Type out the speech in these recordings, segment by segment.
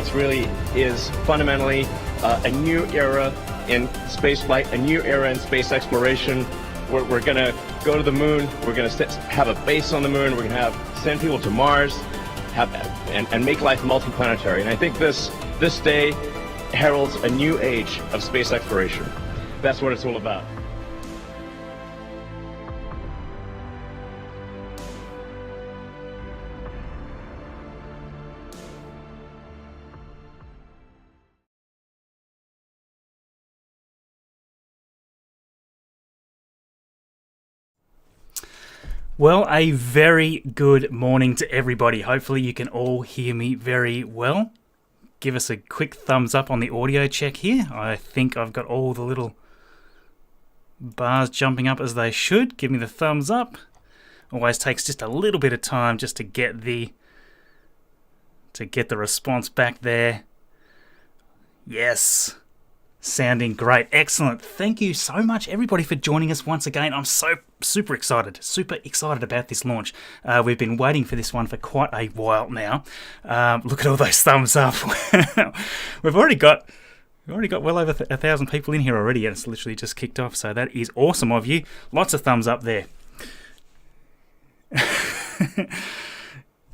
this really is fundamentally a new era in spaceflight, a new era in space exploration. We're going to go to the moon. We're going to have a base on the moon. We're going to send people to Mars, and make life multiplanetary. And I think this day heralds a new age of space exploration. That's what it's all about. Well, a very good morning to everybody. Hopefully you can all hear me very well. Give us a quick thumbs up on the audio check here. I think I've got all the little bars jumping up as they should. Give me the thumbs up. Always takes just a little bit of time just to get the response back there. Yes. Sounding great. Excellent. Thank you so much, everybody, for joining us once again. I'm super excited about this launch. We've been waiting for this one for quite a while now. Look at all those thumbs up. We've already got well over 1,000 people in here already, and it's literally just kicked off. So that is awesome of you. Lots of thumbs up there.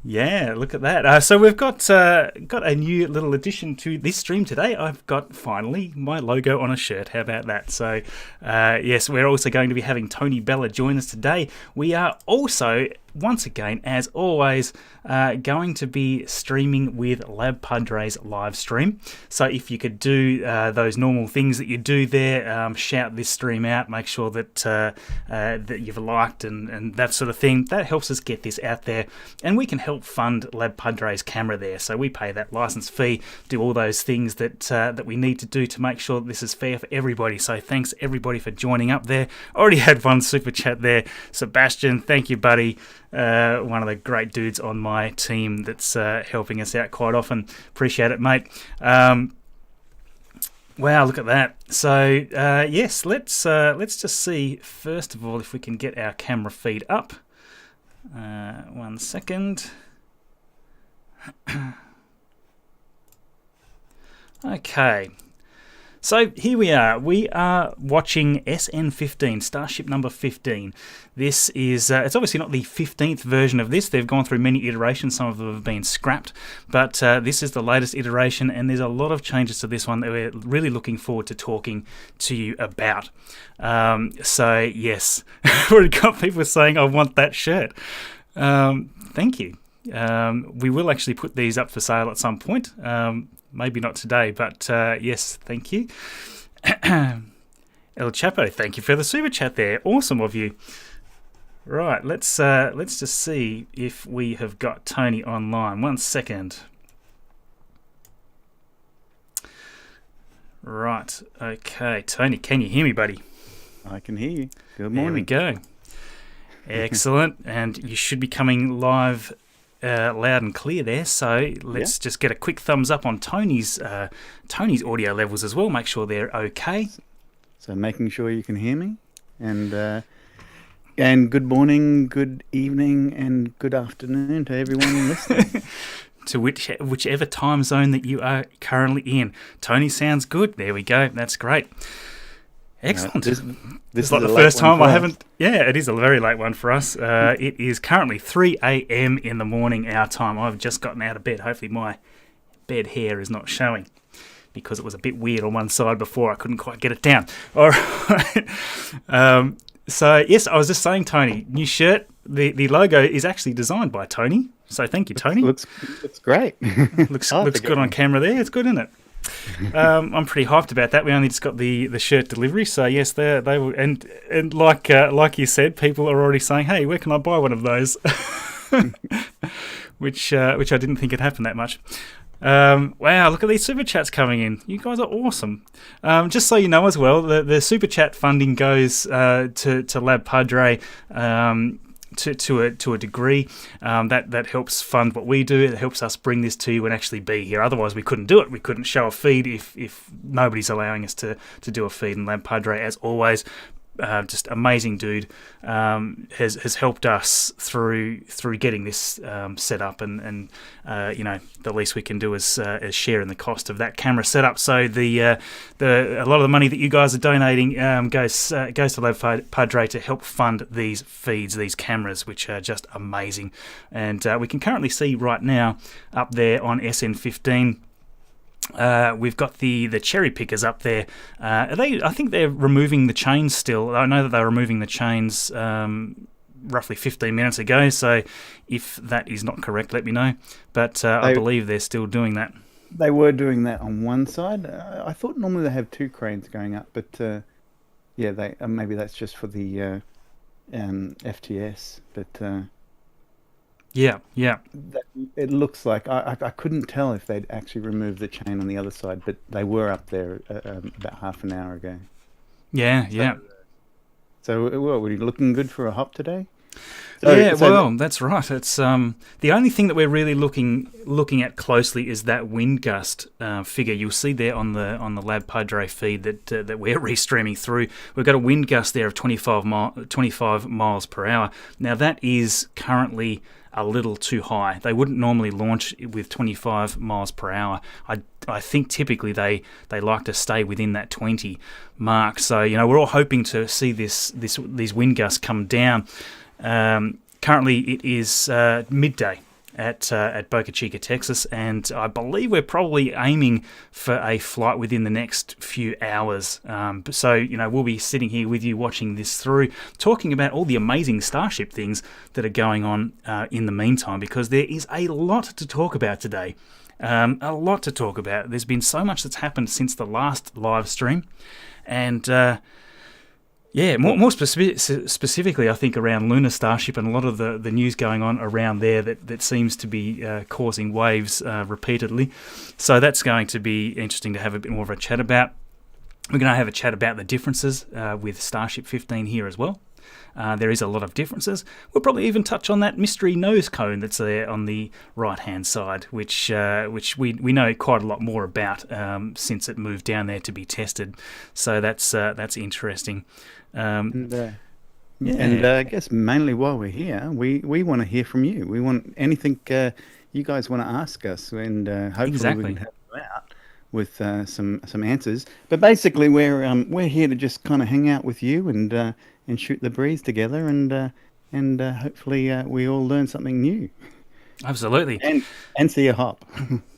Yeah, look at that. So we've got a new little addition to this stream today. I've got, finally, my logo on a shirt. How about that? So, yes, we're also going to be having Tony Bella join us today. We are also, once again, as always, going to be streaming with Lab Padre's live stream. So if you could do those normal things that you do there, shout this stream out, make sure that that you've liked and that sort of thing. That helps us get this out there, and we can help fund Lab Padre's camera there. So we pay that license fee, do all those things that we need to do to make sure that this is fair for everybody. So thanks everybody for joining up there. Already had one super chat there. Sebastian, thank you, buddy. One of the great dudes on my team that's helping us out quite often. Appreciate it, mate. Wow, look at that. So yes, let's just see first of all if we can get our camera feed up. 1 second. Okay. So here we are. We are watching SN15, Starship number 15. This is, it's obviously not the 15th version of this. They've gone through many iterations. Some of them have been scrapped. But this is the latest iteration, and there's a lot of changes to this one that we're really looking forward to talking to you about. So, yes, we've got people saying, I want that shirt. Thank you. We will actually put these up for sale at some point. Maybe not today, but yes, thank you. El Chapo, thank you for the super chat there. Awesome of you. Right, let's just see if we have got Tony online. 1 second. Right, okay. Tony, can you hear me, buddy? I can hear you. Good morning. There we go. Excellent. And you should be coming live loud and clear there, so let's just get a quick thumbs up on Tony's audio levels as well. Make sure they're okay. So making sure you can hear me, and good morning, good evening, and good afternoon to everyone listening. To whichever time zone that you are currently in. Tony sounds good. There we go. That's great. Excellent. This is like the first time I haven't... Yeah, it is a very late one for us. It is currently 3 a.m. in the morning, our time. I've just gotten out of bed. Hopefully my bed hair is not showing because it was a bit weird on one side before. I couldn't quite get it down. All right. So, yes, I was just saying, Tony, new shirt. The logo is actually designed by Tony. So thank you, Tony. Looks great. looks good on camera there. It's good, isn't it? I'm pretty hyped about that. We only just got the shirt delivery, so yes, they will. And like you said, people are already saying, "Hey, where can I buy one of those?" which I didn't think had happened that much. Wow, look at these super chats coming in. You guys are awesome. Just so you know as well, the super chat funding goes to Lab Padre. To a degree, that helps fund what we do. It helps us bring this to you and actually be here. Otherwise, we couldn't do it. We couldn't show a feed if nobody's allowing us to do a feed. And Lab Padre, as always, just amazing dude, has helped us through getting this set up, and the least we can do is share in the cost of that camera setup. So a lot of the money that you guys are donating goes to Lab Padre to help fund these feeds, these cameras, which are just amazing. And we can currently see right now up there on SN15. We've got the cherry pickers up there. I think they're removing the chains still. I know that they're removing the chains roughly 15 minutes ago, so if that is not correct, let me know. But I believe they're still doing that. They were doing that on one side. I thought normally they have 2 cranes going up, but they maybe that's just for the FTS. But yeah. It looks like I couldn't tell if they'd actually removed the chain on the other side, but they were up there about half an hour ago. Yeah. So, were you looking good for a hop today? That's right. It's the only thing that we're really looking at closely is that wind gust figure. You'll see there on the Lab Padre feed that we're restreaming through. We've got a wind gust there of 25 miles per hour. Now that is currently a little too high. They wouldn't normally launch with 25 miles per hour. I think typically they like to stay within that 20 mark. So we're all hoping to see these wind gusts come down. Currently it is midday at Boca Chica, Texas, and I believe we're probably aiming for a flight within the next few hours. So we'll be sitting here with you watching this through, talking about all the amazing Starship things that are going on in the meantime, because there is a lot to talk about today. A lot to talk about. There's been so much that's happened since the last live stream, and more specifically, I think around Lunar Starship and a lot of the news going on around there that seems to be causing waves repeatedly. So that's going to be interesting to have a bit more of a chat about. We're going to have a chat about the differences with Starship 15 here as well. There is a lot of differences. We'll probably even touch on that mystery nose cone that's there on the right-hand side, which we know quite a lot more about since it moved down there to be tested. So that's interesting. And I guess mainly while we're here, we want to hear from you. We want anything you guys want to ask us, and hopefully we can help you out with some answers. But basically, we're here to just kind of hang out with you and shoot the breeze together, and hopefully we all learn something new. Absolutely. And see a hop.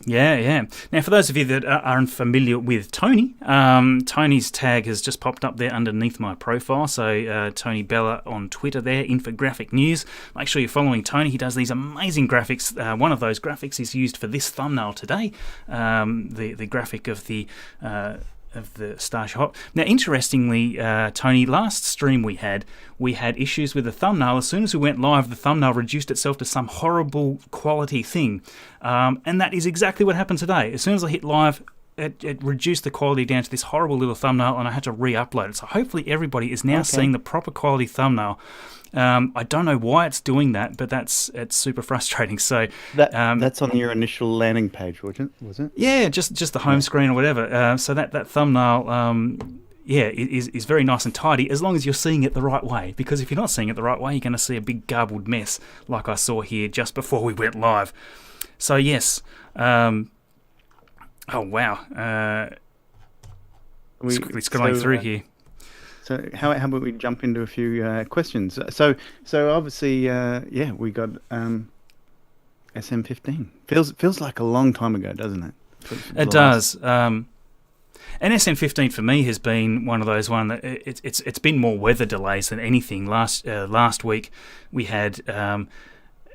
Yeah. Now, for those of you that aren't familiar with Tony, Tony's tag has just popped up there underneath my profile. So Tony Bella on Twitter there, Infographic News. Make sure you're following Tony. He does these amazing graphics. One of those graphics is used for this thumbnail today, the graphic of the Starship Hop. Now, interestingly, Tony, last stream we had issues with the thumbnail. As soon as we went live, the thumbnail reduced itself to some horrible quality thing. And that is exactly what happened today. As soon as I hit live, it reduced the quality down to this horrible little thumbnail, and I had to re-upload it. So hopefully everybody is now seeing the proper quality thumbnail. I don't know why it's doing that, but it's super frustrating. So that's on your initial landing page, was it? Yeah, just the home screen or whatever. So that thumbnail, is very nice and tidy as long as you're seeing it the right way. Because if you're not seeing it the right way, you're going to see a big garbled mess like I saw here just before we went live. So yes. Oh wow. Let's quickly scrolling through here. So how about we jump into a few questions? So obviously, we got SM15. Feels like a long time ago, doesn't it? It does. And SM15 for me has been one of those that it's been more weather delays than anything. Last week we had.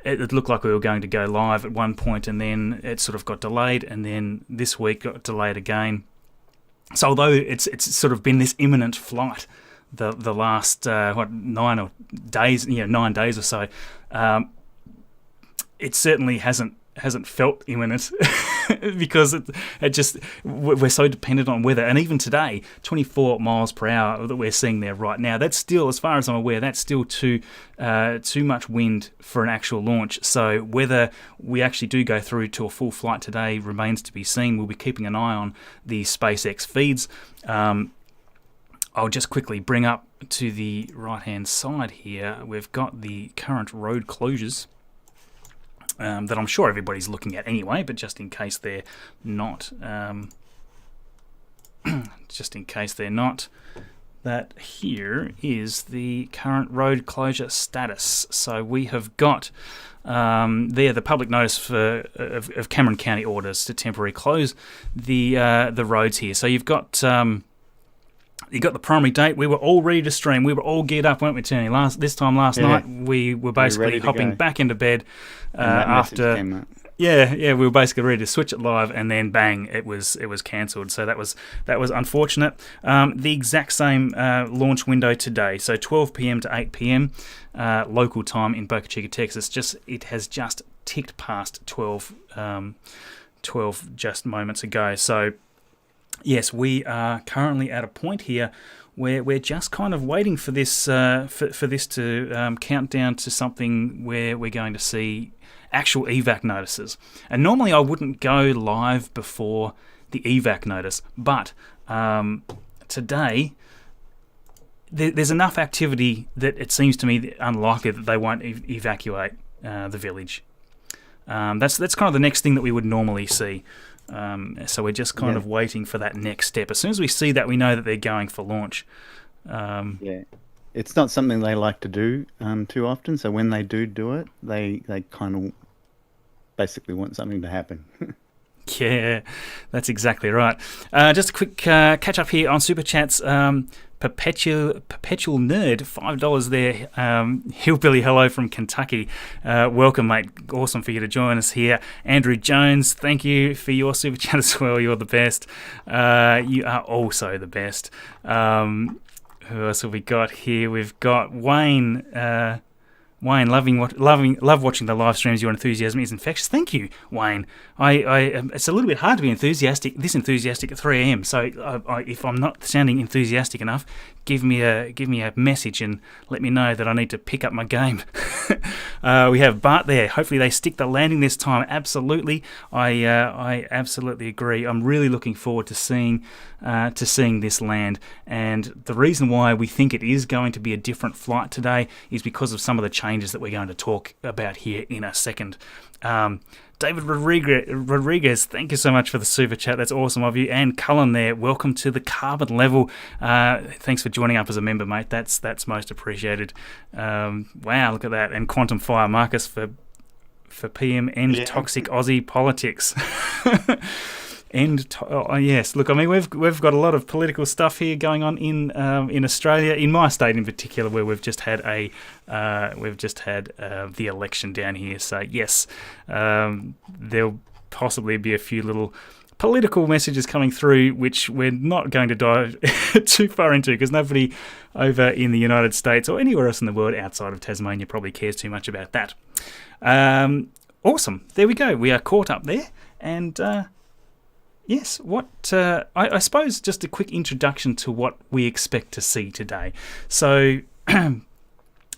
It looked like we were going to go live at one point, and then it sort of got delayed, and then this week got delayed again. So although it's sort of been this imminent flight, the last 9 days or so, it certainly hasn't felt imminent because we're so dependent on weather. And even today, 24 miles per hour that we're seeing there right now, that's still, as far as I'm aware, that's still too much wind for an actual launch. So whether we actually do go through to a full flight today remains to be seen. We'll be keeping an eye on the SpaceX feeds. I'll just quickly bring up to the right-hand side here. We've got the current road closures that I'm sure everybody's looking at anyway, but just in case they're not, that here is the current road closure status. So we have got there the public notice of Cameron County orders to temporarily close the roads here. So you've got the primary date. We were all ready to stream. We were all geared up, weren't we, Tony? Last night we were basically hopping back into bed after. Yeah, we were basically ready to switch it live, and then bang, it was cancelled. So that was unfortunate. The exact same launch window today, so 12 p.m. to 8 p.m. Local time in Boca Chica, Texas. It has just ticked past 12 just moments ago. So yes, we are currently at a point here where we're just kind of waiting for this for this to count down to something where we're going to see actual evac notices. And normally I wouldn't go live before the evac notice, but today there's enough activity that it seems to me unlikely that they won't evacuate the village. That's kind of the next thing that we would normally see. So we're just kind of waiting for that next step. As soon as we see that, we know that they're going for launch. It's not something they like to do too often. So when they do it, they kind of basically want something to happen. Yeah, that's exactly right. Just a quick catch up here on Super Chats. Perpetual Nerd, $5 there. Hillbilly hello from Kentucky. Welcome, mate. Awesome for you to join us here. Andrew Jones, thank you for your Super Chat as well. You're the best. You are also the best. Who else have we got here? We've got Wayne. Wayne, love watching the live streams. Your enthusiasm is infectious. Thank you, Wayne. It's a little bit hard to be this enthusiastic at 3 a.m. So if I'm not sounding enthusiastic enough, give me a message and let me know that I need to pick up my game. We have Bart there. Hopefully they stick the landing this time. Absolutely, I absolutely agree. I'm really looking forward to seeing this land. And the reason why we think it is going to be a different flight today is because of some of the changes that we're going to talk about here in a second. David Rodriguez, thank you so much for the super chat. That's awesome of you. And Cullen there, welcome to the carbon level. Thanks for joining up as a member, mate. That's most appreciated. Wow, look at that. And Quantum Fire, Marcus for PM End Toxic Aussie Politics. Yes, look, I mean, we've got a lot of political stuff here going on in Australia, in my state in particular, where we've just had the election down here. So yes, there'll possibly be a few little political messages coming through, which we're not going to dive too far into because nobody over in the United States or anywhere else in the world outside of Tasmania probably cares too much about that. Awesome, there we go. We are caught up there, and. Yes, I suppose just a quick introduction to what we expect to see today. So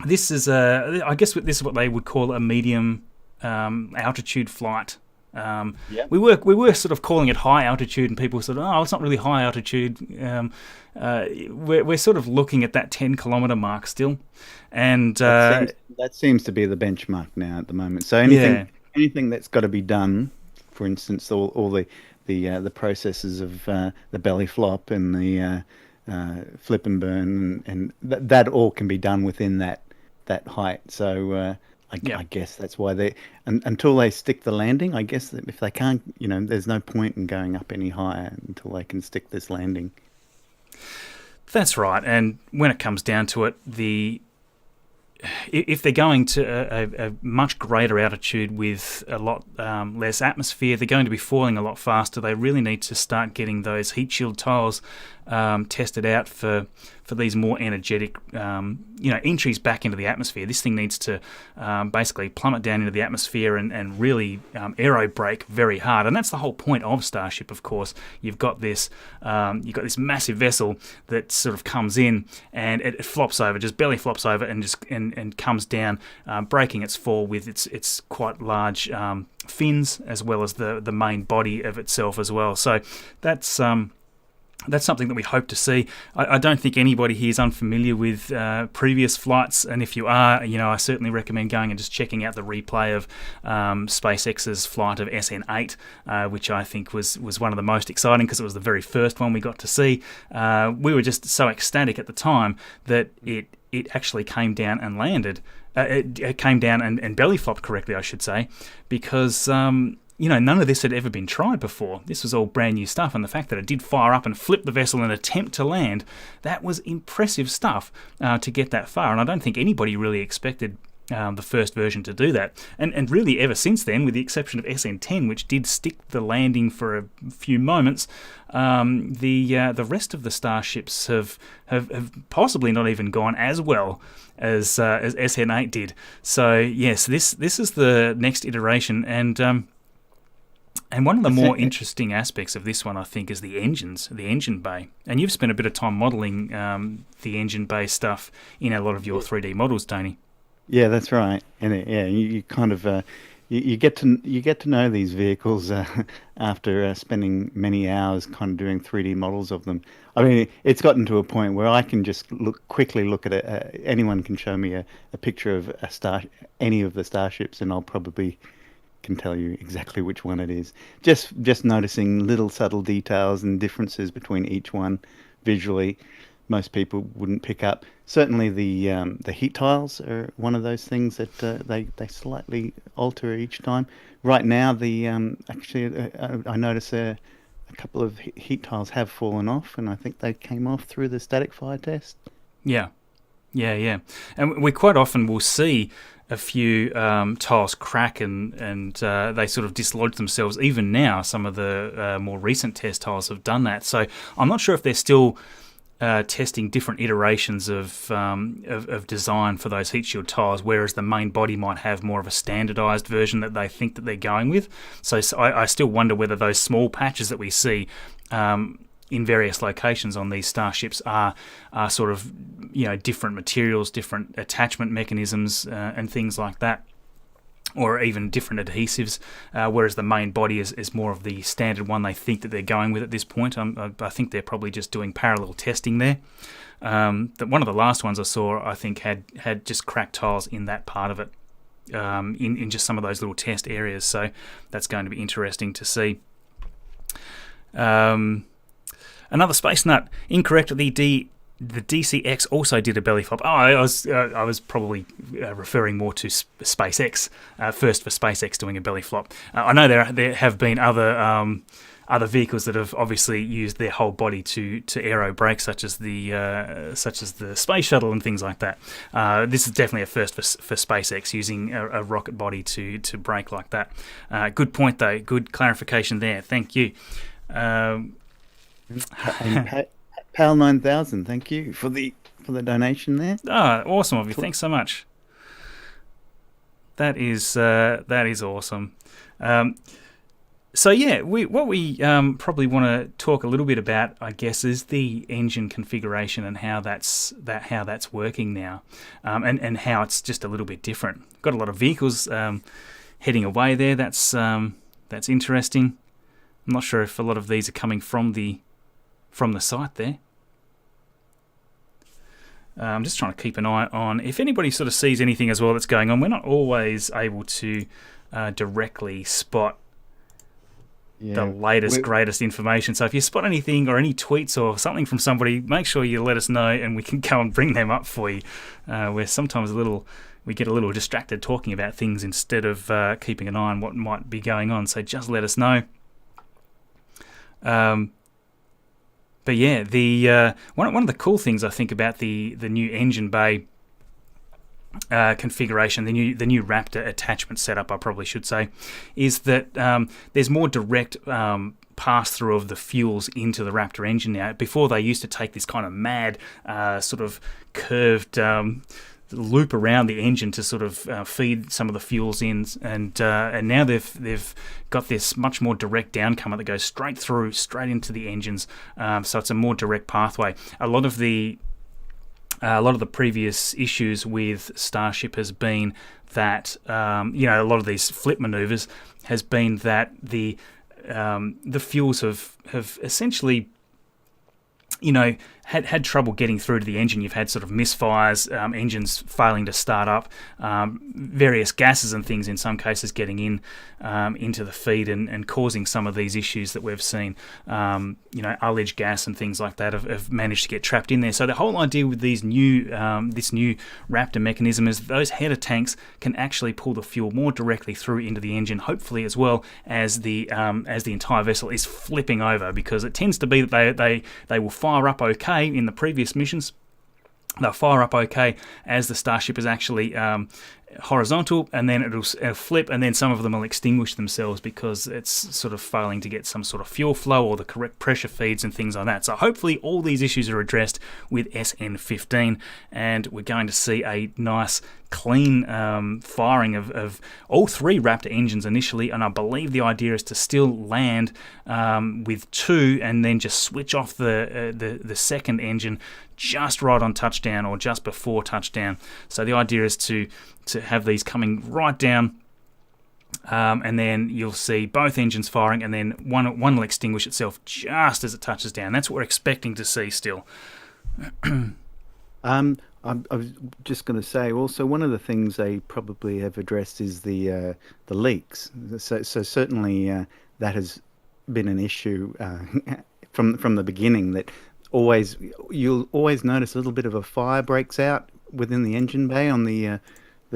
this is I guess this is what they would call a medium altitude flight. We were sort of calling it high altitude, and people said, "Oh, it's not really high altitude." We're sort of looking at that 10-kilometer mark still, and that seems to be the benchmark now at the moment. So anything that's got to be done, for instance, all the processes of the belly flop and the flip and burn, and that all can be done within that height. So I guess that's why they until they stick the landing. I guess that if they can't, there's no point in going up any higher until they can stick this landing. That's right. And when it comes down to it, if they're going to a much greater altitude with a lot less atmosphere, they're going to be falling a lot faster. They really need to start getting those heat shield tiles tested out for these more energetic entries back into the atmosphere. This thing needs to basically plummet down into the atmosphere and really aero brake very hard. And that's the whole point of Starship, of course. You've got this massive vessel that sort of comes in and it flops over, just barely flops over and comes down, braking its fall with its quite large fins as well as the main body of itself as well. So that's that's something that we hope to see. I don't think anybody here is unfamiliar with previous flights, and if you are, I certainly recommend going and just checking out the replay of SpaceX's flight of SN8, which I think was one of the most exciting because it was the very first one we got to see. We were just so ecstatic at the time that it actually came down and landed. It came down and belly flopped correctly, I should say, because none of this had ever been tried before. This was all brand new stuff, and the fact that it did fire up and flip the vessel in an attempt to land, that was impressive stuff to get that far, and I don't think anybody really expected the first version to do that. And really ever since then, with the exception of SN10, which did stick the landing for a few moments, the rest of the Starships have possibly not even gone as well as SN8 did. So yes, this is the next iteration, and one of the more interesting aspects of this one, I think, is the engines, the engine bay. And you've spent a bit of time modelling the engine bay stuff in a lot of your 3D models, Tony. Yeah, that's right. And you kind of you get to know these vehicles after spending many hours kind of doing 3D models of them. I mean, it's gotten to a point where I can just quickly look at it. Anyone can show me a picture of any of the Starships, and I'll probably can tell you exactly which one it is. Just noticing little subtle details and differences between each one visually, most people wouldn't pick up. Certainly the heat tiles are one of those things that they slightly alter each time. Right now, I notice a couple of heat tiles have fallen off, and I think they came off through the static fire test. Yeah. And we quite often will see a few tiles crack and they sort of dislodge themselves. Even now, some of the more recent test tiles have done that. So I'm not sure if they're still testing different iterations of design for those heat shield tiles, whereas the main body might have more of a standardized version that they think that they're going with. So I still wonder whether those small patches that we see in various locations on these Starships are sort of different materials, different attachment mechanisms, and things like that, or even different adhesives, whereas the main body is more of the standard one they think that they're going with at this point. I think they're probably just doing parallel testing there. That one of the last ones I saw, I think, had just cracked tiles in that part of it, in just some of those little test areas. So that's going to be interesting to see. Another space nut, incorrect. The DCX also did a belly flop. I was probably referring more to SpaceX, first for SpaceX doing a belly flop. I know there have been other vehicles that have obviously used their whole body to aero brake, such as the space shuttle and things like that. This is definitely a first for SpaceX, using a rocket body to brake like that. Good point though. Good clarification there. Thank you. PAL 9000, thank you for the donation there. Awesome of you. Thanks so much. That is awesome. So yeah, what we probably want to talk a little bit about, I guess, is the engine configuration and how that's working now, and how it's just a little bit different. Got a lot of vehicles heading away there. That's interesting. I'm not sure if a lot of these are coming from the site there. I'm just trying to keep an eye on if anybody sort of sees anything as well that's going on. We're not always able to directly spot the latest, greatest information. So if you spot anything or any tweets or something from somebody, make sure you let us know and we can go and bring them up for you. We're sometimes we get a little distracted talking about things instead of keeping an eye on what might be going on. So just let us know. But yeah, the one of the cool things I think about the new engine bay configuration, the new Raptor attachment setup, I probably should say, is that there's more direct pass-through of the fuels into the Raptor engine now. Before, they used to take this kind of mad sort of curved loop around the engine to sort of feed some of the fuels in, and now they've got this much more direct downcomer that goes straight into the engines, so it's a more direct pathway. A lot of the previous issues with Starship has been that a lot of these flip maneuvers has been that the fuels have essentially had trouble getting through to the engine. You've had sort of misfires, engines failing to start up, various gases and things in some cases getting into the feed and causing some of these issues that we've seen. Ullage gas and things like that have managed to get trapped in there. So the whole idea with these this new Raptor mechanism is those header tanks can actually pull the fuel more directly through into the engine, hopefully as well as the entire vessel is flipping over, because it tends to be that they will fire up okay in the previous missions. They'll fire up okay as the Starship is actually horizontal, and then it'll flip, and then some of them will extinguish themselves because it's sort of failing to get some sort of fuel flow or the correct pressure feeds and things like that. So hopefully all these issues are addressed with SN15, and we're going to see a nice clean firing of all three Raptor engines initially, and I believe the idea is to still land with two and then just switch off the second engine just right on touchdown or just before touchdown. So the idea is to have these coming right down, and then you'll see both engines firing, and then one will extinguish itself just as it touches down. That's what we're expecting to see still. I was just going to say also, one of the things they probably have addressed is the leaks. So certainly that has been an issue from the beginning. That you'll always notice a little bit of a fire breaks out within the engine bay on the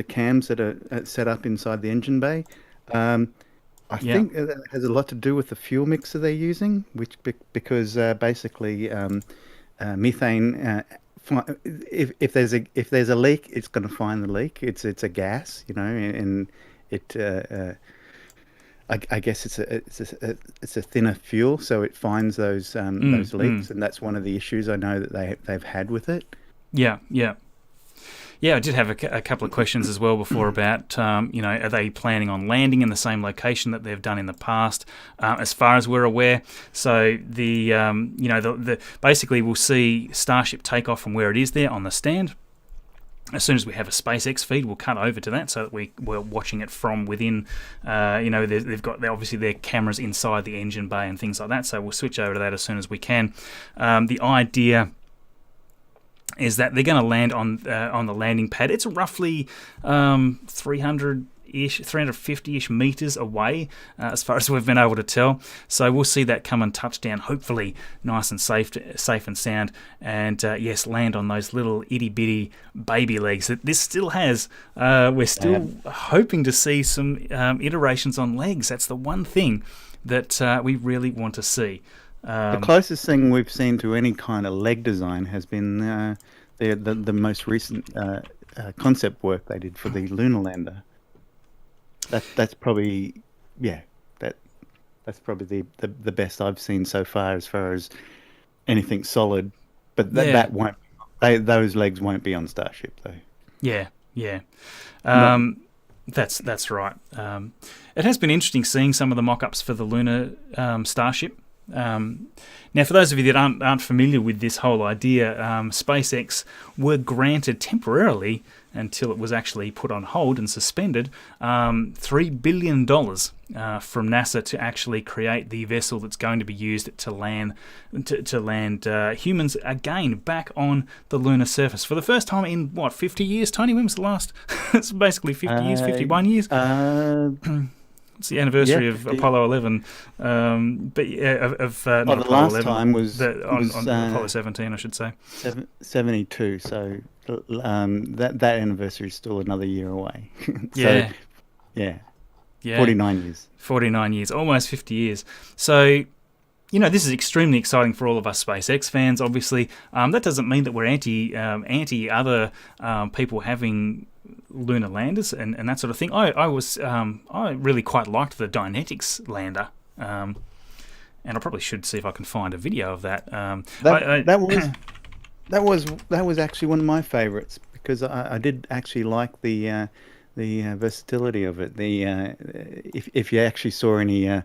cams that are set up inside the engine bay. I think that has a lot to do with the fuel mixer they're using, because basically methane. If there's a leak, it's going to find the leak. It's a gas, and it. I guess it's a thinner fuel, so it finds those leaks, and that's one of the issues I know that they've had with it. Yeah, I did have a couple of questions as well before about, are they planning on landing in the same location that they've done in the past? As far as we're aware, so the basically we'll see Starship take off from where it is there on the stand. As soon as we have a SpaceX feed, we'll cut over to that so that we're watching it from within. They've got obviously their cameras inside the engine bay and things like that, so we'll switch over to that as soon as we can. The idea is that they're going to land on the landing pad. It's roughly 350-ish meters away, as far as we've been able to tell. So we'll see that come and touch down, hopefully nice and safe and sound, and yes, land on those little itty-bitty baby legs that this still has. We're still hoping to see some iterations on legs. That's the one thing that we really want to see. The closest thing we've seen to any kind of leg design has been the most recent concept work they did for the lunar lander. That's probably that's probably the best I've seen so far as anything solid. But that won't. Those legs won't be on Starship though. Yeah. That's right. It has been interesting seeing some of the mock-ups for the lunar Starship. Now, for those of you that aren't familiar with this whole idea, SpaceX were granted temporarily, until it was actually put on hold and suspended, $3 billion from NASA to actually create the vessel that's going to be used to land humans again back on the lunar surface for the first time in 50 years? Tony, when was the last? It's basically 50 years, 51 years. It's the anniversary of Apollo 11, but not the Apollo last 11, time was on Apollo 17, I should say. 72. So that anniversary is still another year away. Yeah. 49 years. 49 years, almost 50 years. So, this is extremely exciting for all of us SpaceX fans. Obviously, that doesn't mean that we're anti other people having lunar landers and that sort of thing. I really quite liked the Dynetics lander, and I probably should see if I can find a video of that. That was actually one of my favorites, because I did actually like the versatility of it. If you actually saw any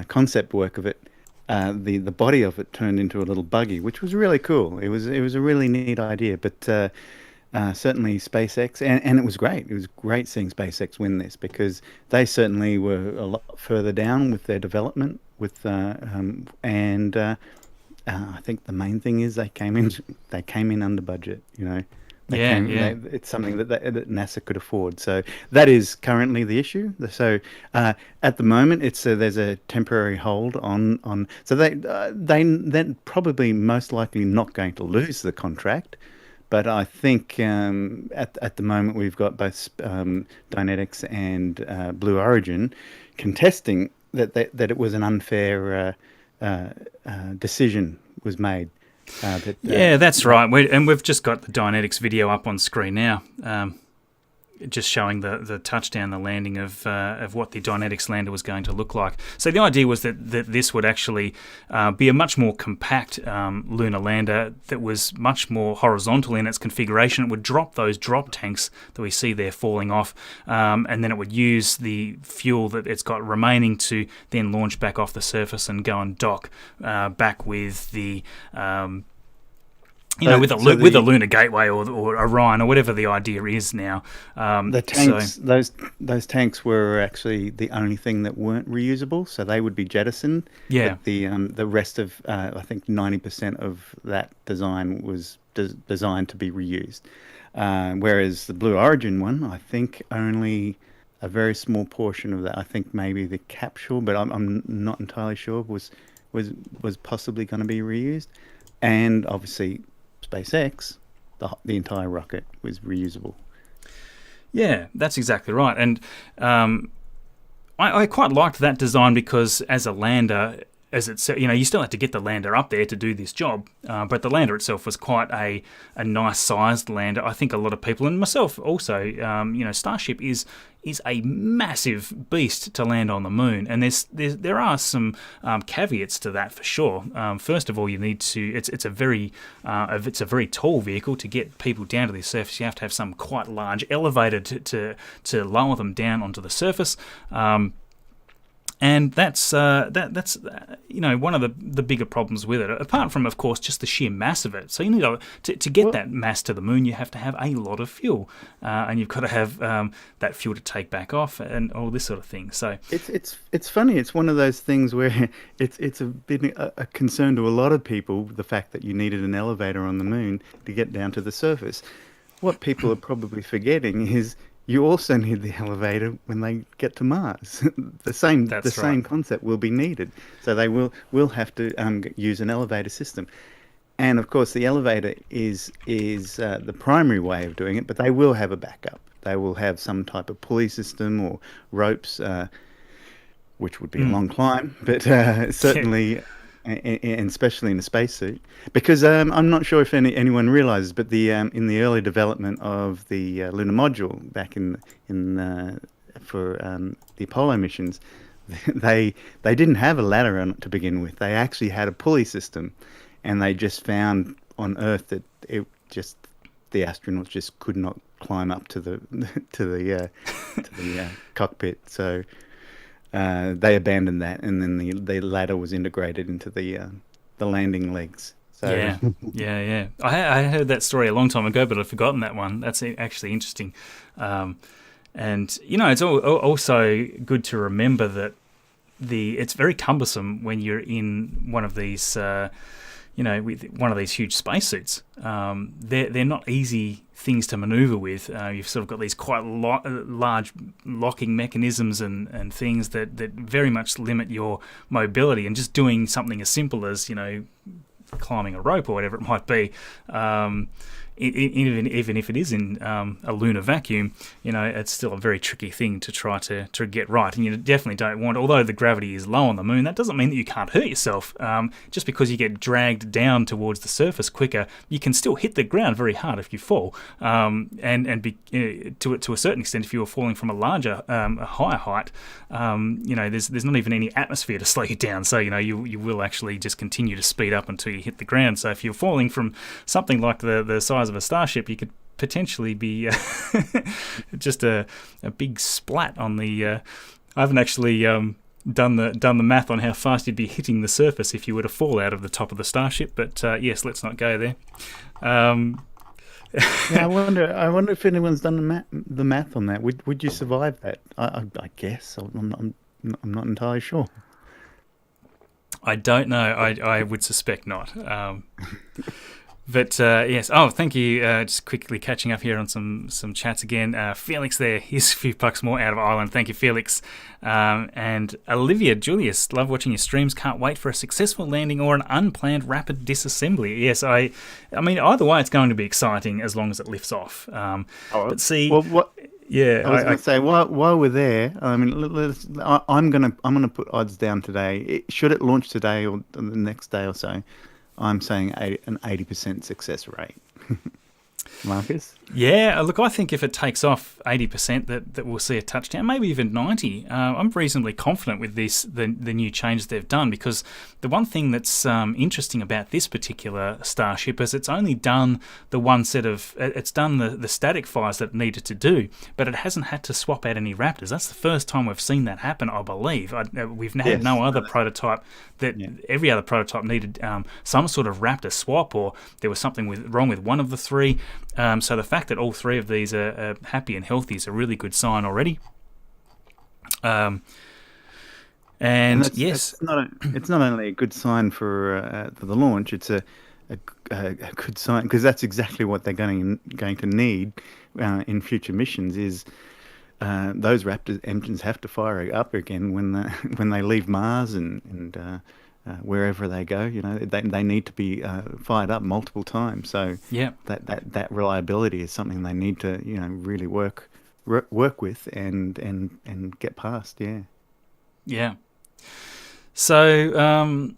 concept work of it, the body of it turned into a little buggy, which was really cool. It was a really neat idea, but certainly SpaceX, and it was great. It was great seeing SpaceX win this, because they certainly were a lot further down with their development, I think the main thing is they came in under budget. You know, it's something that NASA could afford. So that is currently the issue. So at the moment, there's a temporary hold on. So they're probably most likely not going to lose the contract. But I think at the moment we've got both Dynetics and Blue Origin contesting that it was an unfair decision was made. That's right. We've just got the Dynetics video up on screen now, just showing the touchdown, the landing of what the Dynetics lander was going to look like. So the idea was that this would actually be a much more compact lunar lander that was much more horizontal in its configuration. It would drop those drop tanks that we see there falling off, and then it would use the fuel that it's got remaining to then launch back off the surface and go and dock back with the with a lunar gateway or Orion or whatever the idea is now. The tanks, those tanks were actually the only thing that weren't reusable, so they would be jettisoned. Yeah. But the rest of I think 90% of that design was designed to be reused, whereas the Blue Origin one, I think only a very small portion of that. I think maybe the capsule, but I'm not entirely sure, was possibly going to be reused, and obviously SpaceX, the entire rocket was reusable. Yeah, that's exactly right. And I quite liked that design because as a lander, you still had to get the lander up there to do this job, but the lander itself was quite a nice sized lander. I think a lot of people, and myself also, Starship is a massive beast to land on the moon, and there are some caveats to that for sure. First of all, you need to it's a very tall vehicle. To get people down to the surface, you have to have some quite large elevator to lower them down onto the surface. And that's one of the bigger problems with it, apart from, of course, just the sheer mass of it. So you need to get that mass to the moon, you have to have a lot of fuel, and you've got to have that fuel to take back off and all this sort of thing. So it's funny. It's one of those things where it's a bit a concern to a lot of people, the fact that you needed an elevator on the moon to get down to the surface. What people are probably forgetting is you also need the elevator when they get to Mars. the same concept will be needed. So they will have to use an elevator system. And of course, the elevator is the primary way of doing it, but they will have a backup. They will have some type of pulley system or ropes, which would be a long climb, but certainly. And especially in a spacesuit, because I'm not sure if anyone realizes, but in the early development of the lunar module back for the Apollo missions, they didn't have a ladder on it to begin with. They actually had a pulley system, and they just found on Earth that the astronauts just could not climb up to the cockpit. So. They abandoned that, and then the ladder was integrated into the landing legs. So yeah. I heard that story a long time ago, but I've forgotten that one. That's actually interesting. And it's also good to remember that it's very cumbersome when you're in one of these. With one of these huge spacesuits. They're not easy things to maneuver with. You've sort of got these quite large locking mechanisms and things that very much limit your mobility, and just doing something as simple as, climbing a rope or whatever it might be, even if it is in a lunar vacuum, it's still a very tricky thing to try to get right. And you definitely don't want, although the gravity is low on the moon, that doesn't mean that you can't hurt yourself. Just because you get dragged down towards the surface quicker, you can still hit the ground very hard if you fall. And be, to a certain extent, if you were falling from a larger, a higher height, there's not even any atmosphere to slow you down. So, you will actually just continue to speed up until you hit the ground. So if you're falling from something like the size of a Starship, you could potentially be just a big splat on the. I haven't actually done the math on how fast you'd be hitting the surface if you were to fall out of the top of the Starship, but yes, let's not go there. I wonder if anyone's done the math on that. Would you survive that? I guess I'm not entirely sure. I don't know. I would suspect not. But yes. Oh, thank you. Just quickly catching up here on some chats again. Felix there. Here's a few bucks more out of Ireland. Thank you, Felix. And Olivia Julius, love watching your streams. Can't wait for a successful landing or an unplanned rapid disassembly. Yes, I mean, either way, it's going to be exciting as long as it lifts off. But see, well, what? Yeah, I was going to say while we're there, I mean, I'm gonna put odds down today. Should it launch today or the next day or so? I'm saying an 80% success rate. Marcus? Yeah, look, I think if it takes off 80%, that we'll see a touchdown, maybe even 90. I'm reasonably confident with the new changes they've done, because the one thing that's interesting about this particular Starship is it's only done the one set of, it's done the static fires that it needed to do, but it hasn't had to swap out any Raptors. That's the first time we've seen that happen, I believe. We've had no other prototype every other prototype needed some sort of Raptor swap, or there was something wrong with one of the three. So the fact that all three of these are happy and healthy is a really good sign already. And yes, it's not only a good sign for the launch; it's a good sign, because that's exactly what they're going to need in future missions. Is those Raptor engines have to fire up again when they leave Mars and wherever they go. You know, they need to be fired up multiple times. So that reliability is something they need to really work with and get past. Yeah. So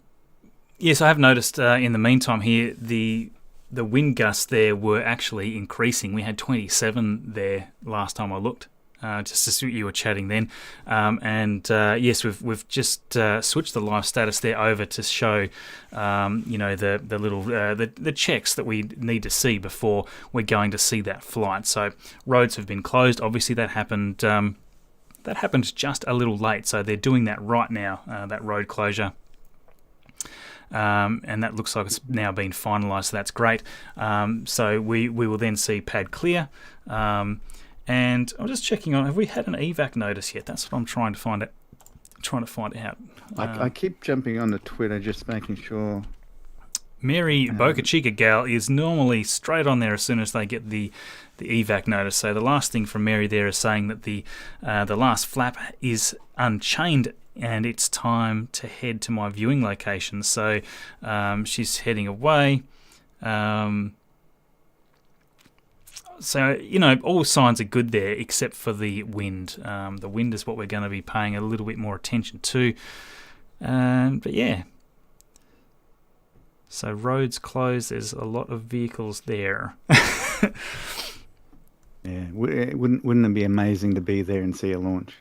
yes, I have noticed in the meantime here the wind gusts there were actually increasing. We had 27 there last time I looked. Just as you were chatting then, yes, we've just switched the live status there over to show, the little the checks that we need to see before we're going to see that flight. So roads have been closed. Obviously, that happened. That happened just a little late. So they're doing that right now. That road closure. And that looks like it's now been finalised. So that's great. So we will then see pad clear. And I'm just checking on, have we had an evac notice yet? That's what I'm trying to find out. I keep jumping on the Twitter, just making sure. Mary Boca Chica gal is normally straight on there as soon as they get the evac notice. So the last thing from Mary there is saying that the last flap is unchained and it's time to head to my viewing location. So she's heading away. So, all signs are good there except for the wind. The wind is what we're going to be paying a little bit more attention to. But yeah. So roads closed. There's a lot of vehicles there. Yeah, wouldn't it be amazing to be there and see a launch?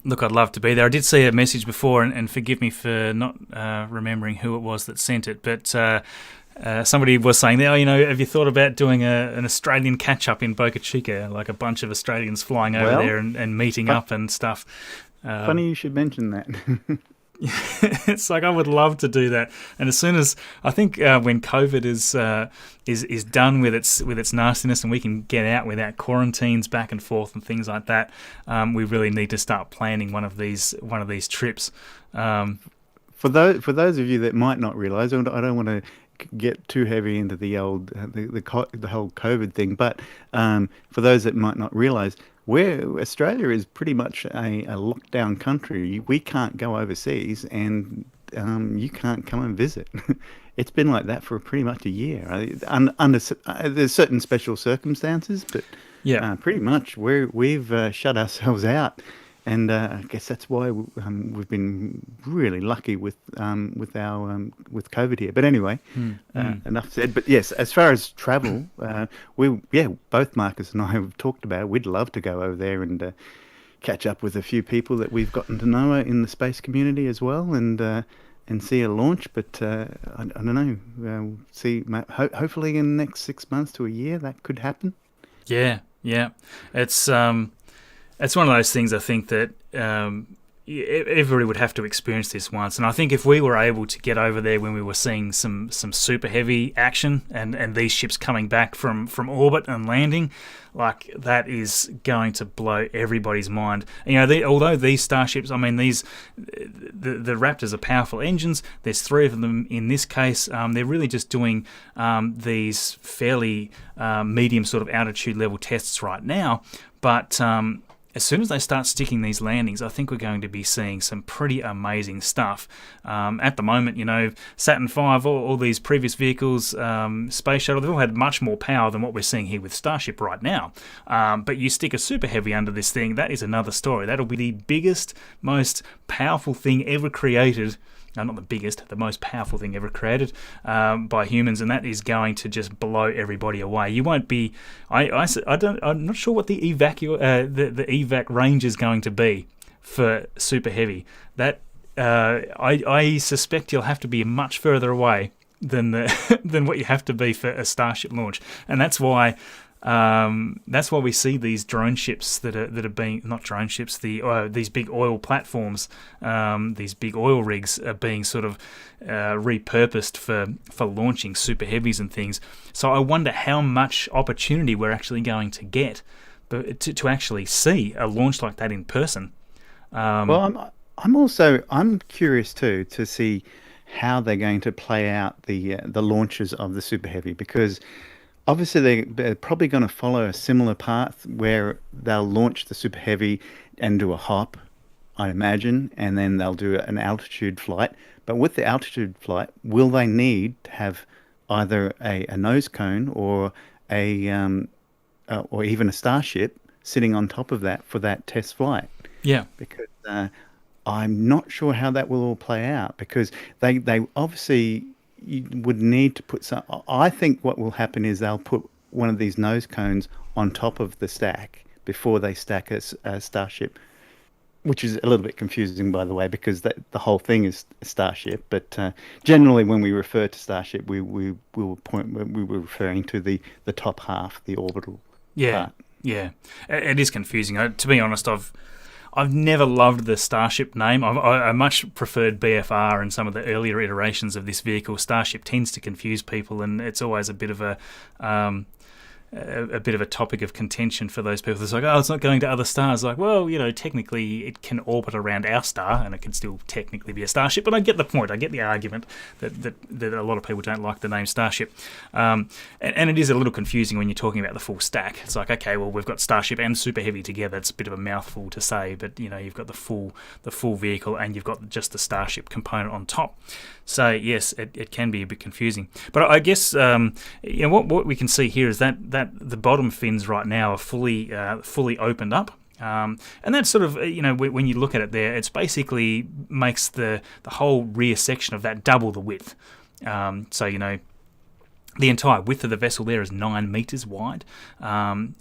Look, I'd love to be there. I did see a message before, and forgive me for not remembering who it was that sent it, but somebody was saying there, have you thought about doing an Australian catch-up in Boca Chica, like a bunch of Australians flying over there and meeting up and stuff? Funny you should mention that. It's like I would love to do that, and as soon as I think when COVID is done with its nastiness and we can get out without quarantines back and forth and things like that, we really need to start planning one of these trips. For those of you that might not realise, I don't want to get too heavy into the old the whole COVID thing, but for those that might not realise, Australia is pretty much a lockdown country. We can't go overseas, and you can't come and visit. It's been like that for pretty much a year. There's certain special circumstances, but pretty much we've shut ourselves out. And I guess that's why we've been really lucky with COVID here. But anyway, enough said. But yes, as far as travel, both Marcus and I have talked about. We'd love to go over there and catch up with a few people that we've gotten to know in the space community as well, and see a launch. But I don't know. See, hopefully in the next 6 months to a year, that could happen. Yeah. It's one of those things I think that, everybody would have to experience this once. And I think if we were able to get over there when we were seeing some super heavy action and these ships coming back from orbit and landing, like, that is going to blow everybody's mind. Although these starships, I mean, the Raptors are powerful engines. There's 3 of them in this case. They're really just doing these fairly medium sort of altitude level tests right now. But as soon as they start sticking these landings, I think we're going to be seeing some pretty amazing stuff. At the moment, Saturn V, all these previous vehicles, Space Shuttle, they've all had much more power than what we're seeing here with Starship right now. But you stick a Super Heavy under this thing, that is another story. That'll be the biggest, most powerful thing ever created. No, not the biggest, the most powerful thing ever created by humans, and that is going to just blow everybody away. You won't be. I'm not sure what the evac range is going to be for Super Heavy. That I suspect you'll have to be much further away than than what you have to be for a Starship launch, and that's why. We see these drone ships that are being, not drone ships, these big oil platforms, these big oil rigs are being sort of repurposed for launching super heavies and things. So I wonder how much opportunity we're actually going to get to actually see a launch like that in person. Well, I'm curious too to see how they're going to play out the launches of the Super Heavy, because obviously they're probably going to follow a similar path where they'll launch the Super Heavy and do a hop, I imagine, and then they'll do an altitude flight. But with the altitude flight, will they need to have either a nose cone or or even a Starship sitting on top of that for that test flight? Yeah, because I'm not sure how that will all play out, because they obviously. You would need to put some. I think what will happen is they'll put one of these nose cones on top of the stack before they stack a Starship, which is a little bit confusing, by the way, because the whole thing is Starship. But generally, when we refer to Starship, we were referring to the top half, the orbital part. Yeah, it is confusing. To be honest, I've never loved the Starship name. I much preferred BFR and some of the earlier iterations of this vehicle. Starship tends to confuse people, and it's always a bit of a topic of contention for those people. It's like, oh, it's not going to other stars. Like, well, technically it can orbit around our star, and it can still technically be a Starship. But I get the point. I get the argument that a lot of people don't like the name Starship. And it is a little confusing when you're talking about the full stack. It's like, okay, well, we've got Starship and Super Heavy together. It's a bit of a mouthful to say, but you've got the full vehicle, and you've got just the Starship component on top. So yes, it can be a bit confusing. But I guess what we can see here is that the bottom fins right now are fully opened up. And that sort of, when you look at it there, it's basically makes the whole rear section of that double the width. So, the entire width of the vessel there is 9 meters wide,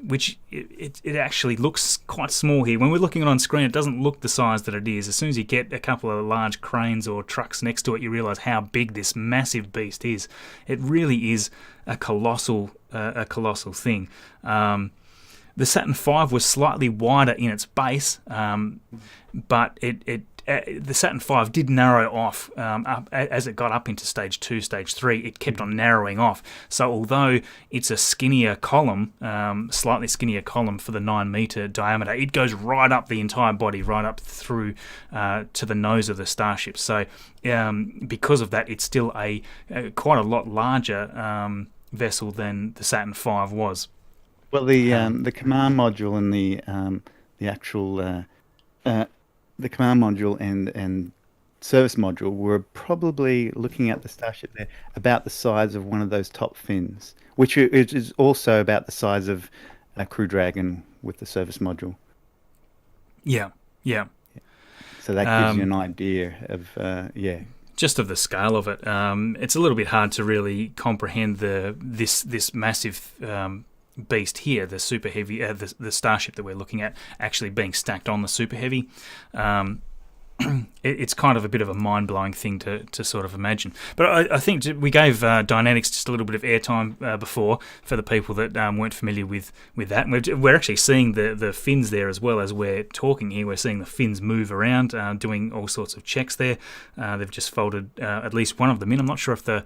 which it actually looks quite small here. When we're looking at it on screen, it doesn't look the size that it is. As soon as you get a couple of large cranes or trucks next to it, you realise how big this massive beast is. It really is a colossal thing. The Saturn V was slightly wider in its base, but the Saturn V did narrow off as it got up into stage 2, stage 3. It kept on narrowing off. So although it's a skinnier column, slightly skinnier column for the 9 meter diameter, it goes right up the entire body, right up through to the nose of the Starship. So because of that, it's still a quite a lot larger vessel than the Saturn V was. Well, the command module and the actual the command module and service module were probably looking at the Starship there about the size of one of those top fins, which is also about the size of a Crew Dragon with the service module. Yeah. So that gives you an idea of just of the scale of it. It's a little bit hard to really comprehend this massive beast here, the Super Heavy, the Starship that we're looking at, actually being stacked on the Super Heavy. it's kind of a bit of a mind-blowing thing to sort of imagine. But I think we gave Dynetics just a little bit of airtime before for the people that weren't familiar with that. And we're actually seeing the fins there as well as we're talking here. We're seeing the fins move around, doing all sorts of checks there. They've just folded at least one of them in. I'm not sure if the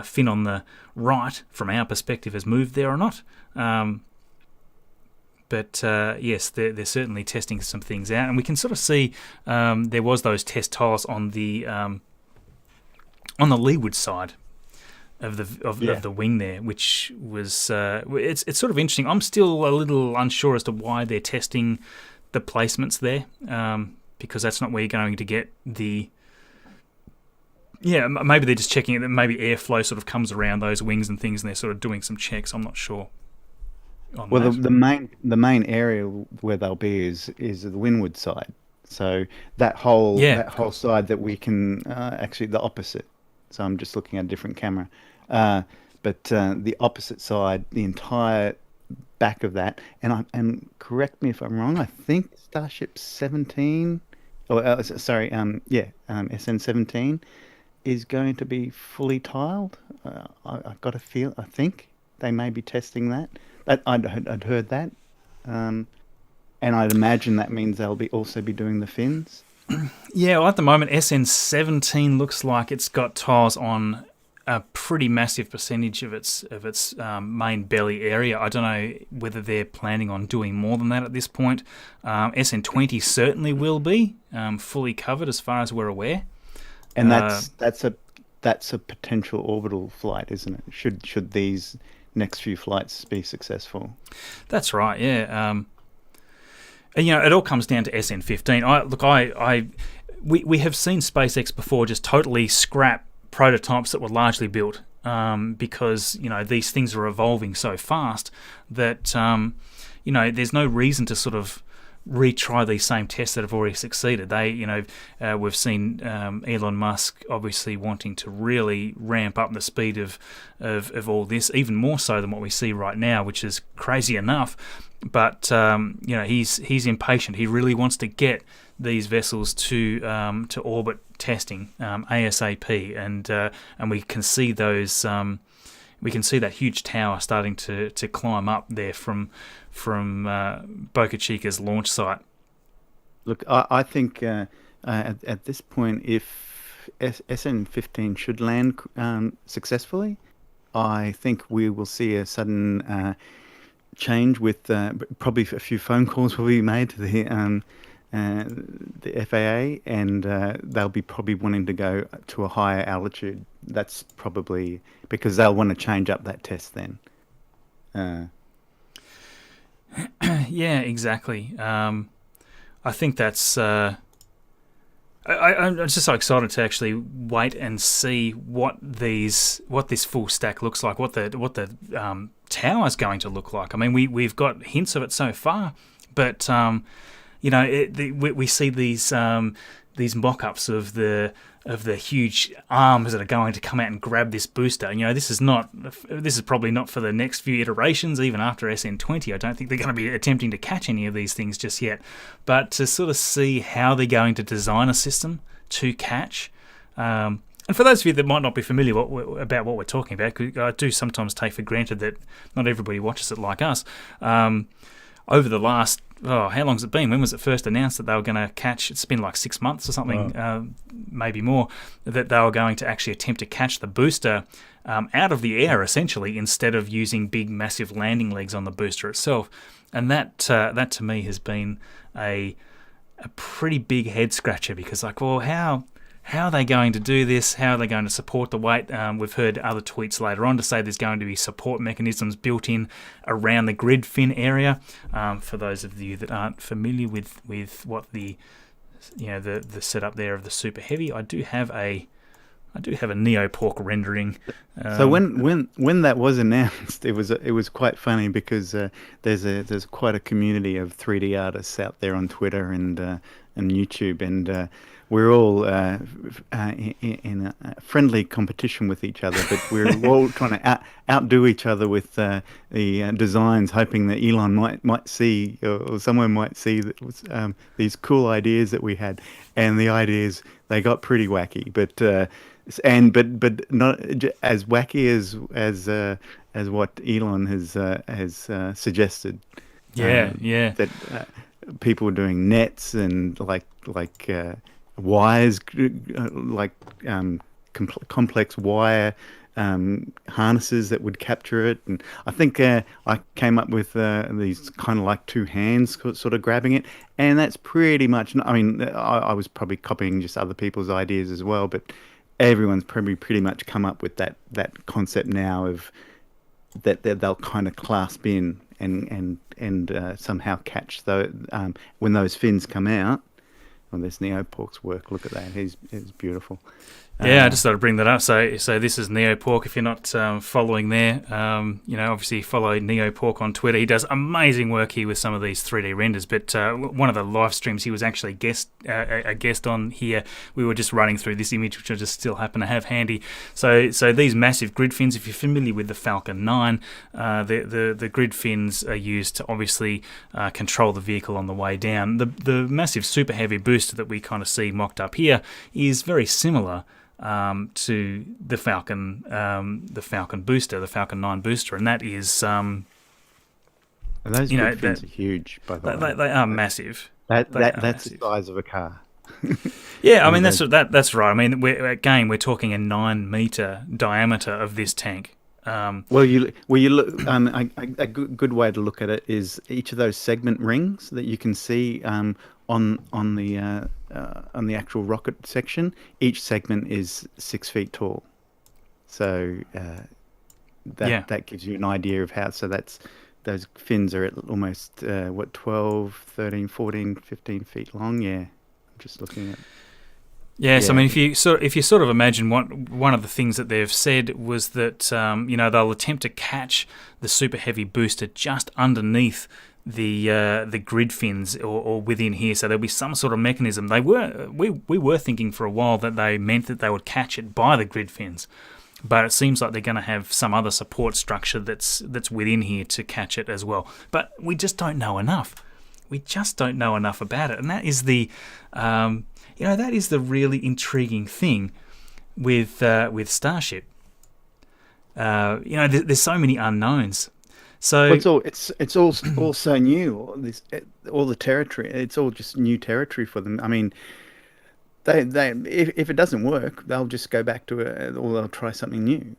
fin on the right, from our perspective, has moved there or not. But yes, they're certainly testing some things out, and we can sort of see there was those test tiles on the leeward side of the wing there, which was it's sort of interesting. I'm still a little unsure as to why they're testing the placements there, because that's not where you're going to get the. Yeah, maybe they're just checking it. That maybe airflow sort of comes around those wings and things, and they're sort of doing some checks. I'm not sure. Well, the main area where they'll be is the windward side. So that whole side that we can actually the opposite. So I'm just looking at a different camera, but the opposite side, the entire back of that, and correct me if I'm wrong. I think Starship 17, SN17 is going to be fully tiled. I've got a feel. I think they may be testing that. I'd heard that, and I'd imagine that means they'll also be doing the fins. Yeah, well, at the moment, SN17 looks like it's got tiles on a pretty massive percentage of its main belly area. I don't know whether they're planning on doing more than that at this point. SN20 certainly will be fully covered as far as we're aware. And that's a potential orbital flight, isn't it? Should these next few flights be successful? That's right. Yeah. And, it all comes down to SN15. We have seen SpaceX before just totally scrap prototypes that were largely built because these things are evolving so fast that there's no reason to sort of retry these same tests that have already succeeded. We've seen Elon Musk obviously wanting to really ramp up the speed of all this, even more so than what we see right now, which is crazy enough. But he's impatient. He really wants to get these vessels to orbit testing ASAP, and we can see those. We can see that huge tower starting to climb up there from Boca Chica's launch site. Look, I think at this point, if SN15 should land successfully, I think we will see a sudden change with probably a few phone calls will be made to the FAA, and they'll be probably wanting to go to a higher altitude. That's probably because they'll want to change up that test then. Yeah, exactly. I think that's. I'm just so excited to actually wait and see what this full stack looks like, what the tower is going to look like. I mean, we've got hints of it so far, but we see these mock-ups of the huge arms that are going to come out and grab this booster. This is probably not for the next few iterations, even after SN20. I don't think they're going to be attempting to catch any of these things just yet. But to sort of see how they're going to design a system to catch. And for those of you that might not be familiar about what we're talking about, 'cause I do sometimes take for granted that not everybody watches it like us, over the last, how long's it been? When was it first announced that they were going to catch? It's been like 6 months or something, maybe more, that they were going to actually attempt to catch the booster out of the air, essentially, instead of using big, massive landing legs on the booster itself. And that to me has been a pretty big head scratcher, because how are they going to do this? How are they going to support the weight? We've heard other tweets later on to say there's going to be support mechanisms built in around the grid fin area. For those of you that aren't familiar with what the setup there of the Super Heavy, I do have a Neopork rendering. So when that was announced, it was quite funny, because there's quite a community of 3D artists out there on Twitter, and and YouTube, and we're all in a friendly competition with each other, but we're all trying to outdo each other with the designs, hoping that Elon might see, or someone might see that these cool ideas that we had, and the ideas, they got pretty wacky, but not as wacky as what Elon has suggested. That people were doing nets and like wires, complex wire harnesses that would capture it. And I think I came up with these kind of like two hands sort of grabbing it, and that's pretty much. I mean, I was probably copying just other people's ideas as well, but everyone's probably pretty much come up with that concept now of that they'll kind of clasp in and somehow catch when those fins come out. Well, there's Neopork's work. Look at that. He's beautiful. Yeah, I just thought I'd bring that up. So this is Neopork. If you're not following there, obviously follow Neopork on Twitter. He does amazing work here with some of these 3D renders. But one of the live streams he was actually a guest on here, we were just running through this image, which I just still happen to have handy. So these massive grid fins, if you're familiar with the Falcon 9, the grid fins are used to obviously control the vehicle on the way down. The massive super heavy booster that we kind of see mocked up here is very similar to the Falcon booster, the Falcon 9 booster, and that is and those grid fins are huge, by the way. They are massive. That's massive. The size of a car. Yeah, I mean that's right. I mean we're talking a 9-meter diameter of this tank. You look. A good way to look at it is each of those segment rings that you can see on the actual rocket section. Each segment is 6 feet tall, so that gives you an idea of how. So those fins are at almost 12, 13, 14, 15 feet long. Yeah, I'm just looking at. Yes, I mean, if you sort of imagine one of the things that they've said was that they'll attempt to catch the super heavy booster just underneath the grid fins or within here, so there'll be some sort of mechanism. We were thinking for a while that they meant that they would catch it by the grid fins, but it seems like they're going to have some other support structure that's within here to catch it as well. But we just don't know enough. We just don't know enough about it, and that is the that is the really intriguing thing with Starship. There's so many unknowns. So it's all so new. All the territory. It's all just new territory for them. I mean, they if it doesn't work, they'll just go back to it, or they'll try something new.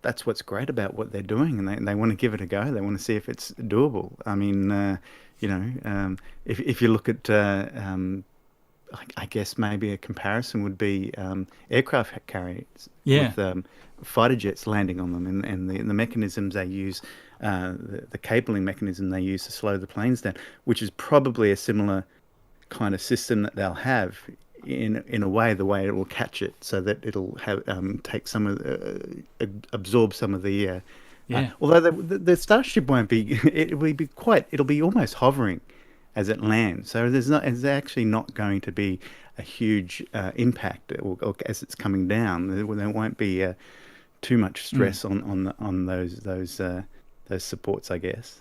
That's what's great about what they're doing, and they want to give it a go. They want to see if it's doable. I mean, if you look at, I guess maybe a comparison would be aircraft carriers with fighter jets landing on them, and the mechanisms they use, the cabling mechanism they use to slow the planes down, which is probably a similar kind of system that they'll have. In a way, the way it will catch it, so that it'll have take some of absorb some of the. Although the Starship won't be, it'll be almost hovering as it lands. So there's actually not going to be a huge impact or as it's coming down. There won't be too much stress on those supports, I guess.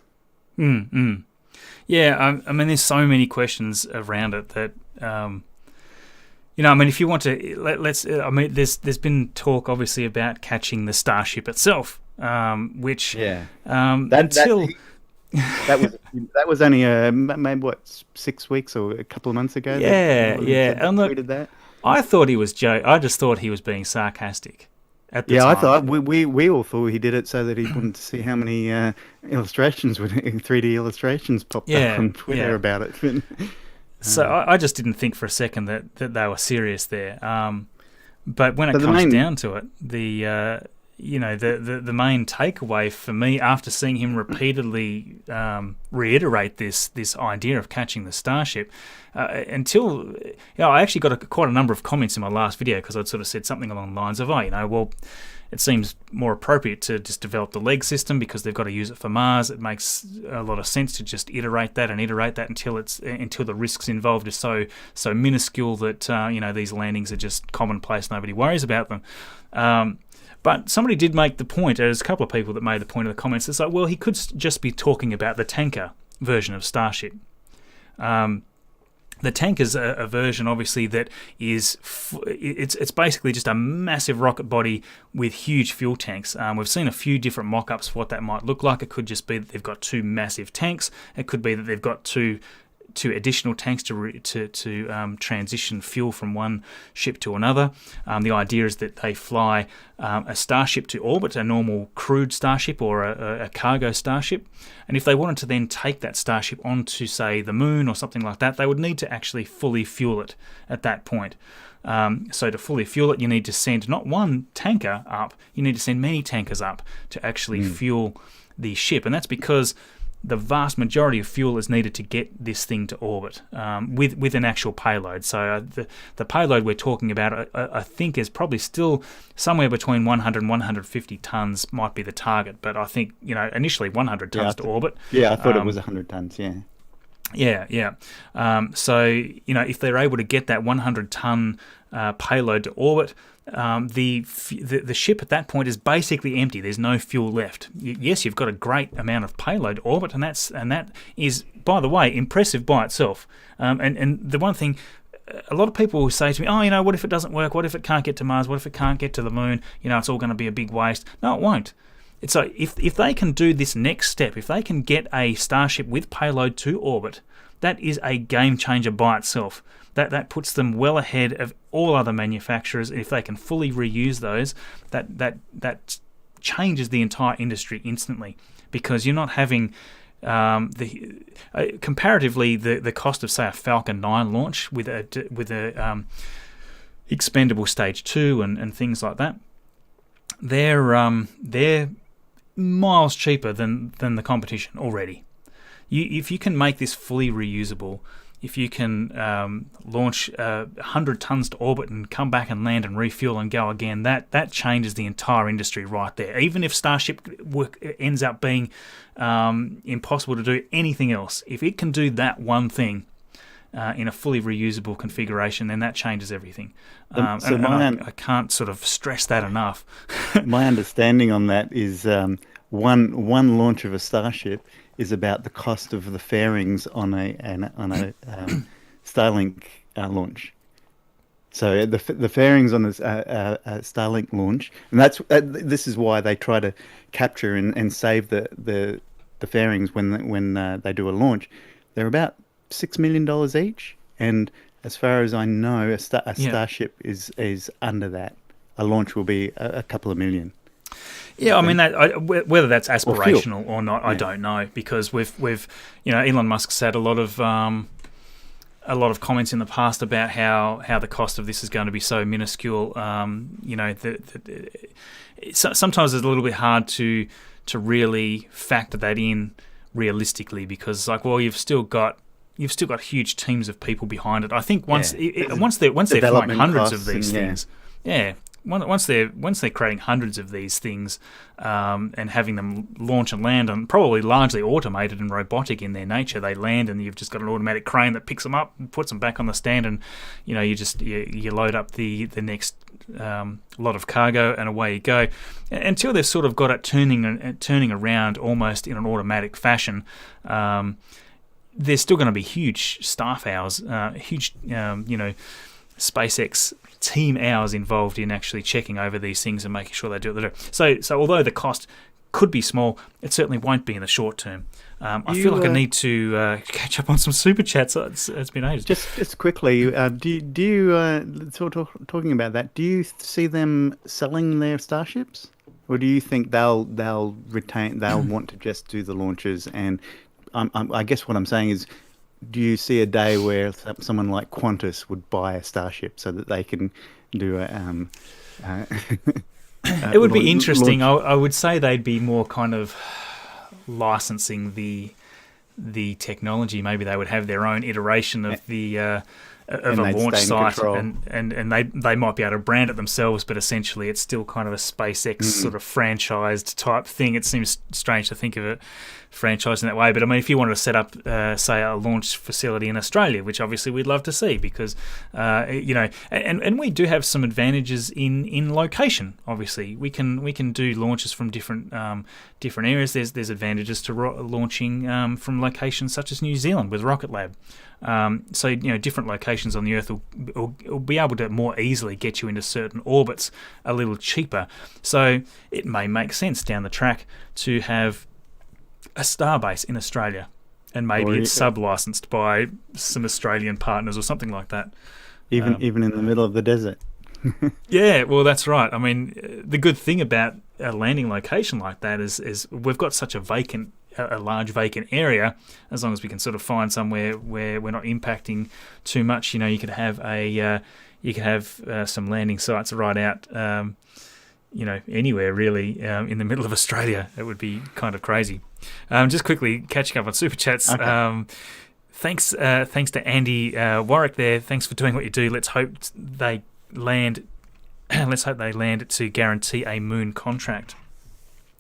Yeah, I mean, there's so many questions around it that. I mean, if you want to, let's. I mean, there's been talk, obviously, about catching the Starship itself, which until that was only maybe 6 weeks or a couple of months ago. Tweeted that. I thought he was I just thought he was being sarcastic. At the time. I thought we all thought he did it so that he wanted to see how many 3D illustrations popped up on Twitter about it. So I just didn't think for a second that they were serious there. But when it comes down to it, the main takeaway for me after seeing him repeatedly reiterate this idea of catching the Starship, until I actually got quite a number of comments in my last video because I'd sort of said something along the lines of, it seems more appropriate to just develop the leg system because they've got to use it for Mars. It makes a lot of sense to just iterate that until the risks involved are so minuscule that these landings are just commonplace. Nobody worries about them. But somebody did make the point. There's a couple of people that made the point in the comments. It's like, well, he could just be talking about the tanker version of Starship. The tank is a version, obviously, that is it's basically just a massive rocket body with huge fuel tanks. We've seen a few different mock-ups for what that might look like. It could just be that they've got 2 massive tanks. It could be that they've got two additional tanks to transition fuel from one ship to another. The idea is that they fly a Starship to orbit, a normal crewed Starship or a cargo Starship. And if they wanted to then take that Starship onto, say, the moon or something like that, they would need to actually fully fuel it at that point. So to fully fuel it, you need to send not one tanker up, you need to send many tankers up to actually fuel the ship. And that's because the vast majority of fuel is needed to get this thing to orbit with an actual payload. So the payload we're talking about, I think, is probably still somewhere between 100 and 150 tons might be the target. But I think, initially 100 tons to orbit. Yeah, I thought it was 100 tons, yeah. Yeah. So, if they're able to get that 100-ton payload to orbit, the ship at that point is basically empty. There's no fuel left. Yes, you've got a great amount of payload to orbit, and that is, by the way, impressive by itself. And the one thing, a lot of people will say to me, what if it doesn't work? What if it can't get to Mars? What if it can't get to the moon? It's all going to be a big waste. No, it won't. So if they can do this next step, if they can get a Starship with payload to orbit, that is a game changer by itself. That puts them well ahead of all other manufacturers. If they can fully reuse those, that changes the entire industry instantly, because you're not having comparatively the cost of, say, a Falcon 9 launch with a expendable stage 2 and things like that. They're miles cheaper than the competition already. If you can make this fully reusable, if you can launch 100 tons to orbit and come back and land and refuel and go again, that changes the entire industry right there. Even if Starship ends up being impossible to do anything else, if it can do that one thing in a fully reusable configuration, then that changes everything. I can't sort of stress that enough. My understanding on that is one launch of a Starship is about the cost of the fairings on a Starlink launch. So the fairings on a Starlink launch, and this is why they try to capture and save the fairings when they do a launch. They're about $6 million each, and as far as I know, a Starship is under that. A launch will be a couple of million. Yeah, I mean, whether that's aspirational or not, I don't know, because we've Elon Musk's had a lot of comments in the past about how the cost of this is going to be so minuscule. Sometimes it's a little bit hard to really factor that in realistically, because it's like, well, you've still got huge teams of people behind it. I think once they're flying hundreds of these things, once they're creating hundreds of these things and having them launch and land, and probably largely automated and robotic in their nature, they land and you've just got an automatic crane that picks them up and puts them back on the stand, and you load up the next lot of cargo and away you go. Until they've sort of got it turning around almost in an automatic fashion, there's still going to be huge staff hours, huge SpaceX team hours involved in actually checking over these things and making sure they do what they do. So although the cost could be small, it certainly won't be in the short term. I feel like I need to catch up on some super chats. It's been ages. Just quickly, do you talking about that? Do you see them selling their Starships, or do you think they'll want to just do the launches? And I guess what I'm saying is, do you see a day where someone like Qantas would buy a Starship so that they can do a... it would be interesting. I would say they'd be more kind of licensing the technology. Maybe they would have their own iteration of the of a launch site, and they might be able to brand it themselves, but essentially it's still kind of a SpaceX sort of franchised type thing. It seems strange to think of it franchised in that way, but I mean, if you wanted to set up, say, a launch facility in Australia, which obviously we'd love to see, because and we do have some advantages in location. Obviously, we can do launches from different areas. There's advantages to launching from locations such as New Zealand with Rocket Lab. So different locations on the Earth will be able to more easily get you into certain orbits a little cheaper. So it may make sense down the track to have a starbase in Australia, and maybe it's sub-licensed by some Australian partners or something like that. Even in the middle of the desert. Yeah, well, that's right. I mean, the good thing about a landing location like that is we've got such a large vacant area. As long as we can sort of find somewhere where we're not impacting too much, you could have some landing sites right out, anywhere really in the middle of Australia. It would be kind of crazy. Just quickly catching up on super chats. Okay. Thanks to Andy Warwick there. Thanks for doing what you do. Let's hope they land. Let's hope they land to guarantee a moon contract.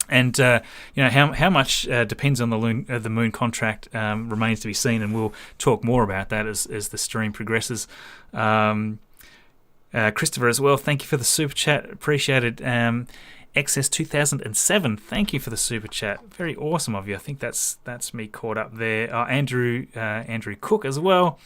And how much depends on the moon contract remains to be seen, and we'll talk more about that as the stream progresses. Christopher as well, thank you for the super chat, appreciated. XS 2007, thank you for the super chat, very awesome of you. I think that's me caught up there. Andrew Cook as well.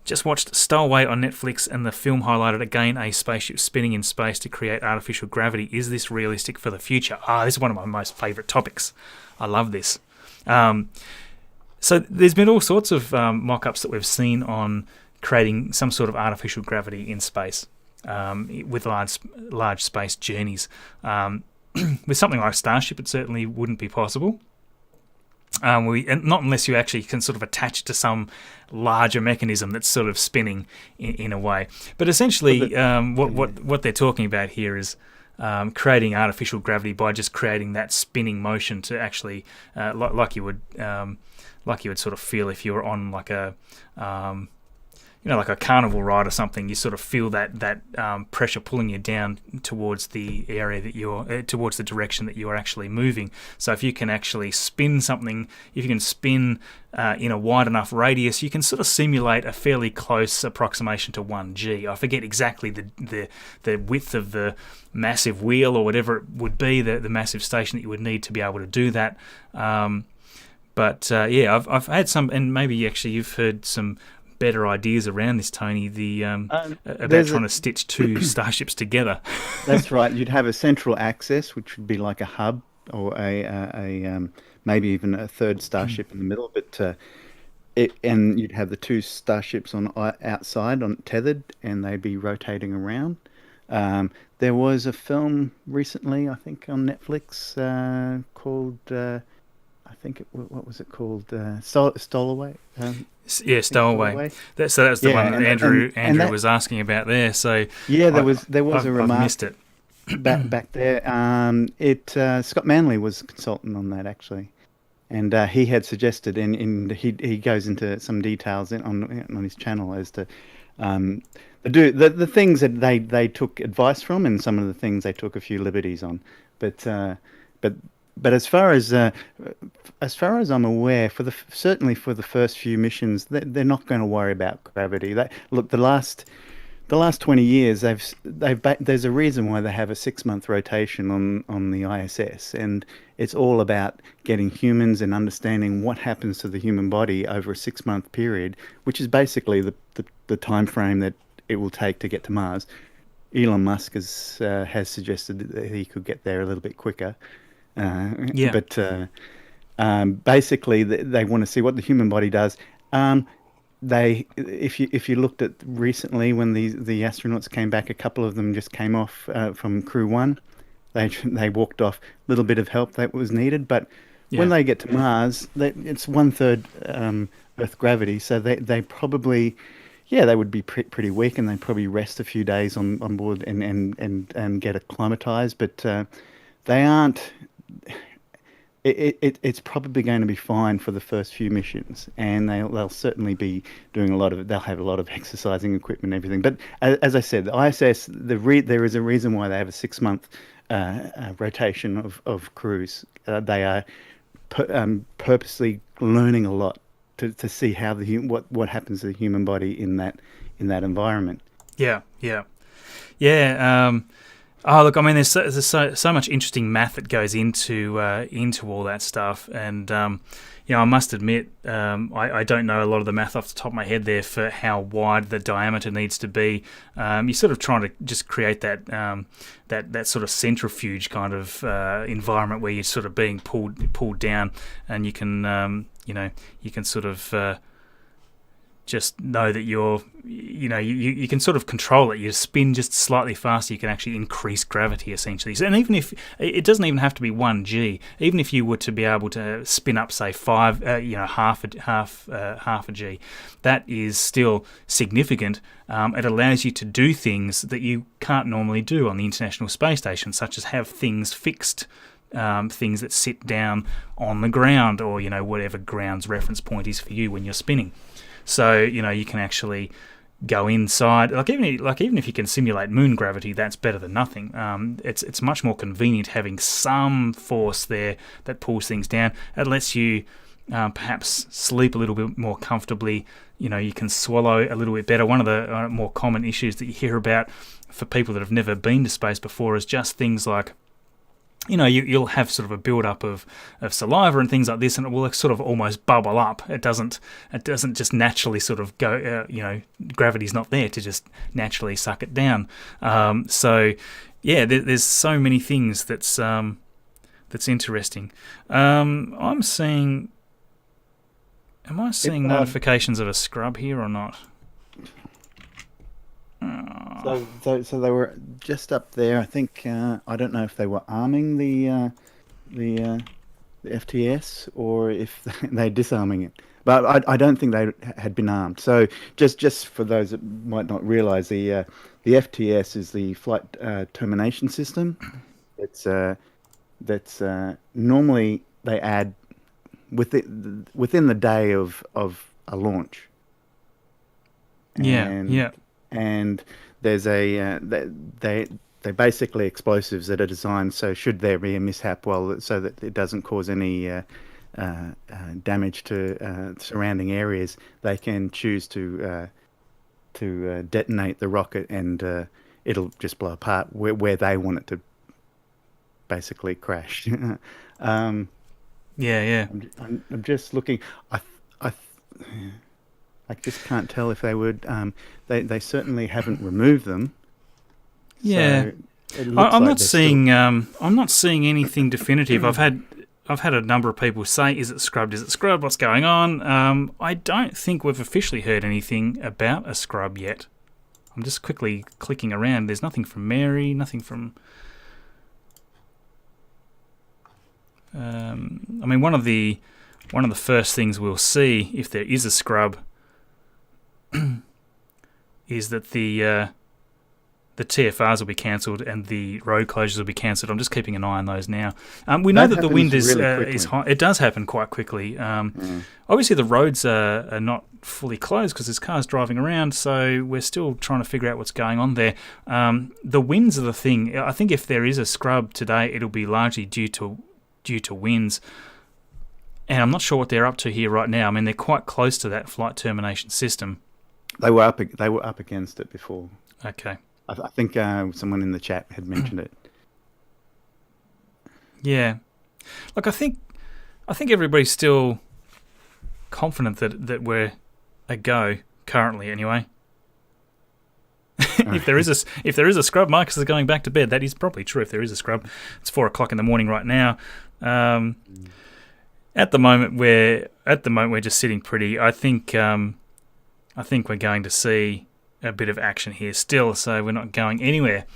Just watched Stowaway on Netflix, and the film highlighted again a spaceship spinning in space to create artificial gravity. Is this realistic for the future? This is one of my most favourite topics. I love this. So there's been all sorts of mock-ups that we've seen on creating some sort of artificial gravity in space with large space journeys. With something like Starship, it certainly wouldn't be possible. And not unless you actually can sort of attach it to some larger mechanism that's sort of spinning in a way. But essentially, what they're talking about here is creating artificial gravity by just creating that spinning motion to actually, like you would sort of feel if you were on like a like a carnival ride or something. You sort of feel that pressure pulling you down towards the area that towards the direction that you're actually moving. So if you can actually spin something, if you can spin in a wide enough radius, you can sort of simulate a fairly close approximation to 1G. I forget exactly the width of the massive wheel or whatever it would be, the massive station that you would need to be able to do that. But I've had some, and maybe actually you've heard some better ideas around this, Tony, about trying to stitch two starships together. That's right. You'd have a central axis, which would be like a hub, or a maybe even a third starship in the middle. But and you'd have the two starships on outside, tethered, and they'd be rotating around. There was a film recently, I think, on Netflix called. What was it called? Stowaway. Stowaway. So that was the one that Andrew was asking about there. So yeah, there was a remark. I've missed it. back there. Scott Manley was a consultant on that actually, and he had suggested, and he goes into some details on his channel as to the things that they took advice from, and some of the things they took a few liberties on, But as far as I'm aware, certainly for the first few missions, they're not going to worry about gravity. The last 20 years, there's a reason why they have a 6-month rotation on the ISS, and it's all about getting humans and understanding what happens to the human body over a 6-month period, which is basically the time frame that it will take to get to Mars. Elon Musk has suggested that he could get there a little bit quicker. But basically, they want to see what the human body does. If you looked at recently when the astronauts came back, a couple of them just came off from Crew 1. They walked off. A little bit of help that was needed, but when they get to Mars, it's 1/3 Earth gravity, so they probably. Yeah, they would be pretty weak, and they'd probably rest a few days on board and get acclimatized. But they aren't. it's probably going to be fine for the first few missions, and they'll certainly be doing a lot of. They'll have a lot of exercising equipment and everything. But as I said, the ISS, there is a reason why they have a 6-month rotation of crews. They are purposely learning a lot to see how what happens to the human body in that environment. Yeah. Oh, look, I mean, there's so much interesting math that goes into all that stuff, and I must admit, I don't know a lot of the math off the top of my head there for how wide the diameter needs to be. You're sort of trying to just create that that sort of centrifuge kind of environment where you're sort of being pulled down, and you can you can sort of just know that you can sort of control it. You spin just slightly faster, you can actually increase gravity essentially. So, and even if it doesn't even have to be 1G, even if you were to be able to spin up, say half a G, that is still significant. It allows you to do things that you can't normally do on the International Space Station, such as have things fixed. Things that sit down on the ground, or whatever ground's reference point is for you when you're spinning. So you can actually go inside. Even if you can simulate moon gravity, that's better than nothing. It's much more convenient having some force there that pulls things down. It lets you perhaps sleep a little bit more comfortably. You can swallow a little bit better. One of the more common issues that you hear about for people that have never been to space before is just things like, you'll have sort of a build-up of saliva and things like this, and it will sort of almost bubble up. It doesn't just naturally sort of go, gravity's not there to just naturally suck it down. There's so many things that's interesting. Am I seeing notifications of a scrub here or not? So they were just up there. I think I don't know if they were arming the FTS or if they're disarming it, but I don't think they had been armed. So just for those that might not realise, the FTS is the flight termination system. That's normally they add within the day of a launch. And there's they're basically explosives that are designed so should there be a mishap, so that it doesn't cause any damage to surrounding areas, they can choose to detonate the rocket, and it'll just blow apart where they want it to basically crash. I'm just looking. I just can't tell if they would. They certainly haven't removed them. Yeah, so I'm not seeing. I'm not seeing anything definitive. I've had a number of people say, "Is it scrubbed? Is it scrubbed? What's going on?" I don't think we've officially heard anything about a scrub yet. I'm just quickly clicking around. There's nothing from Mary. Nothing from. One of the first things we'll see if there is a scrub is that the TFRs will be cancelled and the road closures will be cancelled. I'm just keeping an eye on those now. We know that the wind is high. It does happen quite quickly. Obviously, the roads are not fully closed because there's cars driving around, so we're still trying to figure out what's going on there. The winds are the thing. I think if there is a scrub today, it'll be largely due to winds. And I'm not sure what they're up to here right now. I mean, they're quite close to that flight termination system. They were up against it before. Okay. I think someone in the chat had mentioned it. Yeah. Look, I think everybody's still confident that we're a go currently. Anyway, if there is a scrub, Marcus is going back to bed. That is probably true. If there is a scrub, it's 4:00 in the morning right now. At the moment we're just sitting pretty. I think we're going to see a bit of action here still, so we're not going anywhere.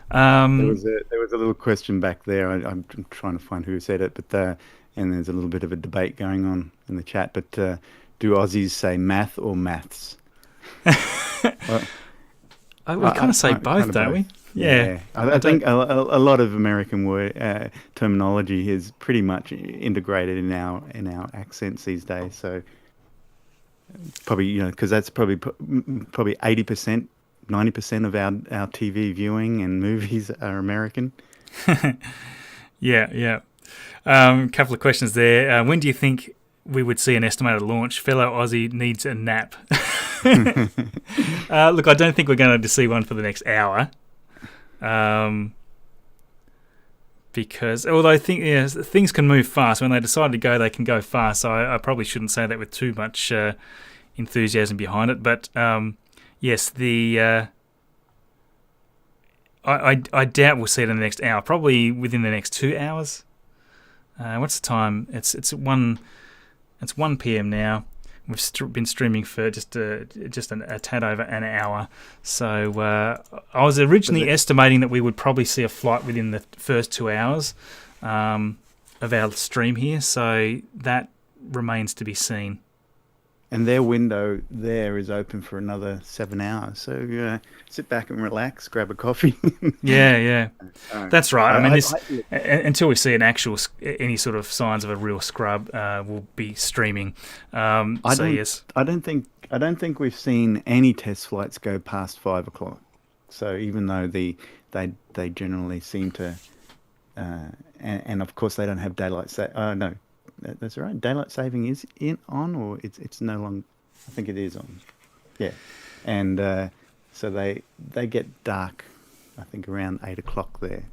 There was a little question back there. I'm trying to find who said it, but and there's a little bit of a debate going on in the chat. But do Aussies say math or maths? We kind of say both, don't we? Yeah. I think a lot of American word terminology is pretty much integrated in our accents these days. So probably because that's probably 80%, 90% of our TV viewing and movies are American. Yeah. Couple of questions there. When do you think we would see an estimated launch? Fellow Aussie needs a nap. Look, I don't think we're going to see one for the next hour. Because although I think things can move fast. When they decide to go, they can go fast. So I probably shouldn't say that with too much enthusiasm behind it. But yes, I doubt we'll see it in the next hour. Probably within the next 2 hours. What's the time? It's 1 p.m. now. We've been streaming for just a tad over an hour. So I was originally estimating that we would probably see a flight within the first 2 hours of our stream here. So that remains to be seen. And their window there is open for another 7 hours. So sit back and relax, grab a coffee. Yeah. That's right. I mean, until we see any sort of signs of a real scrub, we'll be streaming. Yes. I don't think we've seen any test flights go past 5 o'clock. So even though they generally seem to, and of course they don't have daylight saving. No. That's right. Daylight saving is on, or it's no longer. I think it is on. Yeah, and so they get dark. I think around 8 o'clock there.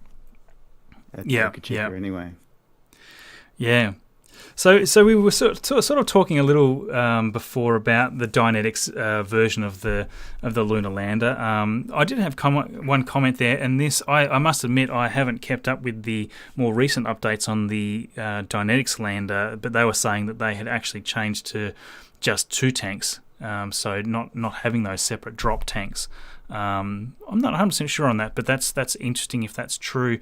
Boca Chica anyway. Yeah. So we were sort of talking a little before about the Dynetics version of the lunar lander. I did have one comment there, and this I must admit I haven't kept up with the more recent updates on the Dynetics lander, but they were saying that they had actually changed to just 2 tanks, so not having those separate drop tanks. I'm not 100% sure on that, but that's interesting if that's true.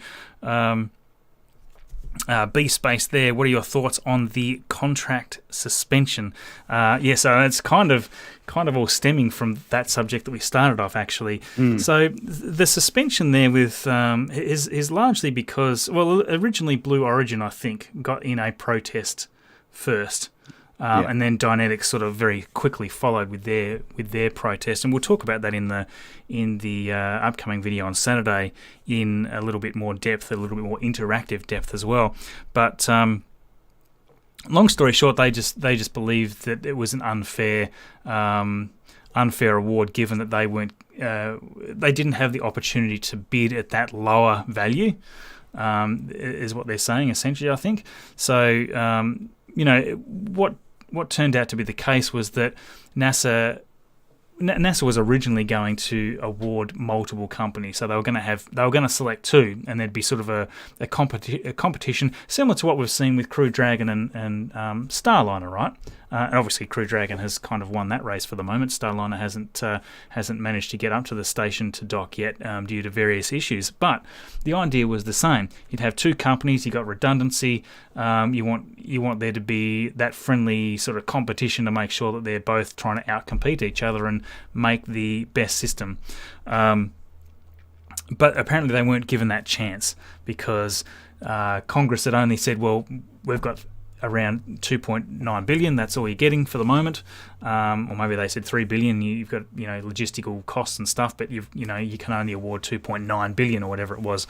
B-Space there, what are your thoughts on the contract suspension? So it's kind of all stemming from that subject that we started off, actually. So the suspension there with is largely because, well, originally Blue Origin, I think, got in a protest first. And then Dynetics sort of very quickly followed with their protest, and we'll talk about that in the upcoming video on Saturday in a little bit more depth, a little bit more interactive depth as well. But long story short, they just believed that it was an unfair award, given that they didn't have the opportunity to bid at that lower value, is what they're saying essentially, I think. So what turned out to be the case was that NASA was originally going to award multiple companies, so they were going to select 2, and there'd be sort of a competition similar to what we've seen with Crew Dragon and Starliner, right? And obviously Crew Dragon has kind of won that race for the moment. Starliner hasn't managed to get up to the station to dock yet due to various issues. But the idea was the same. You'd have 2 companies. You got redundancy. You want there to be that friendly sort of competition to make sure that they're both trying to outcompete each other and make the best system. But apparently they weren't given that chance because Congress had only said, well, we've got around 2.9 billion. That's all you're getting for the moment, or maybe they said 3 billion. You've got logistical costs and stuff, but you can only award 2.9 billion or whatever it was.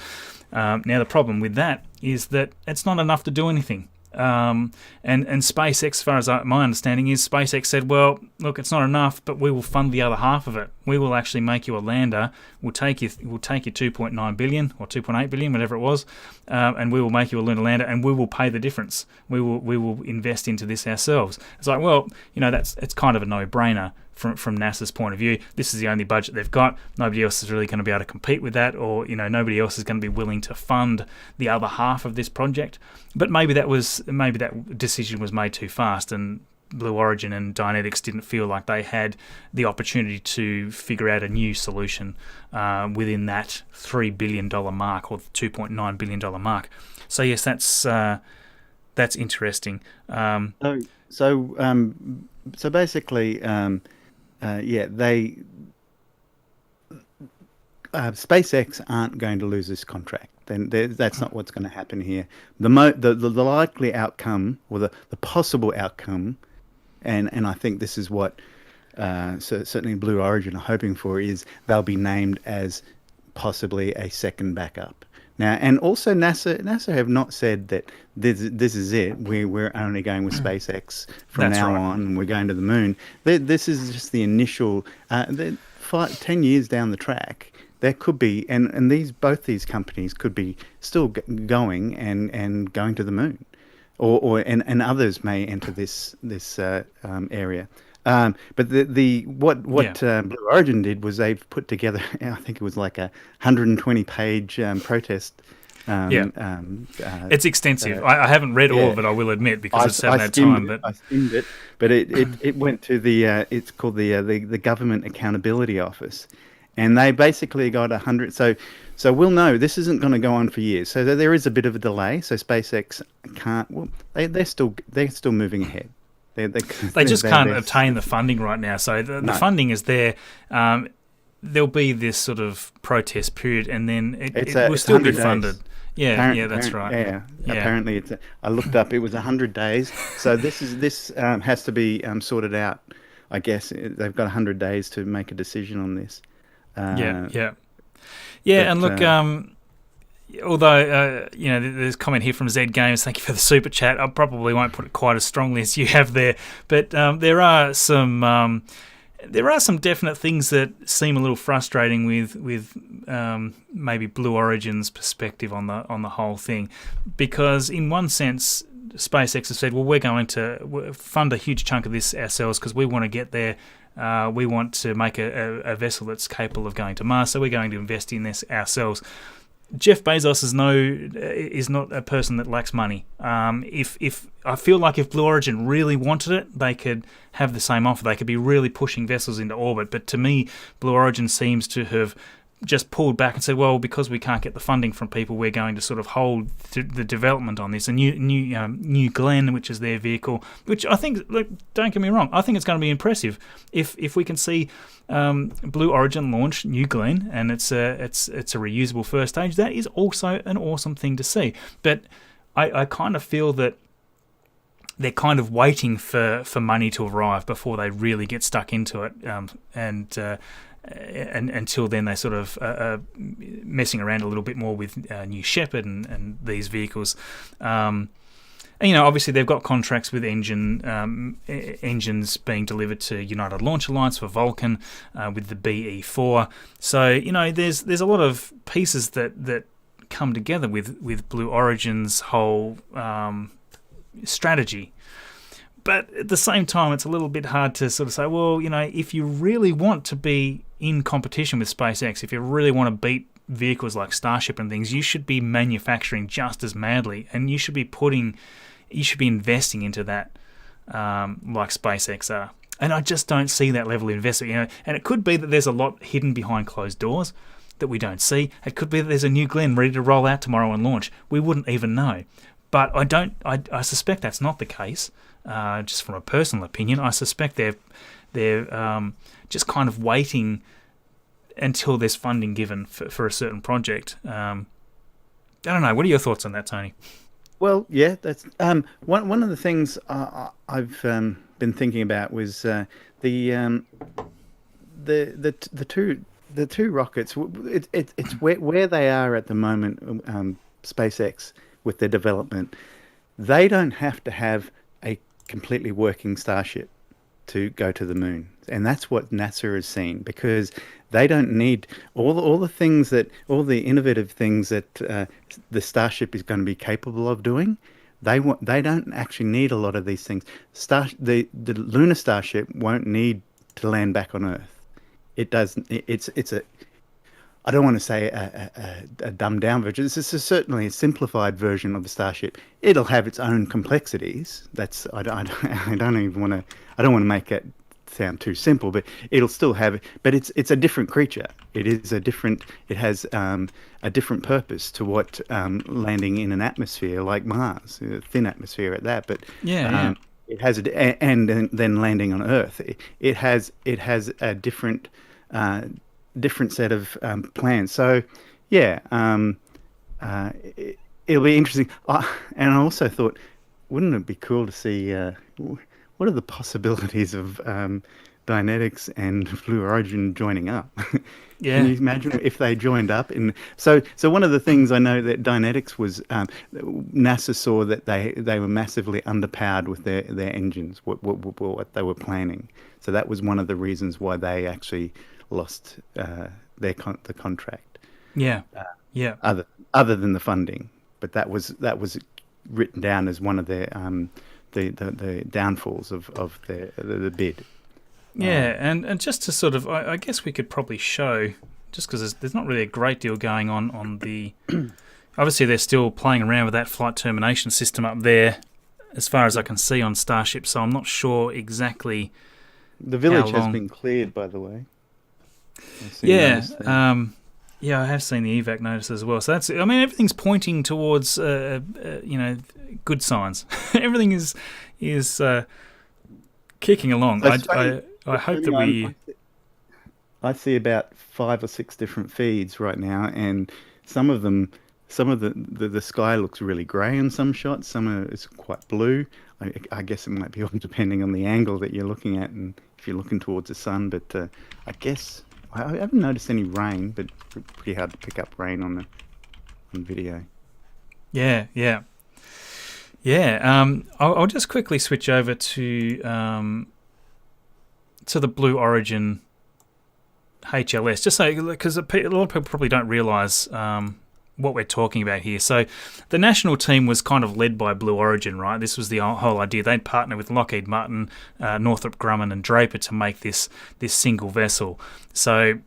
Now the problem with that is that it's not enough to do anything. And SpaceX, as far as my understanding is, SpaceX said, well, look, it's not enough, but we will fund the other half of it. We will actually make you a lander. We'll take your 2.9 billion or 2.8 billion, whatever it was, and we will make you a lunar lander, and we will pay the difference. We will invest into this ourselves. It's like, well, it's kind of a no-brainer. From NASA's point of view, this is the only budget they've got. Nobody else is really going to be able to compete with that, or nobody else is going to be willing to fund the other half of this project. But maybe that decision was made too fast, and Blue Origin and Dynetics didn't feel like they had the opportunity to figure out a new solution within that $3 billion mark or $2.9 billion mark. So yes, that's interesting. So basically. SpaceX aren't going to lose this contract. Then that's not what's going to happen here. The likely outcome, or the possible outcome, and I think this is what certainly Blue Origin are hoping for, is they'll be named as possibly a second backup. Now, and also NASA have not said that this is it. We're only going with SpaceX from now on, and we're going to the moon. This is just the initial. 10 years down the track, there could be, and both these companies could be still going and going to the moon, and others may enter this area. But what Blue Origin did was they've put together, I think it was like a 120-page protest. It's extensive. I haven't read all of it, I will admit, because I just haven't had time. But I skimmed it, but it went to it's called the Government Accountability Office, and they basically got 100. So we'll know this isn't going to go on for years. So there is a bit of a delay. So SpaceX can't. Well, they're still moving ahead. They just can't obtain the funding right now. So the funding is there. There'll be this sort of protest period, and then it will still be funded. Yeah, that's right. Yeah. Apparently, I looked up. It was 100 days. So this has to be sorted out. I guess they've got 100 days to make a decision on this. And look. Although, there's a comment here from Zed Games, thank you for the super chat. I probably won't put it quite as strongly as you have there, but there are some definite things that seem a little frustrating with maybe Blue Origin's perspective on the whole thing, because in one sense, SpaceX has said, well, we're going to fund a huge chunk of this ourselves because we want to get there. We want to make a vessel that's capable of going to Mars, so we're going to invest in this ourselves. Jeff Bezos is not a person that lacks money. If I feel like if Blue Origin really wanted it, they could have the same offer. They could be really pushing vessels into orbit. But to me, Blue Origin seems to have just pulled back and said, well, because we can't get the funding from people, we're going to sort of hold the development on this. A New Glenn, which is their vehicle, which I think, look, don't get me wrong, I think it's going to be impressive if we can see Blue Origin launch New Glenn, and it's a reusable first stage. That is also an awesome thing to see. But I kind of feel that they're kind of waiting for money to arrive before they really get stuck into it, and until then they sort of are messing around a little bit more with New Shepard and these vehicles. And, obviously they've got contracts with engines being delivered to United Launch Alliance for Vulcan with the BE-4. So, there's a lot of pieces that come together with Blue Origin's whole strategy. But at the same time, it's a little bit hard to sort of say, well, if you really want to be in competition with SpaceX, if you really want to beat vehicles like Starship and things, you should be manufacturing just as madly, and you should be investing into that like SpaceX are. And I just don't see that level of investment. And it could be that there's a lot hidden behind closed doors that we don't see. It could be that there's a New Glenn ready to roll out tomorrow and launch. We wouldn't even know. But I suspect that's not the case. Just from a personal opinion, I suspect they're just kind of waiting until there's funding given for a certain project. I don't know. What are your thoughts on that, Tony? Well, yeah, that's one of the things I've been thinking about was the two rockets. It's where they are at the moment. SpaceX with their development, they don't have to have a completely working Starship to go to the moon, and that's what NASA has seen, because they don't need all the innovative things that the Starship is going to be capable of doing. They don't actually need a lot of these things. The lunar Starship won't need to land back on Earth. It does. It's a I don't want to say a dumbed down version. This is certainly a simplified version of the Starship. It'll have its own complexities. I don't want to make it sound too simple, but it'll still have. But it's a different creature. It has a different purpose to what landing in an atmosphere like Mars, a thin atmosphere at that. But it has and then landing on Earth. It has a different. different set of plans. So, yeah, it'll be interesting. And I also thought, wouldn't it be cool to see what are the possibilities of Dynetics and Blue Origin joining up? Yeah. Can you imagine if they joined up? So one of the things I know that Dynetics was, NASA saw that they were massively underpowered with their engines, what they were planning. So that was one of the reasons why they actually lost the contract. Yeah. Yeah. Other than the funding, but that was written down as one of their the downfalls of the bid. Yeah, and just to sort of, I guess we could probably show, just because there's not really a great deal going on the... Obviously, they're still playing around with that flight termination system up there, as far as I can see on Starship, so I'm not sure exactly The village has been cleared, by the way. Yeah, yeah, I have seen the evac notice as well. So that's, I mean, everything's pointing towards, good signs. Everything is kicking along. I hope that we... I see about 5 or 6 different feeds right now, and some of the sky looks really grey in some shots. Some it's quite blue. I guess it might be all depending on the angle that you're looking at, and if you're looking towards the sun. But I guess I haven't noticed any rain, but pretty hard to pick up rain on video. Yeah. I'll just quickly switch over to the Blue Origin HLS, just so, because a lot of people probably don't realise what we're talking about here. So the national team was kind of led by Blue Origin, right? This was the whole idea. They'd partner with Lockheed Martin, Northrop Grumman and Draper to make this single vessel. So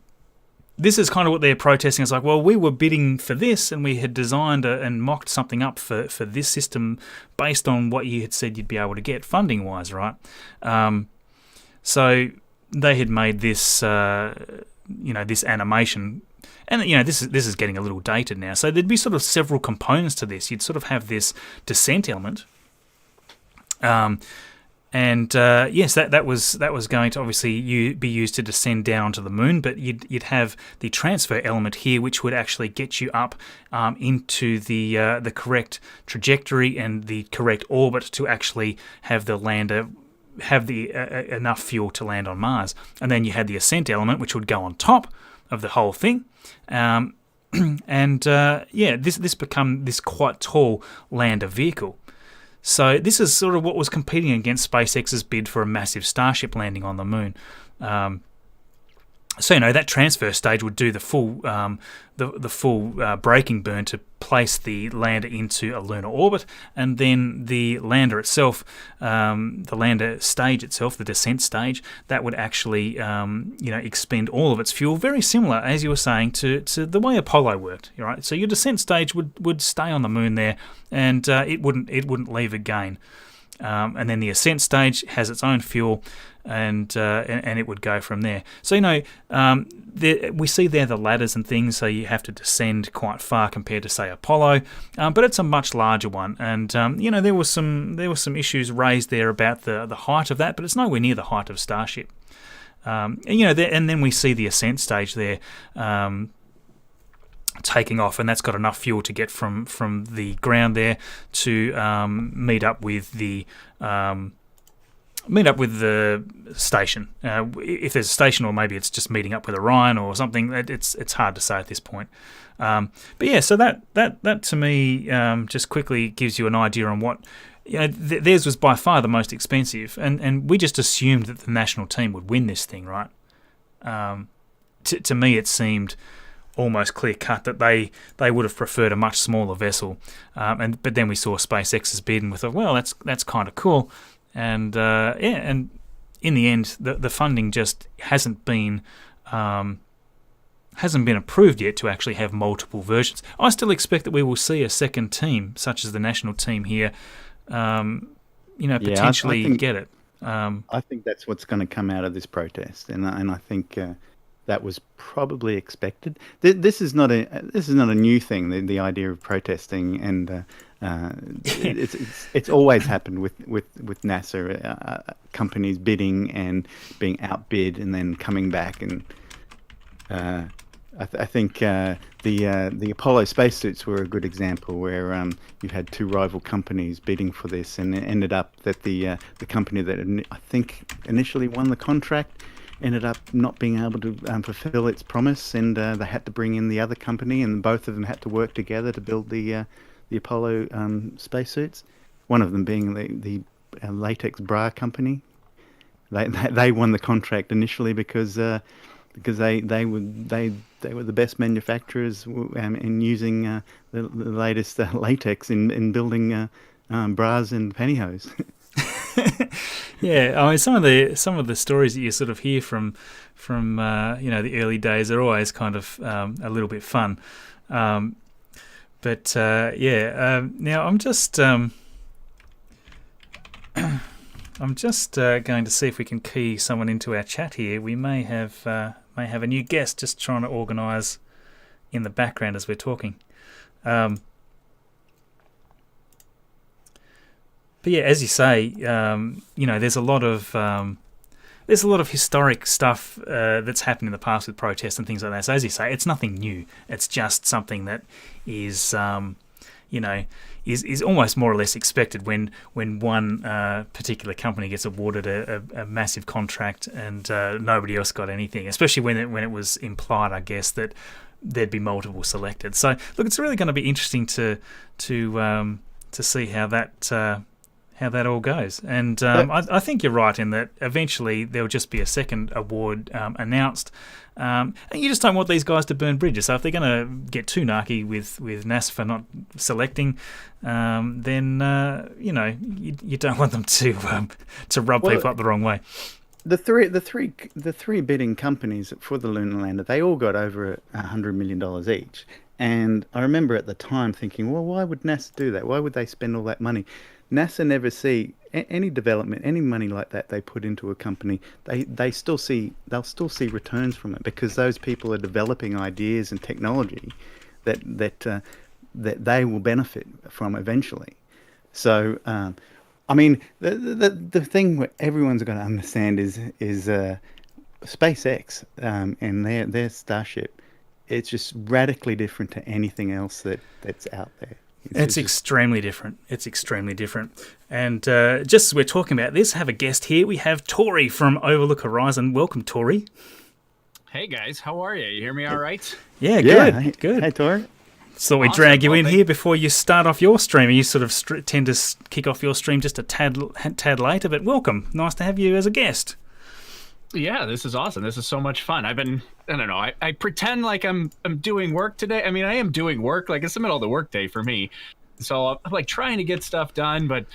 this is kind of what they're protesting. It's like, well, we were bidding for this, and we had designed and mocked something up for this system based on what you had said you'd be able to get funding-wise, right? So they had made this, this animation, and this is getting a little dated now. So there'd be sort of several components to this. You'd sort of have this descent element, yes, that was going to obviously be used to descend down onto the moon. But you'd have the transfer element here, which would actually get you up into the correct trajectory and the correct orbit to actually have the lander have the enough fuel to land on Mars. And then you had the ascent element, which would go on top of the whole thing. This become this quite tall lander vehicle. So this is sort of what was competing against SpaceX's bid for a massive Starship landing on the moon. So that transfer stage would do the full braking burn to place the lander into a lunar orbit, and then the lander itself, the lander stage itself, the descent stage, that would actually expend all of its fuel. Very similar, as you were saying, to the way Apollo worked. Right? So your descent stage would stay on the moon there, and it wouldn't leave again. And then the ascent stage has its own fuel, and it would go from there. So we see there the ladders and things, so you have to descend quite far compared to say Apollo, but it's a much larger one. And there was some issues raised there about the height of that, but it's nowhere near the height of Starship. And then we see the ascent stage there. Taking off, and that's got enough fuel to get from the ground there to meet up with the station. If there's a station, or maybe it's just meeting up with Orion or something. It's hard to say at this point. But yeah, so that to me just quickly gives you an idea on what. Theirs was by far the most expensive, and we just assumed that the national team would win this thing, right? To me, it seemed almost clear cut that they would have preferred a much smaller vessel, but then we saw SpaceX's bid and we thought, well, that's kind of cool, and and in the end the funding just hasn't been approved yet to actually have multiple versions. I still expect that we will see a second team, such as the national team here, potentially get it. I think that's what's going to come out of this protest, and I think. That was probably expected. This is not a new thing. The idea of protesting, and it's always happened with NASA, companies bidding and being outbid and then coming back and I think the Apollo spacesuits were a good example where you had two rival companies bidding for this, and it ended up that the company that I think initially won the contract ended up not being able to fulfill its promise, and they had to bring in the other company, and both of them had to work together to build the Apollo spacesuits. One of them being the latex bra company. They won the contract initially because they were the best manufacturers in using the latest latex in building bras and pantyhose. Yeah, I mean, some of the stories that you sort of hear from the early days are always kind of a little bit fun. Now I'm just going to see if we can key someone into our chat here. We may have a new guest just trying to organise in the background as we're talking. But yeah, as you say, there's a lot of historic stuff that's happened in the past with protests and things like that. So as you say, it's nothing new. It's just something that is almost more or less expected when one particular company gets awarded a massive contract and nobody else got anything. Especially when it was implied, I guess, that there'd be multiple selected. So look, it's really going to be interesting to see how that all goes. And I think you're right in that eventually there'll just be a second award announced. And you just don't want these guys to burn bridges. So if they're going to get too narky with NASA for not selecting, then you don't want them to rub people up the wrong way. The three bidding companies for the lunar lander, they all got over $100 million each. And I remember at the time thinking, well, why would NASA do that? Why would they spend all that money? NASA never see any development, any money like that they put into a company. They'll still see returns from it because those people are developing ideas and technology that they will benefit from eventually. So, I mean, the thing what everyone's got to understand is SpaceX and their Starship. It's just radically different to anything else that's out there. It's extremely different. It's extremely different. And just as we're talking about this, have a guest here. We have Tori from Overlook Horizon. Welcome, Tori. Hey, guys. How are you? You hear me all right? Yeah, good. Hey, good. Hey, Tori. So we drag you in here before you start off your stream. You sort of tend to kick off your stream just a tad later, but welcome. Nice to have you as a guest. Yeah, this is awesome. This is so much fun. I pretend like I'm doing work today. I mean, I am doing work. Like, it's the middle of the workday for me. So I'm like trying to get stuff done, but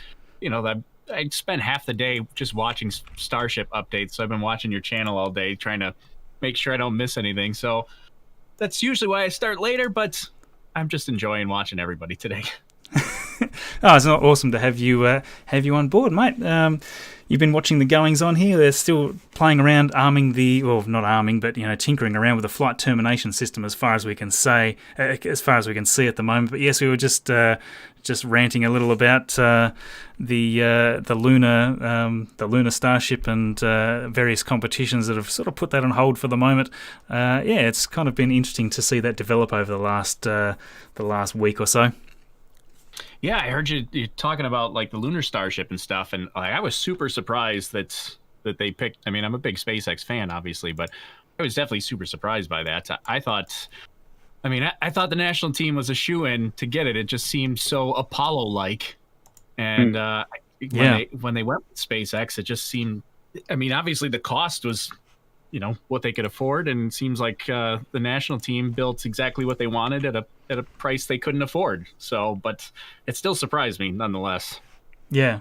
I spend half the day just watching Starship updates. So I've been watching your channel all day, trying to make sure I don't miss anything. So that's usually why I start later, but I'm just enjoying watching everybody today. Oh, it's awesome to have you on board, mate. You've been watching the goings on here. They're still playing around tinkering around with the flight termination system as far as we can see at the moment. But yes, we were just ranting a little about the lunar Starship and various competitions that have sort of put that on hold for the moment. It's kind of been interesting to see that develop over the last week or so. Yeah, I heard you talking about like the lunar Starship and stuff, and I was super surprised that they picked. I mean, I'm a big SpaceX fan, obviously, but I was definitely super surprised by that. I thought the national team was a shoo-in to get it. It just seemed so Apollo-like, and when they went with SpaceX, it just seemed. I mean, obviously the cost was, what they could afford, and it seems like the national team built exactly what they wanted at a price they couldn't afford. So, but it still surprised me nonetheless. Yeah.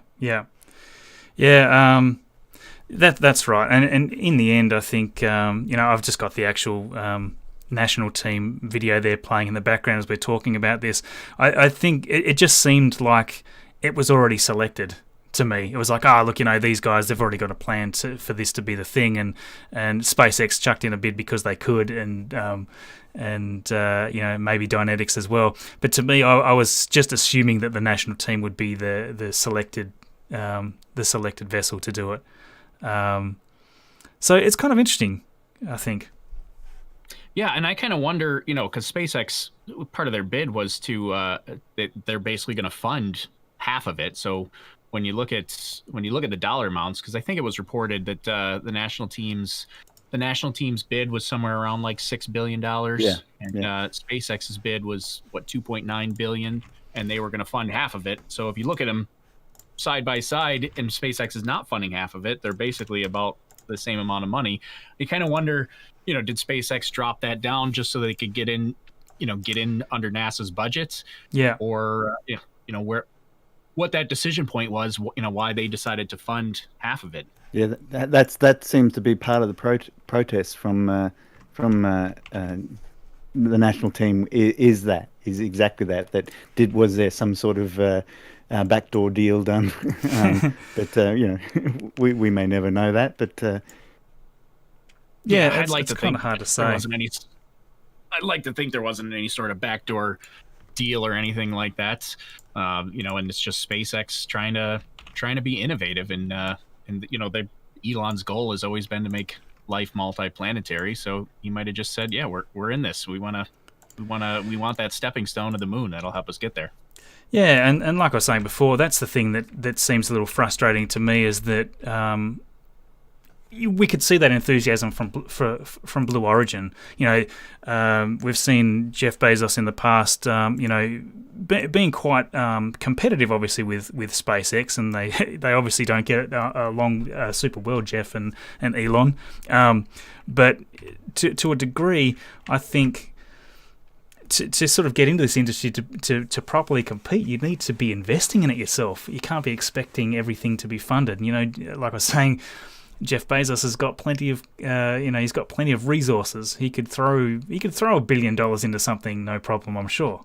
That's right. And in the end, I think I've just got the actual national team video there playing in the background as we're talking about this. I think it just seemed like it was already selected. To me, it was like, look, these guys, they've already got a plan for this to be the thing, and SpaceX chucked in a bid because they could, and maybe Dynetics as well. But to me, I was just assuming that the national team would be the selected vessel to do it. So it's kind of interesting, I think. Yeah, and I kind of wonder, because SpaceX, part of their bid was to they're basically going to fund half of it. So when you look at the dollar amounts, because I think it was reported that the national team's bid was somewhere around like $6 billion, and SpaceX's bid was what, 2.9 billion, and they were going to fund half of it. So if you look at them side by side, and SpaceX is not funding half of it, they're basically about the same amount of money. You kind of wonder, did SpaceX drop that down just so they could get in under NASA's budgets? Yeah. Or what that decision point was, why they decided to fund half of it. Yeah, that seems to be part of the protest from the national team. Is exactly that? Was there some sort of backdoor deal done? But we may never know that. But it's kind of hard to say. I'd like to think there wasn't any sort of backdoor deal or anything like that. And it's just SpaceX trying to be innovative, and Elon's goal has always been to make life multiplanetary. So he might have just said, "Yeah, we're in this. We want that stepping stone to the moon that'll help us get there." Yeah, and like I was saying before, that's the thing that seems a little frustrating to me, is that we could see that enthusiasm from Blue Origin. We've seen Jeff Bezos in the past, being quite competitive, obviously, with SpaceX, and they obviously don't get along super well, Jeff and Elon. But to a degree, I think to sort of get into this industry, to properly compete, you need to be investing in it yourself. You can't be expecting everything to be funded. Like I was saying, Jeff Bezos has got plenty of, he's got plenty of resources. He could throw $1 billion into something, no problem, I'm sure.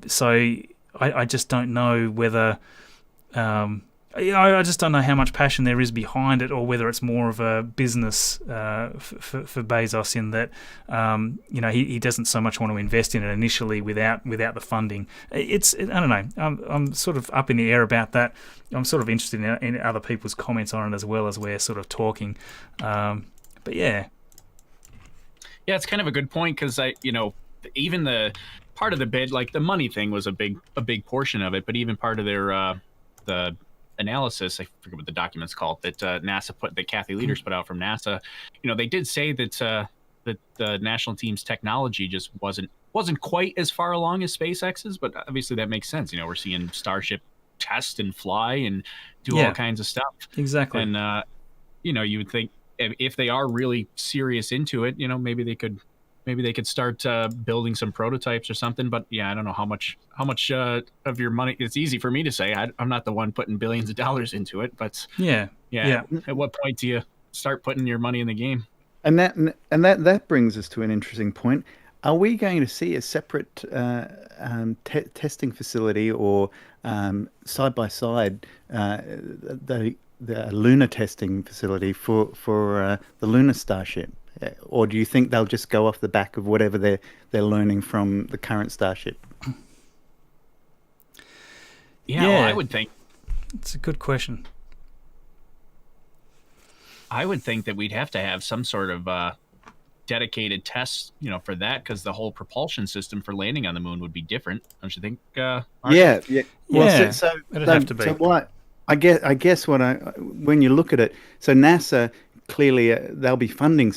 So I just don't know whether, I just don't know how much passion there is behind it, or whether it's more of a business for Bezos, in that, he doesn't so much want to invest in it initially without the funding. I don't know. I'm sort of up in the air about that. I'm sort of interested in other people's comments on it as well, as we're sort of talking. But yeah. Yeah, it's kind of a good point, because even the part of the bid, like the money thing, was a big portion of it, but even part of their the analysis, I forget what the document's called, that that Kathy Leaders put out from NASA. They did say that the national team's technology just wasn't quite as far along as SpaceX's, but obviously that makes sense. We're seeing Starship test and fly and do all kinds of stuff. Exactly. And you would think if they are really serious into it, maybe they could start building some prototypes or something. But yeah, I don't know how much of your money. It's easy for me to say. I'm not the one putting billions of dollars into it. But yeah. At what point do you start putting your money in the game? And that brings us to an interesting point. Are we going to see a separate testing facility, or side by side the lunar testing facility for the lunar Starship? Or do you think they'll just go off the back of whatever they're learning from the current Starship? Yeah, well, I would think. It's a good question. I would think that we'd have to have some sort of dedicated tests, for that, because the whole propulsion system for landing on the moon would be different, don't you think? Yeah. Well, so it'd have to be. So what? I guess when you look at it, so NASA, clearly they'll be funding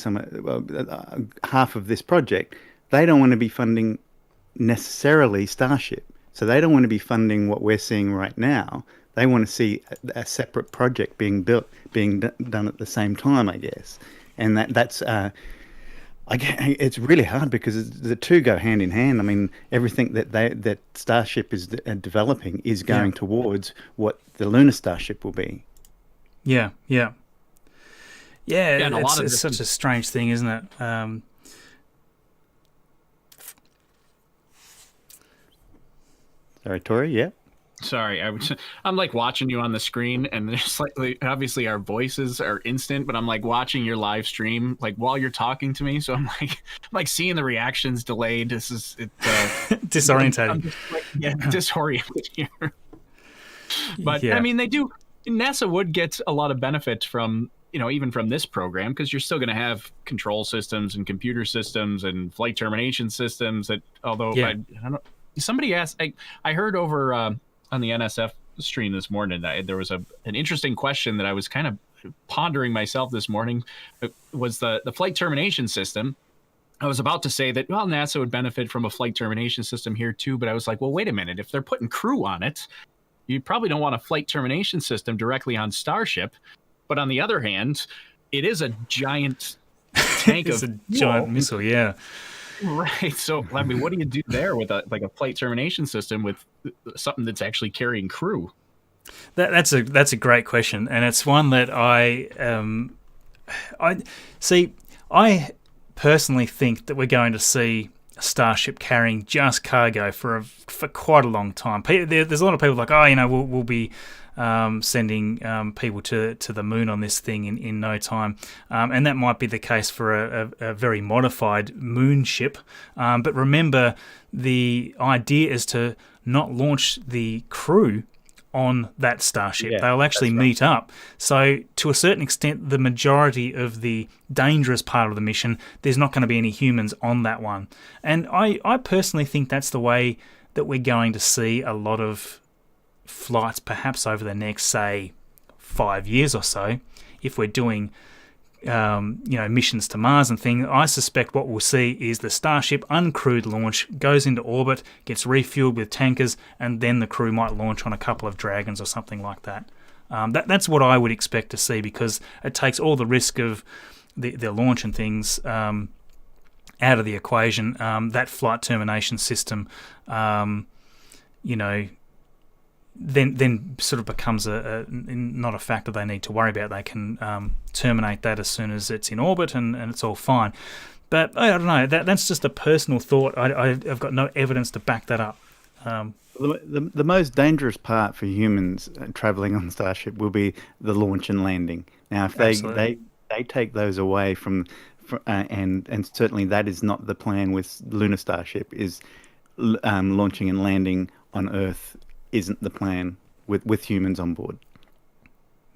half of this project. They don't want to be funding necessarily Starship, so they don't want to be funding what we're seeing right now. They want to see a separate project being done at the same time, I guess. And that's it's really hard, because the two go hand in hand. I mean, everything that Starship is developing is going towards what the lunar Starship will be. Yeah. It's such a strange thing, isn't it? Sorry, Tori, yeah? Sorry, I'm like watching you on the screen, and there's obviously our voices are instant, but I'm like watching your live stream like while you're talking to me, so I'm like seeing the reactions delayed. This is disorientating. I'm just disoriented here. But I mean, NASA would get a lot of benefit from even from this program, because you're still going to have control systems and computer systems and flight termination systems that, although I don't know, somebody asked, I heard over on the NSF stream this morning, there was an interesting question that I was kind of pondering myself this morning. It was the flight termination system. I was about to say that, well, NASA would benefit from a flight termination system here too, but I was like, well, wait a minute. If they're putting crew on it, you probably don't want a flight termination system directly on Starship. But on the other hand, it is a giant tank it's a giant missile, yeah. Right. So, I mean, what do you do there with a flight termination system with something that's actually carrying crew? That's a great question, and it's one that I personally think that we're going to see Starship carrying just cargo for quite a long time. There's a lot of people like, we'll be sending people to the moon on this thing in no time, and that might be the case for a very modified moon ship. But remember, the idea is to not launch the crew on that Starship. They'll actually meet up. So to a certain extent, the majority of the dangerous part of the mission, there's not going to be any humans on that one. And I personally think that's the way that we're going to see a lot of flights, perhaps over the next, say, 5 years or so. If we're doing missions to Mars and things, I suspect what we'll see is the Starship uncrewed launch, goes into orbit, gets refueled with tankers, and then the crew might launch on a couple of Dragons or something like that. That's what I would expect to see, because it takes all the risk of the launch and things out of the equation. That flight termination system, then sort of becomes not a factor they need to worry about. They can terminate that as soon as it's in orbit, and it's all fine. But I don't know. That's just a personal thought. I've got no evidence to back that up. The most dangerous part for humans traveling on Starship will be the launch and landing. Now, if they take those away from and certainly that is not the plan with Lunar Starship, is launching and landing on Earth isn't the plan with humans on board.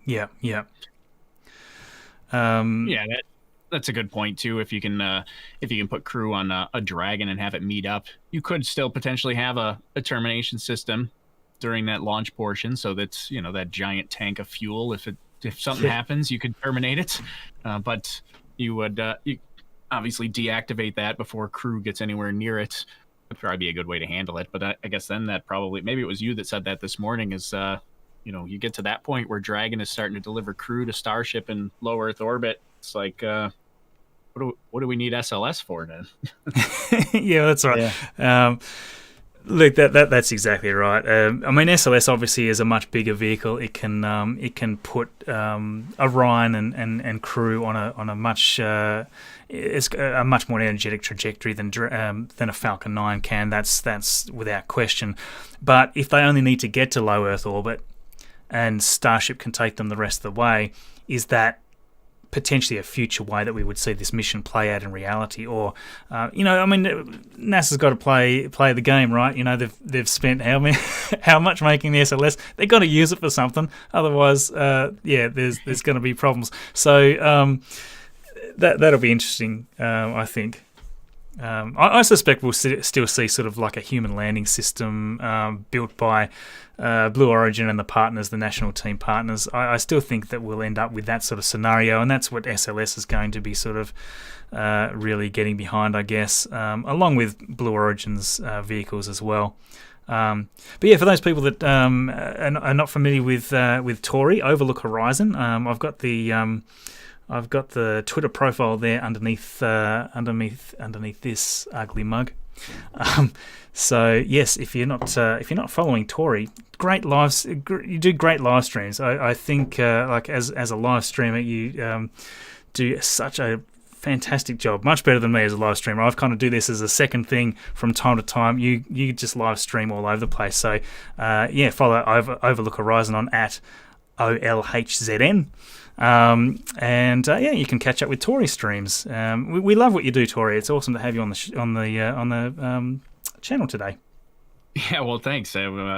Yeah. That's a good point too. If you can put crew on a Dragon and have it meet up, you could still potentially have a termination system during that launch portion, so that's that giant tank of fuel. If something happens, you could terminate it, but you would you obviously deactivate that before crew gets anywhere near it. Would probably be a good way to handle it. But I guess then that probably, maybe it was you that said that this morning, is you get to that point where Dragon is starting to deliver crew to Starship in low Earth orbit. It's like, what do we need SLS for then? Yeah, that's right. Yeah. Look, that's exactly right. SLS obviously is a much bigger vehicle. It can put Orion and crew on a much it's a much more energetic trajectory than a Falcon 9 can. That's without question. But if they only need to get to low Earth orbit, and Starship can take them the rest of the way, is that potentially a future way that we would see this mission play out in reality? Or NASA's got to play the game, right? They've spent how much making the SLS. They've got to use it for something, otherwise there's going to be problems. So that'll be interesting. I think I suspect we'll still see sort of like a human landing system built by Blue Origin and the partners, the national team partners. I still think that we'll end up with that sort of scenario, and that's what SLS is going to be sort of really getting behind, I guess, along with Blue Origin's vehicles as well. But yeah, for those people that are not familiar with Tori, Overlook Horizon, I've got the Twitter profile there underneath this ugly mug. So yes, if you're not following Tori, you do great live streams. I think like as a live streamer, you do such a fantastic job, much better than me as a live streamer. I've kind of do this as a second thing from time to time. You just live stream all over the place. So follow Overlook Horizon on @OLHZN. You can catch up with Tori streams. We love what you do, Tori. It's awesome to have you on the channel today. Yeah, well, thanks. Thanks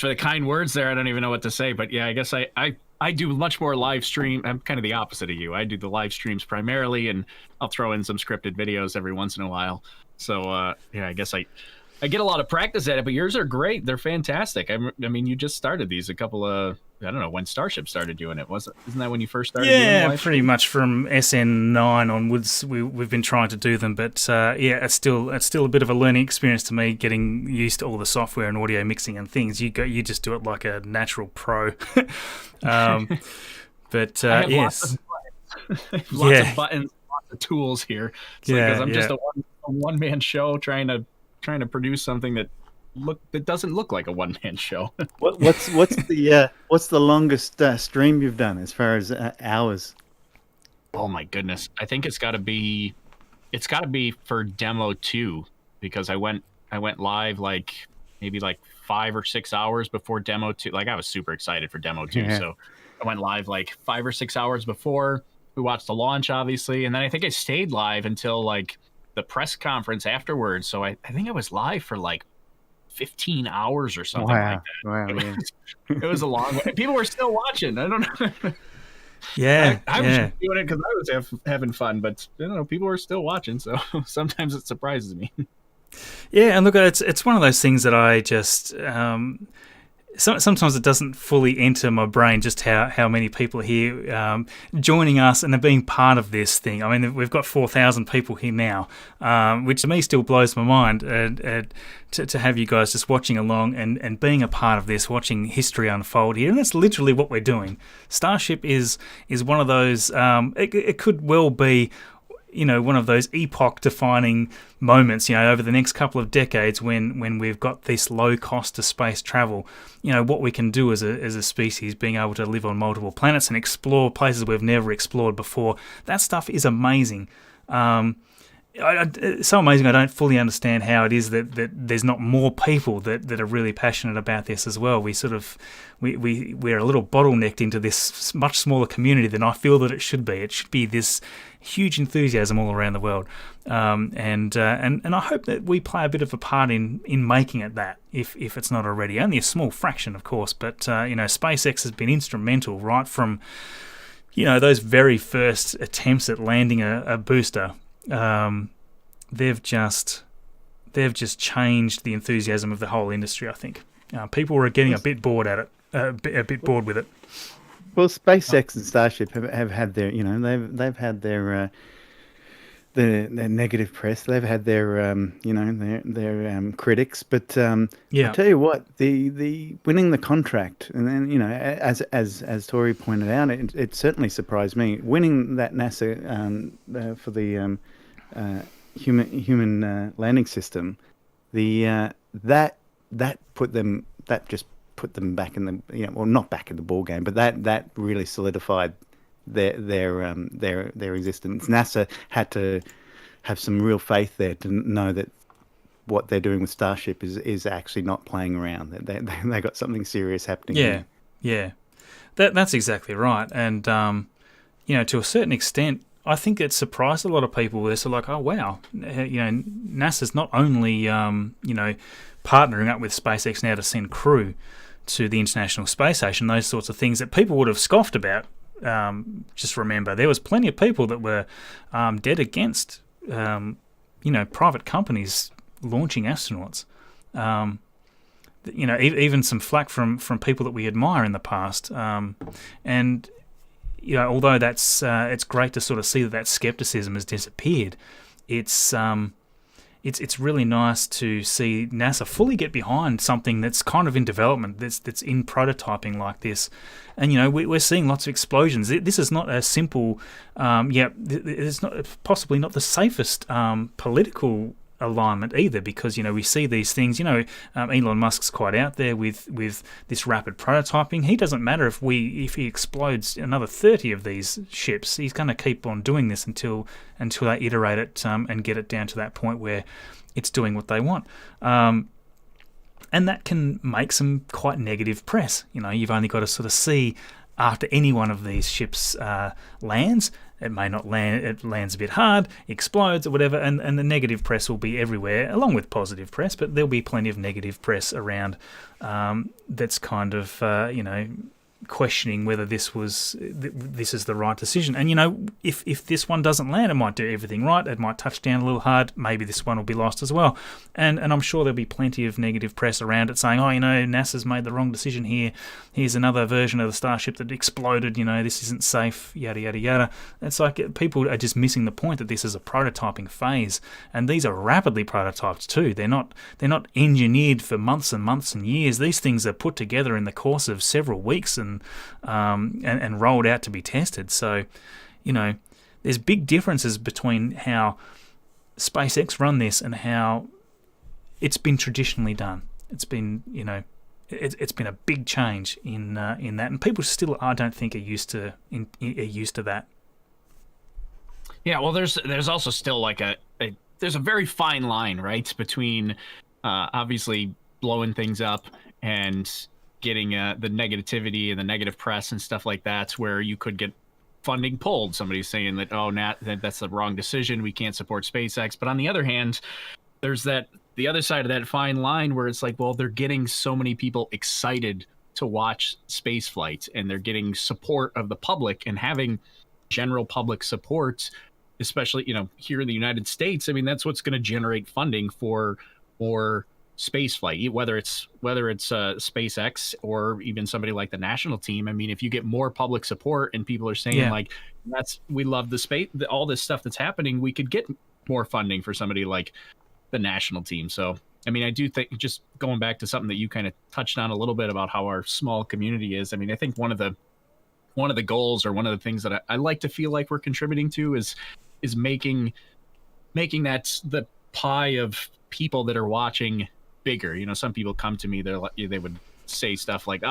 for the kind words there. I don't even know what to say, but yeah, I guess I I do much more live stream. I'm kind of the opposite of you. I do the live streams primarily, and I'll throw in some scripted videos every once in a while. So yeah, I guess I get a lot of practice at it. But yours are great. They're fantastic. I mean, you just started these a couple of, I don't know when Starship started doing it. Isn't that when you first started? Yeah, doing pretty much from SN9 onwards. We've been trying to do them, but yeah, it's still a bit of a learning experience to me, getting used to all the software and audio mixing and things. You just do it like a natural pro. But yes, lots of buttons, lots of tools here. Because I'm just a one man show trying to produce something that doesn't look like a one man show. What's the longest stream you've done as far as hours? Oh my goodness, I think it's got to be for demo 2, because I went live maybe 5 or 6 hours before demo 2. Like, I was super excited for demo 2, so I went live 5 or 6 hours before. We watched the launch, obviously, and then I think I stayed live until the press conference afterwards. So I think I was live for 15 hours or something like that. Wow, it was a long way. People were still watching. I don't know. Yeah, I was just doing it because I was having fun, but people were still watching. So sometimes it surprises me. Yeah, and look, it's one of those things that I just sometimes it doesn't fully enter my brain just how many people are here joining us and are being part of this thing. I mean, we've got 4,000 people here now, which to me still blows my mind. To have you guys just watching along and being a part of this, watching history unfold here, and that's literally what we're doing. Starship is one of those. It could well be, one of those epoch-defining moments, over the next couple of decades when we've got this low cost to space travel, what we can do as a species, being able to live on multiple planets and explore places we've never explored before. That stuff is amazing. It's so amazing. I don't fully understand how it is that there's not more people that are really passionate about this as well. We're a little bottlenecked into this much smaller community than I feel that it should be. It should be this huge enthusiasm all around the world, and I hope that we play a bit of a part in making it that, if it's not already. Only a small fraction, of course, but SpaceX has been instrumental right from those very first attempts at landing a booster. They've just changed the enthusiasm of the whole industry. I think people are getting a bit bored at it, a bit bored with it. Well, SpaceX and Starship have had their, they've had their negative press. They've had their, their critics. But I tell you what, the winning the contract, and then as Tori pointed out, it certainly surprised me. Winning that NASA for the human landing system, that just put them back in the not back in the ball game, but that really solidified their existence. NASA had to have some real faith there to know that what they're doing with Starship is actually not playing around. They got something serious happening. Yeah, that's exactly right. And to a certain extent, I think it surprised a lot of people. They're sort of like, oh wow, NASA's not only partnering up with SpaceX now to send crew to the International Space Station, those sorts of things that people would have scoffed about. Just remember, there was plenty of people that were dead against, private companies launching astronauts. Even some flack from people that we admire in the past. And although that's it's great to sort of see that skepticism has disappeared, it's really nice to see NASA fully get behind something that's kind of in development, that's in prototyping like this. And, we're seeing lots of explosions. This is not a simple, it's not possibly not the safest political alignment either, because, we see these things, Elon Musk's quite out there with this rapid prototyping. He doesn't matter if he explodes another 30 of these ships. He's going to keep on doing this until they iterate it and get it down to that point where it's doing what they want. And that can make some quite negative press. You've only got to sort of see after any one of these ships lands. It may not land, it lands a bit hard, explodes or whatever, and the negative press will be everywhere, along with positive press, but there'll be plenty of negative press around that's kind of, questioning whether this is the right decision. And if this one doesn't land, it might do everything right. It might touch down a little hard. Maybe this one will be lost as well. And I'm sure there'll be plenty of negative press around it saying, NASA's made the wrong decision here. Here's another version of the Starship that exploded. This isn't safe. Yada yada yada. It's like people are just missing the point that this is a prototyping phase, and these are rapidly prototyped too. They're not engineered for months and months and years. These things are put together in the course of several weeks and rolled out to be tested. So, there's big differences between how SpaceX run this and how it's been traditionally done. It's been, it's been a big change in that, and people still, I don't think, are used to that. Yeah, well, there's also still like there's a very fine line, right, between obviously blowing things up and getting the negativity and the negative press and stuff like that, where you could get funding pulled. Somebody's saying that, that's the wrong decision, we can't support SpaceX. But on the other hand, there's the other side of that fine line where it's like, well, they're getting so many people excited to watch space flight, and they're getting support of the public, and having general public support, especially here in the United States. I mean, that's what's going to generate funding for space flight, whether it's SpaceX or even somebody like the national team. I mean, if you get more public support and people are saying we love the space, all this stuff that's happening, we could get more funding for somebody like the national team. So I mean, I do think, just going back to something that you kind of touched on a little bit about how our small community is, I mean, I think one of the goals, or one of the things that I like to feel like we're contributing to is making that the pie of people that are watching bigger. Some people come to me, they would say stuff like,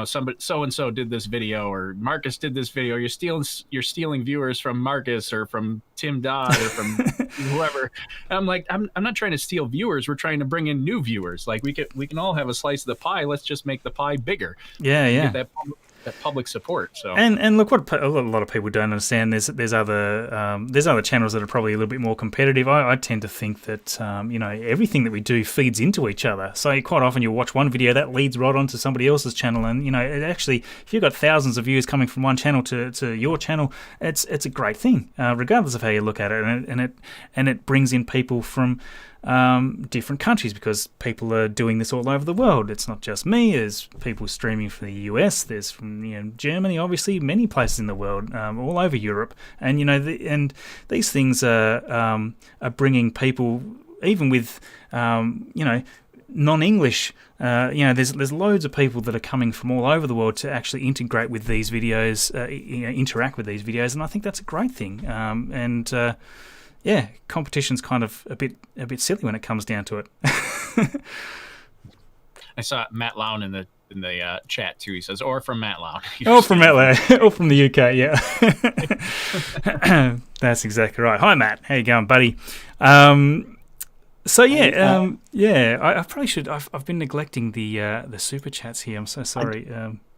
somebody so and so did this video, or Marcus did this video. You're stealing viewers from Marcus or from Tim Dodd or from whoever. And I'm like, I'm not trying to steal viewers. We're trying to bring in new viewers. Like, we can all have a slice of the pie. Let's just make the pie bigger. Yeah. Get that public support. So and look, what a lot of people don't understand, there's other channels that are probably a little bit more competitive. I tend to think that everything that we do feeds into each other. So quite often you'll watch one video that leads right onto somebody else's channel, and it actually, if you've got thousands of views coming from one channel to your channel, it's a great thing, regardless of how you look at it, and it brings in people from different countries, because people are doing this all over the world. It's not just me. There's people streaming from the US. There's from Germany, obviously, many places in the world, all over Europe, and and these things are bringing people, even with non-English. There's loads of people that are coming from all over the world to actually integrate with these videos, interact with these videos, and I think that's a great thing. Competition's kind of a bit silly when it comes down to it. I saw Matt Lown in the chat too. He says, "Or from Matt Lown." From Matt Lown, or from the UK. Yeah, that's exactly right. Hi, Matt. How you going, buddy? I probably should. I've been neglecting the super chats here. I'm so sorry.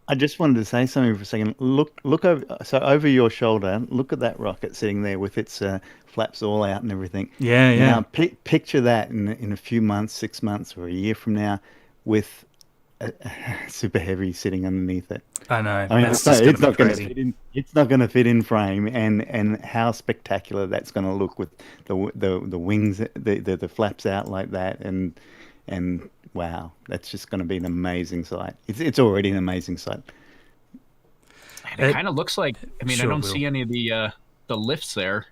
I just wanted to say something for a second. Look over your shoulder. Look at that rocket sitting there with its flaps all out and everything. Yeah. Now picture that in a few months, 6 months, or a year from now, with a super heavy sitting underneath it. I know. I mean, it's not going to fit in. It's not going to fit in frame, and how spectacular that's going to look with the wings, the flaps out like that, and wow, that's just going to be an amazing sight. It's already an amazing sight. And it kind of looks like, I mean, sure, I don't see any of the lifts there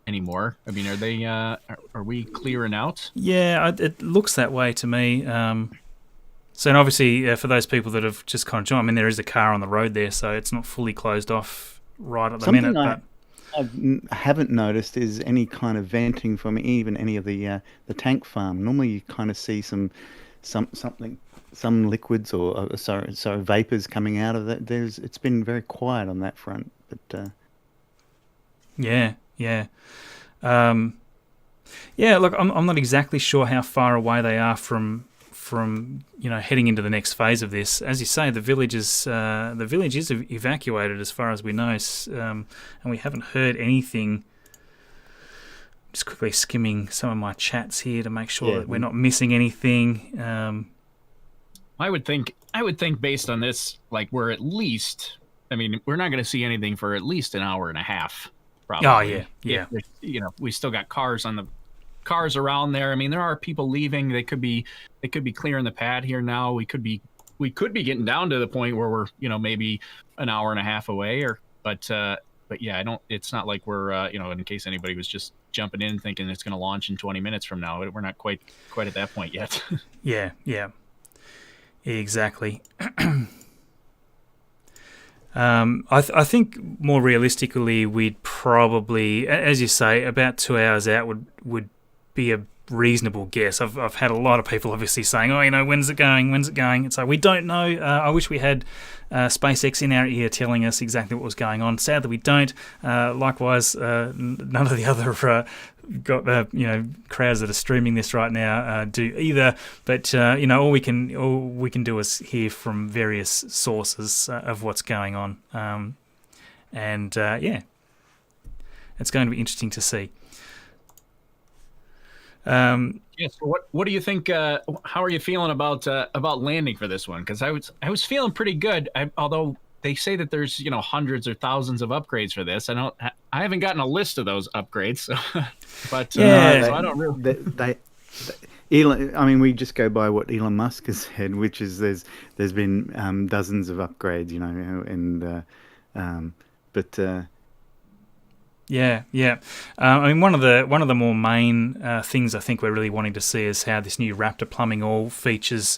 anymore. I mean, are they? Are we clearing out? Yeah, it looks that way to me. So, and obviously, for those people that have just kind of joined, I mean, there is a car on the road there, so it's not fully closed off right at the minute. But I haven't noticed is any kind of venting from even any of the tank farm. Normally, you kind of see some liquids or vapors coming out of that. It's been very quiet on that front, but yeah. Look, I'm not exactly sure how far away they are from heading into the next phase of this. As you say, the village is evacuated as far as we know, and we haven't heard anything. Just quickly skimming some of my chats here to make sure that we're not missing anything. I would think based on this, like we're at least, I mean, we're not going to see anything for at least an hour and a half, probably. Oh yeah, yeah. You know, we still got cars around there. I mean, there are people leaving. They could be clearing the pad here now. We could be getting down to the point where we're, you know, maybe an hour and a half away, but yeah, it's not like we're, you know, in case anybody was just jumping in thinking it's going to launch in 20 minutes from now. We're not quite at that point yet. Yeah. Exactly. I think more realistically, we'd probably, as you say, about 2 hours out would be a reasonable guess. I've had a lot of people obviously saying, oh, you know, when's it going? It's like, we don't know. I wish we had SpaceX in our ear telling us exactly what was going on. Sadly, we don't. Likewise, none of the other crowds that are streaming this right now do either. But you know, all we can do is hear from various sources of what's going on, and yeah, it's going to be interesting to see. Yes. So what do you think? How are you feeling about landing for this one? Because I was feeling pretty good. Although they say that there's, you know, hundreds or thousands of upgrades for this. I haven't gotten a list of those upgrades. So, but yeah, so I don't really. They Elon, I mean, we just go by what Elon Musk has said, which is there's been dozens of upgrades, you know, and but. Yeah. I mean, one of the more main things I think we're really wanting to see is how this new Raptor plumbing all features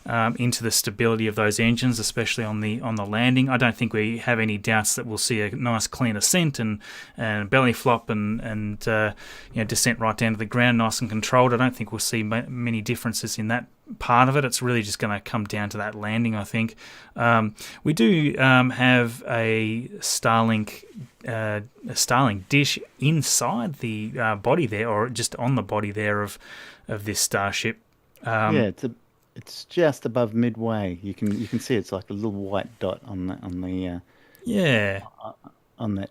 into the stability of those engines, especially on the landing. I don't think we have any doubts that we'll see a nice clean ascent and belly flop and descent right down to the ground, nice and controlled. I don't think we'll see many differences in that part of it. It's really just going to come down to that landing, I think. We do have a Starlink dish inside the body there, or just on the body there of this Starship. It's just above midway. You can see it's like a little white dot on that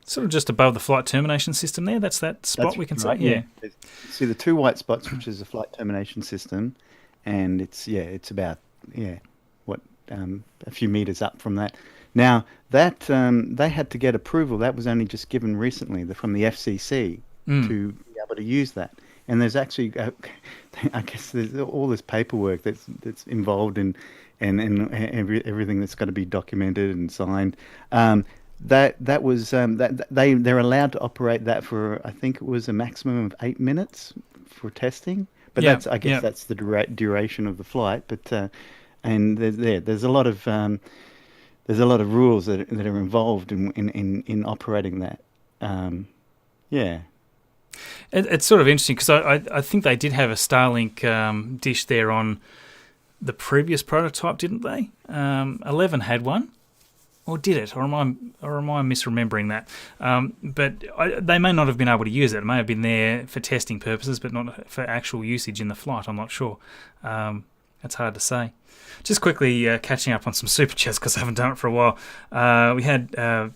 sort of just above the flight termination system there. That's that spot. That's we can right, say. Yeah. See the two white spots, which is the flight termination system, and it's about a few meters up from that. Now that they had to get approval. That was only just given recently from the FCC to be able to use that. And there's actually, I guess, there's all this paperwork that's involved in everything that's got to be documented and signed. They're allowed to operate that for, I think it was a maximum of 8 minutes for testing. But that's the duration of the flight. But and there's a lot of rules that are involved in operating that. It's sort of interesting because I think they did have a Starlink dish there on the previous prototype, didn't they? 11 had one, or did it? Or am I misremembering that? But they may not have been able to use it. It may have been there for testing purposes, but not for actual usage in the flight. I'm not sure. That's hard to say. Just quickly catching up on some super chats because I haven't done it for a while. We had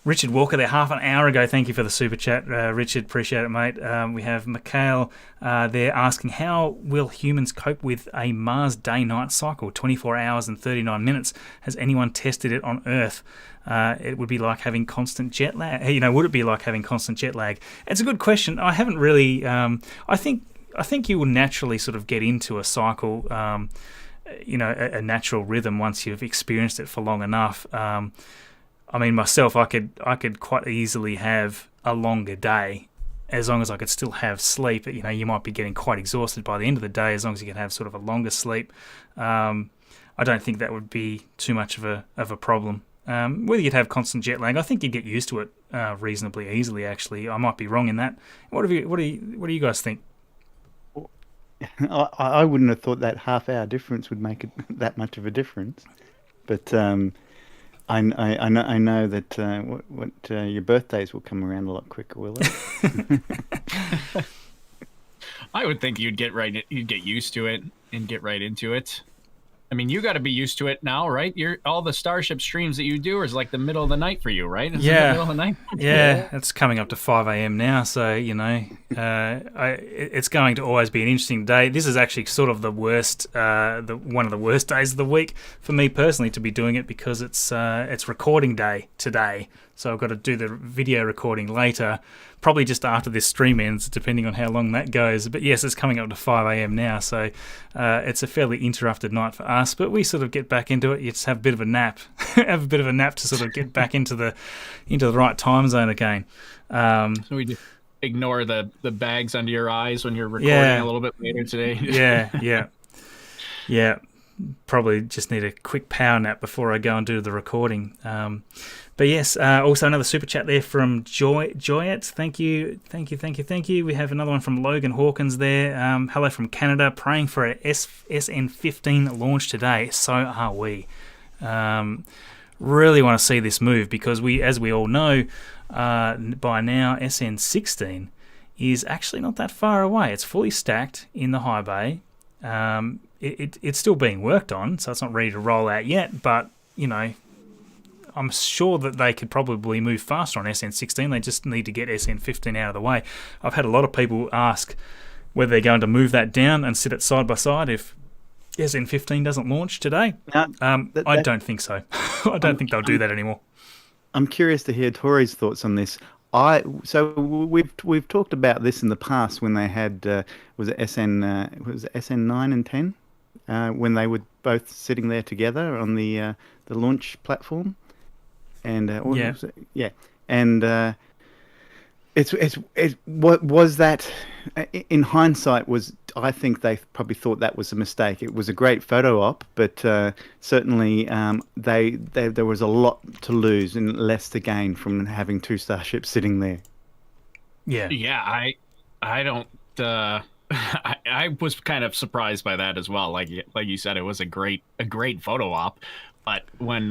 Richard Walker there half an hour ago. Thank you for the super chat, Richard. Appreciate it, mate. We have Mikhail there asking, how will humans cope with a Mars day-night cycle, 24 hours and 39 minutes? Has anyone tested it on Earth? It would be like having constant jet lag. You know, would it be like having constant jet lag? It's a good question. I haven't really. I think you will naturally sort of get into a cycle. A natural rhythm once you've experienced it for long enough. I mean, myself, I could quite easily have a longer day as long as I could still have sleep. You know, you might be getting quite exhausted by the end of the day as long as you can have sort of a longer sleep. I don't think that would be too much of a problem. Whether you'd have constant jet lag, I think you'd get used to it reasonably easily. Actually, I might be wrong in that. What do you guys think? I wouldn't have thought that half-hour difference would make it that much of a difference, but. I know that your birthdays will come around a lot quicker, will it? I would think you'd get used to it and get right into it. I mean, you got to be used to it now, right? All the Starship streams that you do is like the middle of the night for you, right? It's the middle of the night. Yeah, it's coming up to 5 a.m. now, so you know It's going to always be an interesting day. This is actually sort of the worst, one of the worst days of the week for me personally to be doing it, because it's recording day today. So I've got to do the video recording later, probably just after this stream ends, depending on how long that goes. But yes, it's coming up to 5 a.m. now, so it's a fairly interrupted night for us. But we sort of get back into it. You just have a bit of a nap, have a bit of a nap to sort of get back into the right time zone again. So we just ignore the bags under your eyes when you're recording a little bit later today. Yeah. Probably just need a quick power nap before I go and do the recording. But yes, also another super chat there from Joyet. Thank you. We have another one from Logan Hawkins there. Hello from Canada. Praying for a SN15 launch today. So are we. Really want to see this move, because as we all know, by now SN16 is actually not that far away. It's fully stacked in the high bay. It's still being worked on, so it's not ready to roll out yet, but I'm sure that they could probably move faster on SN16. They just need to get SN15 out of the way. I've had a lot of people ask whether they're going to move that down and sit it side by side if SN15 doesn't launch today. I don't think so. I don't think they'll do that anymore. I'm curious to hear Tori's thoughts on this. So we've talked about this in the past when they had was it SN9 and 10 when they were both sitting there together on the launch platform, and what was that? In hindsight, I think they probably thought that was a mistake. It was a great photo op, but certainly there was a lot to lose and less to gain from having two starships sitting there. Yeah. I don't. I was kind of surprised by that as well. Like you said, it was a great photo op, but when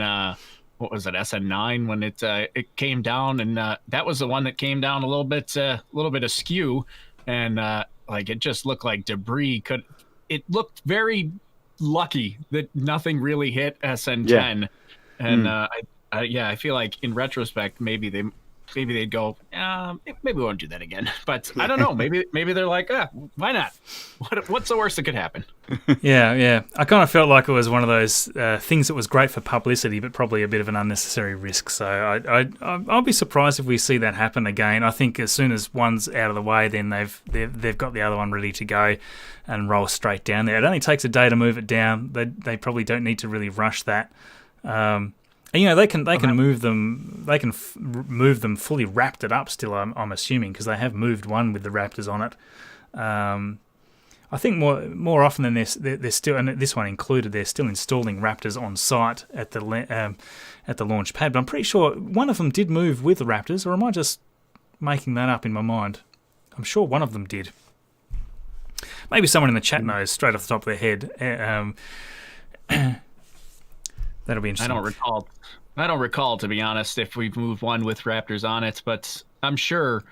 what was it, SN9, when it came down, and that was the one that came down a little bit askew, and it just looked like debris. It looked very lucky that nothing really hit SN10, and I feel like in retrospect maybe they'd go, maybe we won't do that again. But I don't know. Maybe they're like, why not? What's the worst that could happen? Yeah. I kind of felt like it was one of those things that was great for publicity, but probably a bit of an unnecessary risk. So I'll be surprised if we see that happen again. I think as soon as one's out of the way, then they've got the other one ready to go and roll straight down there. It only takes a day to move it down. They probably don't need to really rush that. They can move them. They can move them fully Raptored up. Still, I'm assuming, because they have moved one with the Raptors on it. I think more often than this, they're still, and this one included, they're still installing Raptors on site at the launch pad. But I'm pretty sure one of them did move with the Raptors, or am I just making that up in my mind? I'm sure one of them did. Maybe someone in the chat knows straight off the top of their head. That'll be interesting. I don't recall, to be honest, if we've moved one with Raptors on it, but I'm sure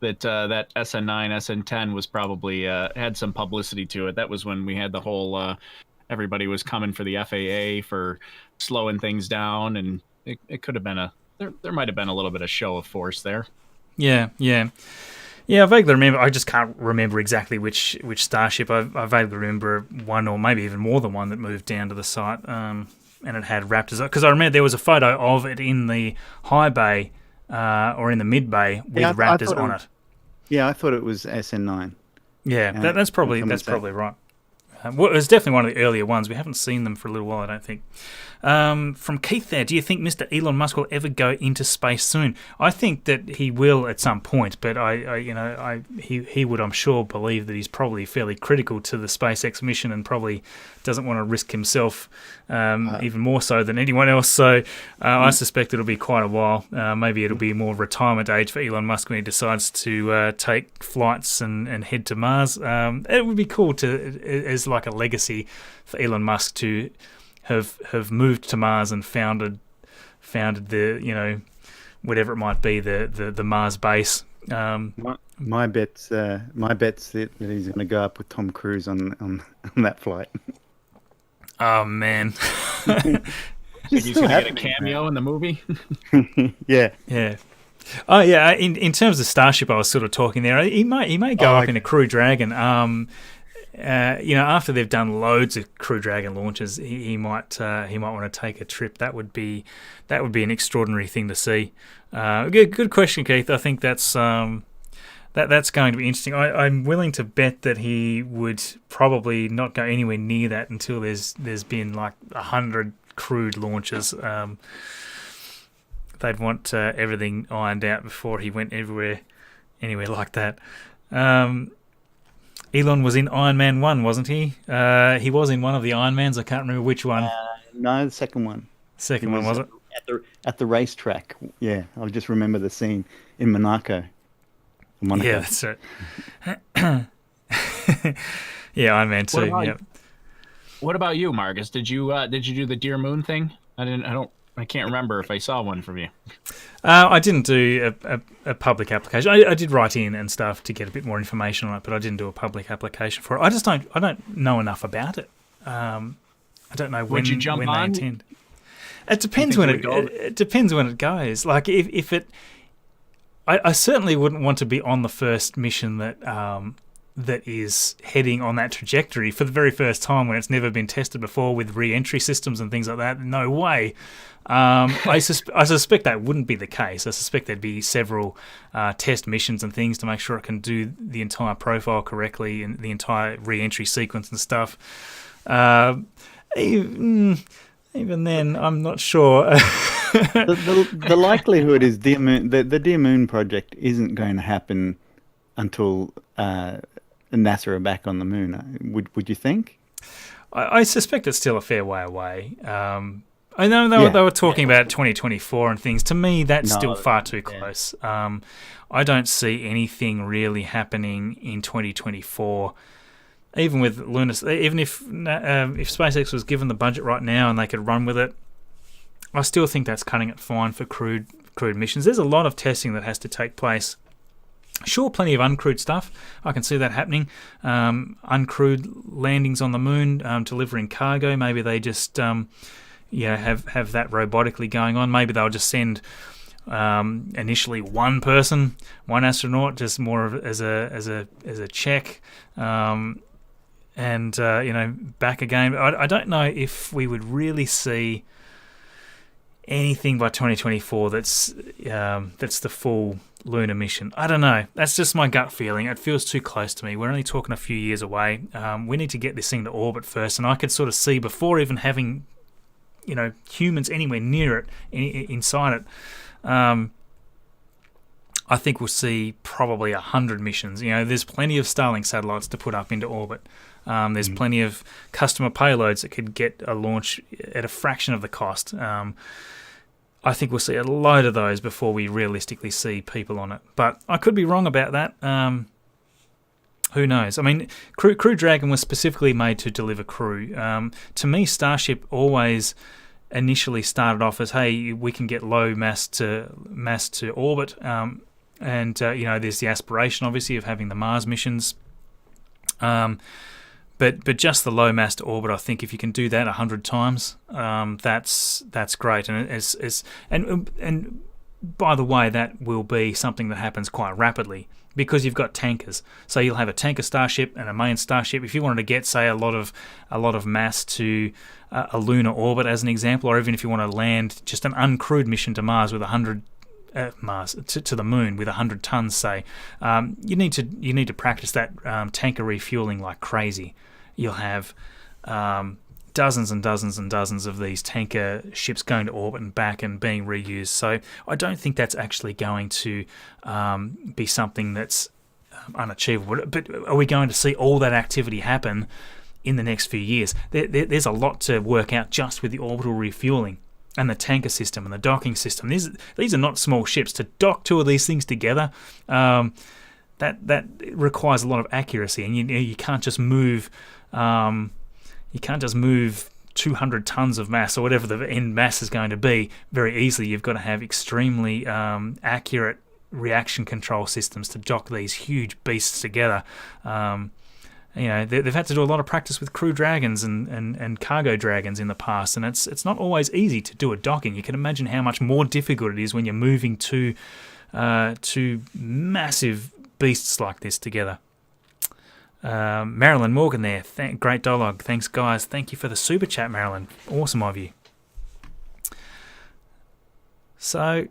that that SN9, SN10 was probably had some publicity to it. That was when we had the whole everybody was coming for the FAA for slowing things down, and it could have been there might have been a little bit of show of force there. Yeah, I vaguely remember. I just can't remember exactly which Starship. I vaguely remember one, or maybe even more than one, that moved down to the site. And it had Raptors, because I remember there was a photo of it in the high bay or in the mid bay with Raptors on it. Yeah, I thought it was SN9. Yeah, that's probably right. Well, it was definitely one of the earlier ones. We haven't seen them for a little while, I don't think. From Keith there, do you think Mr. Elon Musk will ever go into space soon? I think that he will at some point, but he would, I'm sure, believe that he's probably fairly critical to the SpaceX mission and probably doesn't want to risk himself even more so than anyone else. So I suspect it'll be quite a while. Maybe it'll be more retirement age for Elon Musk when he decides to take flights and head to Mars. It would be cool as like a legacy for Elon Musk to have moved to Mars and founded the whatever it might be, the Mars base. My bet's that he's going to go up with Tom Cruise on that flight. Oh man, he's going to get a cameo in the movie. Yeah. Oh yeah, in terms of Starship, I was sort of talking there. He may go up in a Crew Dragon. After they've done loads of Crew Dragon launches, he might want to take a trip. That would be an extraordinary thing to see. Good question, Keith. I think that's going to be interesting. I'm willing to bet that he would probably not go anywhere near that until there's been like 100 crewed launches. They'd want everything ironed out before he went anywhere like that. Elon was in Iron Man 1, wasn't he? He was in one of the Iron Mans. I can't remember which one. No, the second one. Second one, was it? At the racetrack. Yeah, I just remember the scene in Monaco. Yeah, that's right. Yeah, Iron Man 2. What about you, Marcus? Did you do the Dear Moon thing? I can't remember if I saw one from you. I didn't do a public application. I did write in and stuff to get a bit more information on it, but I didn't do a public application for it. I don't know enough about it. I don't know when they intend. It depends when it depends when it goes. Like if it, I certainly wouldn't want to be on the first mission that is heading on that trajectory for the very first time when it's never been tested before with re-entry systems and things like that. No way. I suspect that wouldn't be the case. I suspect there'd be several test missions and things to make sure it can do the entire profile correctly and the entire re-entry sequence and stuff. Even then, I'm not sure. the likelihood is the Dear Moon project isn't going to happen until NASA are back on the moon. Would you think? I suspect it's still a fair way away. I know they were talking about 2024 and things. To me, that's still far too close. I don't see anything really happening in 2024. Even with Lunar, even if SpaceX was given the budget right now and they could run with it, I still think that's cutting it fine for crewed missions. There's a lot of testing that has to take place. Sure, plenty of uncrewed stuff. I can see that happening. Uncrewed landings on the moon, delivering cargo. Maybe they just have that robotically going on. Maybe they'll just send initially one person, one astronaut, just more of as a check, and back again. I don't know if we would really see anything by 2024 that's the full lunar mission. I don't know. That's just my gut feeling. It feels too close to me. We're only talking a few years away. We need to get this thing to orbit first, and I could sort of see before even having humans anywhere near it, inside it. I think we'll see probably 100 missions. There's plenty of Starlink satellites to put up into orbit. There's plenty of customer payloads that could get a launch at a fraction of the cost. I think we'll see a load of those before we realistically see people on it. But I could be wrong about that. Who knows? I mean, Crew Dragon was specifically made to deliver crew. To me, Starship always initially started off as, hey, we can get low mass to orbit. And there's the aspiration, obviously, of having the Mars missions. But just the low mass to orbit, I think if you can do that 100 times, that's great. And by the way, that will be something that happens quite rapidly because you've got tankers. So you'll have a tanker Starship and a main Starship. If you wanted to get, say, a lot of mass to a lunar orbit, as an example, or even if you want to land just an uncrewed mission to Mars with 100. To the moon with 100 tons, say, you need to practice that tanker refueling like crazy. You'll have dozens and dozens and dozens of these tanker ships going to orbit and back and being reused. So I don't think that's actually going to be something that's unachievable. But are we going to see all that activity happen in the next few years? There's a lot to work out just with the orbital refueling and the tanker system and the docking system. These are not small ships. To dock two of these things together, that requires a lot of accuracy, and you can't just move 200 tons of mass or whatever the end mass is going to be very easily. You've got to have extremely accurate reaction control systems to dock these huge beasts together. They've had to do a lot of practice with Crew Dragons and Cargo Dragons in the past, and it's not always easy to do a docking. You can imagine how much more difficult it is when you're moving two two massive beasts like this together. Marilyn Morgan there, great dialogue. Thanks, guys. Thank you for the super chat, Marilyn. Awesome of you. So,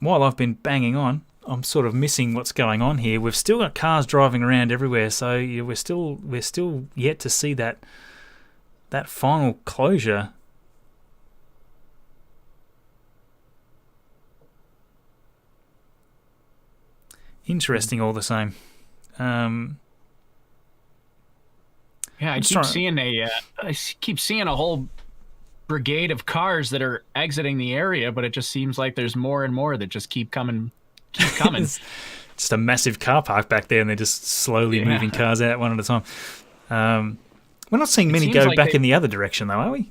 while I've been banging on, I'm sort of missing what's going on here. We've still got cars driving around everywhere, so we're still yet to see that final closure. Interesting, all the same. Yeah, I keep seeing a whole brigade of cars that are exiting the area, but it just seems like there's more and more that just keep coming. Just a massive car park back there, and they're just slowly moving cars out one at a time. We're not seeing many go back in the other direction, though, are we?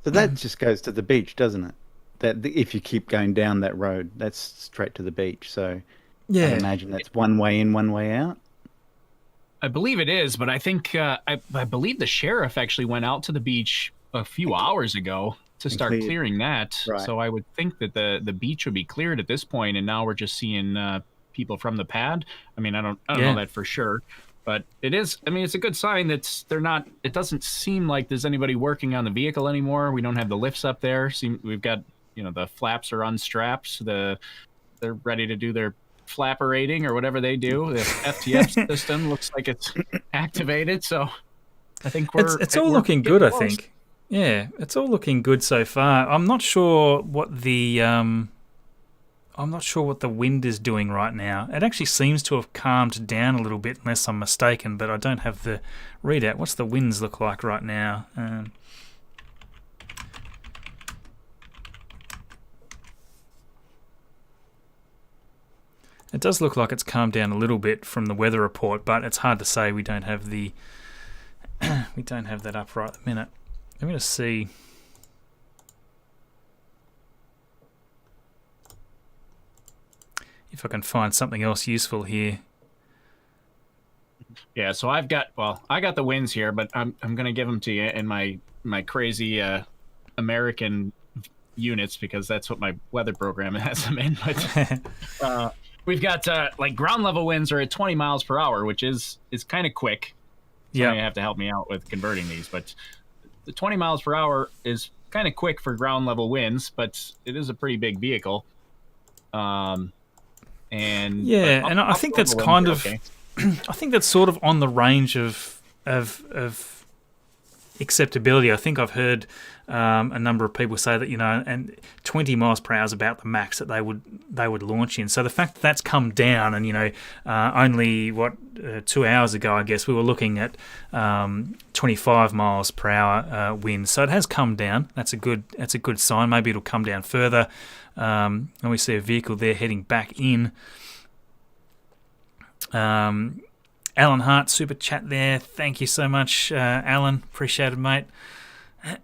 So that just goes to the beach, doesn't it? That if you keep going down that road, that's straight to the beach. So I imagine that's one way in, one way out. I believe it is, but I think I believe the sheriff actually went out to the beach a few hours ago to start clearing that. Right. So I would think that the beach would be cleared at this point, and now we're just seeing people from the pad. I mean, I don't know that for sure, but it is. I mean, it's a good sign that they're not. It doesn't seem like there's anybody working on the vehicle anymore. We don't have the lifts up there. We've got the flaps are unstrapped. They're ready to do their flapperating or whatever they do. The FTF system looks like it's activated, so I think it's all looking good. I think, it's all looking good so far. I'm not sure what the wind is doing right now. It actually seems to have calmed down a little bit, unless I'm mistaken. But I don't have the readout. What's the winds look like right now? It does look like it's calmed down a little bit from the weather report, but it's hard to say. We don't have the we don't have that up right at the minute. I'm going to see. If I can find something else useful here. Yeah, so I got the winds here, but I'm going to give them to you in my crazy American units, because that's what my weather program has them in. But we've got like ground level winds are at 20 miles per hour, which is kind of quick. Yeah, you have to help me out with converting these, but the 20 miles per hour is kind of quick for ground level winds, but it is a pretty big vehicle. And I think that's kind of, I think that's sort of on the range of acceptability. I think I've heard a number of people say that and 20 miles per hour is about the max that they would launch in. So the fact that that's come down, and only 2 hours ago, I guess we were looking at 25 miles per hour winds. So it has come down. That's a good sign. Maybe it'll come down further. And we see a vehicle there heading back in. Alan Hart, super chat there. Thank you so much, Alan. Appreciate it, mate.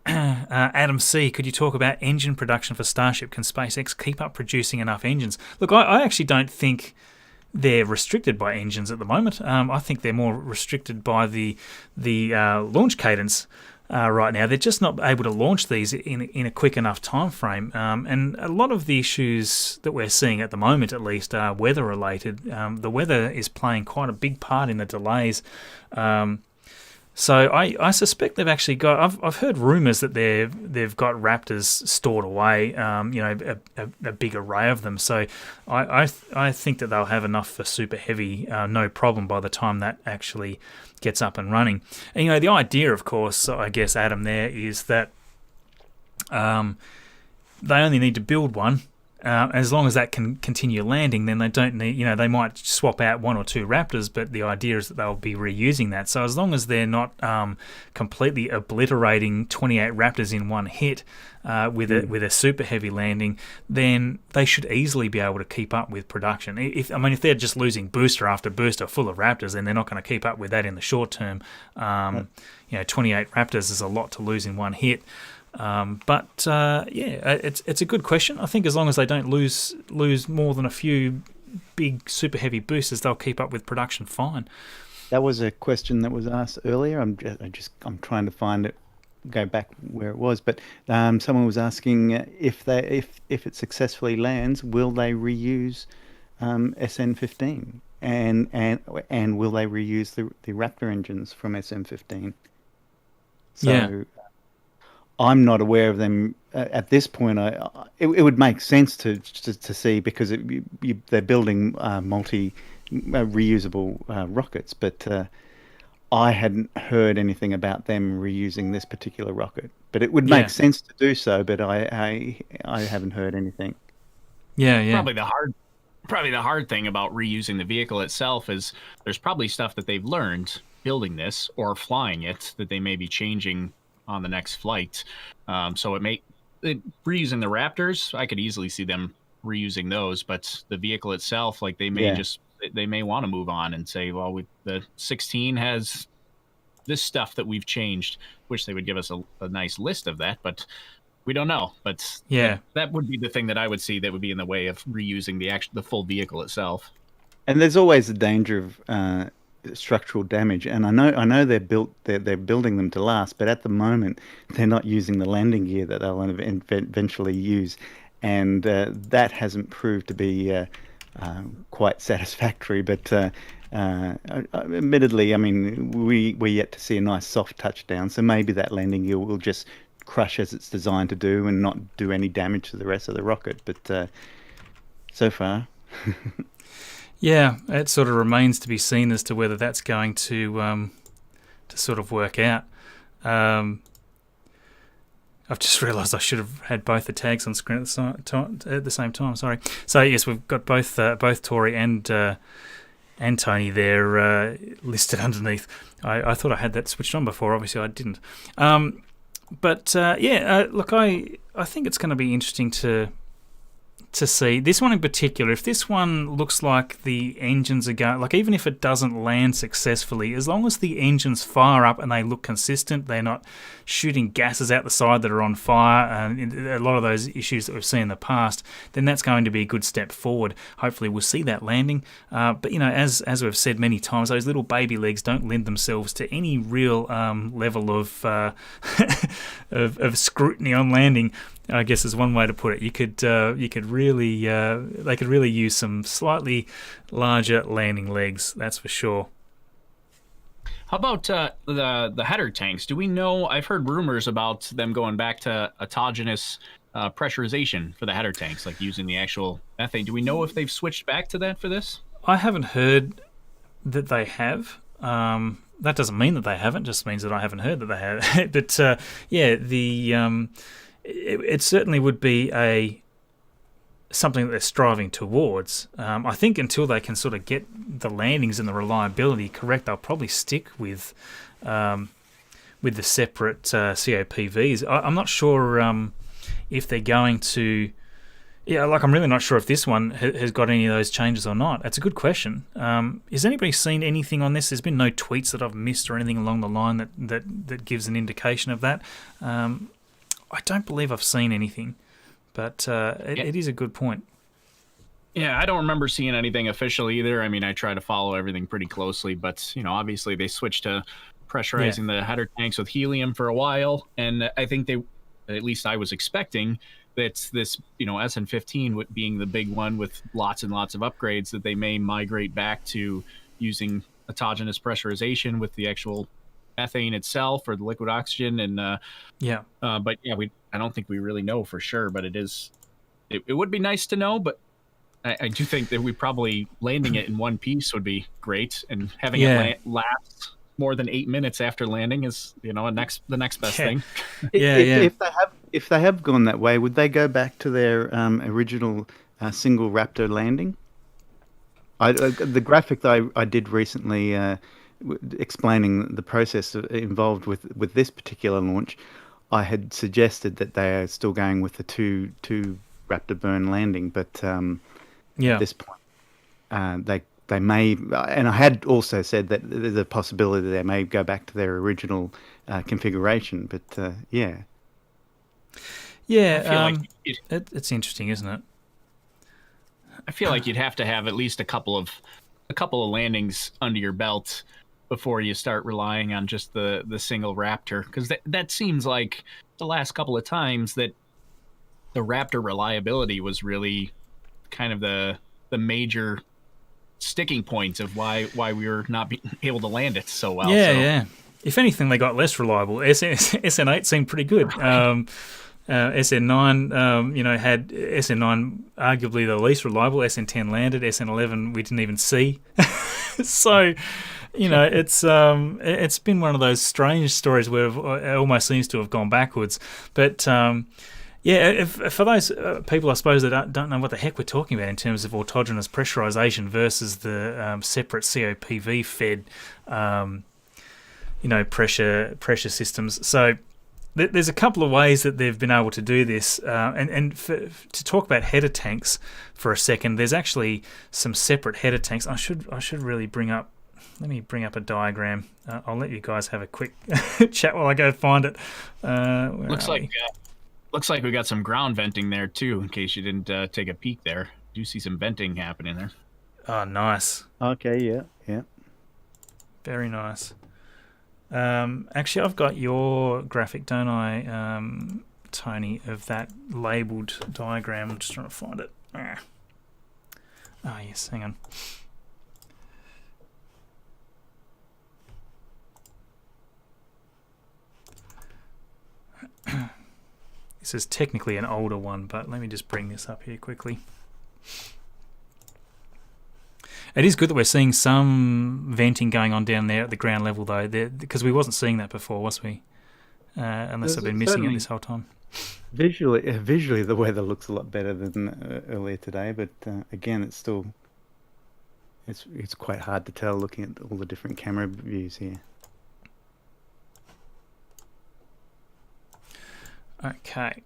Adam C, could you talk about engine production for Starship? Can SpaceX keep up producing enough engines? Look, I actually don't think they're restricted by engines at the moment. I think they're more restricted by the launch cadence right now. They're just not able to launch these in a quick enough time frame. And a lot of the issues that we're seeing at the moment, at least, are weather related. The weather is playing quite a big part in the delays. So I suspect they've actually got. I've heard rumours that they've got Raptors stored away. A big array of them. So I think that they'll have enough for super heavy, no problem, by the time that actually gets up and running. And the idea, of course, I guess, Adam, there is that they only need to build one. As long as that can continue landing, then they don't need, they might swap out one or two Raptors, but the idea is that they'll be reusing that. So as long as they're not completely obliterating 28 Raptors in one hit with a super heavy landing, then they should easily be able to keep up with production. If they're just losing booster after booster full of Raptors, then they're not going to keep up with that in the short term. 28 Raptors is a lot to lose in one hit. It's a good question. I think as long as they don't lose more than a few big super heavy boosters, they'll keep up with production fine. That was a question that was asked earlier. I'm trying to find it go back where it was. But someone was asking if it successfully lands, will they reuse SN15, and will they reuse the Raptor engines from SM15? So I'm not aware of them at this point. It would make sense to see, because they're building reusable rockets, but I hadn't heard anything about them reusing this particular rocket. But it would make sense to do so, but I haven't heard anything. Yeah. Probably the hard thing about reusing the vehicle itself is there's probably stuff that they've learned building this or flying it that they may be changing on the next flight. So reusing the Raptors, I could easily see them reusing those, but the vehicle itself, like they may want to move on and say, well, the 16 has this stuff that we've changed. Wish they would give us a nice list of that, but we don't know. But that would be the thing that I would see that would be in the way of reusing the full vehicle itself. And there's always the danger of structural damage, and I know they're building them to last, but at the moment they're not using the landing gear that they'll eventually use, and that hasn't proved to be quite satisfactory. But admittedly, I mean, we're yet to see a nice soft touchdown, so maybe that landing gear will just crush as it's designed to do and not do any damage to the rest of the rocket. But so far yeah, it sort of remains to be seen as to whether that's going to sort of work out. I've just realised I should have had both the tags on screen at the same time. Sorry. So yes, we've got both Tori and Tony there listed underneath. I thought I had that switched on before. Obviously, I didn't. Look, I think it's going to be interesting to see this one in particular. If this one looks like the engines are going, like even if it doesn't land successfully, as long as the engines fire up and they look consistent, they're not shooting gases out the side that are on fire, and a lot of those issues that we've seen in the past, then that's going to be a good step forward. Hopefully we'll see that landing. But you know, as we've said many times, those little baby legs don't lend themselves to any real level of of scrutiny on landing, I guess is one way to put it. You could really they could really use some slightly larger landing legs, that's for sure. How about the header tanks? Do we know? I've heard rumors about them going back to autogenous pressurization for the header tanks, like using the actual methane. Do we know if they've switched back to that for this? I haven't heard that they have. That doesn't mean that they haven't. Just means that I haven't heard that they have. But it certainly would be something that they're striving towards. I think until they can sort of get the landings and the reliability correct, they'll probably stick with the separate COPVs. I'm not sure if they're going to. Yeah, like I'm really not sure if this one has got any of those changes or not. That's a good question. Has anybody seen anything on this? There's been no tweets that I've missed or anything along the line that gives an indication of that. I don't believe I've seen anything, but it is a good point. Yeah, I don't remember seeing anything official either. I mean, I try to follow everything pretty closely, but you know, obviously they switched to pressurizing the header tanks with helium for a while, and I think at least I was expecting that this, you know, SN15 being the big one with lots and lots of upgrades, that they may migrate back to using autogenous pressurization with the actual methane itself or the liquid oxygen. And but yeah, I don't think we really know for sure, but it would be nice to know. But I do think that we probably landing it in one piece would be great, and having it last more than 8 minutes after landing is, you know, the next best thing. If they have gone that way, would they go back to their original single Raptor landing? The graphic that I did recently explaining the process involved with this particular launch, I had suggested that they are still going with the two Raptor burn landing, but at this point they may, and I had also said that there's a possibility they may go back to their original configuration, but it's interesting, isn't it? I feel like you'd have to have at least a couple of landings under your belt before you start relying on just the single Raptor, because that seems like the last couple of times that the Raptor reliability was really kind of the major sticking points of why we were not able to land it so well. Yeah. If anything, they got less reliable. SN8 seemed pretty good. SN9, had SN9 arguably the least reliable. SN10 landed. SN11 we didn't even see. So, it's been one of those strange stories where it almost seems to have gone backwards. But for those people, I suppose, that don't know what the heck we're talking about in terms of autogenous pressurization versus the separate COPV fed, pressure systems. So there's a couple of ways that they've been able to do this. To talk about header tanks for a second, there's actually some separate header tanks. I should really bring up. Let me bring up a diagram. I'll let you guys have a quick chat while I go find it. Looks like we got some ground venting there too. In case you didn't take a peek there, do see some venting happening there. Oh, nice. Okay, yeah. Very nice. Actually, I've got your graphic, don't I, Tony, of that labelled diagram. I'm just trying to find it. Yes, hang on. This is technically an older one, but let me just bring this up here quickly. It is good that we're seeing some venting going on down there at the ground level, though, because we wasn't seeing that before, was we? Unless I've been missing it this whole time. Visually, the weather looks a lot better than earlier today, but again, it's still it's quite hard to tell looking at all the different camera views here. Okay.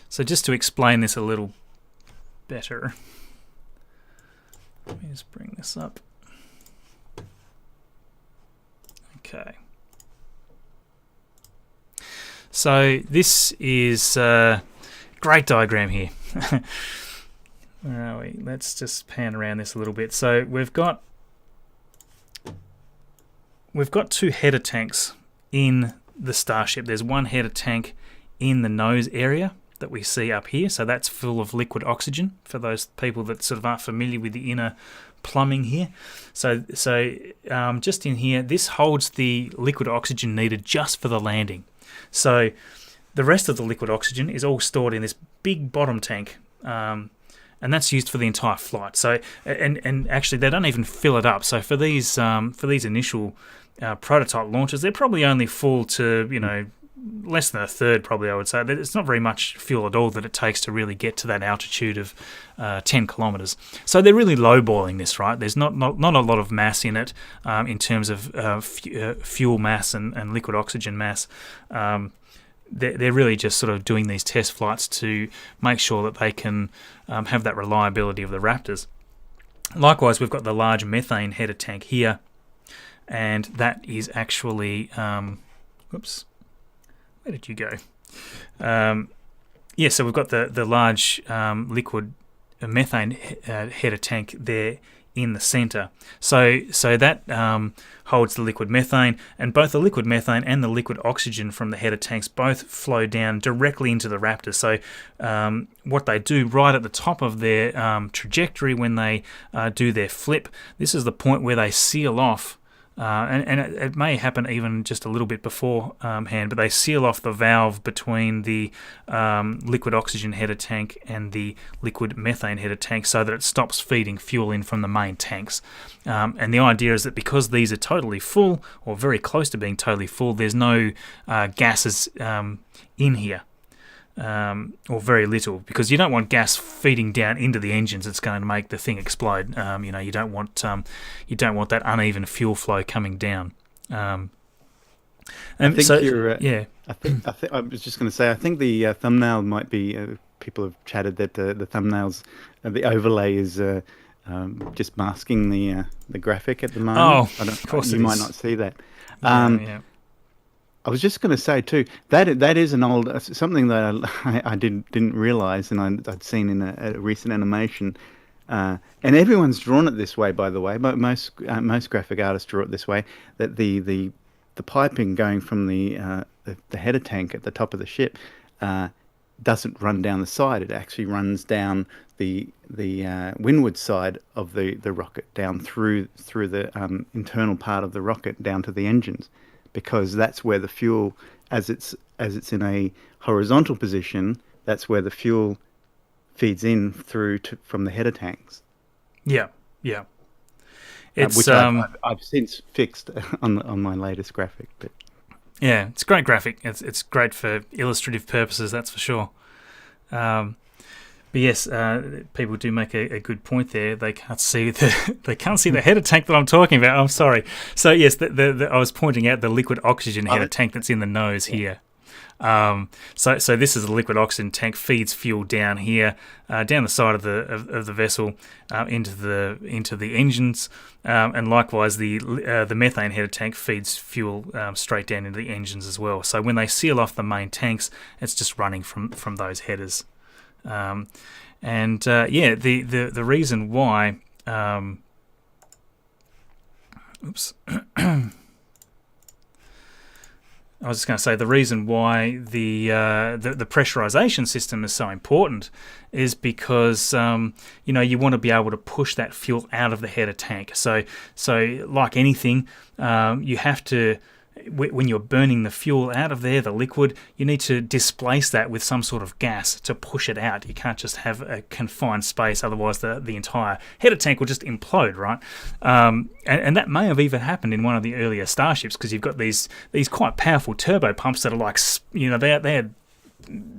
So just to explain this a little better, let me just bring this up. Okay. So this is a great diagram here. Where are we? Let's just pan around this a little bit. So we've got two header tanks in the Starship. There's one header tank in the nose area that we see up here, so that's full of liquid oxygen for those people that sort of aren't familiar with the inner plumbing here. So just in here, this holds the liquid oxygen needed just for the landing. So the rest of the liquid oxygen is all stored in this big bottom tank, and that's used for the entire flight. So and actually they don't even fill it up. So for these initial prototype launches, they're probably only full to less than a third, probably, I would say. It's not very much fuel at all that it takes to really get to that altitude of 10 kilometers. So they're really low-boiling this, right? There's not a lot of mass in it in terms of fuel mass and liquid oxygen mass. They're really just sort of doing these test flights to make sure that they can have that reliability of the Raptors. Likewise, we've got the large methane header tank here, and that is actually... whoops. Where did you go? So we've got the large liquid methane header tank there in the center. So that holds the liquid methane, and both the liquid methane and the liquid oxygen from the header tanks both flow down directly into the Raptor. So what they do right at the top of their trajectory when they do their flip, this is the point where they seal off. And it may happen even just a little bit beforehand, but they seal off the valve between the liquid oxygen header tank and the liquid methane header tank so that it stops feeding fuel in from the main tanks. And the idea is that because these are totally full, or very close to being totally full, there's no gases in here. Or very little, because you don't want gas feeding down into the engines. It's going to make the thing explode. You don't want that uneven fuel flow coming down. And I think so, you're. Yeah. I think I was just going to say. I think the thumbnail might be. People have chatted that the thumbnails, the overlay is just masking the graphic at the moment. Oh, of course you it might is. not see that. Yeah. I was just going to say too that is an old something that I didn't realize, and I'd seen in a recent animation. And everyone's drawn it this way, by the way. But most graphic artists draw it this way. That the piping going from the header tank at the top of the ship doesn't run down the side. It actually runs down the windward side of the rocket, down through the internal part of the rocket down to the engines, because that's where the fuel, as it's in a horizontal position, that's where the fuel feeds in from the header tanks. Yeah. It's which I've since fixed on my latest graphic, but. Yeah, it's a great graphic. It's great for illustrative purposes, that's for sure. But yes, people do make a good point there. They can't see the header tank that I'm talking about. I'm sorry. So yes, I was pointing out the liquid oxygen header tank that's in the nose here. So this is a liquid oxygen tank, feeds fuel down here, down the side of the vessel, into the engines, and likewise the methane header tank feeds fuel straight down into the engines as well. So when they seal off the main tanks, it's just running from those headers, the reason why. I was just going to say the reason why the pressurization system is so important is because you want to be able to push that fuel out of the header tank. So like anything, you have to, when you're burning the fuel out of there, the liquid, you need to displace that with some sort of gas to push it out. You can't just have a confined space, otherwise the entire header tank will just implode, right? And that may have even happened in one of the earlier starships, because you've got these quite powerful turbo pumps that are like, they're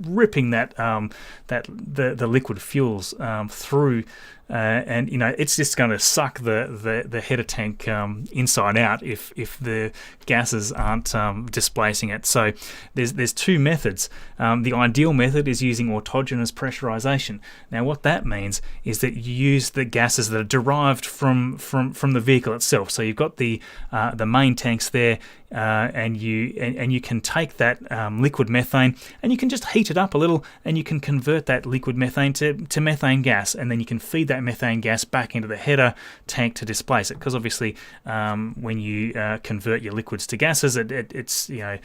ripping the liquid fuels through. And it's just going to suck the header tank inside out if the gases aren't displacing it. So there's two methods. The ideal method is using autogenous pressurization. Now what that means is that you use the gases that are derived from the vehicle itself. So you've got the main tanks there, and you can take that liquid methane and you can just heat it up a little, and you can convert that liquid methane to methane gas, and then you can feed that methane gas back into the header tank to displace it, because obviously when you convert your liquids to gases, it's a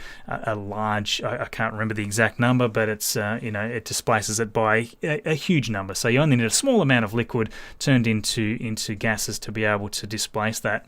large, I can't remember the exact number, but it's it displaces it by a huge number. So you only need a small amount of liquid turned into gases to be able to displace that.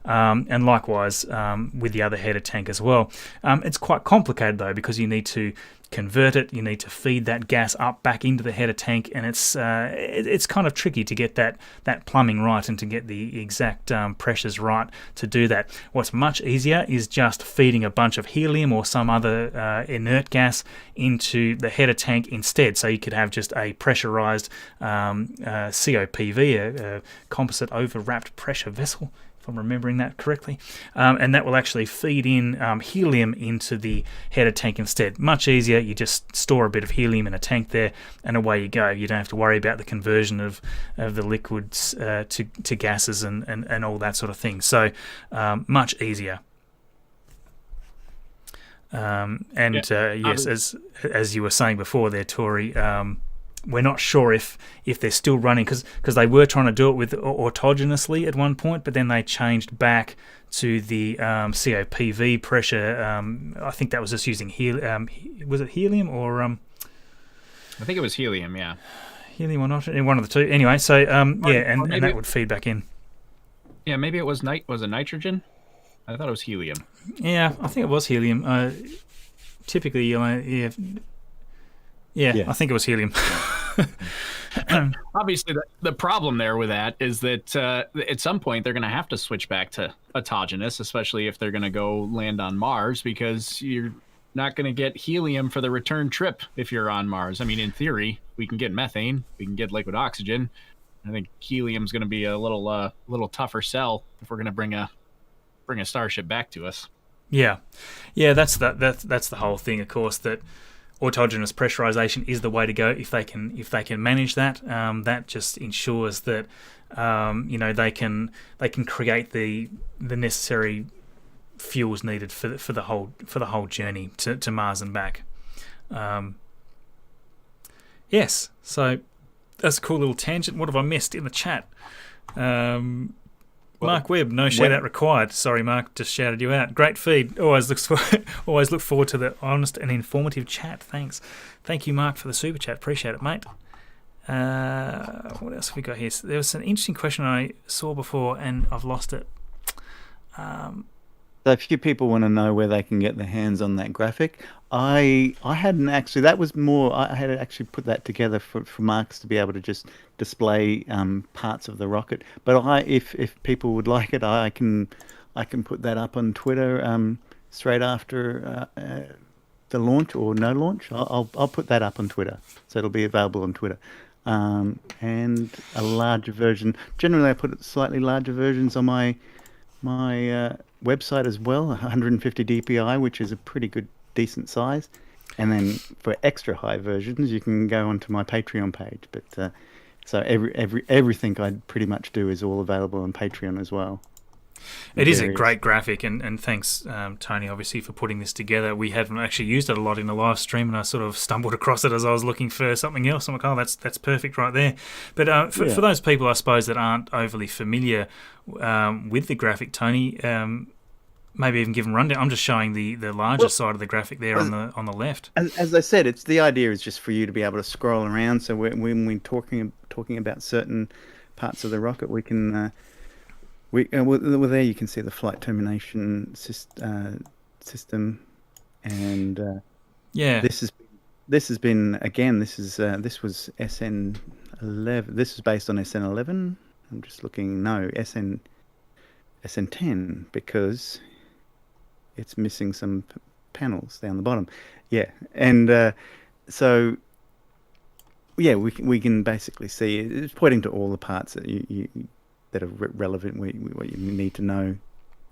And likewise with the other header tank as well. It's quite complicated though, because you need to convert it, you need to feed that gas up back into the header tank, and it's kind of tricky to get that plumbing right and to get the exact pressures right to do that. What's much easier is just feeding a bunch of helium or some other inert gas into the header tank instead. So you could have just a pressurized COPV, a composite overwrapped pressure vessel, if I'm remembering that correctly, and that will actually feed in helium into the header tank instead. Much easier. You just store a bit of helium in a tank there, and away you go. You don't have to worry about the conversion of the liquids to gases and all that sort of thing. So much easier. Yes, as you were saying before there, Tori, we're not sure if they're still running, because they were trying to do it with autogenously at one point, but then they changed back to the COPV pressure. I think that was just using was it helium or I think it was helium, yeah. Helium or not, one of the two. Anyway, so and that would feed back in. Yeah, maybe it was was it nitrogen? I thought it was helium. Yeah, I think it was helium. Typically, Yeah, I think it was helium. Obviously, the problem there with that is that at some point they're going to have to switch back to autogenous, especially if they're going to go land on Mars, because you're not going to get helium for the return trip if you're on Mars. I mean, in theory, we can get methane, we can get liquid oxygen. I think helium's going to be a little tougher sell if we're going to bring a starship back to us. Yeah, that's the whole thing, of course, that autogenous pressurization is the way to go if they can manage that. That just ensures that they can create the necessary fuels needed for the whole journey to Mars and back. Yes, so That's a cool little tangent. What have I missed in the chat? Mark Webb, no shout out required. Sorry, Mark, just shouted you out. Great feed. Always look forward to the honest and informative chat. Thanks. Thank you, Mark, for the super chat. Appreciate it, mate. What else have we got here? So there was an interesting question I saw before and I've lost it. So a few people want to know where they can get their hands on that graphic. I hadn't actually, that was more, I had actually put that together for Marcus to be able to just display parts of the rocket. But if people would like it, I can put that up on Twitter straight after the launch or no launch. I'll put that up on Twitter, so it'll be available on Twitter. And a larger version. Generally, I put slightly larger versions on my website as well, 150 dpi, which is a pretty good, decent size. And then for extra high versions, you can go onto my Patreon page. But so everything I pretty much do is all available on Patreon as well. It is a great graphic, and thanks, Tony, obviously, for putting this together. We haven't actually used it a lot in the live stream, and I sort of stumbled across it as I was looking for something else. I'm like, oh, that's perfect right there. But for those people, I suppose, that aren't overly familiar with the graphic, Tony, maybe even give them a rundown. I'm just showing the larger side of the graphic there on the left. As I said, the idea is just for you to be able to scroll around. So when we're talking about certain parts of the rocket, we can. Well, there you can see the flight termination system, and this has been again. This was SN11. This is based on SN11. I'm just looking. No, SN10 because it's missing some panels down the bottom. Yeah, and so yeah, we can basically see it's pointing to all the parts that you that are relevant, what you need to know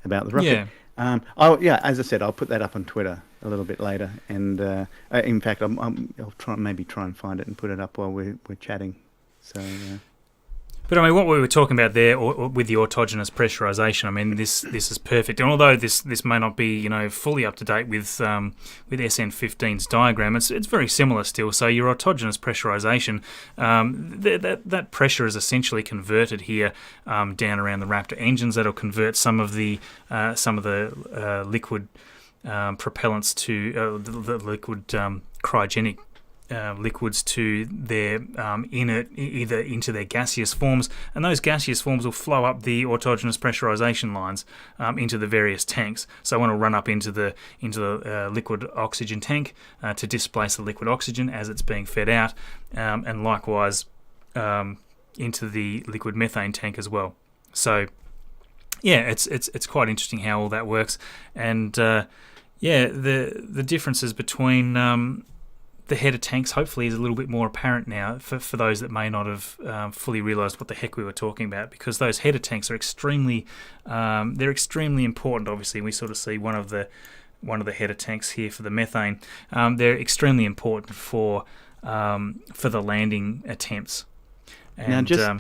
about the rocket. As I said, I'll put that up on Twitter a little bit later, and in fact, I'll try and find it and put it up while we're chatting. So. But I mean, what we were talking about there, or with the autogenous pressurization, I mean, this is perfect. And although this may not be fully up to date with SN15's diagram, it's very similar still. So your autogenous pressurization, that pressure is essentially converted here down around the Raptor engines. That'll convert some of the liquid propellants to the liquid cryogenic liquids to their inert, either into their gaseous forms, and those gaseous forms will flow up the autogenous pressurization lines into the various tanks. So I want to run up into the liquid oxygen tank to displace the liquid oxygen as it's being fed out, and likewise into the liquid methane tank as well. So yeah, it's quite interesting how all that works, and the differences between the header tanks hopefully is a little bit more apparent now for those that may not have fully realised what the heck we were talking about, because those header tanks are extremely important. Obviously, we sort of see one of the header tanks here for the methane. They're extremely important for the landing attempts. And, now,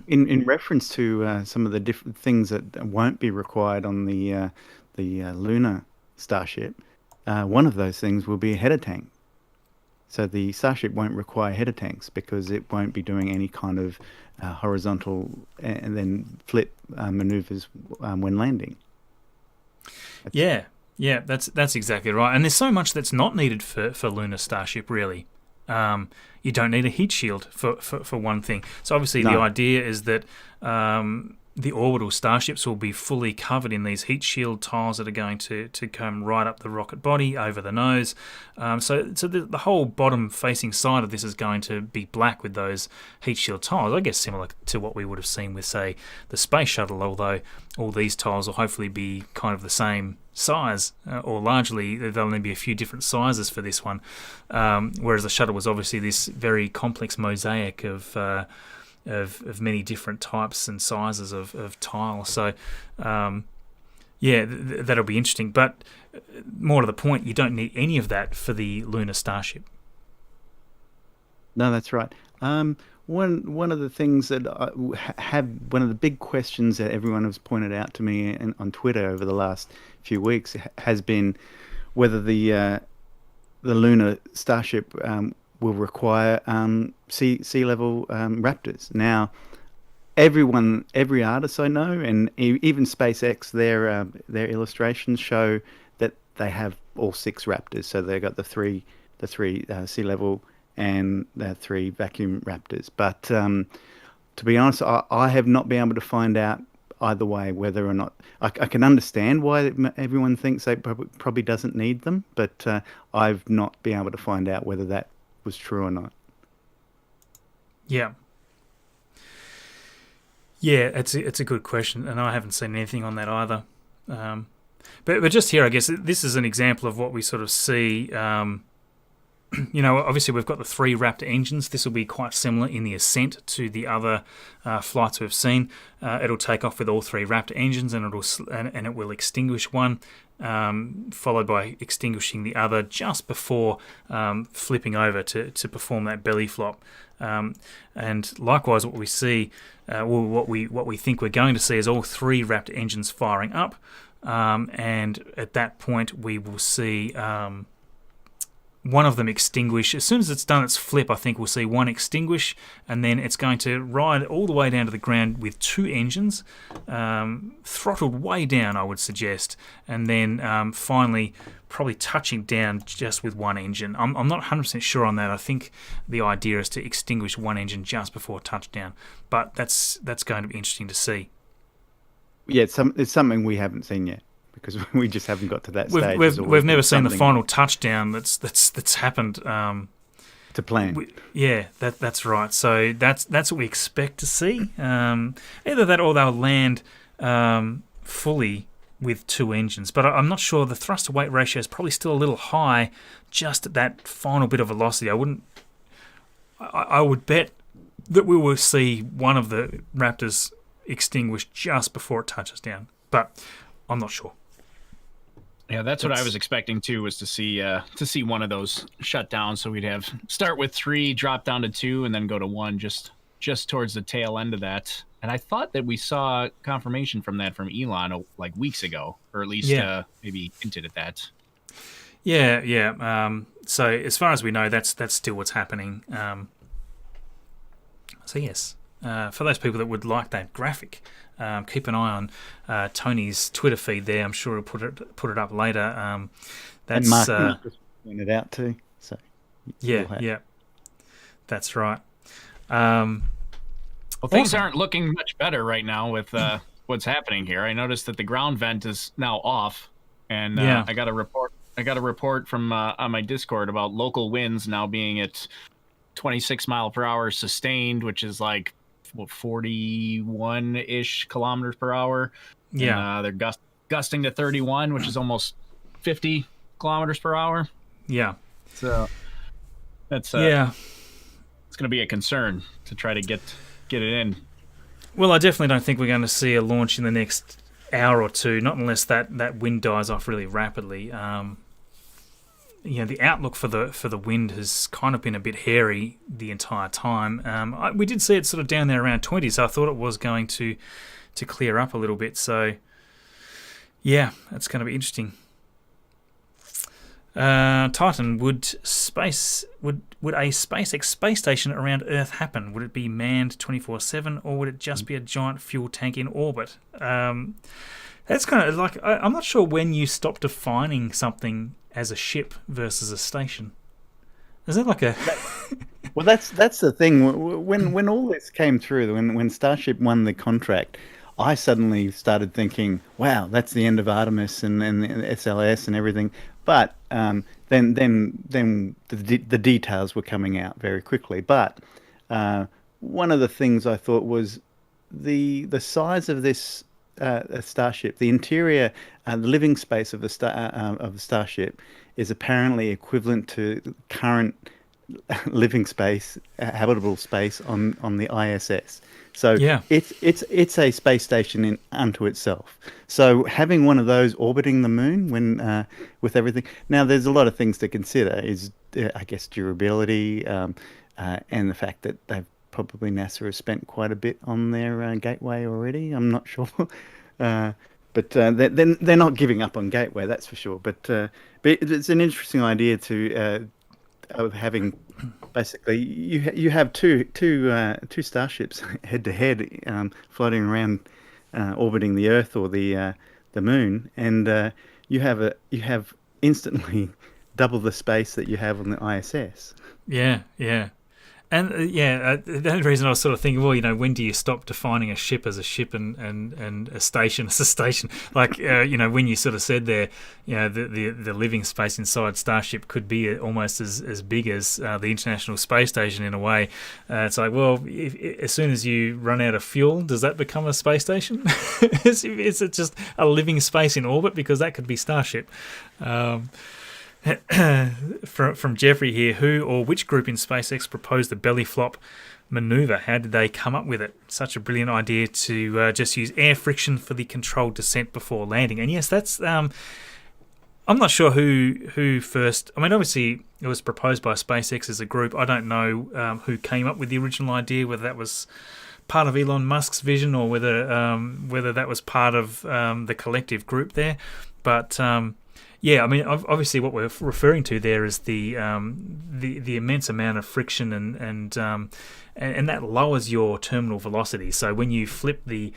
in reference to some of the different things that won't be required on the lunar Starship. One of those things will be a header tank. So the Starship won't require header tanks because it won't be doing any kind of horizontal and then flip maneuvers when landing. That's exactly right. And there's so much that's not needed for lunar Starship, really. You don't need a heat shield for one thing. So obviously the idea is that the orbital starships will be fully covered in these heat shield tiles that are going to come right up the rocket body, over the nose. So the whole bottom facing side of this is going to be black with those heat shield tiles. I guess similar to what we would have seen with, say, the space shuttle, although all these tiles will hopefully be kind of the same size, or largely there'll only be a few different sizes for this one. Whereas the shuttle was obviously this very complex mosaic of many different types and sizes of tile. So that'll be interesting, but more to the point, you don't need any of that for the lunar Starship. No, that's right. One of the things that one of the big questions that everyone has pointed out to me on Twitter over the last few weeks has been whether the lunar Starship will require sea level Raptors. Now, every artist I know, and even SpaceX, their illustrations show that they have all 6 Raptors. So they've got the three sea level and the 3 vacuum Raptors. But to be honest, I have not been able to find out either way whether or not I can understand why everyone thinks they probably doesn't need them, but I've not been able to find out whether that was true or not. Yeah. Yeah, it's a good question, and I haven't seen anything on that either. But just here, I guess this is an example of what we sort of see. Obviously we've got the 3 Raptor engines. This will be quite similar in the ascent to the other flights we've seen. It'll take off with all 3 Raptor engines, and it will extinguish one, followed by extinguishing the other just before flipping over to perform that belly flop. And likewise, what we see, what we think we're going to see, is all 3 Raptor engines firing up, and at that point we will see one of them extinguish. As soon as it's done its flip, I think we'll see one extinguish, and then it's going to ride all the way down to the ground with 2 engines, throttled way down, I would suggest, and then finally probably touching down just with 1 engine. I'm not 100% sure on that. I think the idea is to extinguish 1 engine just before touchdown, but that's going to be interesting to see. Yeah, it's something we haven't seen yet, because we just haven't got to that stage. We've never seen the final touchdown that's happened. To plan. That's right. So that's what we expect to see. Either that or they'll land fully with 2 engines. But I'm not sure. The thrust to weight ratio is probably still a little high just at that final bit of velocity. I would bet that we will see one of the Raptors extinguish just before it touches down. But I'm not sure. Yeah, that's what I was expecting too, was to see one of those shut down. So we'd start with 3, drop down to 2, and then go to 1 just towards the tail end of that. And I thought that we saw confirmation from Elon like weeks ago, or at least maybe hinted at that. Yeah. So as far as we know, that's still what's happening. So yes, for those people that would like that graphic, keep an eye on Tony's Twitter feed there. I'm sure he'll put it up later. That's, and Marcus just pointed out too. So yeah, that's right. Well, things aren't looking much better right now with what's happening here. I noticed that the ground vent is now off, and I got a report from on my Discord about local winds now being at 26 mile per hour sustained, which is like 41-ish kilometers per hour. Yeah, and, they're gusting to 31, which is almost 50 kilometers per hour. Yeah, so that's it's going to be a concern to try to get it in. Well, I definitely don't think we're going to see a launch in the next hour or 2, not unless that wind dies off really rapidly. The outlook for the wind has kind of been a bit hairy the entire time. We did see it sort of down there around 20, so I thought it was going to clear up a little bit. So, yeah, it's going to be interesting. Titan, would a SpaceX space station around Earth happen? Would it be manned 24/7, or would it just be a giant fuel tank in orbit? That's kind of like, I'm not sure when you stop defining something as a ship versus a station. Is that like a? Well, that's the thing. When all this came through, when Starship won the contract, I suddenly started thinking, wow, that's the end of Artemis and SLS and everything. But then the details were coming out very quickly. But one of the things I thought was the size of this Starship, the interior, the living space of the Starship is apparently equivalent to current living space, habitable space on the ISS. So it's a space station unto itself. So having one of those orbiting the moon with everything. Now there's a lot of things to consider. Is I guess durability and the fact that probably NASA has spent quite a bit on their gateway already. I'm not sure, but they're not giving up on gateway, that's for sure. But it's an interesting idea to of having basically you have two starships head to head, floating around, orbiting the Earth or the Moon, and you have instantly double the space that you have on the ISS. Yeah, yeah. And the only reason I was sort of thinking, well, when do you stop defining a ship as a ship and a station as a station? Like, when you sort of said there, the living space inside Starship could be almost as big as the International Space Station in a way. It's like, well, as soon as you run out of fuel, does that become a space station? Is it just a living space in orbit? Because that could be Starship. From Jeffrey here, who or which group in SpaceX proposed the belly flop maneuver? How did they come up with it? Such a brilliant idea to just use air friction for the controlled descent before landing. And yes, that's I'm not sure who first. I mean, obviously it was proposed by SpaceX as a group. I don't know who came up with the original idea, whether that was part of Elon Musk's vision or whether that was part of the collective group there, but. Yeah, I mean, obviously, what we're referring to there is the immense amount of friction and that lowers your terminal velocity. So when you flip the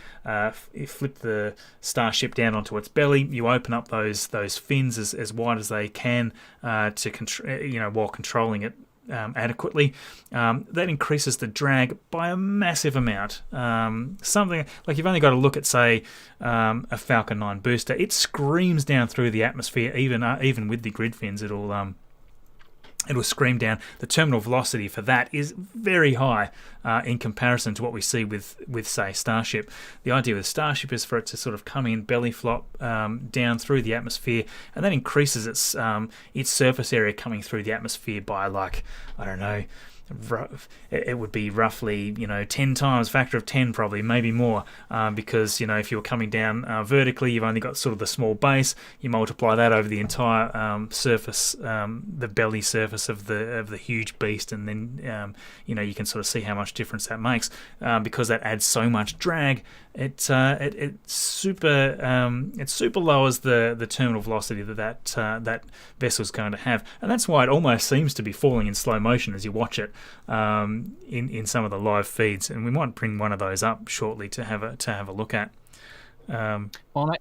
Starship down onto its belly, you open up those fins as wide as they can to while controlling it adequately. That increases the drag by a massive amount. Something like you've only got to look at, say, a Falcon 9 booster. It screams down through the atmosphere, even with the grid fins. It'll scream down. The terminal velocity for that is very high in comparison to what we see with say Starship. The idea with Starship is for it to sort of come in belly flop down through the atmosphere, and that increases its surface area coming through the atmosphere by, like, I don't know, it would be roughly 10 times, factor of 10 probably, maybe more, because if you're coming down vertically, you've only got sort of the small base. You multiply that over the entire surface, the belly surface of the huge beast, and then you can sort of see how much difference that makes, because that adds so much drag. It super lowers the terminal velocity that vessel's going to have, and that's why it almost seems to be falling in slow motion as you watch it in some of the live feeds. And we might bring one of those up shortly to have a look at. Well,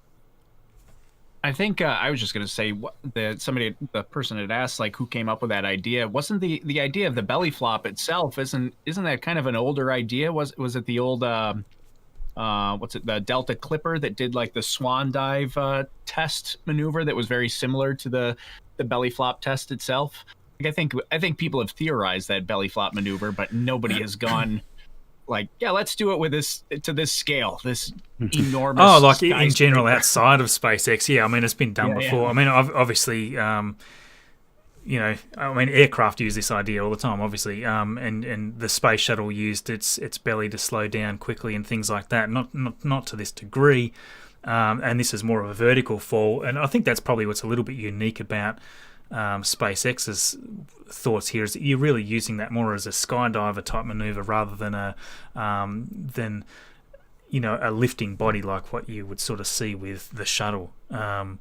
I think I was just going to say the person had asked, like, who came up with that idea. Wasn't the idea of the belly flop itself? Isn't that kind of an older idea? Was it the old the Delta Clipper that did like the swan dive test maneuver that was very similar to the belly flop test itself? Like, I think people have theorized that belly flop maneuver, but nobody has gone like, yeah, let's do it with this scale, this enormous. Oh, like in general outside of SpaceX, yeah. I mean, it's been done before. Yeah. I mean, obviously, aircraft use this idea all the time, obviously, and the space shuttle used its belly to slow down quickly and things like that. Not to this degree, and this is more of a vertical fall. And I think that's probably what's a little bit unique about SpaceX's thoughts here, is that you're really using that more as a skydiver type maneuver rather than a lifting body like what you would sort of see with the shuttle. But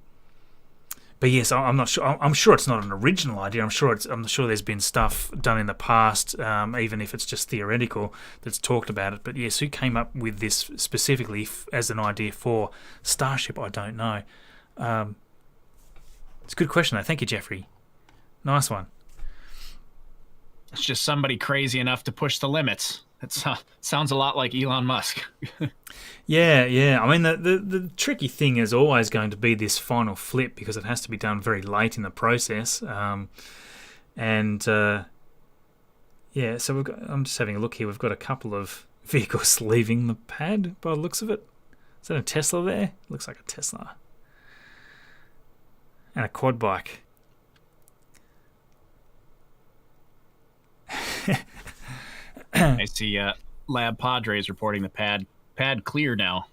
yes, I'm not sure. I'm sure it's not an original idea. I'm sure there's been stuff done in the past, even if it's just theoretical, that's talked about it. But yes, who came up with this specifically as an idea for Starship? I don't know. It's a good question, though. Thank you, Jeffrey. Nice one. It's just somebody crazy enough to push the limits. It sounds a lot like Elon Musk. Yeah. I mean, the tricky thing is always going to be this final flip, because it has to be done very late in the process. So I'm just having a look here. We've got a couple of vehicles leaving the pad by the looks of it. Is that a Tesla there? Looks like a Tesla. And a quad bike. I see Lab Padres reporting the pad clear now.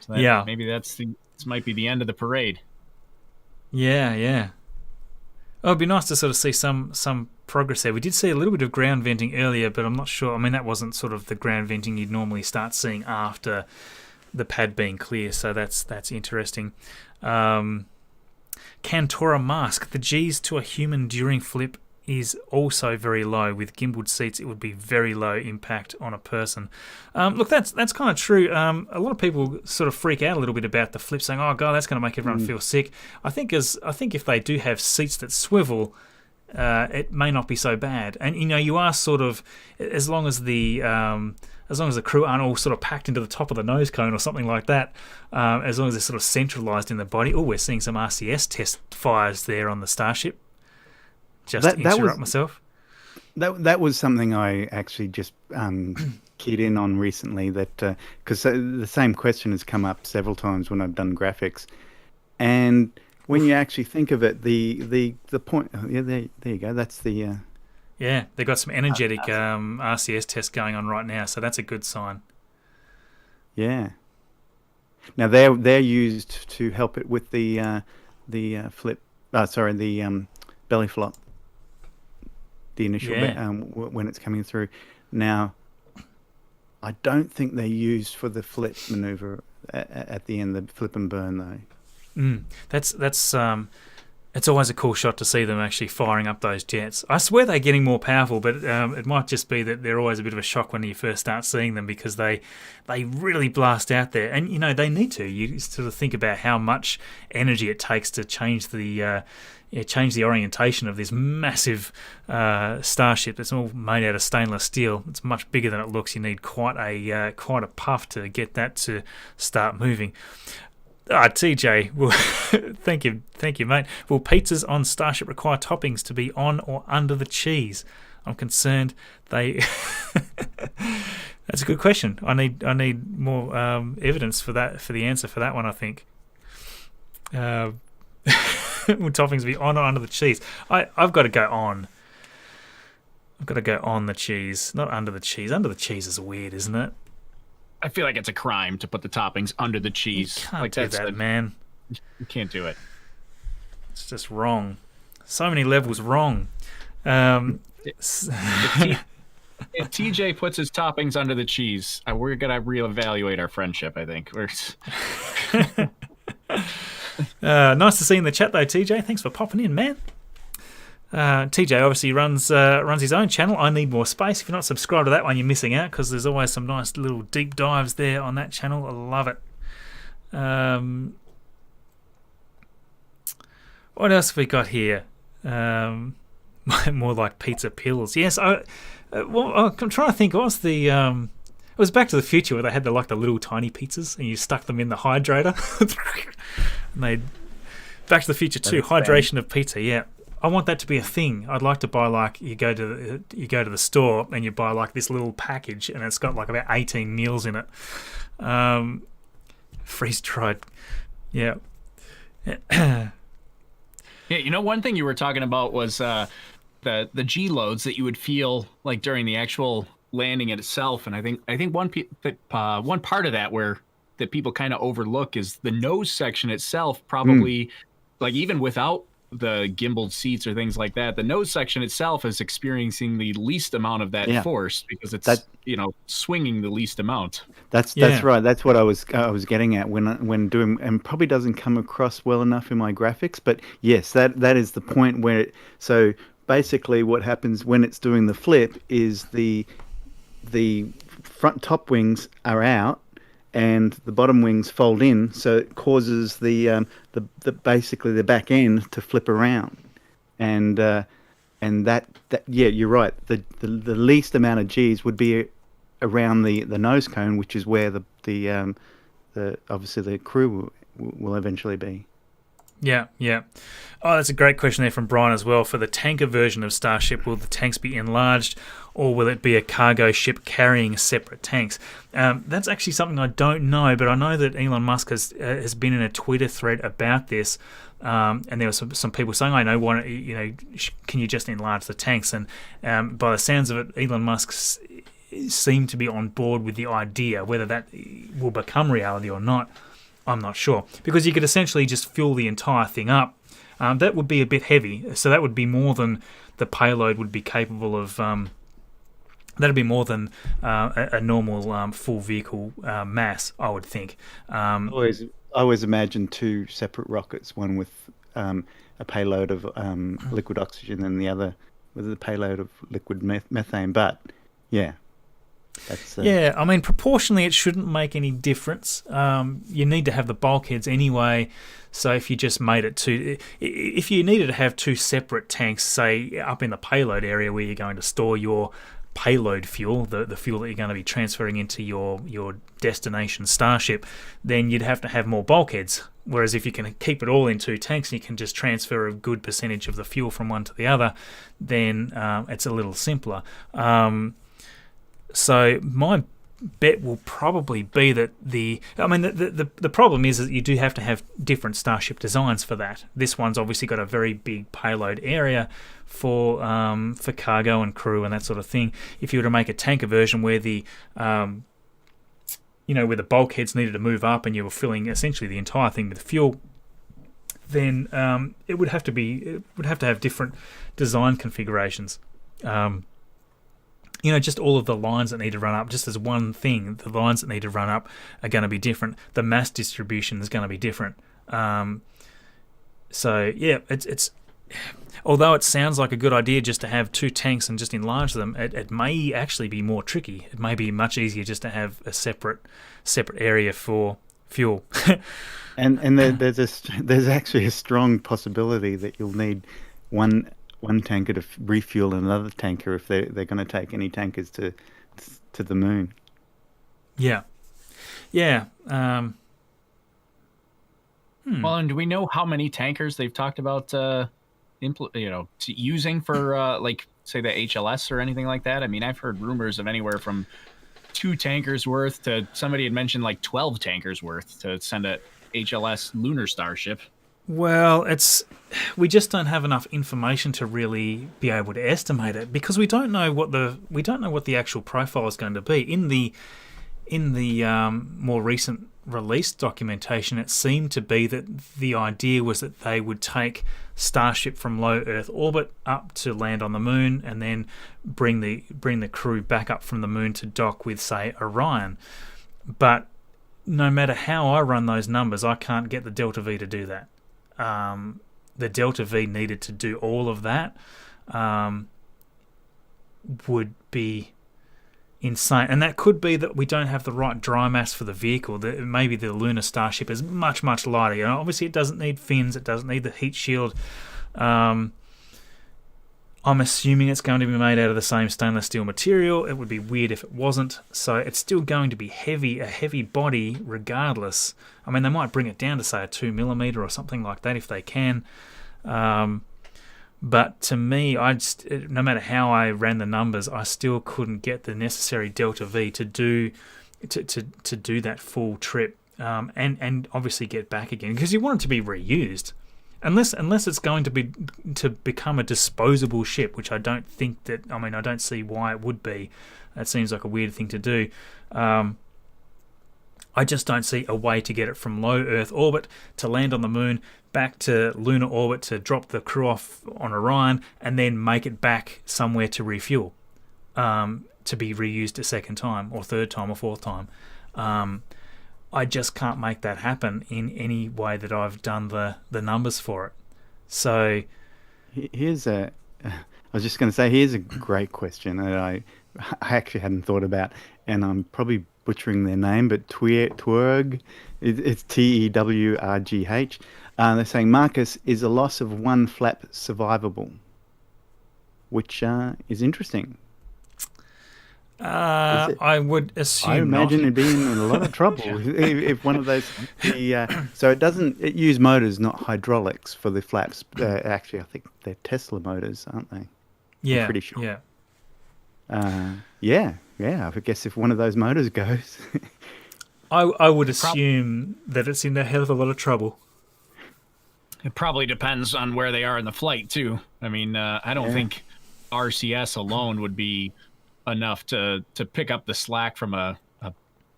So maybe this might be the end of the parade. Yeah. Oh, it'd be nice to sort of see some progress there. We did see a little bit of ground venting earlier, but I'm not sure. I mean, that wasn't sort of the ground venting you'd normally start seeing after the pad being clear, so that's interesting. Cantora Mask, the G's to a human during flip is also very low. With gimbaled seats, it would be very low impact on a person. Look, that's kind of true. A lot of people sort of freak out a little bit about the flip, saying, "Oh God, that's going to make everyone feel sick." I think if they do have seats that swivel, it may not be so bad. And you are sort of, as long as the crew aren't all sort of packed into the top of the nose cone or something like that, as long as they're sort of centralised in the body. Oh, we're seeing some RCS test fires there on the Starship. Just to interrupt myself. That was something I actually just keyed in on recently, that because the same question has come up several times when I've done graphics, and when you actually think of it, the point. Yeah, there you go. That's the. Yeah, they've got some energetic RCS tests going on right now, so that's a good sign. Yeah. Now they're used to help it with the flip. The belly flop. The initial when it's coming through. Now, I don't think they're used for the flip maneuver at the end, the flip and burn though. That's it's always a cool shot to see them actually firing up those jets. I swear they're getting more powerful, but it might just be that they're always a bit of a shock when you first start seeing them, because they really blast out there. And, they need to. You sort of think about how much energy it takes to change the orientation of this massive starship that's all made out of stainless steel. It's much bigger than it looks. You need quite a puff to get that to start moving. TJ, well, thank you, mate. Will pizzas on Starship require toppings to be on or under the cheese? I'm concerned they. That's a good question. I need more evidence for that, for the answer for that one. I think. Will toppings be on or under the cheese? I've got to go on. I've got to go on the cheese, not under the cheese. Under the cheese is weird, isn't it? I feel like it's a crime to put the toppings under the cheese. You can't do that, man. You can't do it. It's just wrong. So many levels wrong. If TJ puts his toppings under the cheese, we're going to reevaluate our friendship, I think. Nice to see you in the chat, though, TJ. Thanks for popping in, man. TJ obviously runs his own channel, I Need More Space. If you're not subscribed to that one, you're missing out, because there's always some nice little deep dives there on that channel. I love it. What else have we got here? More like pizza pills. Yes, I'm trying to think. What was the... it was Back to the Future, where they had the little tiny pizzas and you stuck them in the hydrator. And they... Back to the Future 2, hydration of pizza, yeah. I want that to be a thing. I'd like to buy you go to the store and you buy this little package and it's got about 18 meals in it. Freeze dried. Yeah. Yeah, one thing you were talking about was the G loads that you would feel during the actual landing itself, and I think one part of that that people kind of overlook is the nose section itself. Probably even without the gimbaled seats or things like that, the nose section itself is experiencing the least amount of that force, because it's swinging the least amount. That's right. That's what I was getting at when doing, and probably doesn't come across well enough in my graphics. But yes, that is the point where so basically what happens when it's doing the flip is the front top wings are out and the bottom wings fold in, so it causes the basically the back end to flip around, and that you're right. The least amount of G's would be around the nose cone, which is where the obviously the crew will eventually be. Yeah. Oh, that's a great question there from Brian as well. For the tanker version of Starship, will the tanks be enlarged, or will it be a cargo ship carrying separate tanks? That's actually something I don't know, but I know that Elon Musk has been in a Twitter thread about this, and there were some people saying, "I know, can you just enlarge the tanks?" And by the sounds of it, Elon Musk seemed to be on board with the idea. Whether that will become reality or not, I'm not sure, because you could essentially just fill the entire thing up. That would be a bit heavy, so that would be more than the payload would be capable of. That'd be more than a normal full vehicle mass, I would think. I always imagine two separate rockets, one with a payload of liquid oxygen and the other the payload of liquid methane. But yeah, that's yeah. I mean, proportionally, it shouldn't make any difference. You need to have the bulkheads anyway. So if you just made it if you needed to have two separate tanks, say up in the payload area where you're going to store your payload fuel, the fuel that you're going to be transferring into your destination Starship, then you'd have to have more bulkheads. Whereas if you can keep it all in two tanks and you can just transfer a good percentage of the fuel from one to the other, then it's a little simpler. So my bet will probably be that the problem is that you do have to have different Starship designs for that. This one's obviously got a very big payload area for cargo and crew and that sort of thing. If you were to make a tanker version where the where the bulkheads needed to move up and you were filling essentially the entire thing with fuel, then it would have to have different design configurations. Just all of the lines that need to run up, just as one thing, the lines that need to run up are going to be different. The mass distribution is going to be different. So yeah, it's although it sounds like a good idea just to have two tanks and just enlarge them, it may actually be more tricky. It may be much easier just to have a separate area for fuel. and there's actually a strong possibility that you'll need one tanker to refuel another tanker if they're going to take any tankers to the moon. Yeah. Well, and do we know how many tankers they've talked about using for say the HLS or anything like that? I mean, I've heard rumors of anywhere from 2 tankers worth to somebody had mentioned like 12 tankers worth to send a HLS lunar starship. Well, we just don't have enough information to really be able to estimate it because we don't know what the actual profile is going to be. In the more recent release documentation, it seemed to be that the idea was that they would take Starship from low Earth orbit up to land on the moon, and then bring the crew back up from the moon to dock with, say, Orion. But no matter how I run those numbers, I can't get the Delta V to do that. The Delta V needed to do all of that would be insane. And that could be that we don't have the right dry mass for the vehicle. Maybe the lunar Starship is much, much lighter. Obviously, it doesn't need fins. It doesn't need the heat shield. I'm assuming it's going to be made out of the same stainless steel material. It would be weird if it wasn't. So it's still going to be a heavy body regardless. I mean, they might bring it down to, say, a 2mm or something like that if they can. But to me, no matter how I ran the numbers, I still couldn't get the necessary Delta V to do that full trip and obviously get back again, because you want it to be reused. Unless it's going to become a disposable ship, which I don't think that. I mean, I don't see why it would be. That seems like a weird thing to do. I just don't see a way to get it from low Earth orbit to land on the moon, back to lunar orbit to drop the crew off on Orion, and then make it back somewhere to refuel, to be reused a second time, or third time, or fourth time. I just can't make that happen in any way that I've done the numbers for it. So here's I was just going to say, here's a great question that I actually hadn't thought about, and I'm probably butchering their name, but Twerg, it's TEWRGH. They're saying, Marcus, is a loss of one flap survivable? Which is interesting. I would assume. I imagine it'd be in a lot of trouble if one of those. So it use motors, not hydraulics, for the flaps. Actually, I think they're Tesla motors, aren't they? Yeah, I'm pretty sure. Yeah. Yeah. I guess if one of those motors goes, I would assume that it's in a hell of a lot of trouble. It probably depends on where they are in the flight too. I mean, I don't think RCS alone would be enough to pick up the slack from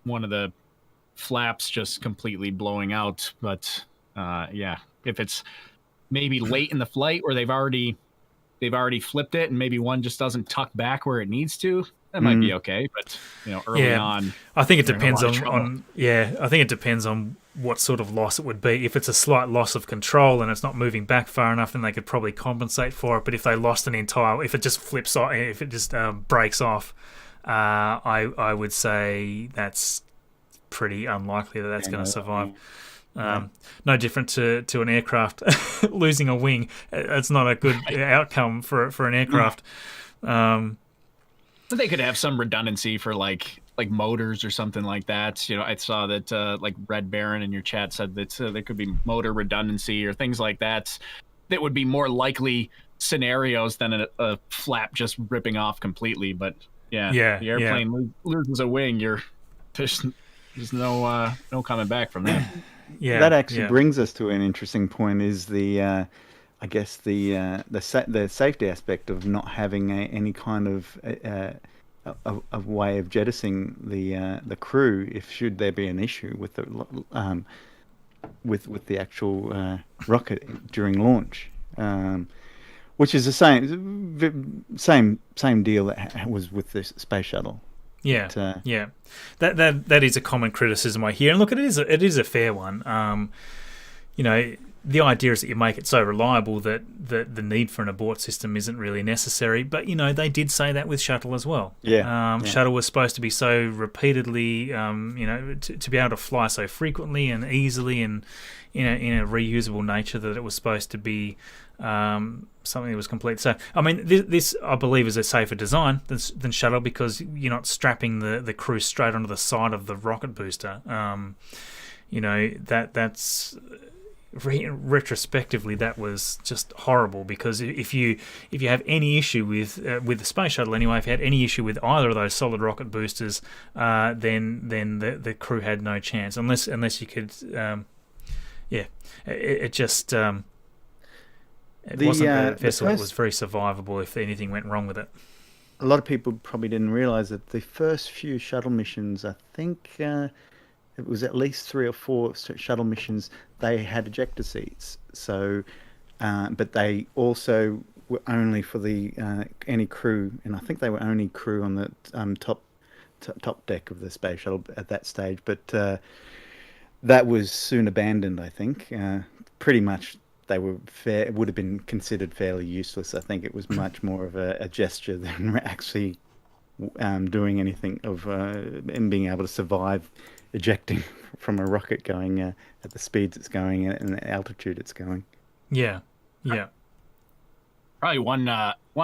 one of the flaps just completely blowing out. But if it's maybe late in the flight where they've already flipped it and maybe one just doesn't tuck back where it needs to, that might be okay. But early on, I think it depends on I think it depends on what sort of loss it would be. If it's a slight loss of control and it's not moving back far enough, then they could probably compensate for it. But if they lost if it just flips off, if it just breaks off, I would say that's pretty unlikely that that's going to survive. No different to an aircraft losing a wing. It's not a good outcome for an aircraft. But they could have some redundancy for like motors or something like that. I saw that like Red Baron in your chat said that there could be motor redundancy or things like that would be more likely scenarios than a flap just ripping off completely. But the airplane loses a wing, there's no coming back from that. Yeah, that actually brings us to an interesting point. Is the I guess the safety aspect of not having any kind of a way of jettisoning the crew if should there be an issue with the actual rocket during launch, which is the same deal that was with the space shuttle. Yeah, that is a common criticism I hear, and look, it is a fair one. The idea is that you make it so reliable that the need for an abort system isn't really necessary. But they did say that with shuttle as well. Shuttle was supposed to be so repeatedly, to be able to fly so frequently and easily, and in a reusable nature, that it was supposed to be something that was complete. So, I mean, this I believe is a safer design than shuttle, because you're not strapping the crew straight onto the side of the rocket booster. That's retrospectively that was just horrible, because if you have any issue with the space shuttle anyway, if you had any issue with either of those solid rocket boosters, then the crew had no chance unless you could. It just. It wasn't a vessel that was very survivable if anything went wrong with it. A lot of people probably didn't realise that the first few shuttle missions, I think it was at least 3 or 4 shuttle missions, they had ejector seats. So, but they also were only for the any crew, and I think they were only crew on the top deck of the space shuttle at that stage. But that was soon abandoned, I think. Pretty much. They were it would have been considered fairly useless. I think it was much more of a gesture than actually doing anything of and being able to survive ejecting from a rocket going at the speeds it's going and the altitude it's going. Yeah. Probably one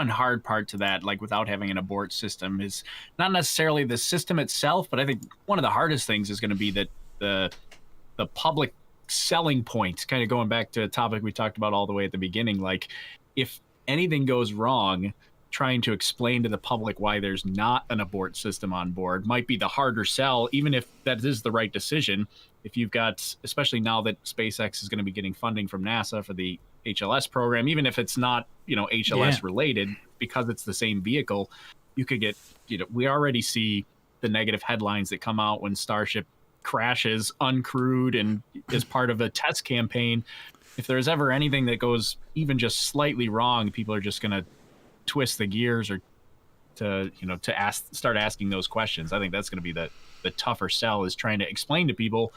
hard part to that, like without having an abort system, is not necessarily the system itself, but I think one of the hardest things is going to be that the public selling point, kind of going back to a topic we talked about all the way at the beginning. Like, if anything goes wrong, trying to explain to the public why there's not an abort system on board might be the harder sell, even if that is the right decision. If you've got, especially now that SpaceX is going to be getting funding from NASA for the HLS program, even if it's not, HLS related, because it's the same vehicle, you could get, we already see the negative headlines that come out when Starship crashes uncrewed and is part of a test campaign. If there's ever anything that goes even just slightly wrong, people are just going to twist the gears or to start asking those questions. I think that's going to be the tougher sell, is trying to explain to people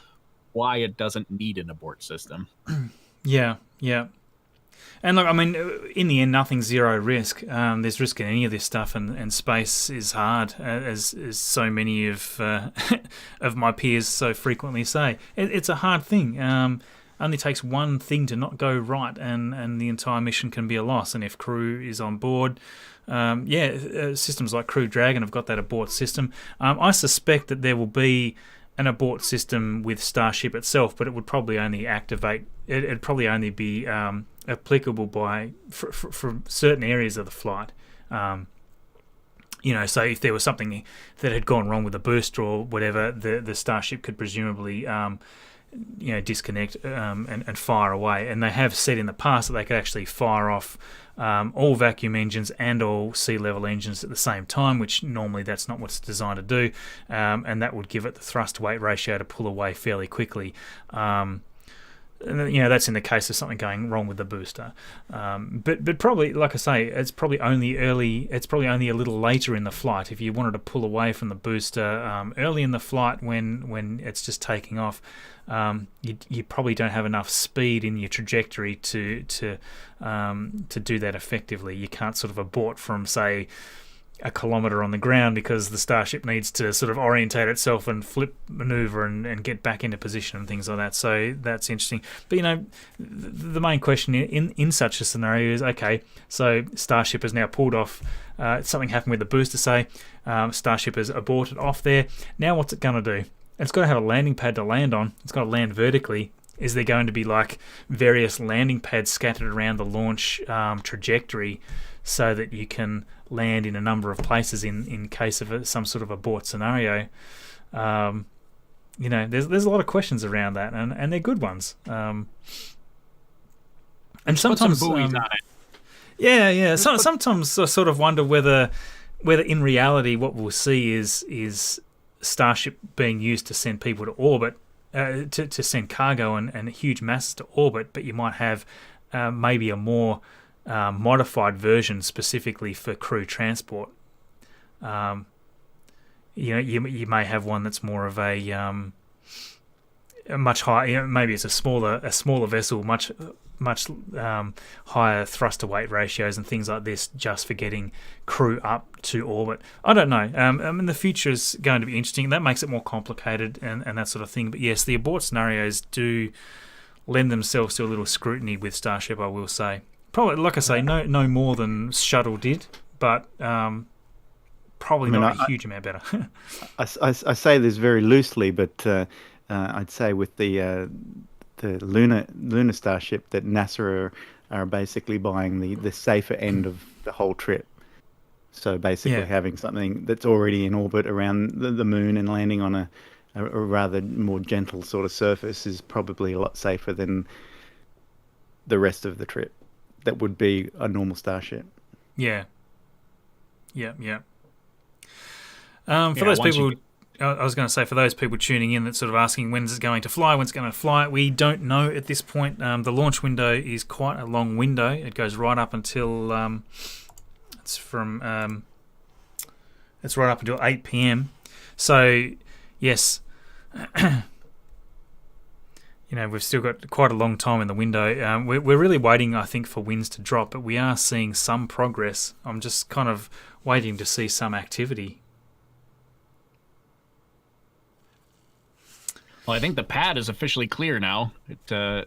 why it doesn't need an abort system. Yeah. And look, I mean, in the end, nothing's zero risk. There's risk in any of this stuff, and space is hard, as so many of of my peers so frequently say. It's a hard thing. Only takes one thing to not go right, and the entire mission can be a loss. And if crew is on board, systems like Crew Dragon have got that abort system. I suspect that there will be an abort system with Starship itself, but it would probably only activate. It'd probably only be applicable for certain areas of the flight. So if there was something that had gone wrong with the booster or whatever, the Starship could presumably disconnect and fire away. And they have said in the past that they could actually fire off all vacuum engines and all sea level engines at the same time, which normally that's not what it's designed to do, and that would give it the thrust weight ratio to pull away fairly quickly. that's in the case of something going wrong with the booster. But probably, like I say, it's probably only a little later in the flight. If you wanted to pull away from the booster early in the flight when it's just taking off, you probably don't have enough speed in your trajectory to do that effectively. You can't sort of abort from, say, a kilometre on the ground because the Starship needs to sort of orientate itself and flip maneuver and get back into position and things like that. So that's interesting. But the main question in such a scenario is, okay, so Starship has now pulled off, something happened with the booster, say, Starship has aborted off there. Now what's it going to do? It's got to have a landing pad to land on. It's got to land vertically. Is there going to be like various landing pads scattered around the launch trajectory so that you can land in a number of places in case of some sort of abort scenario? There's a lot of questions around that, and they're good ones. And sometimes, put some buoys on it. Yeah. Sometimes I sort of wonder whether in reality what we'll see is Starship being used to send people to orbit, to send cargo and huge masses to orbit, but you might have maybe a more modified version specifically for crew transport. You may have one that's more of a much higher. Maybe it's a smaller vessel, much higher thruster weight ratios and things like this, just for getting crew up to orbit. I don't know. The future is going to be interesting. That makes it more complicated and that sort of thing. But yes, the abort scenarios do lend themselves to a little scrutiny with Starship, I will say. Probably, like I say, no more than Shuttle did, but probably not a huge amount better. I say this very loosely, but I'd say with the lunar Starship that NASA are basically buying the safer end of the whole trip. So basically having something that's already in orbit around the moon and landing on a rather more gentle sort of surface is probably a lot safer than the rest of the trip. That would be a normal Starship. Yeah. For those people, I was going to say, for those people tuning in that's sort of asking when's it going to fly, we don't know at this point. The launch window is quite a long window. It goes right up until it's right up until 8 p.m. So yes. We've still got quite a long time in the window. We're really waiting, I think, for winds to drop, but we are seeing some progress. I'm just kind of waiting to see some activity. Well, I think the pad is officially clear now. I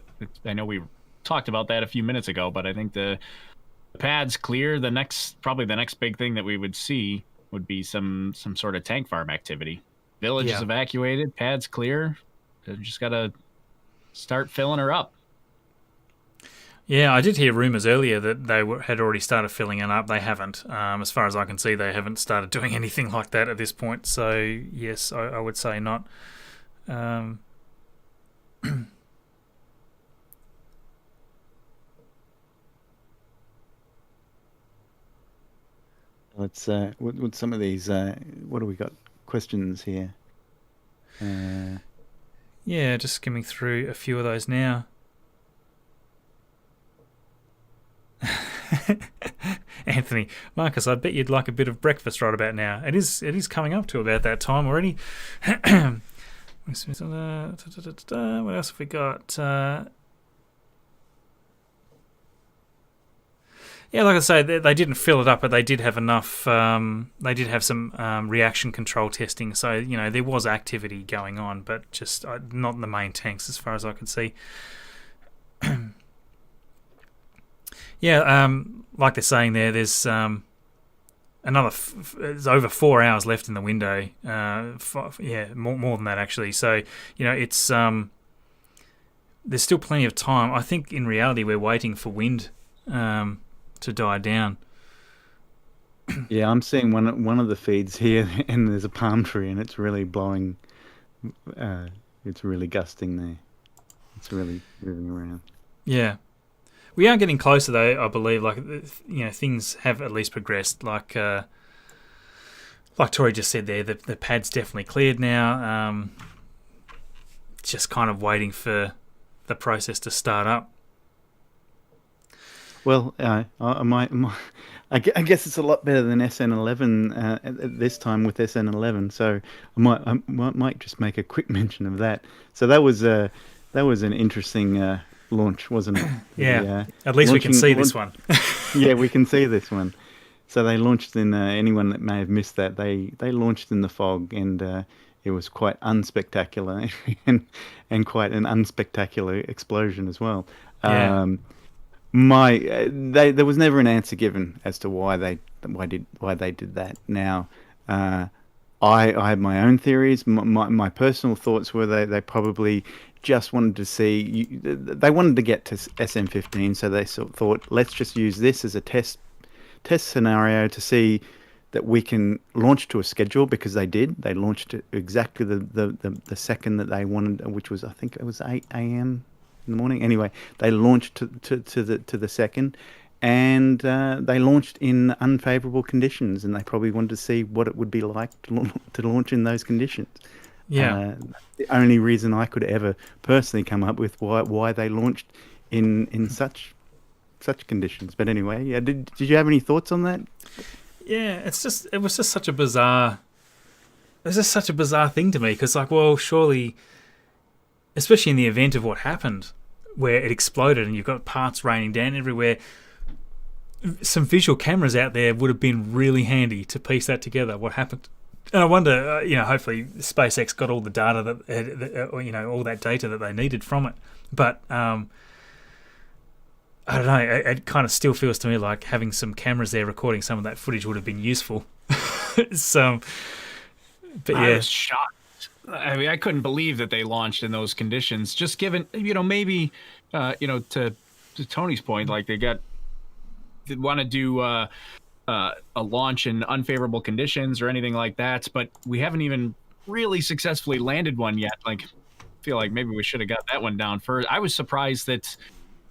know we talked about that a few minutes ago, but I think the pad's clear. Probably the next big thing that we would see would be some sort of tank farm activity. Village is evacuated. Pad's clear. Just got to start filling her up. Yeah, I did hear rumours earlier that they had already started filling it up. They haven't. As far as I can see, they haven't started doing anything like that at this point. So, yes, I would say not. Let's with some of these. What do we got? Questions here. Yeah, just skimming through a few of those now. Anthony, Marcus, I bet you'd like a bit of breakfast right about now. It is coming up to about that time already. What else have we got? Yeah, like I say, they didn't fill it up, but they did have enough. They did have some reaction control testing, so there was activity going on, but just not in the main tanks, as far as I could see. Yeah, like they're saying there's another. There's over 4 hours left in the window. More than that actually. So it's there's still plenty of time. I think in reality we're waiting for wind to die down. Yeah, I'm seeing one of the feeds here, and there's a palm tree, and it's really blowing. It's really gusting there. It's really moving around. Yeah, we are getting closer though. I believe, things have at least progressed. Like Tori just said there, the pad's definitely cleared now. Just kind of waiting for the process to start up. Well, I guess it's a lot better than SN11 at this time with SN11. So I might just make a quick mention of that. So that was an interesting launch, wasn't it? Yeah. At least we can see this one. Yeah, we can see this one. So they launched in. Anyone that may have missed that, they launched in the fog, and it was quite unspectacular and quite an unspectacular explosion as well. Yeah. There was never an answer given as to why they did that. Now, I had my own theories. My personal thoughts were they probably just wanted to see. They wanted to get to SM15, so they sort of thought, let's just use this as a test scenario to see that we can launch to a schedule, because they did. They launched it exactly the second that they wanted, which was, I think it was 8 a.m. in the morning. Anyway, they launched to the second, and they launched in unfavourable conditions, and they probably wanted to see what it would be like to launch in those conditions. Yeah. The only reason I could ever personally come up with why they launched in such conditions. But anyway, yeah. Did you have any thoughts on that? Yeah, it was just such a bizarre thing to me, because well, surely, especially in the event of what happened, where it exploded and you've got parts raining down everywhere, some visual cameras out there would have been really handy to piece that together, what happened. And I wonder, hopefully SpaceX got all the data all that data that they needed from it. But I don't know, it kind of still feels to me like having some cameras there recording some of that footage would have been useful. But yeah. I was shocked. I mean, I couldn't believe that they launched in those conditions. Just given, maybe, to Tony's point, like they want to do a launch in unfavorable conditions or anything like that, but we haven't even really successfully landed one yet. Like, I feel like maybe we should have got that one down first. I was surprised that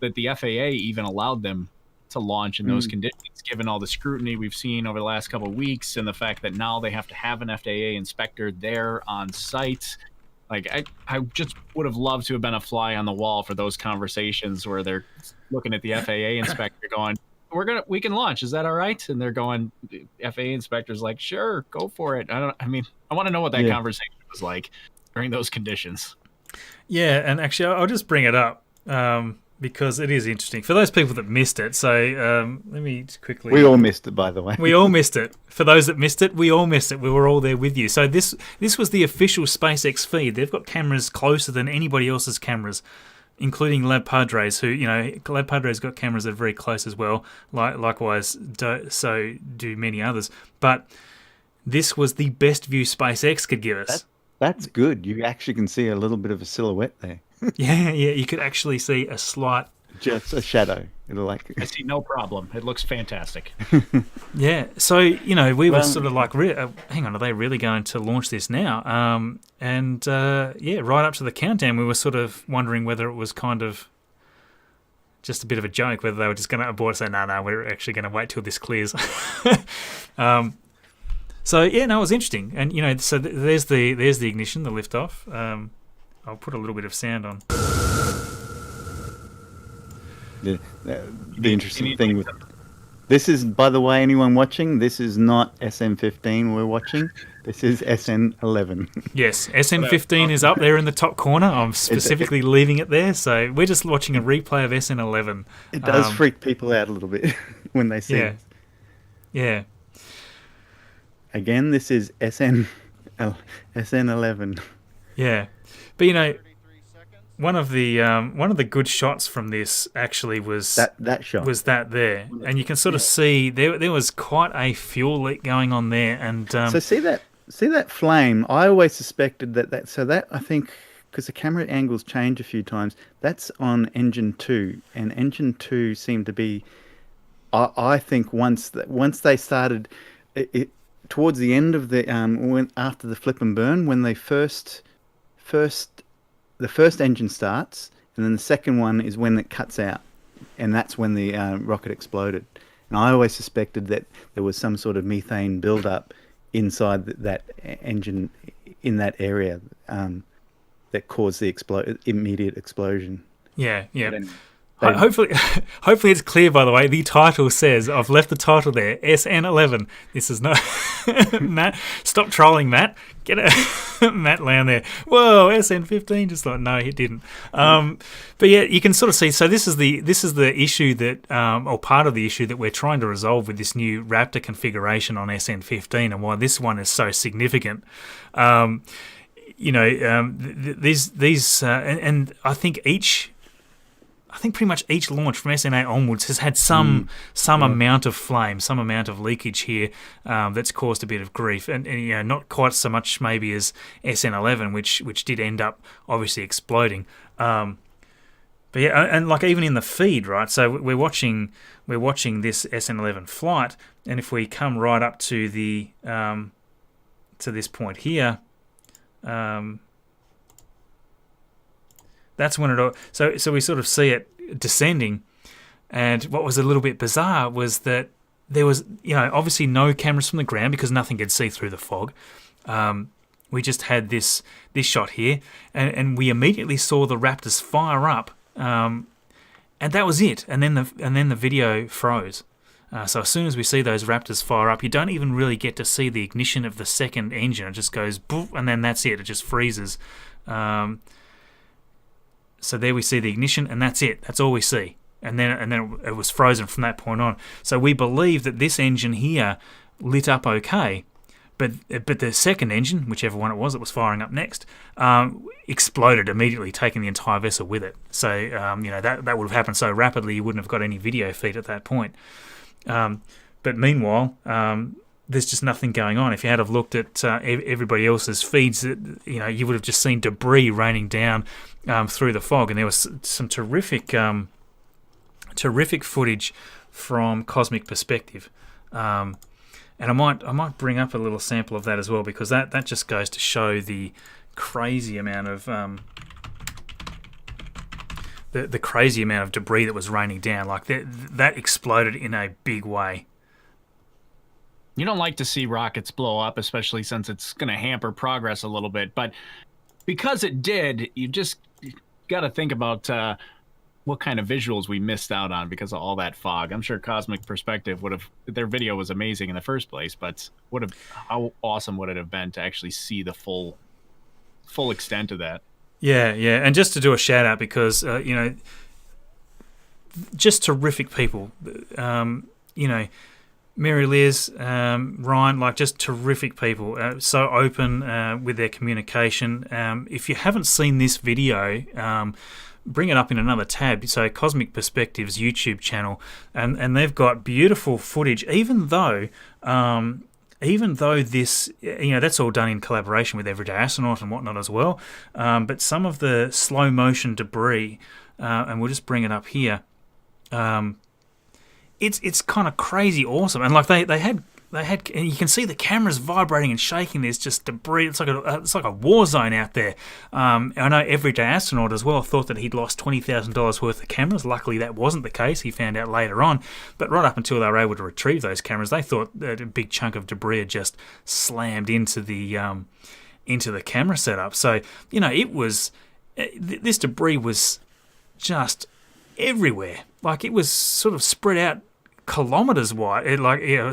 the FAA even allowed them to launch in those conditions, given all the scrutiny we've seen over the last couple of weeks, and the fact that now they have to have an FAA inspector there on site. Like, I just would have loved to have been a fly on the wall for those conversations where they're looking at the FAA inspector going, we can launch. Is that all right? And they're going, the FAA inspector's like, sure, go for it. I want to know what that conversation was like during those conditions. Yeah, and actually, I'll just bring it up. Because it is interesting for those people that missed it. So let me quickly. We all missed it, by the way. We all missed it. For those that missed it, we all missed it. We were all there with you. So this was the official SpaceX feed. They've got cameras closer than anybody else's cameras, including Lab Padres, who Lab Padres got cameras that are very close as well. Likewise, so do many others. But this was the best view SpaceX could give us. That's good. You actually can see a little bit of a silhouette there. Yeah, you could actually see a slight... Just a shadow. I see no problem. It looks fantastic. Yeah, so, we were sort of like, hang on, are they really going to launch this now? Right up to the countdown, we were sort of wondering whether it was kind of just a bit of a joke, whether they were just going to abort and say, no, we're actually going to wait till this clears. So, yeah, no, it was interesting. And, so there's the ignition, the liftoff. I'll put a little bit of sound on. The interesting thing with this is, by the way, anyone watching, this is not SM15 we're watching. This is SN11. Yes, SM15 is up there in the top corner. I'm specifically leaving it there. So we're just watching a replay of SN11. It does freak people out a little bit when they see it. Yeah. Again, this is SN11. Yeah. But one of the good shots from this actually was that shot was that there, and you can sort of see there was quite a fuel leak going on there, and so see that flame. I always suspected that I think, because the camera angles change a few times, that's on engine 2, and engine 2 seemed to be. I think once they started it towards the end of the after the flip and burn, when they the first engine starts, and then the second one is when it cuts out, and that's when the rocket exploded. And I always suspected that there was some sort of methane buildup inside that engine in that area that caused the immediate explosion. Yeah. Then Hopefully it's clear, by the way. The title says, I've left the title there, SN11. This is not... Matt, stop trolling, Matt. Get it. Matt down there. Whoa, SN15. Just thought, no, he didn't. But yeah, you can sort of see, so this is the issue that, or part of the issue that we're trying to resolve with this new Raptor configuration on SN15 and why this one is so significant. These and I think pretty much each launch from SN8 onwards has had some amount of flame, some amount of leakage here that's caused a bit of grief, and not quite so much maybe as SN11, which did end up obviously exploding. But yeah, and like even in the feed, right? So we're watching this SN11 flight, and if we come right up to the to this point here. That's when it all... So we sort of see it descending, and what was a little bit bizarre was that there was, obviously no cameras from the ground because nothing could see through the fog. We just had this shot here, and we immediately saw the Raptors fire up, and that was it. And then the video froze. So as soon as we see those Raptors fire up, you don't even really get to see the ignition of the second engine. It just goes boof, and then that's it. It just freezes. So there we see the ignition, and that's it. That's all we see. And then it was frozen from that point on. So we believe that this engine here lit up okay, but the second engine, whichever one it was that was firing up next, exploded immediately, taking the entire vessel with it. So that would have happened so rapidly you wouldn't have got any video feed at that point. But meanwhile, there's just nothing going on. If you had have looked at everybody else's feeds, you would have just seen debris raining down through the fog, and there was some terrific footage from Cosmic Perspective. And I might bring up a little sample of that as well, because that just goes to show the crazy amount of the crazy amount of debris that was raining down. Like that exploded in a big way. You don't like to see rockets blow up, especially since it's going to hamper progress a little bit. But because it did, you just got to think about what kind of visuals we missed out on because of all that fog. I'm sure Cosmic Perspective their video was amazing in the first place, but how awesome would it have been to actually see the full extent of that? Yeah. And just to do a shout out, because just terrific people. Mary Liz, Ryan, like just terrific people. So open with their communication. If you haven't seen this video, bring it up in another tab. So Cosmic Perspective's YouTube channel, and they've got beautiful footage. Even though this, that's all done in collaboration with Everyday Astronaut and whatnot as well. But some of the slow motion debris, and we'll just bring it up here. It's kind of crazy awesome, and like they had, and you can see the cameras vibrating and shaking. There's just debris. It's like a war zone out there. I know Everyday Astronaut as well thought that he'd lost $20,000 worth of cameras. Luckily, that wasn't the case. He found out later on. But right up until they were able to retrieve those cameras, they thought that a big chunk of debris had just slammed into the camera setup. So this debris was just everywhere. Like it was sort of spread out kilometers wide. It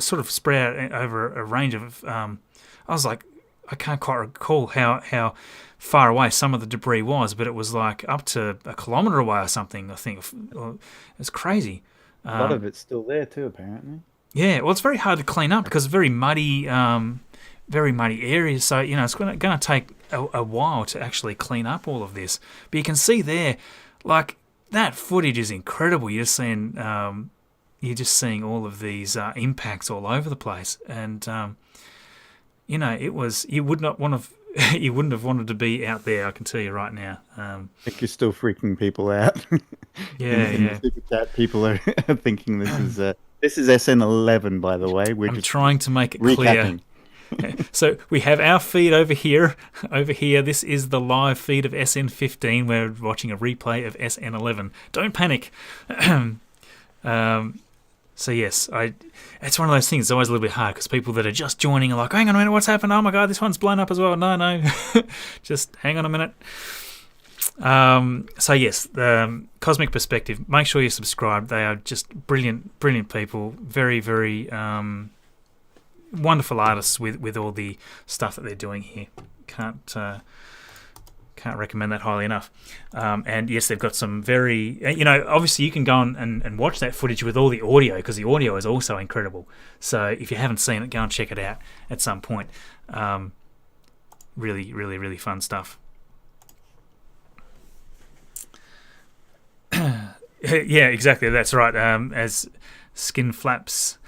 sort of spread out over a range of. I was like, I can't quite recall how far away some of the debris was, but it was like up to a kilometer away or something. I think it's crazy. A lot of it's still there too, apparently. Yeah, well, it's very hard to clean up because it's very muddy areas. So it's going to take a while to actually clean up all of this. But you can see there, like that footage is incredible. You're just seeing all of these impacts all over the place, and it was you wouldn't have wanted to be out there. I can tell you right now. I think you're still freaking people out. in the super chat, people are thinking this is SN11, by the way. I'm trying to make it recapping. Clear. So we have our feed over here. This is the live feed of SN15. We're watching a replay of SN11. Don't panic. So yes, it's one of those things. It's always a little bit hard because people that are just joining are like, hang on a minute, what's happened? Oh my God, this one's blown up as well. No, just hang on a minute. So yes, the Cosmic Perspective. Make sure you subscribe. They are just brilliant, brilliant people. Very, very wonderful artists with all the stuff that they're doing here. Can't recommend that highly enough. And yes, they've got some very, obviously you can go on and watch that footage with all the audio, because the audio is also incredible. So if you haven't seen it, go and check it out at some point. Really, really, really fun stuff. Yeah, exactly. That's right. As skin flaps,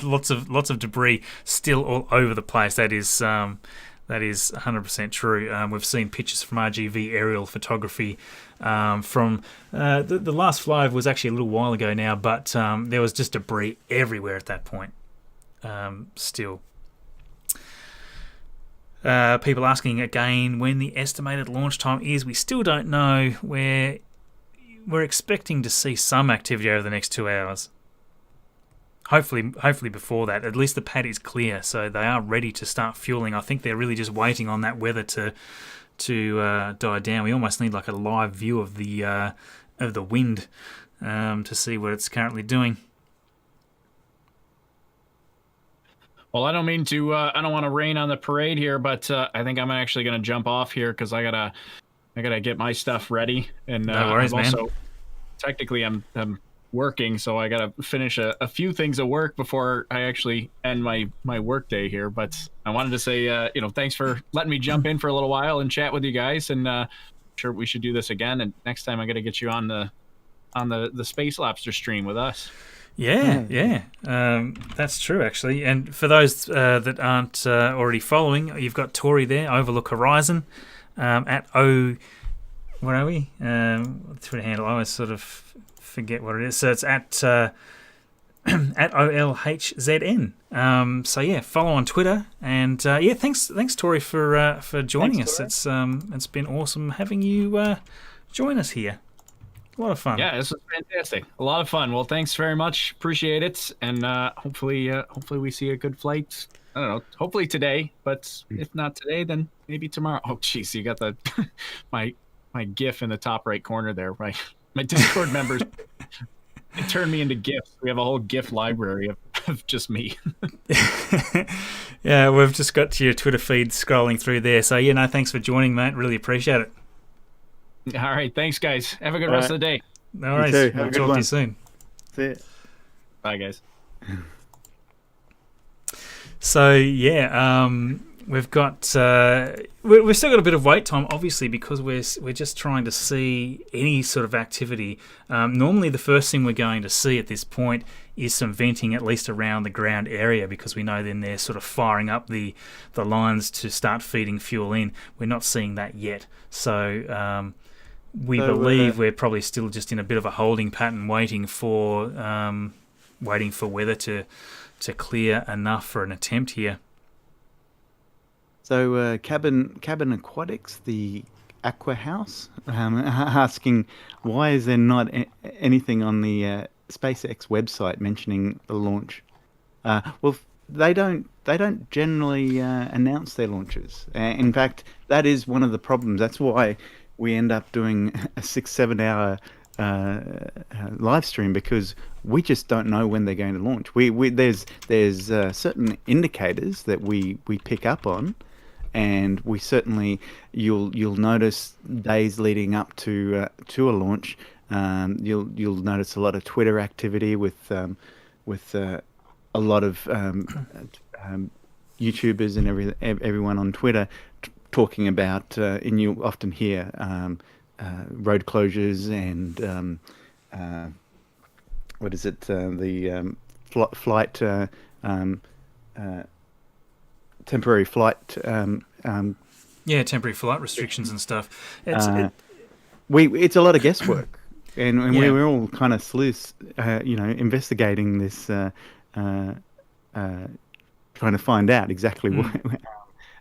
lots of debris still all over the place. That is 100% true. We've seen pictures from RGV aerial photography from the last flight was actually a little while ago now, but there was just debris everywhere at that point. Still. People asking again when the estimated launch time is. We still don't know. We're expecting to see some activity over the next 2 hours. Hopefully before that. At least the pad is clear, so they are ready to start fueling. I think they're really just waiting on that weather to die down. We almost need like a live view of the wind to see what it's currently doing. Well, I don't mean to. I don't want to rain on the parade here, but I think I'm actually going to jump off here because I gotta get my stuff ready. And no worries, man. Also, technically, I'm working, so I gotta finish a few things at work before I actually end my work day here. But I wanted to say, thanks for letting me jump in for a little while and chat with you guys. And sure, we should do this again. And next time, I got to get you on the Space Lobster stream with us. Yeah. That's true, actually. And for those that aren't already following, you've got Tori there, Overlook Horizon, at where are we? Twitter handle, I always sort of forget what it is. So it's at OLHZN. So yeah, follow on Twitter. And thanks Tori for joining us. Tori. It's been awesome having you join us here. A lot of fun. Yeah, this was fantastic. A lot of fun. Well, thanks very much. Appreciate it. And hopefully we see a good flight. I don't know. Hopefully today, but if not today, then maybe tomorrow. Oh, jeez, you got the my GIF in the top right corner there. My Discord members it turned me into GIFs. We have a whole GIF library of just me. Yeah, we've just got to your Twitter feed scrolling through there. So thanks for joining, mate. Really appreciate it. All right, thanks, guys. Have a good rest of the day. No worries. We'll talk to you soon. See ya. Bye, guys. So we've got we've still got a bit of wait time, obviously, because we're just trying to see any sort of activity. Normally, the first thing we're going to see at this point is some venting, at least around the ground area, because we know then they're sort of firing up the lines to start feeding fuel in. We're not seeing that yet, so we believe we're probably still just in a bit of a holding pattern, waiting for weather to clear enough for an attempt here. So Cabin Aquatics, the Aqua House, asking why is there not anything on the SpaceX website mentioning the launch? Well, they don't generally announce their launches. In fact, that is one of the problems. That's why we end up doing a 6-7 hour live stream, because we just don't know when they're going to launch. There's certain indicators that we pick up on, and we certainly you'll notice days leading up to a launch. You'll notice a lot of Twitter activity with a lot of YouTubers and everyone on Twitter talking about, and you often hear road closures and what is it? The flight temporary flight. Temporary flight restrictions and stuff. It's a lot of guesswork, and we're all kind of sleuths, investigating this, trying to find out exactly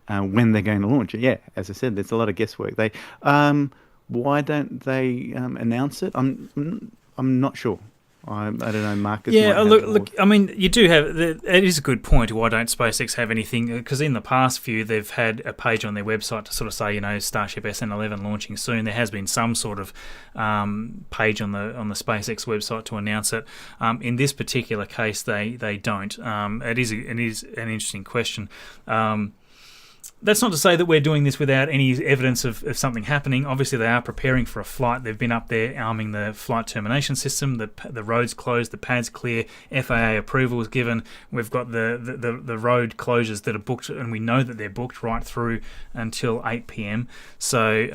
when they're going to launch it. Yeah, as I said, there's a lot of guesswork. Why don't they announce it? I'm not sure. I don't know, Marcus. Yeah, look. I mean, you do have. It is a good point. Why don't SpaceX have anything? Because in the past few, they've had a page on their website to sort of say, Starship SN11 launching soon. There has been some sort of page on the SpaceX website to announce it. In this particular case, they don't. It is an interesting question. That's not to say that we're doing this without any evidence of something happening. Obviously, they are preparing for a flight. They've been up there arming the flight termination system. The road's closed, the pad's clear, FAA approval is given. We've got the road closures that are booked, and we know that they're booked right through until 8 p.m. So,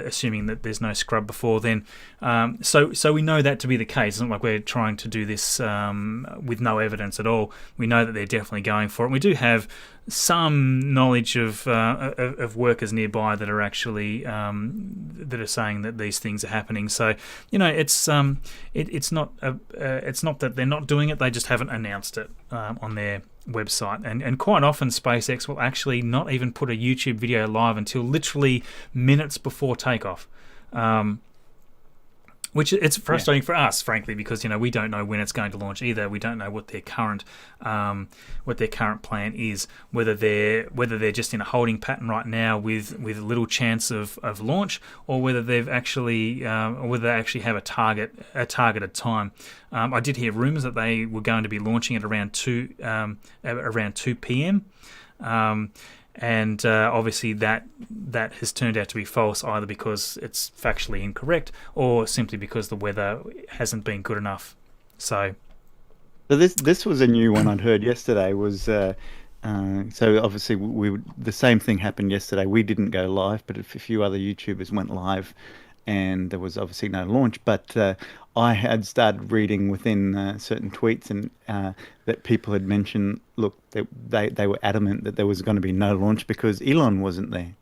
assuming that there's no scrub before then. So we know that to be the case. It's not like we're trying to do this with no evidence at all. We know that they're definitely going for it. And we do have some knowledge of workers nearby that are actually that are saying that these things are happening. So it's not that they're not doing it; they just haven't announced it on their website. And quite often SpaceX will actually not even put a YouTube video live until literally minutes before takeoff. Which it's frustrating for us, frankly, because we don't know when it's going to launch either. We don't know what their current plan is. Whether they're just in a holding pattern right now with little chance of launch, or whether they've actually they actually have a targeted time. I did hear rumours that they were going to be launching at around 2 p.m. And obviously that has turned out to be false, either because it's factually incorrect or simply because the weather hasn't been good enough. So this was a new one I'd heard yesterday. Was so obviously the same thing happened yesterday. We didn't go live, but a few other YouTubers went live, and there was obviously no launch. But I had started reading within certain tweets and that people had mentioned, look, they were adamant that there was going to be no launch because Elon wasn't there.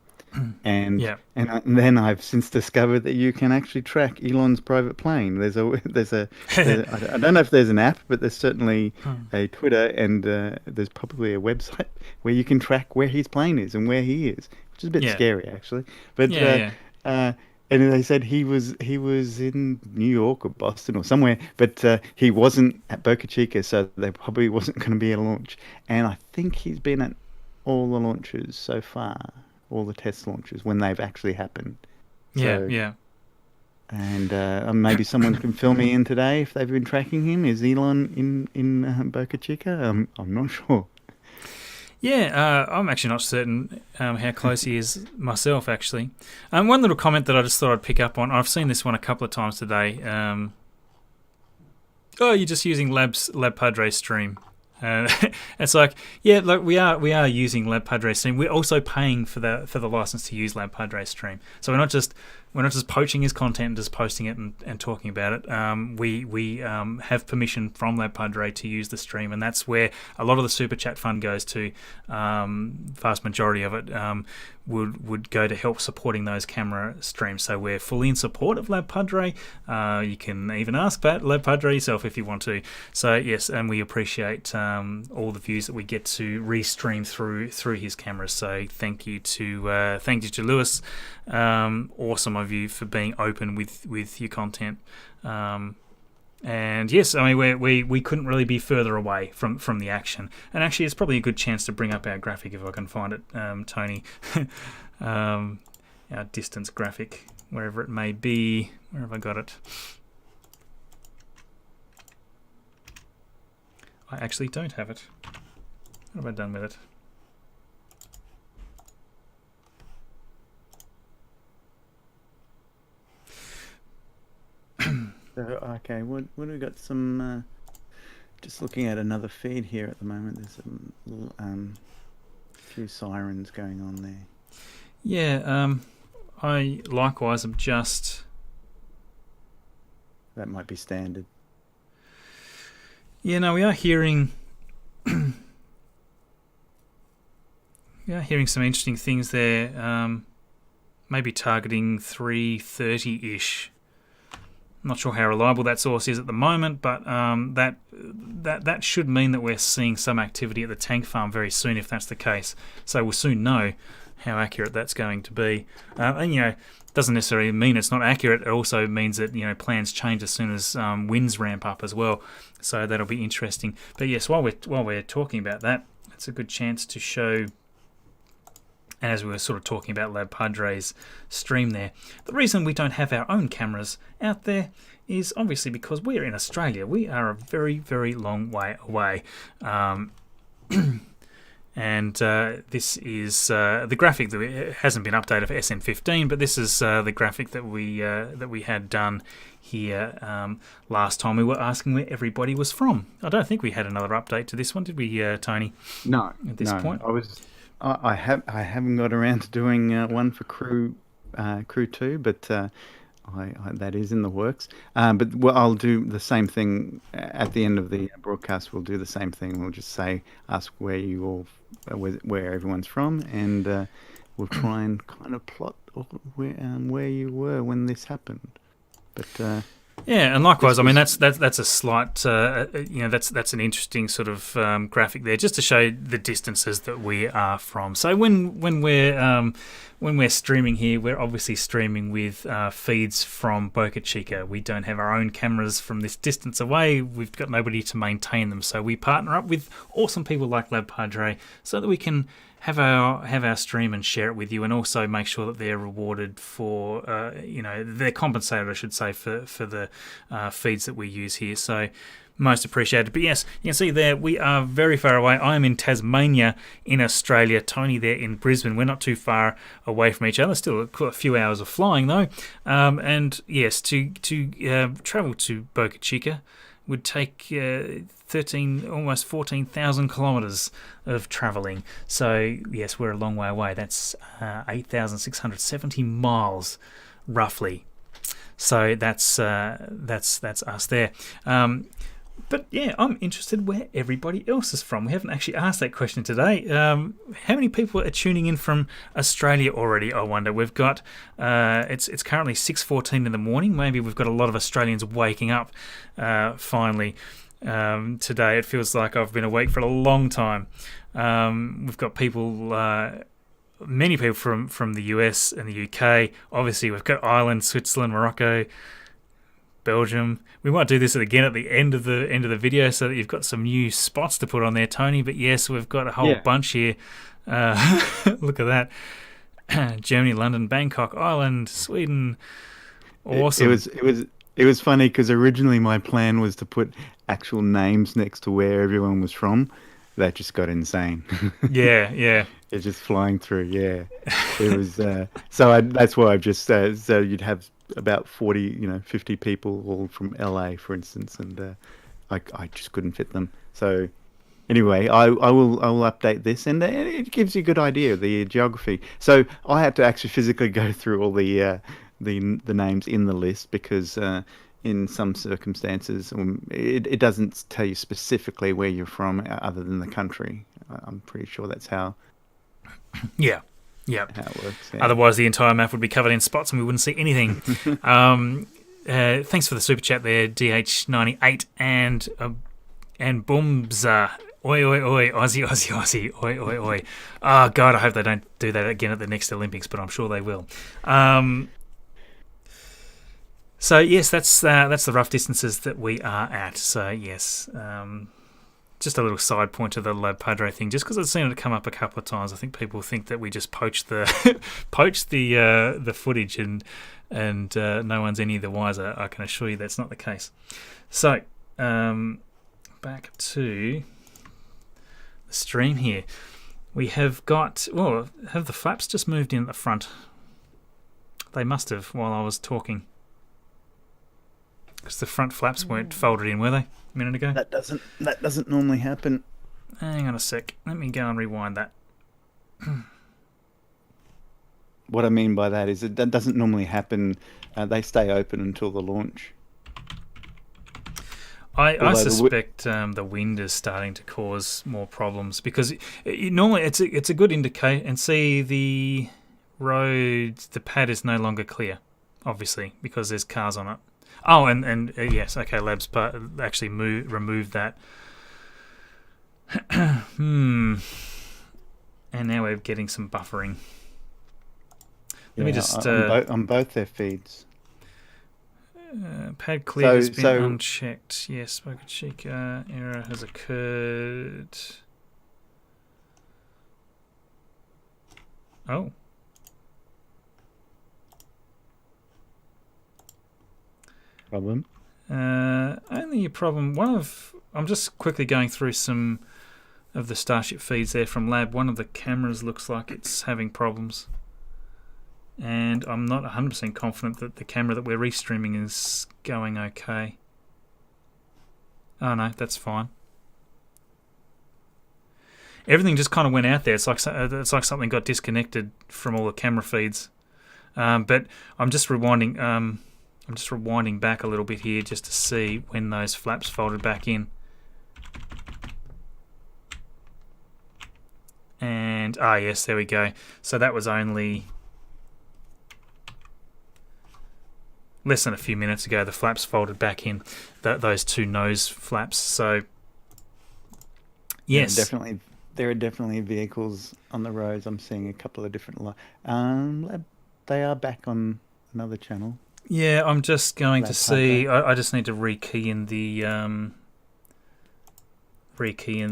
And then I've since discovered that you can actually track Elon's private plane. There's a I don't know if there's an app, but there's certainly a Twitter, and there's probably a website where you can track where his plane is and where he is, which is a bit scary actually. But and they said he was in New York or Boston or somewhere, but he wasn't at Boca Chica, so there probably wasn't going to be a launch. And I think he's been at all the launches so far, all the test launches when they've actually happened. Yeah. And maybe someone can fill me in today if they've been tracking him. Is Elon in Boca Chica? I'm not sure. Yeah, I'm actually not certain how close he is myself, actually. One little comment that I just thought I'd pick up on. I've seen this one a couple of times today. You're just using Lab Padre Stream. It's like, look, we are using Lab Padre Stream. We're also paying for the license to use Lab Padre Stream. So we're not just poaching his content and just posting it and talking about it. We have permission from Lab Padre to use the stream, and that's where a lot of the super chat fund goes to. Vast majority of it would go to help supporting those camera streams. So we're fully in support of Lab Padre. You can even ask Lab Padre yourself if you want to. So yes, and we appreciate all the views that we get to restream through his cameras. So thank you to Lewis. Awesome of you for being open with your content. And yes, I mean we couldn't really be further away from the action. And actually, it's probably a good chance to bring up our graphic if I can find it, Tony. Our distance graphic, wherever it may be. Where have I got it? I actually don't have it. What have I done with it? Okay, what have we got? Some just looking at another feed here at the moment. There's a few sirens going on there. Yeah, I likewise am just. That might be standard. Yeah, no, we are hearing. Some interesting things there. Maybe targeting 3:30-ish. I'm not sure how reliable that source is at the moment, but that should mean that we're seeing some activity at the tank farm very soon, if that's the case. So we'll soon know how accurate that's going to be. And doesn't necessarily mean it's not accurate. It also means that plans change as soon as winds ramp up as well. So that'll be interesting. But yes, while we're talking about that, it's a good chance to show. And as we were sort of talking about Lab Padre's stream there, the reason we don't have our own cameras out there is obviously because we're in Australia. We are a very, very long way away. And this is the graphic that hasn't been updated for SN15, but this is the graphic that we had done here last time we were asking where everybody was from. I don't think we had another update to this one, did we, Tony? No. At this point, I haven't got around to doing one for Crew 2, but that is in the works. But I'll do the same thing at the end of the broadcast. We'll do the same thing. We'll just ask where everyone's from, and we'll try and kind of plot where you were when this happened. But yeah, and likewise, I mean that's a slight, that's an interesting sort of graphic there, just to show the distances that we are from. So when we're streaming here, we're obviously streaming with feeds from Boca Chica. We don't have our own cameras from this distance away. We've got nobody to maintain them, so we partner up with awesome people like Lab Padre so that we can have our stream and share it with you, and also make sure that they're rewarded for they're compensated, I should say, for the feeds that we use here. So most appreciated. But yes, you can see there we are very far away. I am in Tasmania in Australia. Tony there in Brisbane. We're not too far away from each other. Still a few hours of flying though. And yes, to travel to Boca Chica would take almost 14,000 kilometres of travelling. So yes, we're a long way away. That's 8,670 miles, roughly. So that's us there. But yeah, I'm interested where everybody else is from. We haven't actually asked that question today. How many people are tuning in from Australia already, I wonder? We've got, it's currently 6:14 in the morning. Maybe we've got a lot of Australians waking up finally today. It feels like I've been awake for a long time. We've got people, many people from the US and the UK. Obviously, we've got Ireland, Switzerland, Morocco, Belgium. We might do this again at the end of the video so that you've got some new spots to put on there, Tony. But yes, we've got a whole bunch here. Look at that. Germany, London, Bangkok, Ireland, Sweden. Awesome. It was funny because originally my plan was to put actual names next to where everyone was from. That just got insane. Yeah. It's just flying through. Yeah, it was. That's why I've just so you'd have about 50 people all from LA, for instance, and I just couldn't fit them. So anyway, I will update this, and it gives you a good idea of the geography. So I had to actually physically go through all the names in the list because in some circumstances it doesn't tell you specifically where you're from other than the country. I'm pretty sure that's how. Yeah. How it works. Yeah. Otherwise, the entire map would be covered in spots and we wouldn't see anything. Thanks for the super chat there, DH98 and Boomza. Oi, oi, oi, Aussie, Aussie, Aussie, oi, oi, oi. Oh, God, I hope they don't do that again at the next Olympics, but I'm sure they will. So, yes, that's the rough distances that we are at. So, yes, just a little side point to the Lab Padre thing, just because I've seen it come up a couple of times. I think people think that we just poached the footage and no one's any the wiser. I can assure you that's not the case. So, back to the stream here. We have got, have the flaps just moved in at the front? They must have while I was talking. Because the front flaps weren't folded in, were they, a minute ago? That doesn't normally happen. Hang on a sec. Let me go and rewind that. What I mean by that is that doesn't normally happen. They stay open until the launch. I suspect the wind is starting to cause more problems because normally it's a good indicator. And see the road, the pad is no longer clear, obviously, because there's cars on it. Oh, and yes, okay, Labs actually removed that. And now we're getting some buffering. Let me just on both their feeds. Pad clear has been unchecked. Yes, SpaceX error has occurred. Oh. Problem? Only a problem. I'm just quickly going through some of the Starship feeds there from Lab. One of the cameras looks like it's having problems. And I'm not 100% confident that the camera that we're restreaming is going okay. Oh no, that's fine. Everything just kind of went out there. It's like something got disconnected from all the camera feeds. But I'm just rewinding. I'm just rewinding back a little bit here just to see when those flaps folded back in. And yes, there we go. So that was only less than a few minutes ago. The flaps folded back in. Those two nose flaps. So yes, definitely. There are definitely vehicles on the roads. I'm seeing a couple of different. They are back on another channel. Yeah, I'm just going to see. I just need to rekey in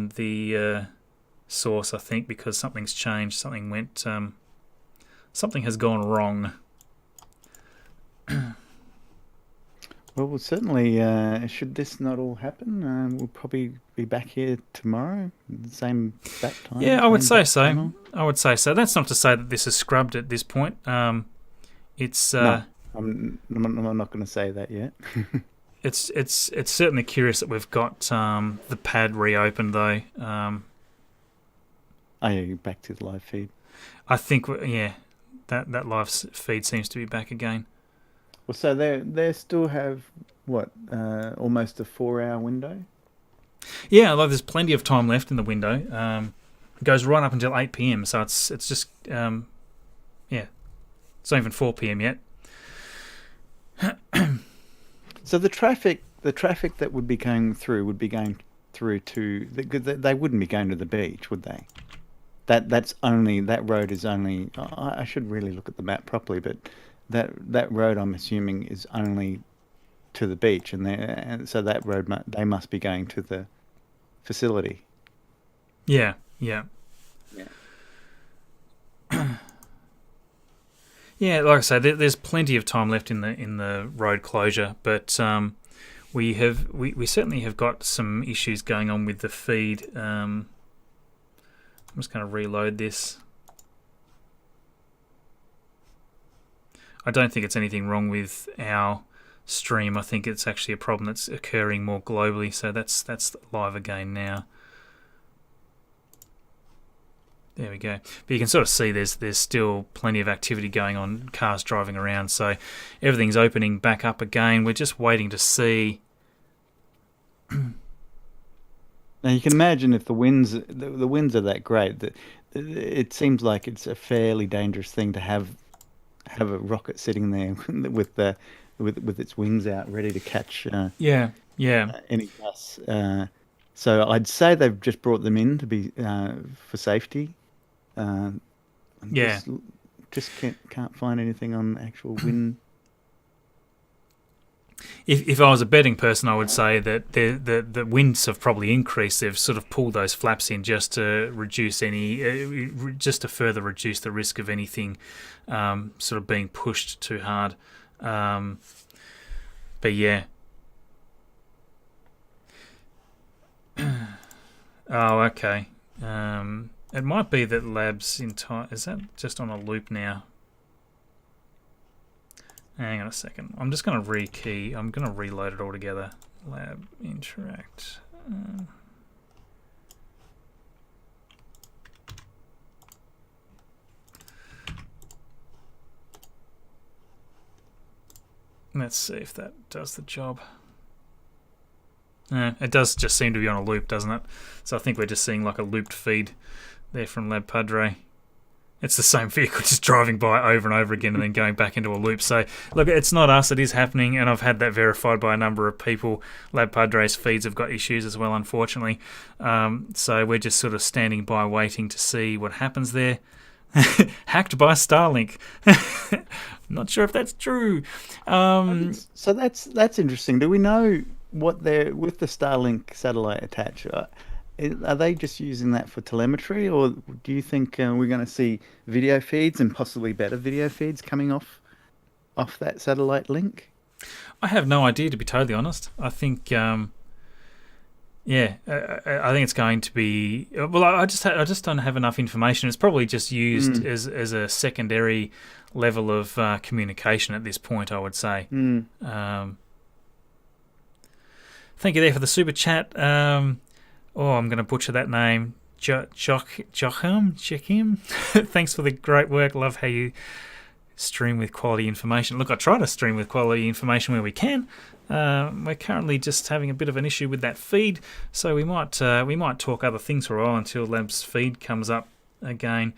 the source, I think, because something's changed. Something went. Something has gone wrong. Well, certainly, should this not all happen, we'll probably be back here tomorrow, same back time. Yeah, I would say so. Channel. I would say so. That's not to say that this is scrubbed at this point. It's. No, I'm not going to say that yet. It's certainly curious that we've got the pad reopened though. Oh yeah, back to the live feed. I think that live feed seems to be back again. Well, so they still have what almost a 4-hour window. Yeah, like there's plenty of time left in the window. It goes right up until 8 p.m. So it's just it's not even 4 p.m. yet. So the traffic that would be going through to they wouldn't be going to the beach, would they? That road is only. I should really look at the map properly, but that road I'm assuming is only to the beach, and so that road they must be going to the facility. Yeah. Yeah, like I said, there's plenty of time left in the road closure, but we certainly have got some issues going on with the feed. I'm just going to reload this. I don't think it's anything wrong with our stream. I think it's actually a problem that's occurring more globally. So that's live again now. There we go. But you can sort of see there's still plenty of activity going on, cars driving around. So everything's opening back up again. We're just waiting to see. Now you can imagine if the winds are that great, that it seems like it's a fairly dangerous thing to have a rocket sitting there with its wings out, ready to catch. Any gas. So I'd say they've just brought them in to be for safety. Just can't find anything on actual wind. If I was a betting person, I would say that the winds have probably increased. They've sort of pulled those flaps in just to reduce just to further reduce the risk of anything sort of being pushed too hard. But yeah. Oh, okay. It might be that Lab's entire... Is that just on a loop now? Hang on a second. I'm just going to rekey. I'm going to reload it all together. Lab interact. Let's see if that does the job. It does just seem to be on a loop, doesn't it? So I think we're just seeing like a looped feed there from Lab Padre. It's the same vehicle just driving by over and over again and then going back into a loop. So, look, it's not us. It is happening, and I've had that verified by a number of people. Lab Padre's feeds have got issues as well, unfortunately. So we're just sort of standing by waiting to see what happens there. Hacked by Starlink. Not sure if that's true. So that's interesting. Do we know what they're with the Starlink satellite attached? Are they just using that for telemetry, or do you think we're going to see video feeds and possibly better video feeds coming off that satellite link? I have no idea, to be totally honest. I think, I think it's going to be. Well, I just don't have enough information. It's probably just used as a secondary level of communication at this point, I would say. Thank you there for the super chat. I'm going to butcher that name. Joachim. Thanks for the great work. Love how you stream with quality information. Look, I try to stream with quality information where we can. We're currently just having a bit of an issue with that feed, so we might talk other things for a while until Lab's feed comes up again.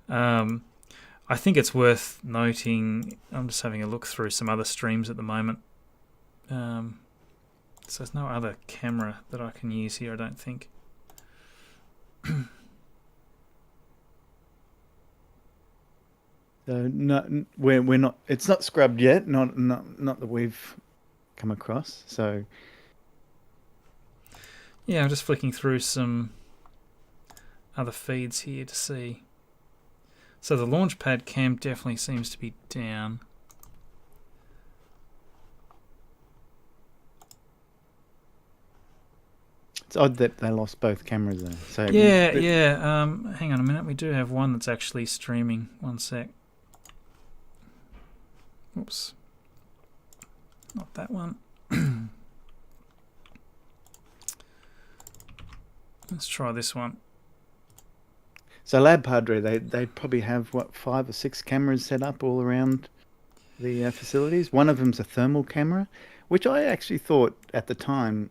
I think it's worth noting. I'm just having a look through some other streams at the moment. So there's no other camera that I can use here, I don't think. So no, we're not. It's not scrubbed yet. Not that we've come across. So yeah, I'm just flicking through some other feeds here to see. So the launchpad cam definitely seems to be down. It's odd that they lost both cameras though. So yeah. Hang on a minute. We do have one that's actually streaming. One sec. Oops. Not that one. Let's try this one. So Lab Padre, they probably have, 5 or 6 cameras set up all around the facilities. One of them's a thermal camera, which I actually thought at the time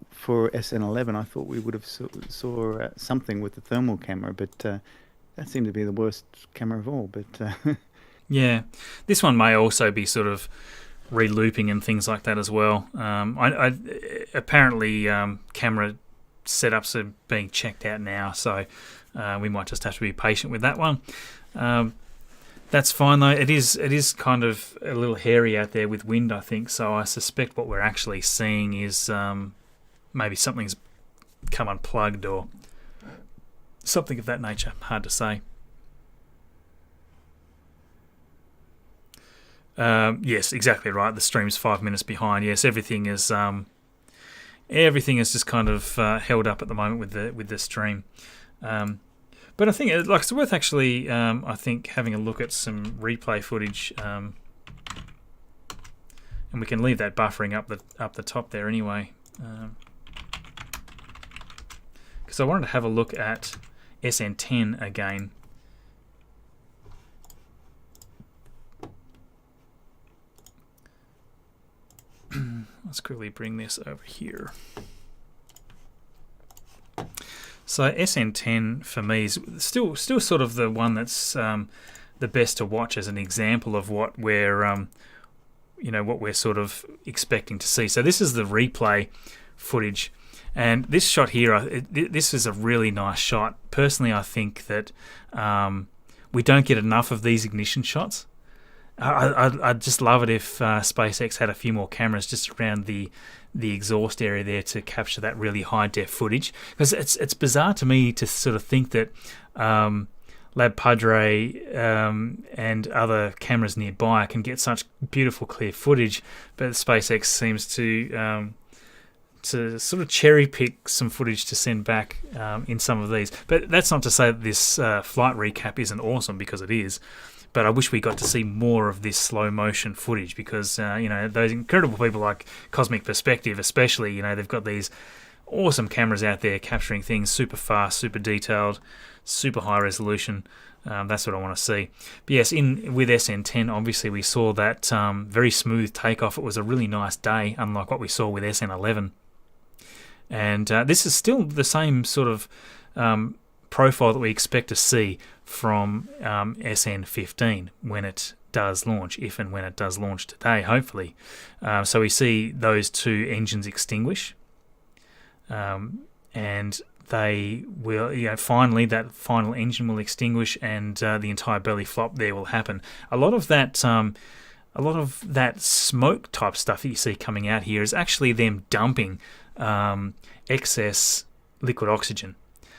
for SN11, I thought we would have saw something with the thermal camera, but that seemed to be the worst camera of all. But yeah, this one may also be sort of re-looping and things like that as well. Apparently camera setups are being checked out now, so we might just have to be patient with that one. That's fine though. It is kind of a little hairy out there with wind, I think, so I suspect what we're actually seeing is maybe something's come unplugged or something of that nature. Hard to say. Yes, exactly right. The stream's 5 minutes behind. Yes, everything is just kind of held up at the moment with the stream. But I think it's worth actually, I think, having a look at some replay footage, and we can leave that buffering up the top there anyway, because I wanted to have a look at SN10 again. Let's quickly bring this over here. So SN10 for me is still sort of the one that's the best to watch as an example of what we're what we're sort of expecting to see. So this is the replay footage, and this shot here, this is a really nice shot. Personally, I think that we don't get enough of these ignition shots. I'd just love it if SpaceX had a few more cameras just around the exhaust area there to capture that really high def footage, because it's bizarre to me to sort of think that Lab Padre and other cameras nearby can get such beautiful clear footage, but SpaceX seems to sort of cherry pick some footage to send back in some of these. But that's not to say that this flight recap isn't awesome, because it is. But I wish we got to see more of this slow motion footage, because those incredible people like Cosmic Perspective, especially, they've got these awesome cameras out there capturing things super fast, super detailed, super high resolution. That's what I want to see. But yes, with SN10, obviously we saw that very smooth takeoff. It was a really nice day, unlike what we saw with SN11. And this is still the same sort of profile that we expect to see from SN15 when it does launch, if and when it does launch today, hopefully. So we see those two engines extinguish, and they will, finally that final engine will extinguish and the entire belly flop there will happen. A lot of that smoke type stuff that you see coming out here is actually them dumping excess liquid oxygen.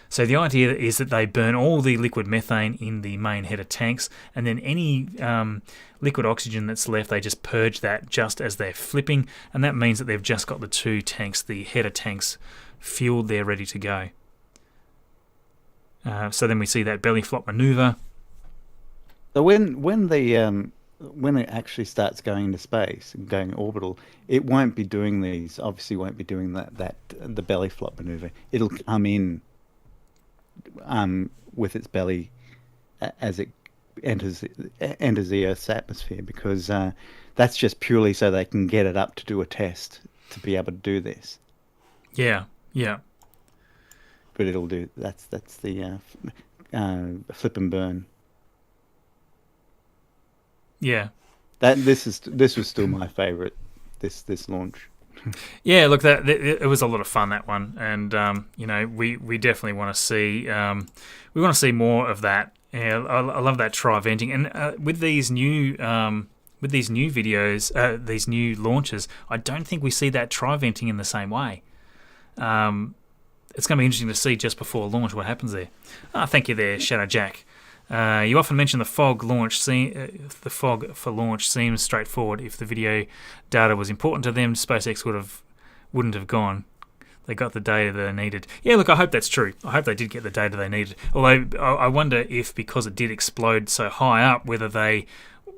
So the idea is that they burn all the liquid methane in the main header tanks, and then any liquid oxygen that's left, they just purge that just as they're flipping, and that means that they've just got the two tanks, the header tanks, fueled there, ready to go. So then we see that belly flop maneuver. So when it actually starts going into space and going orbital, it won't be doing these. Obviously, won't be doing the belly flop maneuver. It'll come in with its belly as it enters the Earth's atmosphere, because that's just purely so they can get it up to do a test to be able to do this. Yeah. But it'll do that's the flip and burn. Yeah. This was still my favourite. This launch. Yeah, look, it was a lot of fun, that one, and we definitely want to see more of that. Yeah, I love that tri-venting, and with these new videos, these new launches, I don't think we see that tri-venting in the same way. It's going to be interesting to see just before launch what happens there. Thank you there, Shadow Jack. You often mention the fog for launch seems straightforward. If the video data was important to them, SpaceX wouldn't have gone. They got the data they needed. Yeah, look, I hope that's true. I hope they did get the data they needed. Although I wonder if, because it did explode so high up, whether they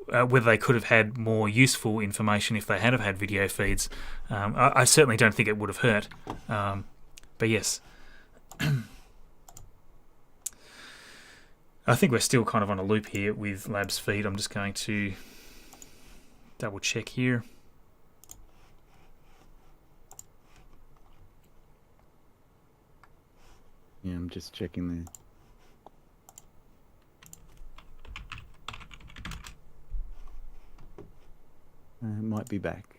could have had more useful information if they had have had video feeds. I certainly don't think it would have hurt. But yes. I think we're still kind of on a loop here with Labs feed. I'm just going to double check here. Yeah, I'm just checking there. It might be back.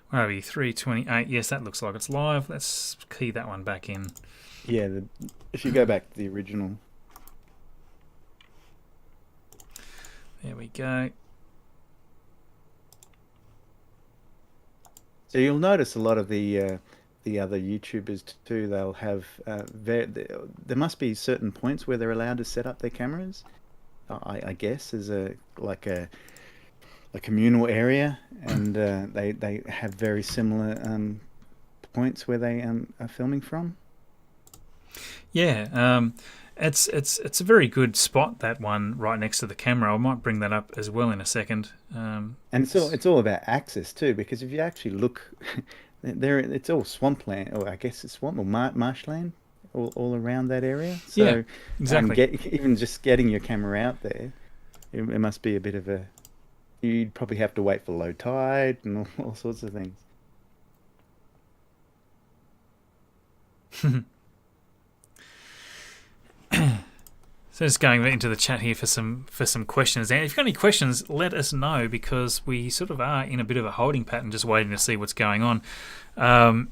Where are we? 3:28. Yes, that looks like it's live. Let's key that one back in. Yeah, if you go back to the original. There we go. So you'll notice a lot of the other YouTubers too. They'll have there must be certain points where they're allowed to set up their cameras. I guess as a communal area, and they have very similar points where they are filming from. Yeah, it's a very good spot, that one right next to the camera. I might bring that up as well in a second. And it's all about access too, because if you actually look, there it's all swampland, or I guess it's swamp or marshland, all around that area. So, yeah, exactly. Even just getting your camera out there, it must be a bit of a. You'd probably have to wait for low tide and all sorts of things. So just going into the chat here for some questions. And if you've got any questions, let us know, because we sort of are in a bit of a holding pattern, just waiting to see what's going on. I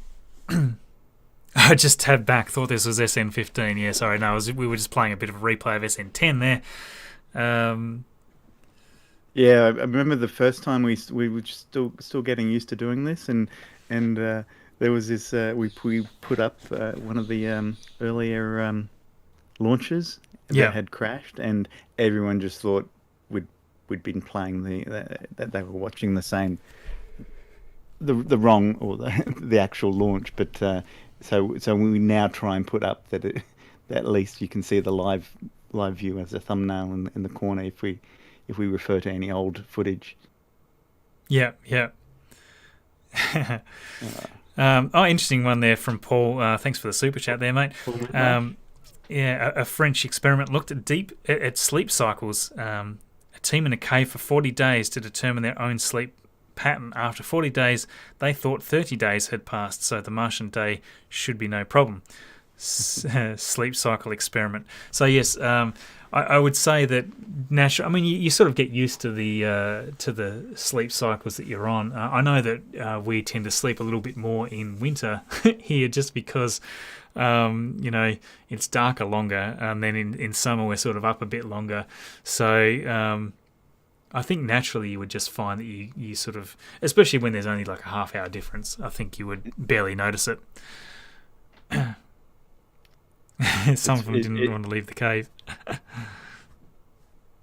just tabbed back, thought this was SN15. Yeah, sorry, no, we were just playing a bit of a replay of SN10 there. Yeah, I remember the first time we were still getting used to doing this, and there was this we put up one of the earlier launches that had crashed, and everyone just thought we'd been playing that they were watching the same the wrong or the actual launch, but so we now try and put up that at least you can see the live view as a thumbnail in the corner if we refer to any old footage. Yeah. Interesting one there from Paul. Thanks for the super chat there, mate. A French experiment looked at sleep cycles. A team in a cave for 40 days to determine their own sleep pattern. After 40 days, they thought 30 days had passed, so the Martian day should be no problem. sleep cycle experiment. So yes, I would say that natural. I mean, you sort of get used to the sleep cycles that you're on. I know that we tend to sleep a little bit more in winter here, just because it's darker longer, and then in summer we're sort of up a bit longer. So I think naturally you would just find that you sort of, especially when there's only like a half-hour difference, I think you would barely notice it. Some of them didn't want to leave the cave.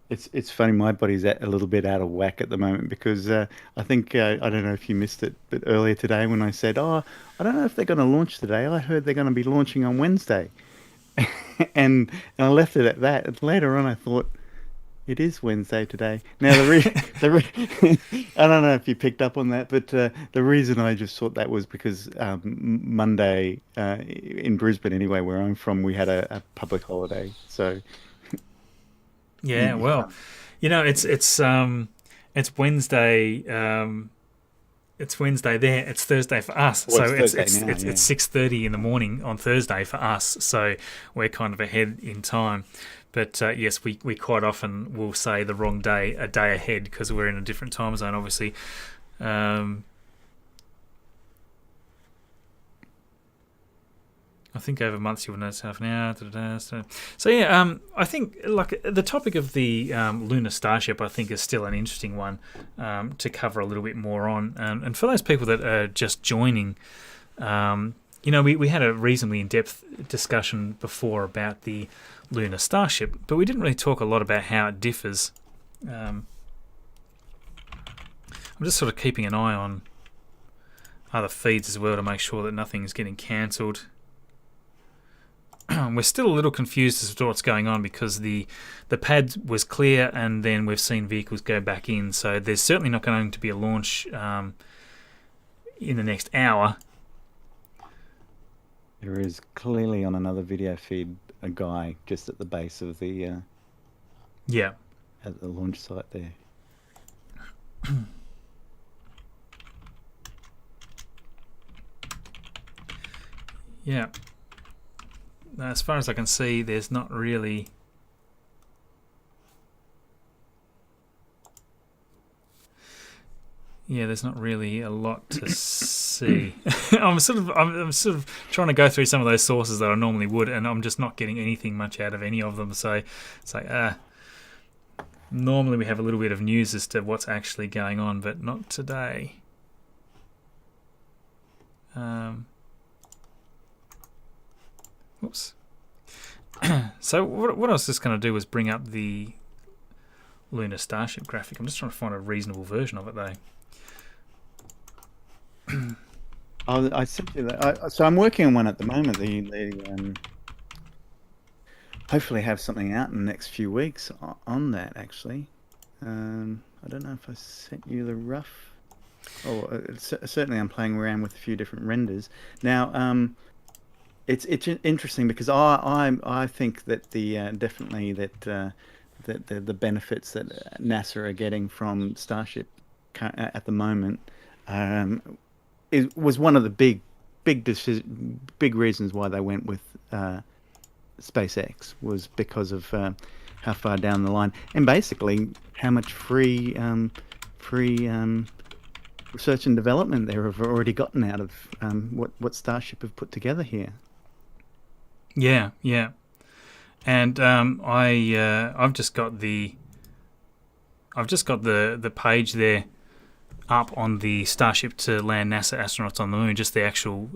It's funny. My body's a little bit out of whack at the moment because I think I don't know if you missed it, but earlier today when I said, "Oh, I don't know if they're going to launch today," I heard they're going to be launching on Wednesday, and I left it at that. And later on, I thought, it is Wednesday today. Now, I don't know if you picked up on that, but the reason I just thought that was because Monday in Brisbane, anyway, where I'm from, we had a public holiday. So, yeah, well, it's Wednesday. It's Wednesday there. It's Thursday for us. Well, so it's it's 6:30 in the morning on Thursday for us. So we're kind of ahead in time. But yes, we quite often will say the wrong day, a day ahead, because we're in a different time zone, obviously. I think over months you will notice half an hour. So yeah, I think like the topic of the lunar starship, I think, is still an interesting one to cover a little bit more on. And for those people that are just joining, we had a reasonably in-depth discussion before about the lunar starship, but we didn't really talk a lot about how it differs. I'm just sort of keeping an eye on other feeds as well to make sure that nothing's getting cancelled. We're still a little confused as to what's going on because the pad was clear and then we've seen vehicles go back in, so there's certainly not going to be a launch in the next hour. There is clearly on another video feed a guy just at the base of the at the launch site there. Yeah. As far as I can see, there's not really... Yeah, there's not really a lot to see. I'm sort of trying to go through some of those sources that I normally would, and I'm just not getting anything much out of any of them. So it's like, normally we have a little bit of news as to what's actually going on, but not today. Whoops. So what I was just going to do was bring up the lunar starship graphic. I'm just trying to find a reasonable version of it, though. I sent you that. So I'm working on one at the moment. The hopefully have something out in the next few weeks on that. Actually, I don't know if I sent you the rough. Oh, certainly I'm playing around with a few different renders now. It's interesting because I think that definitely that the benefits that NASA are getting from Starship at the moment was one of the big reasons why they went with SpaceX, was because of how far down the line and basically how much free research and development they have already gotten out of what Starship have put together here. Yeah, and I've just got the page there up on the Starship to land NASA astronauts on the moon, just the actual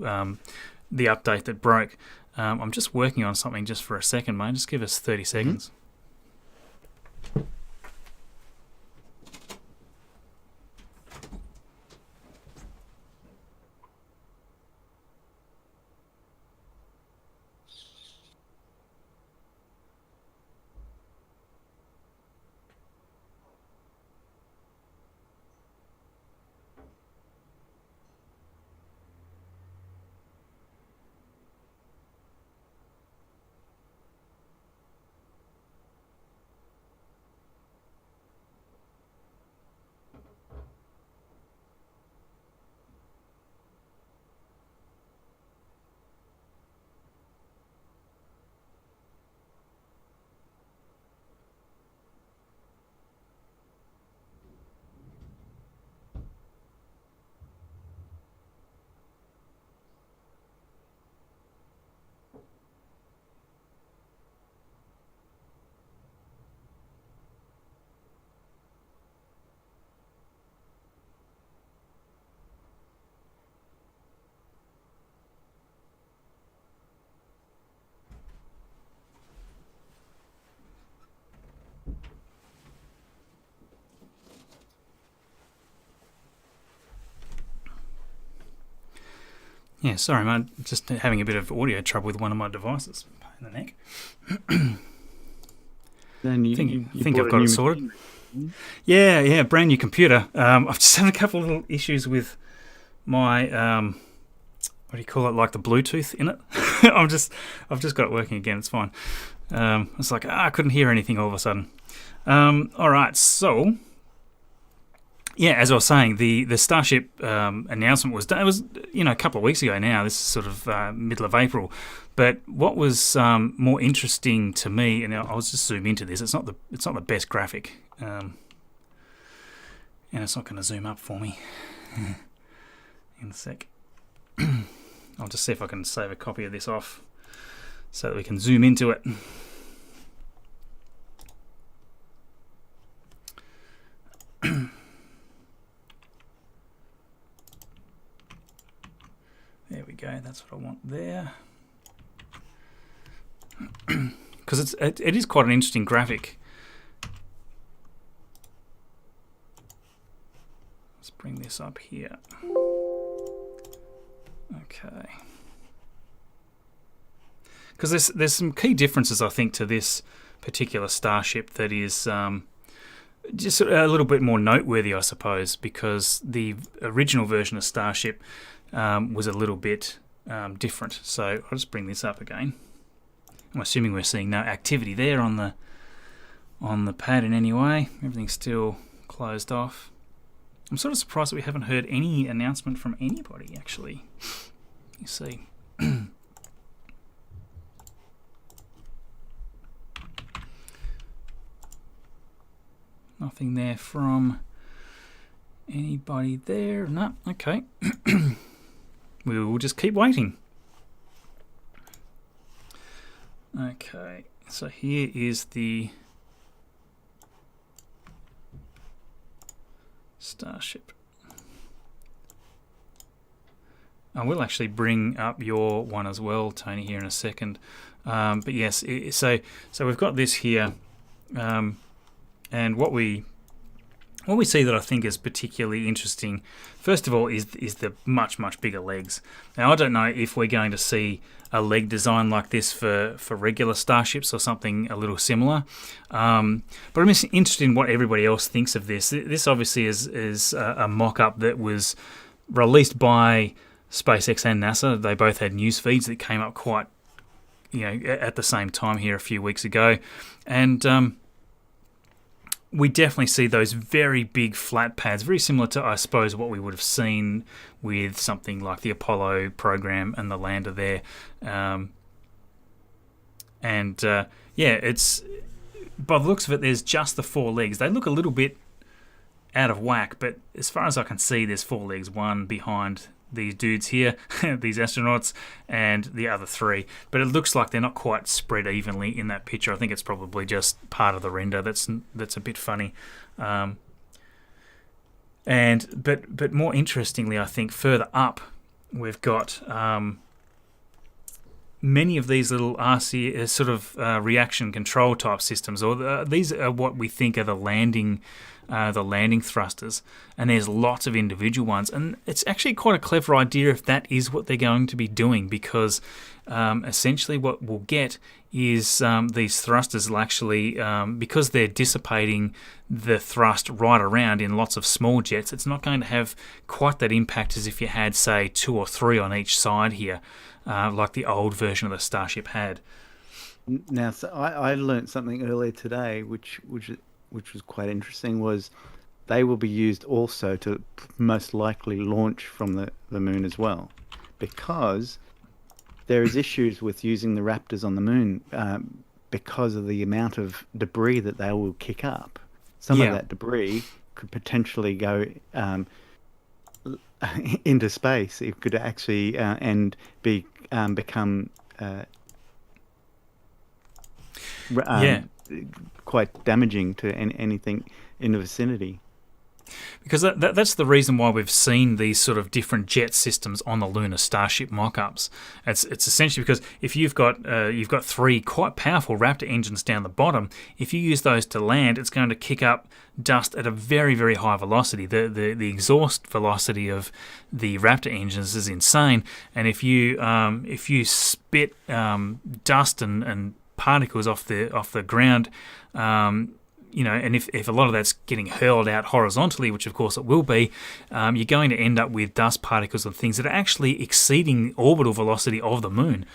the update that broke. I'm just working on something just for a second, mate. Just give us 30 seconds. Mm-hmm. Yeah, sorry, mate. Just having a bit of audio trouble with one of my devices. Pain in the neck. Then you think bought I've a got new it sorted. machine. Yeah, brand new computer. I've just had a couple of little issues with my what do you call it? Like the Bluetooth in it. I've just got it working again. It's fine. It's like I couldn't hear anything all of a sudden. All right, so. Yeah, as I was saying, the Starship announcement was done. It was a couple of weeks ago now. This is sort of middle of April. But what was more interesting to me, and I'll just zoom into this. It's not the best graphic, and it's not going to zoom up for me in a sec. I'll just see if I can save a copy of this off so that we can zoom into it. There we go. That's what I want there. Because it is quite an interesting graphic. Let's bring this up here. Okay. Because there's some key differences, I think, to this particular Starship that is just a little bit more noteworthy, I suppose, because the original version of Starship was a little bit different. So I'll just bring this up again. I'm assuming we're seeing no activity there on the pad in any way. Everything's still closed off. I'm sort of surprised that we haven't heard any announcement from anybody, actually. You see. Nothing there from anybody there. No, okay. We will just keep waiting. Okay, so here is the Starship. I will actually bring up your one as well, Tony, here in a second. But yes, so we've got this here, and what we see that I think is particularly interesting, first of all, is the much bigger legs. Now, I don't know if we're going to see a leg design like this for regular Starships or something a little similar. But I'm just interested in what everybody else thinks of this. This obviously is a mock-up that was released by SpaceX and NASA. They both had news feeds that came up quite, at the same time here a few weeks ago, and we definitely see those very big flat pads, very similar to, I suppose, what we would have seen with something like the Apollo program and the lander there. It's by the looks of it, there's just the 4 legs. They look a little bit out of whack, but as far as I can see, there's 4 legs, one behind these dudes here, these astronauts, and the other 3. But it looks like they're not quite spread evenly in that picture. I think it's probably just part of the render that's a bit funny. But more interestingly, I think further up, we've got many of these little RC sort of reaction control type systems, or these are what we think are the landing thrusters, and there's lots of individual ones, and it's actually quite a clever idea if that is what they're going to be doing, because essentially what we'll get is these thrusters will actually, because they're dissipating the thrust right around in lots of small jets, it's not going to have quite that impact as if you had, say, 2 or 3 on each side here, like the old version of the Starship had. Now, so I learned something earlier today, which was quite interesting, was they will be used also to most likely launch from the moon as well, because there is issues with using the Raptors on the moon because of the amount of debris that they will kick up. Some of that debris could potentially go into space. It could actually and become quite damaging to anything in the vicinity. Because that's the reason why we've seen these sort of different jet systems on the lunar Starship mock-ups. It's essentially because if you've got 3 quite powerful Raptor engines down the bottom, if you use those to land, it's going to kick up dust at a very, very high velocity. The exhaust velocity of the Raptor engines is insane, and if you spit dust and particles off the ground, and if a lot of that's getting hurled out horizontally, which of course it will be, you're going to end up with dust particles and things that are actually exceeding orbital velocity of the moon,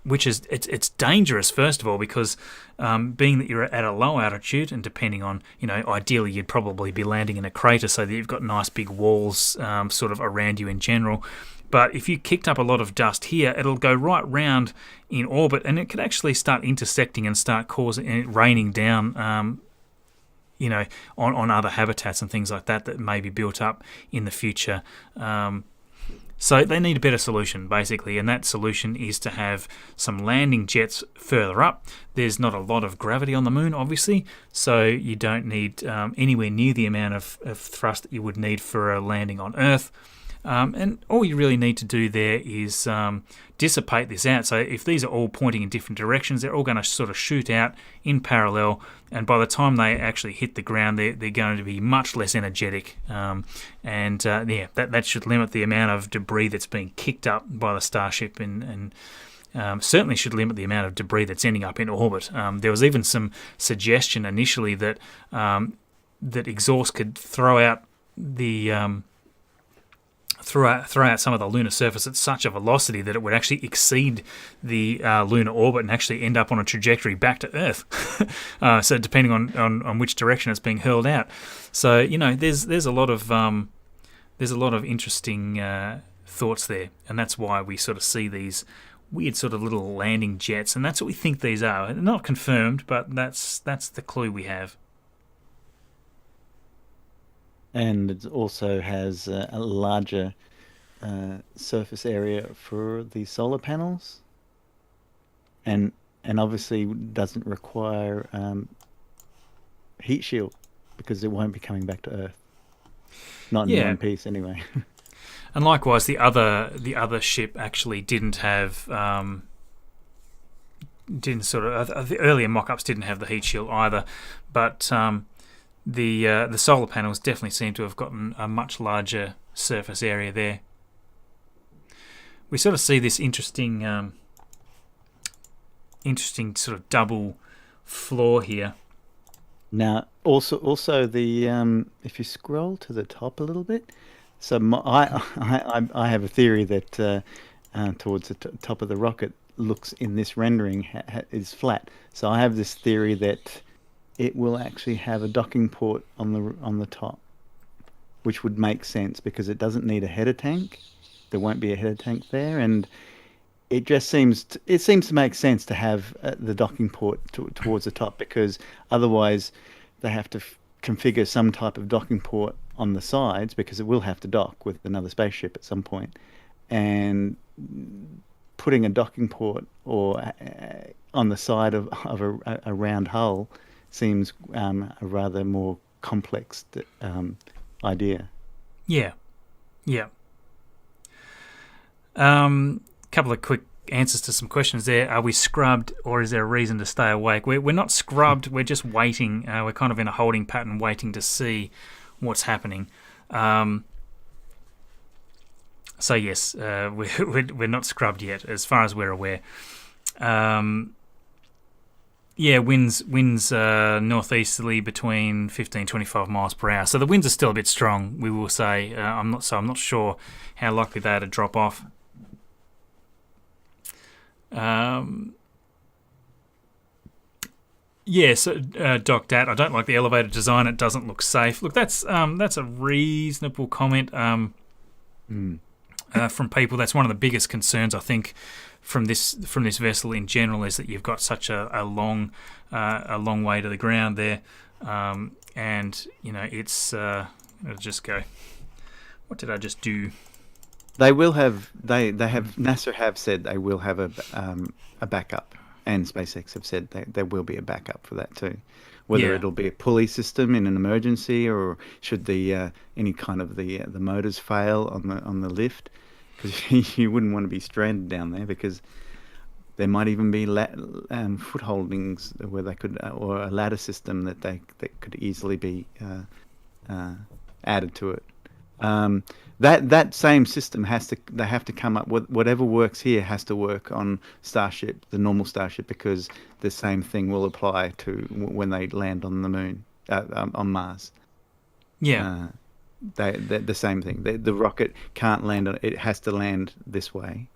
which is it's dangerous, first of all, because being that you're at a low altitude, and depending on, ideally you'd probably be landing in a crater so that you've got nice big walls sort of around you in general. But if you kicked up a lot of dust here, it'll go right round in orbit, and it could actually start intersecting and start causing it raining down, on other habitats and things like that may be built up in the future. So they need a better solution, basically, and that solution is to have some landing jets further up. There's not a lot of gravity on the moon, obviously, so you don't need anywhere near the amount of thrust that you would need for a landing on Earth. And all you really need to do there is dissipate this out. So if these are all pointing in different directions, they're all going to sort of shoot out in parallel, and by the time they actually hit the ground, they're going to be much less energetic. That should limit the amount of debris that's being kicked up by the Starship, and certainly should limit the amount of debris that's ending up in orbit. There was even some suggestion initially that exhaust could throw out some of the lunar surface at such a velocity that it would actually exceed the lunar orbit and actually end up on a trajectory back to Earth. So depending on which direction it's being hurled out. So there's a lot of interesting thoughts there, and that's why we sort of see these weird sort of little landing jets, and that's what we think these are. They're not confirmed, but that's the clue we have. And it also has a larger surface area for the solar panels, and obviously doesn't require heat shield, because it won't be coming back to Earth. Not in one piece, anyway. And likewise, the other ship actually didn't have the earlier mock-ups didn't have the heat shield either, but the solar panels definitely seem to have gotten a much larger surface area there. We sort of see this interesting sort of double floor here. Now, also the if you scroll to the top a little bit, so I have a theory that towards the top of the rocket looks in this rendering is flat. So I have this theory that it will actually have a docking port on the top, which would make sense because it doesn't need a header tank. There won't be a header tank there, and it just seems to make sense to have the docking port towards the top, because otherwise they have to configure some type of docking port on the sides, because it will have to dock with another spaceship at some point, and putting a docking port or on the side of a round hull seems a rather more complex idea. Yeah. Couple of quick answers to some questions there. Are we scrubbed, or is there a reason to stay awake? We're not scrubbed. We're just waiting. We're kind of in a holding pattern, waiting to see what's happening. So yes, we're not scrubbed yet, as far as we're aware. Winds northeasterly between 15-25 miles per hour. So the winds are still a bit strong, we will say. I'm not sure how likely they are to drop off. Doc Dat, I don't like the elevator design. It doesn't look safe. Look, that's a reasonable comment from people. That's one of the biggest concerns, I think, from this vessel in general, is that you've got such a long way to the ground there, and it's. I'll just go. What did I just do? They will have. They have. NASA have said they will have a backup, and SpaceX have said there will be a backup for that too. whether it'll be a pulley system in an emergency, or should the any kind of the motors fail on the lift, because you wouldn't want to be stranded down there, because there might even be footholdings where they could, or a ladder system that could easily be added to it. That same system they have to come up with whatever works here has to work on Starship, the normal Starship, because the same thing will apply to when they land on the moon, on Mars. Yeah. The same thing. The rocket can't land on it; has to land this way.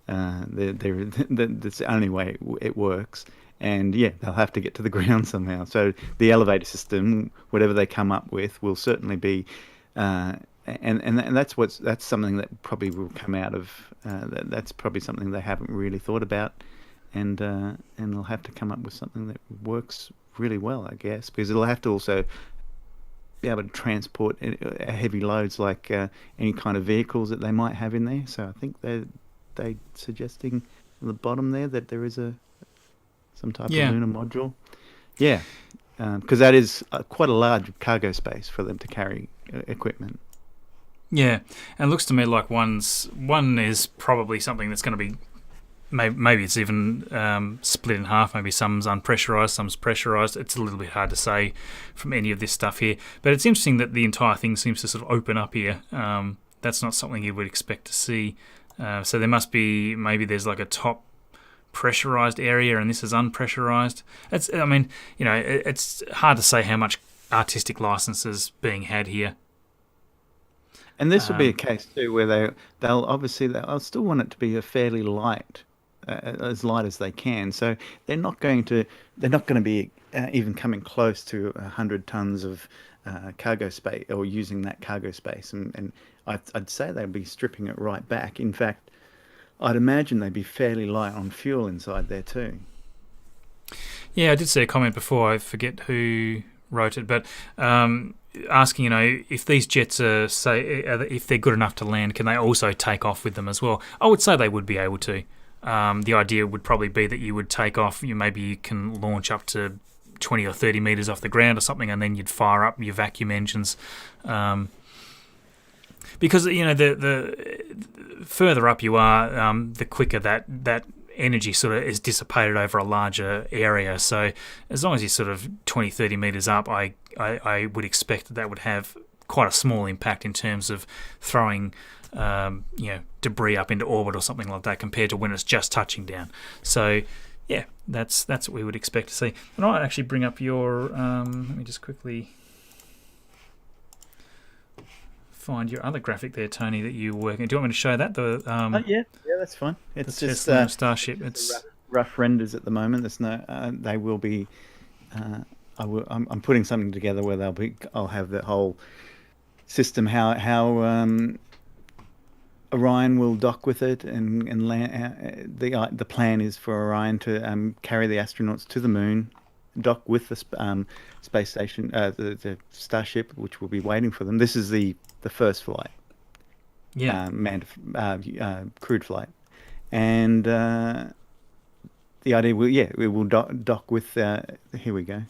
That's the only way it works. And they'll have to get to the ground somehow. So the elevator system, whatever they come up with, will certainly be. And that's something that probably will come out of that's probably something they haven't really thought about, and they'll have to come up with something that works really well, I guess, because it'll have to also be able to transport heavy loads like any kind of vehicles that they might have in there. So I think they're suggesting at the bottom there that there is some type of lunar module. Yeah, because that is quite a large cargo space for them to carry equipment. Yeah, and it looks to me like one is probably something that's going to be, maybe it's even split in half. Maybe some's unpressurized, some's pressurized. It's a little bit hard to say from any of this stuff here. But it's interesting that the entire thing seems to sort of open up here. That's not something you would expect to see. So there must be, maybe there's like a top pressurized area and this is unpressurized. It's hard to say how much artistic license is being had here. And this will be a case too where they'll still want it to be a fairly light, as light as they can. So they're not going to be even coming close to 100 tons of cargo space, or using that cargo space. And I'd say they'd be stripping it right back. In fact, I'd imagine they'd be fairly light on fuel inside there too. Yeah, I did see a comment before. I forget who wrote it, but asking, if these jets if they're good enough to land, can they also take off with them as well? I would say they would be able to. The idea would probably be that you would take off. Maybe you can launch up to 20 or 30 meters off the ground or something, and then you'd fire up your vacuum engines. Because the further up you are, the quicker that energy sort of is dissipated over a larger area. So as long as you're sort of 20, 30 meters up, I would expect that would have quite a small impact in terms of throwing debris up into orbit or something like that, compared to when it's just touching down. So yeah, that's what we would expect to see. And I'll actually bring up your let me just quickly find your other graphic there, Tony, that you were working. Do you want me to show that? Yeah, that's fine. It's just Starship. It's rough renders at the moment. There's no. They will be. I'm putting something together where I'll have the whole system, how Orion will dock with it and land. The plan is for Orion to carry the astronauts to the moon, dock with the space station, the Starship, which will be waiting for them. This is the first flight, manned crewed flight, and the idea will dock with. Here we go.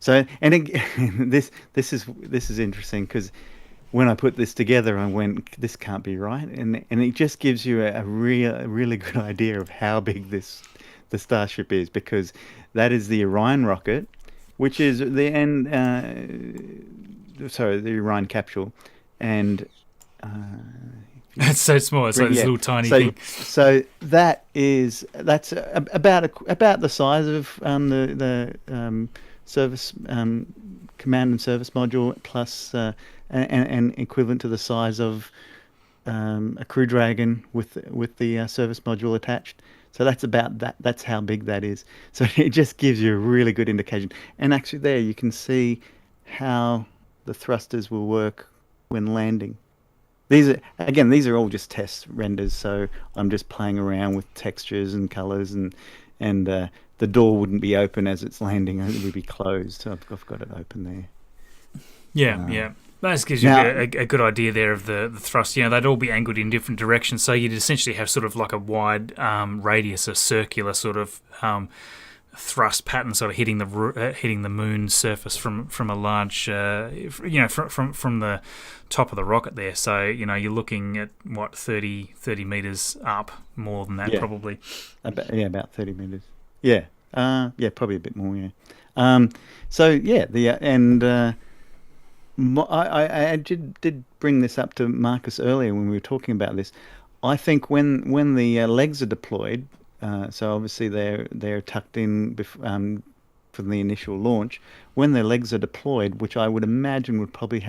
So, and again, this is interesting, because when I put this together, I went, this can't be right, and it just gives you a really good idea of how big the Starship is, because that is the Orion rocket, which is the Orion capsule, and it's so small. It's like this little tiny thing. So that's about the size of the service command and service module, plus and equivalent to the size of a Crew Dragon with the service module attached. So that's about that. That's how big that is. So it just gives you a really good indication. And actually, there you can see how the thrusters will work when landing. These are all just test renders. So I'm just playing around with textures and colors, and the door wouldn't be open as it's landing; it would be closed. So I've got it open there. Yeah. That gives you a good idea there of the thrust. They'd all be angled in different directions, so you'd essentially have sort of like a wide radius, a circular sort of thrust pattern sort of hitting the moon's surface from a large, from the top of the rocket there. So you're looking at what 30 meters up, more than that probably. About 30 meters. Yeah, probably a bit more. Yeah. I did bring this up to Marcus earlier when we were talking about this. I think when the legs are deployed, so obviously they're tucked in from the initial launch. When their legs are deployed, which I would imagine would probably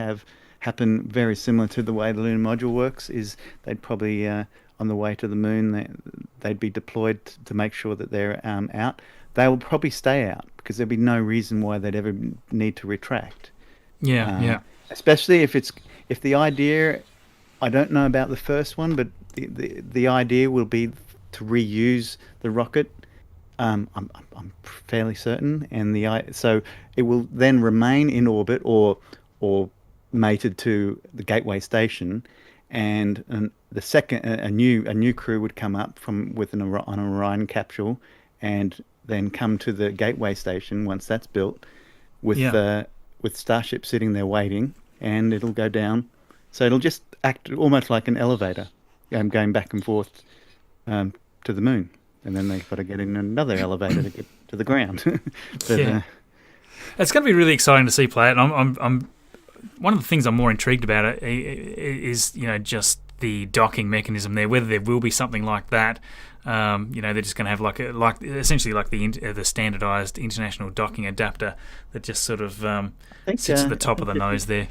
happen very similar to the way the lunar module works, is they'd probably on the way to the moon they'd be deployed to make sure that they're out. They will probably stay out because there'd be no reason why they'd ever need to retract. Yeah. Especially if the idea, I don't know about the first one, but the idea will be to reuse the rocket. I'm fairly certain, and so it will then remain in orbit or mated to the gateway station, and the second a new crew would come up with an Orion capsule, and then come to the gateway station once that's built, with Starship sitting there waiting, and it'll go down. So it'll just act almost like an elevator, going back and forth to the moon, and then they've got to get in another elevator to get to the ground. It's going to be really exciting to see play it. I'm one of the things I'm more intrigued about it is just the docking mechanism there. Whether there will be something like that. They're just going to have essentially like the standardized international docking adapter that just sort of sits at the top of the nose there.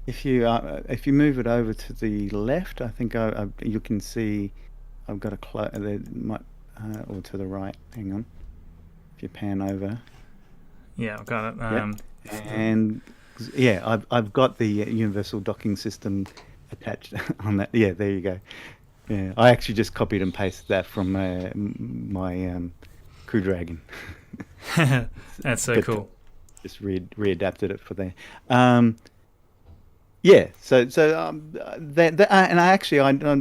If you move it over to the left, I think you can see I've got or to the right. Hang on. If you pan over. Yeah, I've got it. And I've got the universal docking system attached on that. Yeah, there you go. Yeah, I actually just copied and pasted that from my Crew Dragon. That's so cool. Just readapted it for there. And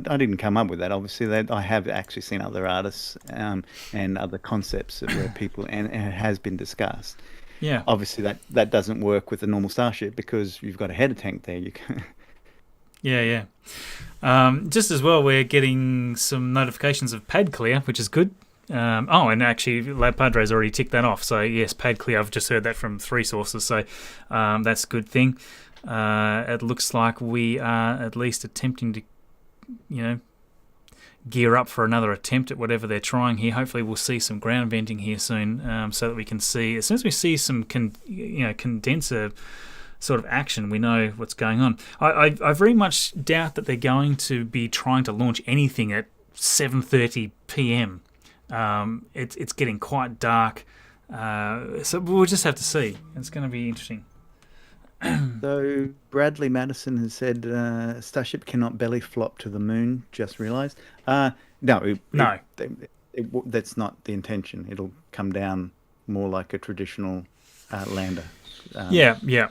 I didn't come up with that. Obviously, I have actually seen other artists and other concepts where people and it has been discussed. Yeah. Obviously, that doesn't work with a normal Starship because you've got a header tank there. You can. Yeah. Just as well, we're getting some notifications of pad clear, which is good. And actually, Lab Padre's already ticked that off. So yes, pad clear. I've just heard that from 3 sources. So that's a good thing. It looks like we are at least attempting to, gear up for another attempt at whatever they're trying here. Hopefully we'll see some ground venting here soon, so that we can see, as soon as we see some condenser sort of action, we know what's going on. I very much doubt that they're going to be trying to launch anything at 7:30 p.m. It's getting quite dark, so we'll just have to see. It's going to be interesting. So Bradley Madison has said Starship cannot belly flop to the moon. Just realised. No. That's not the intention. It'll come down more like a traditional lander. Yeah.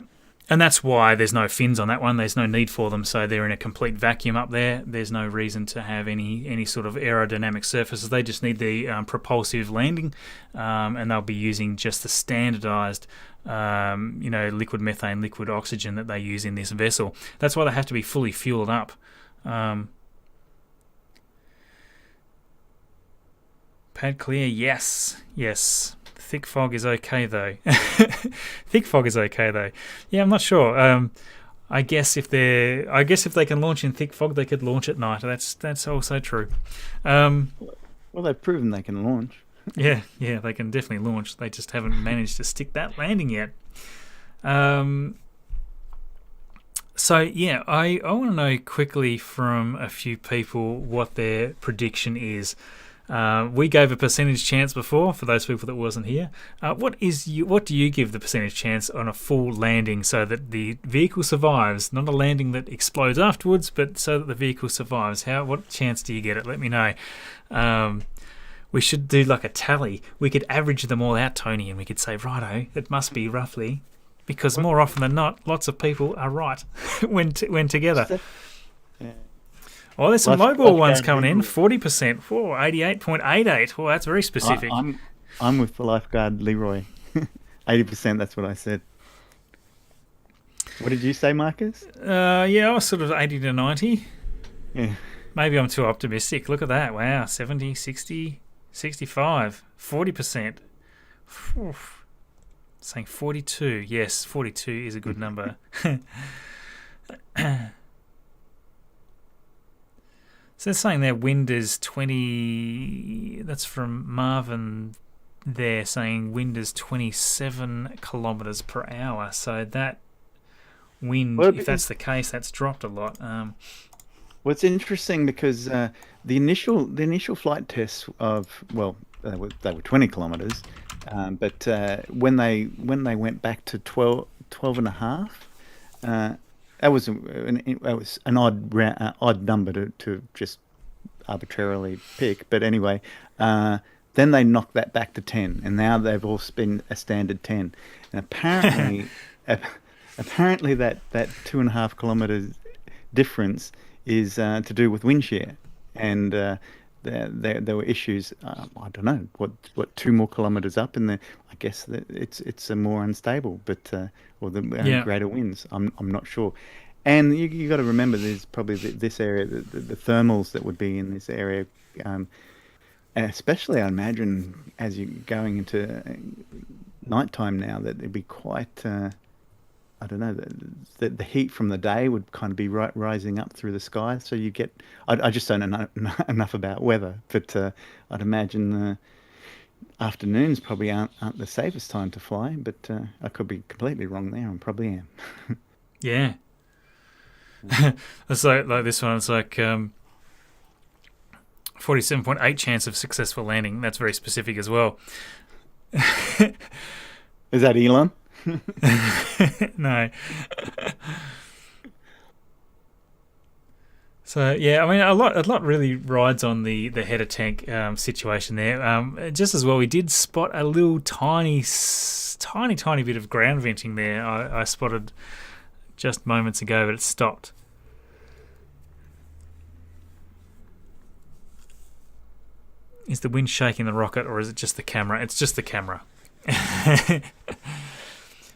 And that's why there's no fins on that one. There's no need for them, so they're in a complete vacuum up there. There's no reason to have any sort of aerodynamic surfaces. They just need the propulsive landing, and they'll be using just the standardized liquid methane, liquid oxygen that they use in this vessel. That's why they have to be fully fueled up. Pad clear, yes. Thick fog is okay though. Yeah, I'm not sure. I guess if they can launch in thick fog, they could launch at night. That's also true. Well, they've proven they can launch. Yeah, they can definitely launch. They just haven't managed to stick that landing yet. So yeah, I want to know quickly from a few people what their prediction is. We gave a percentage chance before for those people that wasn't here. What do you give the percentage chance on a full landing so that the vehicle survives? Not a landing that explodes afterwards, but so that the vehicle survives. What chance do you get it? Let me know. We should do like a tally. We could average them all out, Tony, and we could say, righto, it must be roughly, because more often than not, lots of people are right when together. Yeah. Oh, there's some mobile ones coming in. 40%. 88.88. Oh, that's very specific. I'm with the lifeguard Leroy. 80%, that's what I said. What did you say, Marcus? Yeah, I was sort of 80 to 90. Yeah. Maybe I'm too optimistic. Look at that. Wow, 70, 60, 65, 40%. Oof. Saying 42. Yes, 42 is a good number. So they're saying their wind is 20. That's from Marvin there, saying wind is 27 kilometres per hour. So that wind, if that's the case, that's dropped a lot. Well, it's interesting because the initial flight tests of, well, they were 20 kilometres, but when they went back to 12 and a half, that was an odd number to just arbitrarily pick. But anyway, then they knocked that back to 10, and now they've all been a standard 10. And apparently, apparently that 2.5 kilometres difference is to do with wind shear, and there were issues. I don't know what 2 more kilometres up, and I guess that it's a more unstable, but or the greater winds. I'm not sure. And you got to remember, there's probably this area, the thermals that would be in this area, especially I imagine as you're going into nighttime now, that it'd be quite. I don't know, the heat from the day would kind of be rising up through the sky. So you get, I just don't know enough about weather, but I'd imagine afternoons probably aren't the safest time to fly, but I could be completely wrong there. I probably am. Yeah. It's like this one, it's like 47.8 chance of successful landing. That's very specific as well. Is that Elon? No. So yeah, I mean, a lot really rides on the header tank situation there. Just as well, we did spot a little tiny bit of ground venting there. I spotted just moments ago, but it stopped. Is the wind shaking the rocket, or is it just the camera? It's just the camera.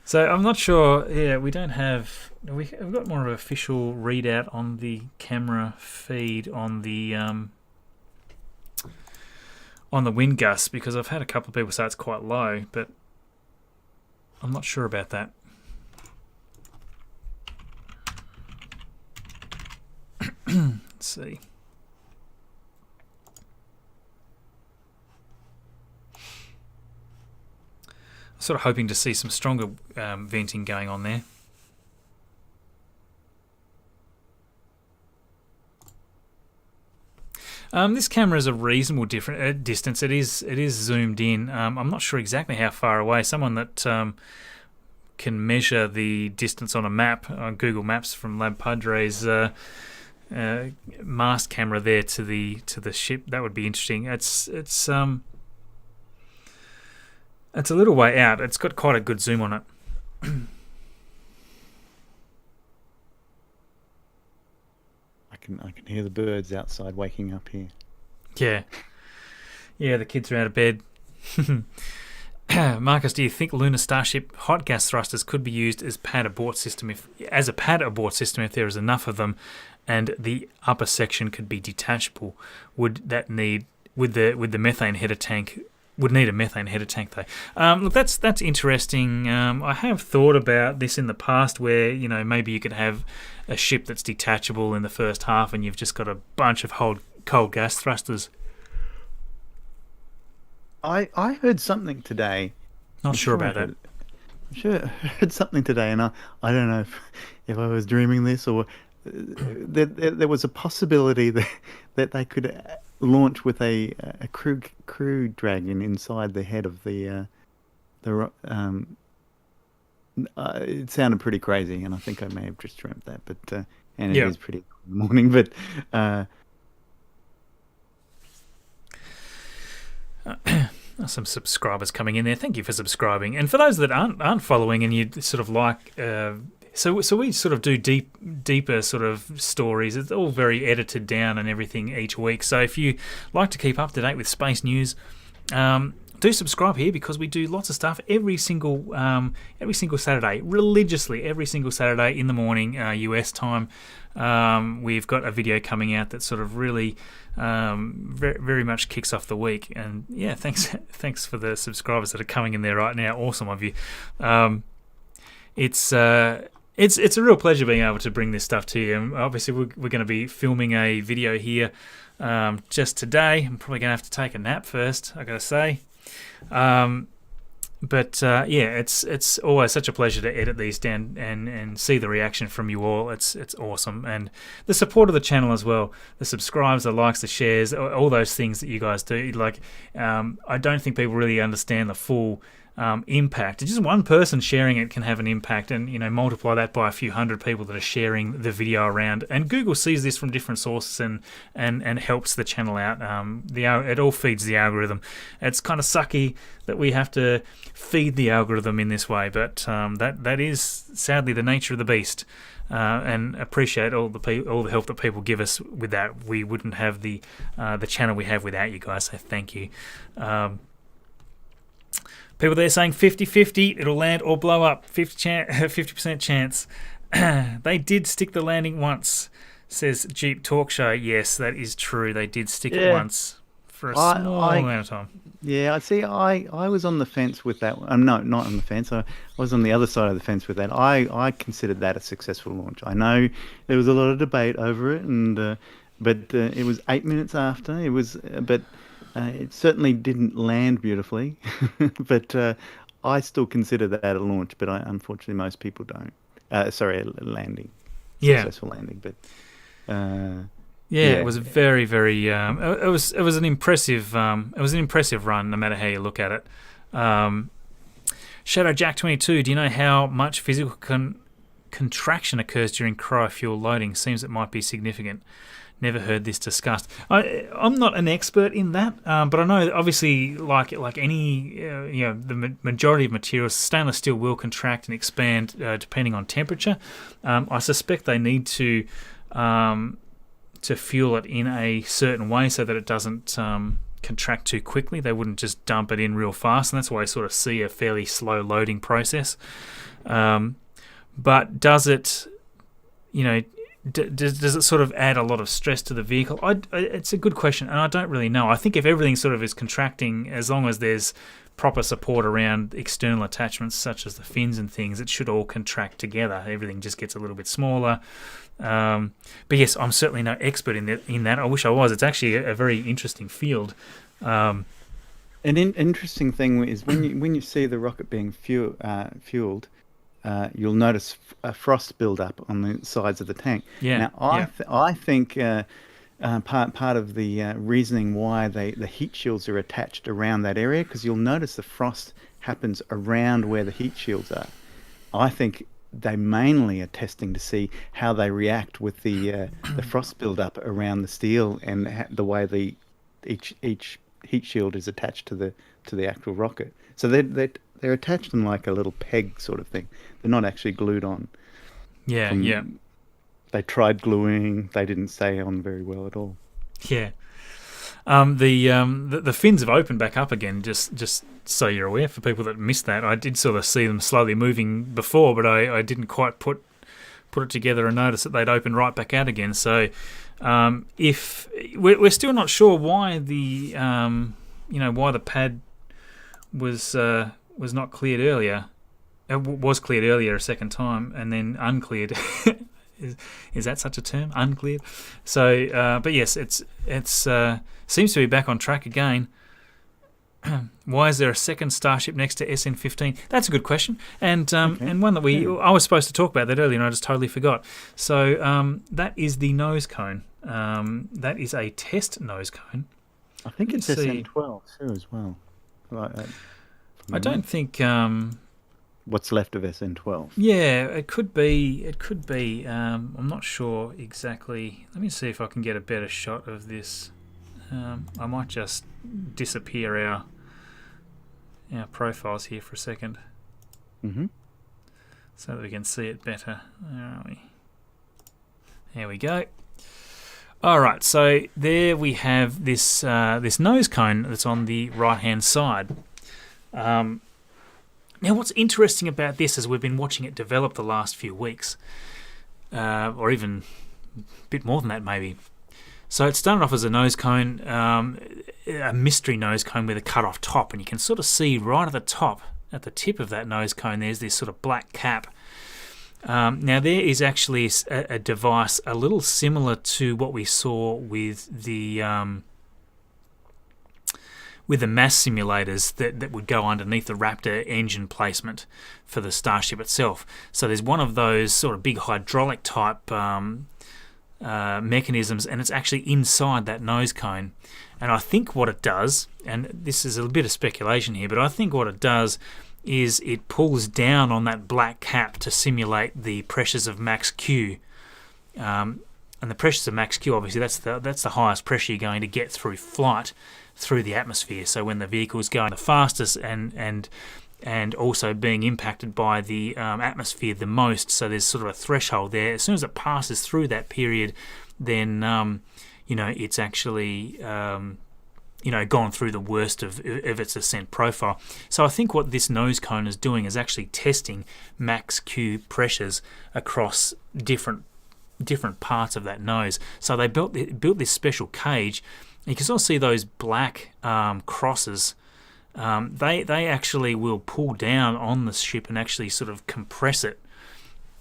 So I'm not sure. Yeah, we don't have. We've got more of an official readout on the camera feed on the wind gusts, because I've had a couple of people say it's quite low, but I'm not sure about that. Let's see. Sort of hoping to see some stronger venting going on there. This camera is a reasonable distance. It is zoomed in. I'm not sure exactly how far away. Someone that can measure the distance on a map on Google Maps from Lab Padre's mast camera there to the ship. That would be interesting. It's a little way out. It's got quite a good zoom on it. I can hear the birds outside waking up here. Yeah, the kids are out of bed. Marcus, do you think lunar Starship hot gas thrusters could be used as pad abort system if there is enough of them, and the upper section could be detachable? Would the methane header tank? Would need a methane header tank though. Look, that's interesting. I have thought about this in the past, where maybe you could have a ship that's detachable in the first half, and you've just got a bunch of cold gas thrusters. I heard something today. Not sure about that. I heard something today, and I don't know if I was dreaming this, or there was a possibility that they could launch with a crew dragon inside the head of the it sounded pretty crazy, and I think I may have just dreamt that, but and it is pretty in the morning, but some subscribers coming in there. Thank you for subscribing, and for those that aren't following, and you sort of like so we sort of do deeper sort of stories. It's all very edited down and everything each week. So if you like to keep up to date with space news, do subscribe here, because we do lots of stuff every single Saturday, religiously every single Saturday in the morning, US time. We've got a video coming out that sort of really very, very much kicks off the week. And yeah, thanks for the subscribers that are coming in there right now. Awesome of you. It's a real pleasure being able to bring this stuff to you. And obviously, we're going to be filming a video here just today. I'm probably going to have to take a nap first, I got to say. But yeah, it's always such a pleasure to edit these down and see the reaction from you all. It's awesome, and the support of the channel as well. The subscribes, the likes, the shares, all those things that you guys do. Like, I don't think people really understand the full impact. Just one person sharing it can have an impact, and multiply that by a few hundred people that are sharing the video around. And Google sees this from different sources and helps the channel out. It all feeds the algorithm. It's kind of sucky that we have to feed the algorithm in this way, but that is sadly the nature of the beast. And appreciate all the help that people give us with that. We wouldn't have the channel we have without you guys. So thank you. People there saying 50-50, it'll land or blow up. 50% chance. They did stick the landing once, says Jeep Talk Show. Yes, that is true. They did stick it once for a small amount of time. Yeah, I see. I was on the fence with that one. No, not on the fence. I was on the other side of the fence with that. I considered that a successful launch. I know there was a lot of debate over it, but it was 8 minutes after. It was, but. It certainly didn't land beautifully, but I still consider that a launch. But unfortunately, most people don't. Sorry, a landing, successful landing. But it was very, very. It was an impressive. It was an impressive run, no matter how you look at it. Shadow Jack 22. Do you know how much physical contraction occurs during cryofuel loading? Seems it might be significant. Never heard this discussed. I'm not an expert in that, but I know that obviously, like any, the majority of materials, stainless steel will contract and expand depending on temperature. I suspect they need to fuel it in a certain way so that it doesn't contract too quickly. They wouldn't just dump it in real fast, and that's why I sort of see a fairly slow loading process. But does it, does it sort of add a lot of stress to the vehicle? It's a good question, and I don't really know. I think if everything sort of is contracting, as long as there's proper support around external attachments such as the fins and things, it should all contract together. Everything just gets a little bit smaller. But yes, I'm certainly no expert in that. I wish I was. It's actually a very interesting field. An interesting thing is when you see the rocket being fueled, you'll notice a frost build-up on the sides of the tank. Yeah. Now, I think part of the reasoning why the heat shields are attached around that area, because you'll notice the frost happens around where the heat shields are. I think they mainly are testing to see how they react with the frost build-up around the steel and the way each heat shield is attached to the actual rocket. So they're attached in like a little peg sort of thing. They're not actually glued on. Yeah. They tried gluing. They didn't stay on very well at all. Yeah. The fins have opened back up again, just so you're aware, for people that missed that. I did sort of see them slowly moving before, but I didn't quite put it together and notice that they'd opened right back out again. So if we're still not sure why the why the pad was not cleared earlier. It was cleared earlier a second time and then uncleared. Is that such a term? Uncleared. So, but yes, it's seems to be back on track again. Why is there a second Starship next to SN15? That's a good question, and one that I was supposed to talk about that earlier, and I just totally forgot. So that is the nose cone. That is a test nose cone. I think it's SN12 too as well. Like that. I don't think. What's left of SN12? Yeah, it could be. I'm not sure exactly. Let me see if I can get a better shot of this. I might just disappear our profiles here for a second, so that we can see it better. Where are we? There we go. All right, so there we have this this nose cone that's on the right-hand side. Now, what's interesting about this is we've been watching it develop the last few weeks, or even a bit more than that maybe. So it started off as a nose cone, a mystery nose cone with a cut-off top, and you can sort of see right at the top, at the tip of that nose cone, there's this sort of black cap. Now there is actually a device a little similar to what we saw with the mass simulators that would go underneath the Raptor engine placement for the Starship itself. So there's one of those sort of big hydraulic type mechanisms, and it's actually inside that nose cone. And I think what it does, and this is a bit of speculation here, but I think what it does is it pulls down on that black cap to simulate the pressures of max Q. And the pressures of max Q, obviously, that's the highest pressure you're going to get through flight, through the atmosphere. So when the vehicle is going the fastest and also being impacted by the atmosphere the most, so there's sort of a threshold there. As soon as it passes through that period, then it's actually gone through the worst of its ascent profile. So I think what this nose cone is doing is actually testing max Q pressures across different parts of that nose. So they built this special cage. You can sort of see those black crosses. They actually will pull down on the ship and actually sort of compress it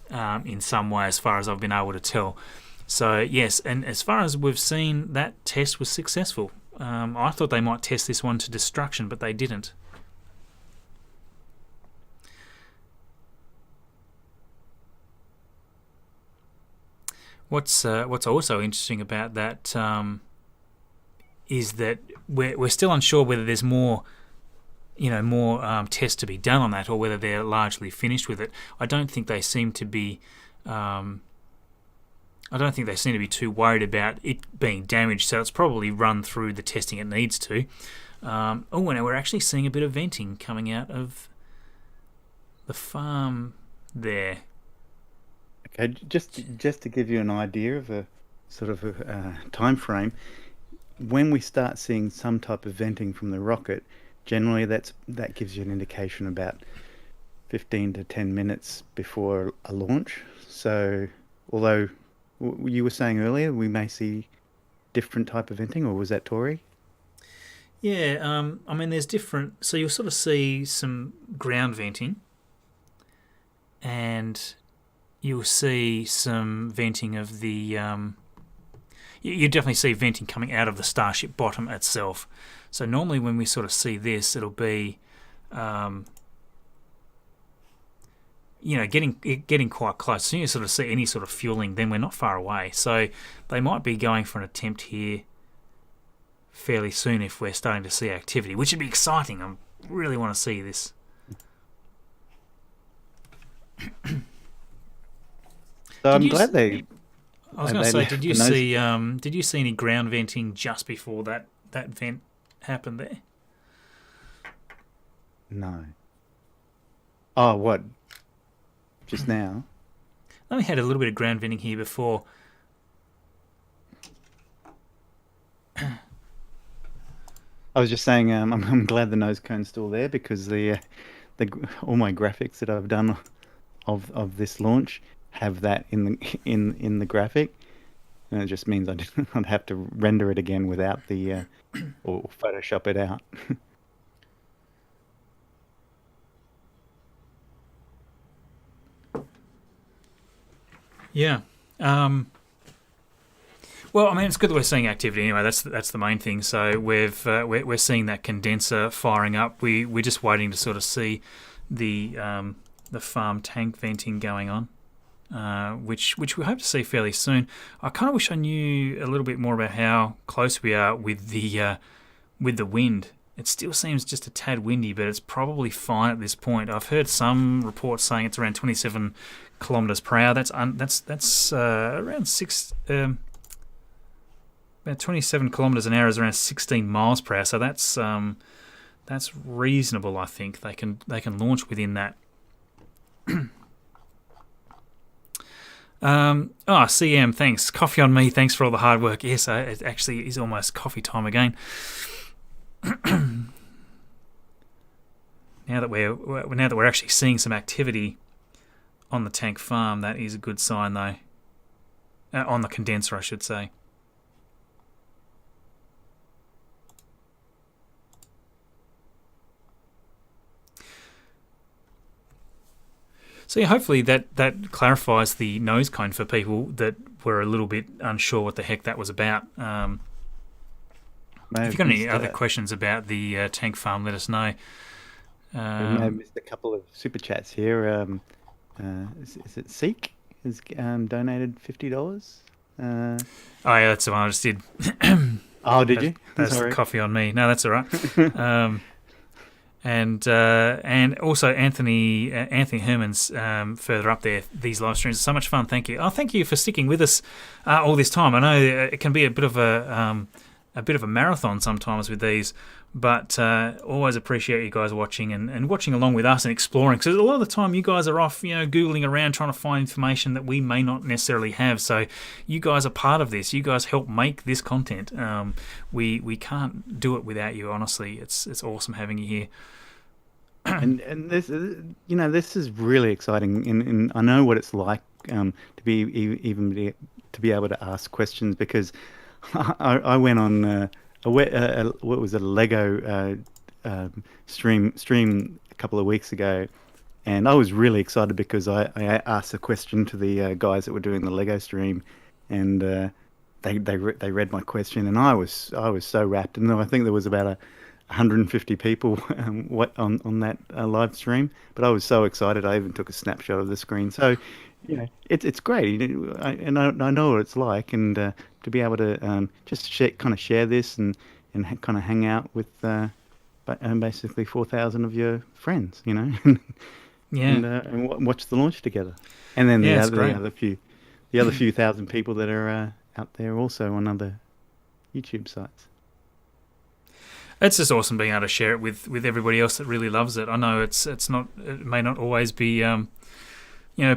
in some way, as far as I've been able to tell. So yes, and as far as we've seen, that test was successful. I thought they might test this one to destruction, but they didn't. What's also interesting about that is that we're still unsure whether there's more tests to be done on that, or whether they're largely finished with it. I don't think they seem to be. I don't think they seem to be too worried about it being damaged, so it's probably run through the testing it needs to. Now we're actually seeing a bit of venting coming out of the farm there. Okay, just to give you an idea of a sort of a time frame, when we start seeing some type of venting from the rocket, generally that gives you an indication about 15 to 10 minutes before a launch. So although you were saying earlier we may see different type of venting, or was that Tori? Yeah, there's different. So you'll sort of see some ground venting, and you'll see some venting of the. You definitely see venting coming out of the Starship bottom itself. So normally when we sort of see this, it'll be. Getting quite close. As soon as you sort of see any sort of fueling, then we're not far away. So they might be going for an attempt here fairly soon if we're starting to see activity, which would be exciting. I really want to see this. So I'm glad I was going to say, did you see any ground venting just before that vent happened there? No. Oh, what? Just now? We had a little bit of ground venting here before. I was just saying, I'm glad the nose cone's still there, because all my graphics that I've done of this launch have that in the graphic, and it just means I'd have to render it again without the or Photoshop it out. Yeah. Well, it's good that we're seeing activity anyway. That's the main thing. So we're seeing that condenser firing up. We're just waiting to sort of see the farm tank venting going on, which we hope to see fairly soon. I kind of wish I knew a little bit more about how close we are with the wind. It still seems just a tad windy, but it's probably fine at this point. I've heard some reports saying it's around 27 kilometers per hour. That's around about 27 kilometers an hour is around 16 miles per hour. So that's reasonable. I think they can launch within that. CM, thanks. Coffee on me. Thanks for all the hard work. Yes, it actually is almost coffee time again. Now that we're actually seeing some activity on the tank farm, that is a good sign, though. On the condenser, I should say. So yeah, hopefully that clarifies the nose cone for people that were a little bit unsure what the heck that was about. If you've got any other questions about the tank farm, let us know. We may have missed a couple of super chats here. Is it Seek has donated $50? Oh yeah, that's the one I just did. Oh, did you? That's the coffee on me. No, that's all right. And also Anthony Herman's further up there. These live streams are so much fun. Thank you. Oh, thank you for sticking with us all this time. I know it can be a bit of a marathon sometimes with these, but always appreciate you guys watching and watching along with us and exploring. Because a lot of the time you guys are off, googling around trying to find information that we may not necessarily have. So you guys are part of this. You guys help make this content. We can't do it without you. Honestly, it's awesome having you here. And this is really exciting. And I know what it's like to be able to ask questions, because I went on what was it, a Lego stream a couple of weeks ago, and I was really excited because I asked a question to the guys that were doing the Lego stream, and they read my question, and I was so rapt. And I think there was about 150 people on that live stream, but I was so excited I even took a snapshot of the screen. So it's great, and I know what it's like, and to be able to just share this and kind of hang out with basically 4,000 of your friends, and watch the launch together, and then the other few thousand people that are out there also on other YouTube sites. It's just awesome being able to share it with everybody else that really loves it. I know it may not always be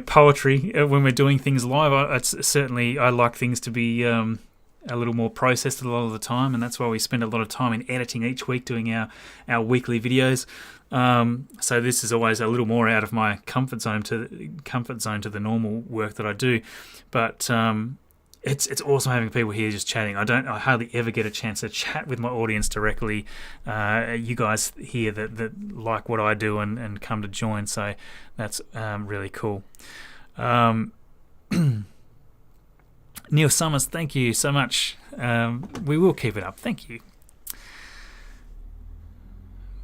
poetry when we're doing things live. I like things to be a little more processed a lot of the time, and that's why we spend a lot of time in editing each week, doing our weekly videos. So this is always a little more out of my comfort zone to the normal work that I do, but it's awesome having people here just chatting. I hardly ever get a chance to chat with my audience directly. You guys here that like what I do and come to join, so that's really cool. Neil Summers, thank you so much. We will keep it up. Thank you.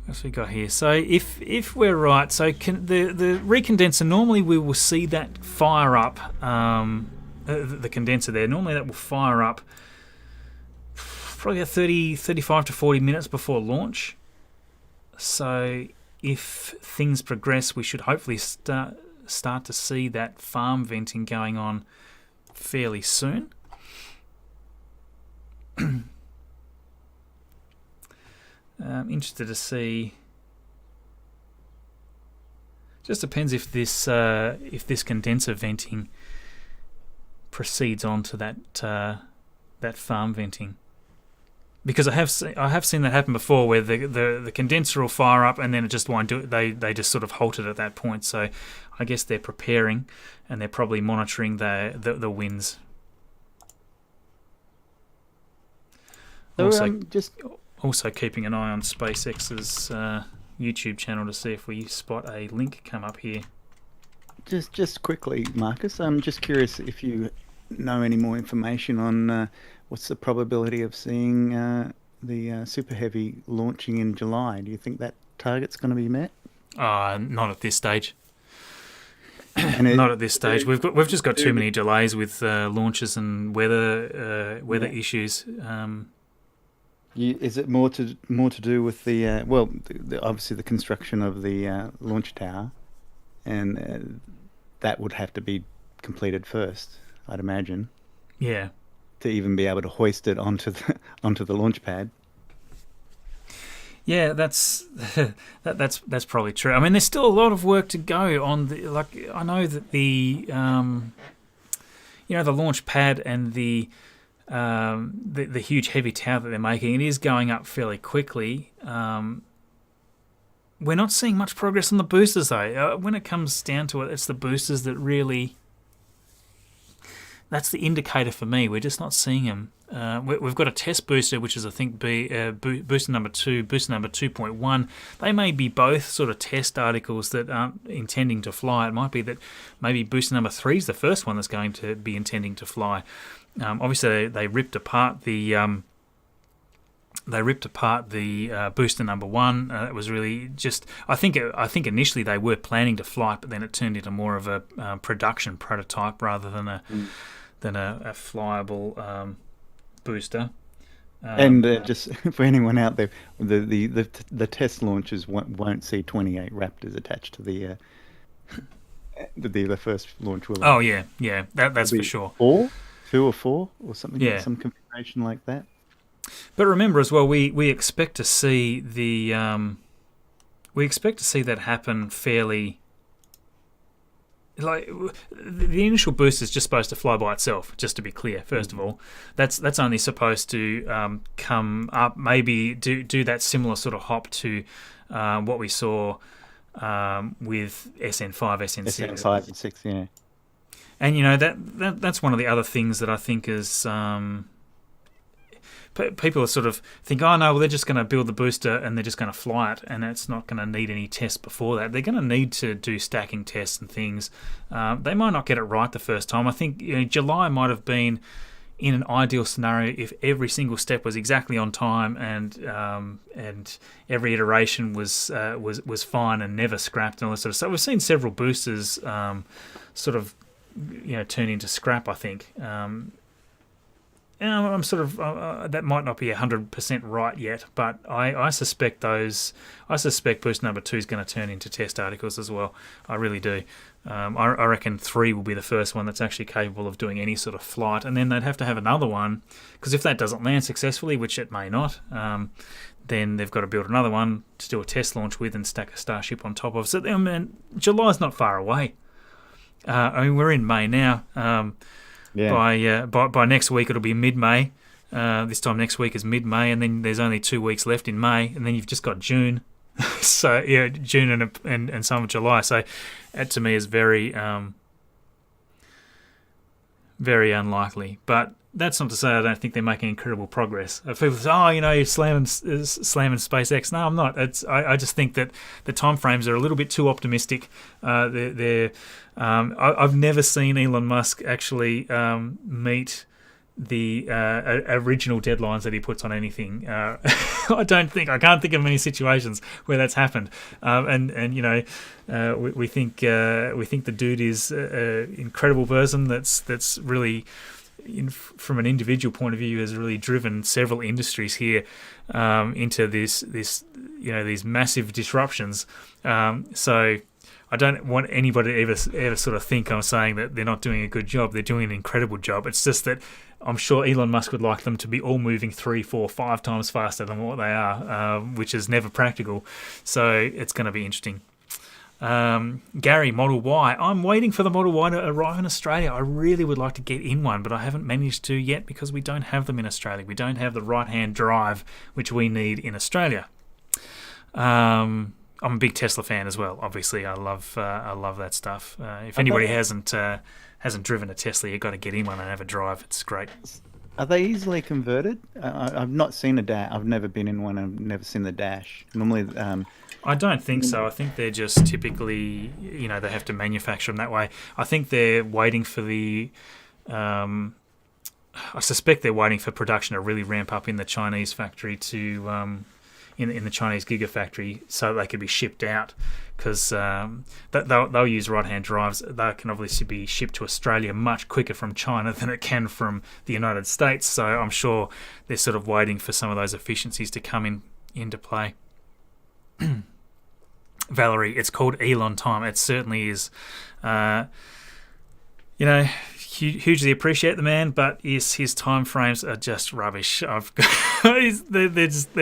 What's we got here? So if we're right, so the recondenser, normally we will see that fire up. The condenser there, normally that will fire up probably 35 to 40 minutes before launch. So if things progress, we should hopefully start to see that farm venting going on fairly soon. I'm interested to see. Just depends if this condenser venting proceeds on to that farm venting, because I have seen that happen before, where the condenser will fire up and then it just won't do it. They just sort of halt it at that point. So I guess they're preparing, and they're probably monitoring the winds. Also keeping an eye on SpaceX's YouTube channel to see if we spot a link come up here. Just quickly, Marcus, I'm just curious if you know any more information on what's the probability of seeing the Super Heavy launching in July. Do you think that target's going to be met? Not at this stage. Not at this stage. We've just got too many delays with launches and weather issues. Is it more to do with the obviously the construction of the launch tower, and that would have to be completed first, I'd imagine. Yeah. To even be able to hoist it onto the launch pad. Yeah, that's probably true. I mean, there's still a lot of work to go on. I know that the launch pad and the huge heavy tower that they're making, it is going up fairly quickly. We're not seeing much progress on the boosters, though. When it comes down to it, it's the boosters that really... That's the indicator for me. We're just not seeing them. We've got a test booster, which is, I think, booster number 2, booster number 2.1. They may be both sort of test articles that aren't intending to fly. It might be that maybe booster number 3 is the first one that's going to be intending to fly. Obviously, they ripped apart the... booster number 1. It was really just... I think initially they were planning to fly, but then it turned into more of a production prototype rather than a flyable booster. And just for anyone out there, the test launches won't see 28 Raptors attached to the first launch, will it? Oh yeah, that's for sure. 2 or 4 or something. Yeah. Some configuration like that. But remember as well, we expect to see that happen fairly. Like the initial boost is just supposed to fly by itself. Just to be clear, first of all, that's only supposed to come up, maybe do that similar sort of hop to what we saw with SN5, SN6. SN5 and 6, yeah. And that's one of the other things that I think is. People are sort of think, oh no, well they're just going to build the booster and they're just going to fly it, and it's not going to need any tests before that. They're going to need to do stacking tests and things. They might not get it right the first time. I think July might have been, in an ideal scenario, if every single step was exactly on time and every iteration was fine and never scrapped and all that sort of stuff. We've seen several boosters sort of turn into scrap, I think. I'm sort of that might not be 100% right yet, but I suspect boost number 2 is going to turn into test articles as well. I really do. I reckon 3 will be the first one that's actually capable of doing any sort of flight, and then they'd have to have another one, because if that doesn't land successfully, which it may not, then they've got to build another one to do a test launch with and stack a Starship on top of. So July's not far away. We're in May now. Yeah. By next week it'll be mid-May. This time next week is mid-May, and then there's only 2 weeks left in May, and then you've just got June. So yeah, June and some of July. So that to me is very very unlikely. But that's not to say I don't think they're making incredible progress. People say, "Oh, you're slamming SpaceX." No, I'm not. I just think that the timeframes are a little bit too optimistic. I've never seen Elon Musk actually meet the original deadlines that he puts on anything. I can't think of many situations where that's happened. We think the dude is an incredible person that's really, from an individual point of view, has really driven several industries here into these massive disruptions. So I don't want anybody to ever sort of think I'm saying that they're not doing a good job. They're doing an incredible job. It's just that I'm sure Elon Musk would like them to be all moving 3, 4, 5 times faster than what they are, which is never practical. So it's going to be interesting. Gary, Model Y. I'm waiting for the Model Y to arrive in Australia. I really would like to get in one, but I haven't managed to yet because we don't have them in Australia. We don't have the right-hand drive, which we need in Australia. I'm a big Tesla fan as well. Obviously, I love that stuff. If anybody hasn't driven a Tesla, you've got to get in one and have a drive. It's great. Are they easily converted? I've not seen a dash. I've never been in one. I've never seen the dash. Normally, I don't think so. I think they're just typically, they have to manufacture them that way. I think they're waiting for I suspect they're waiting for production to really ramp up in the Chinese factory in the Chinese Gigafactory, so they could be shipped out, because they'll use right-hand drives. They can obviously be shipped to Australia much quicker from China than it can from the United States. So I'm sure they're sort of waiting for some of those efficiencies to come into play. Valerie, it's called Elon time. It certainly is. Hugely appreciate the man, but his time frames are just rubbish. They're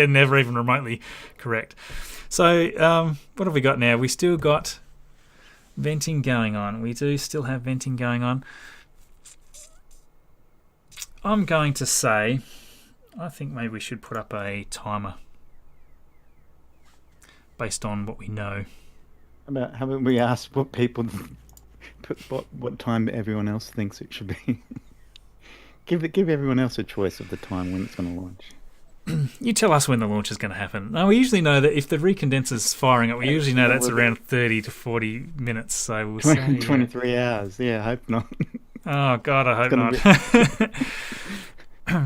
never even remotely correct. So what have we got now? We still got venting going on. We do still have venting going on. I'm going to say, I think maybe we should put up a timer based on what we know. How about we ask what people, what time everyone else thinks it should be? Give everyone else a choice of the time when it's going to launch. You tell us when the launch is going to happen. Now, we usually know that if the recondenser's firing up, we usually know that's around 30 to 40 minutes. So we'll 23 hours. Yeah, I hope not. Oh, God, I hope not.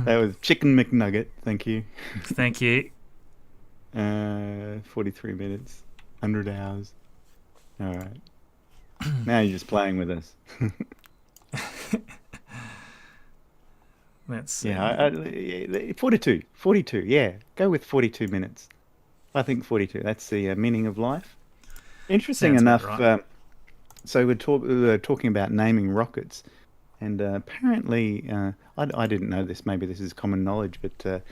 That was Chicken McNugget. Thank you. Thank you. 43 minutes. 100 hours. All right. Now you're just playing with us. Let's see. Yeah, 42. 42, yeah. Go with 42 minutes. I think 42. That's the meaning of life. Interesting Sounds enough, right. so we were talking about naming rockets. And apparently, I didn't know this, maybe this is common knowledge, but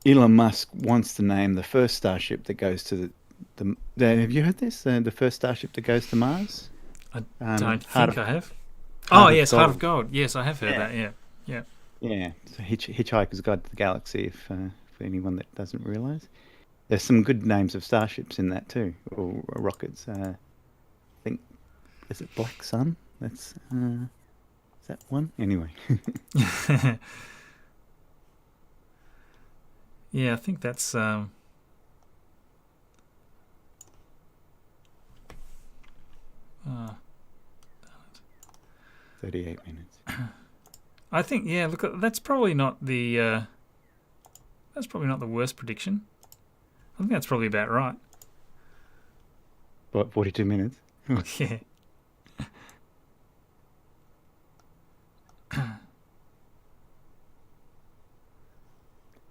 Elon Musk wants to name the first Starship that goes to the have you heard this? The first Starship that goes to Mars? I don't think I have. Heart Yes, of Heart of Gold. Yes, I have heard that, yeah. Yeah, so Hitchhiker's Guide to the Galaxy, for anyone that doesn't realise. There's some good names of starships in that too, or rockets. I think, is it Black Sun? That's, is that one? Anyway. Yeah, I think that's... 38 minutes. I think, yeah, look, that's probably not the worst prediction. I think that's probably about right. What, 42 minutes? Yeah.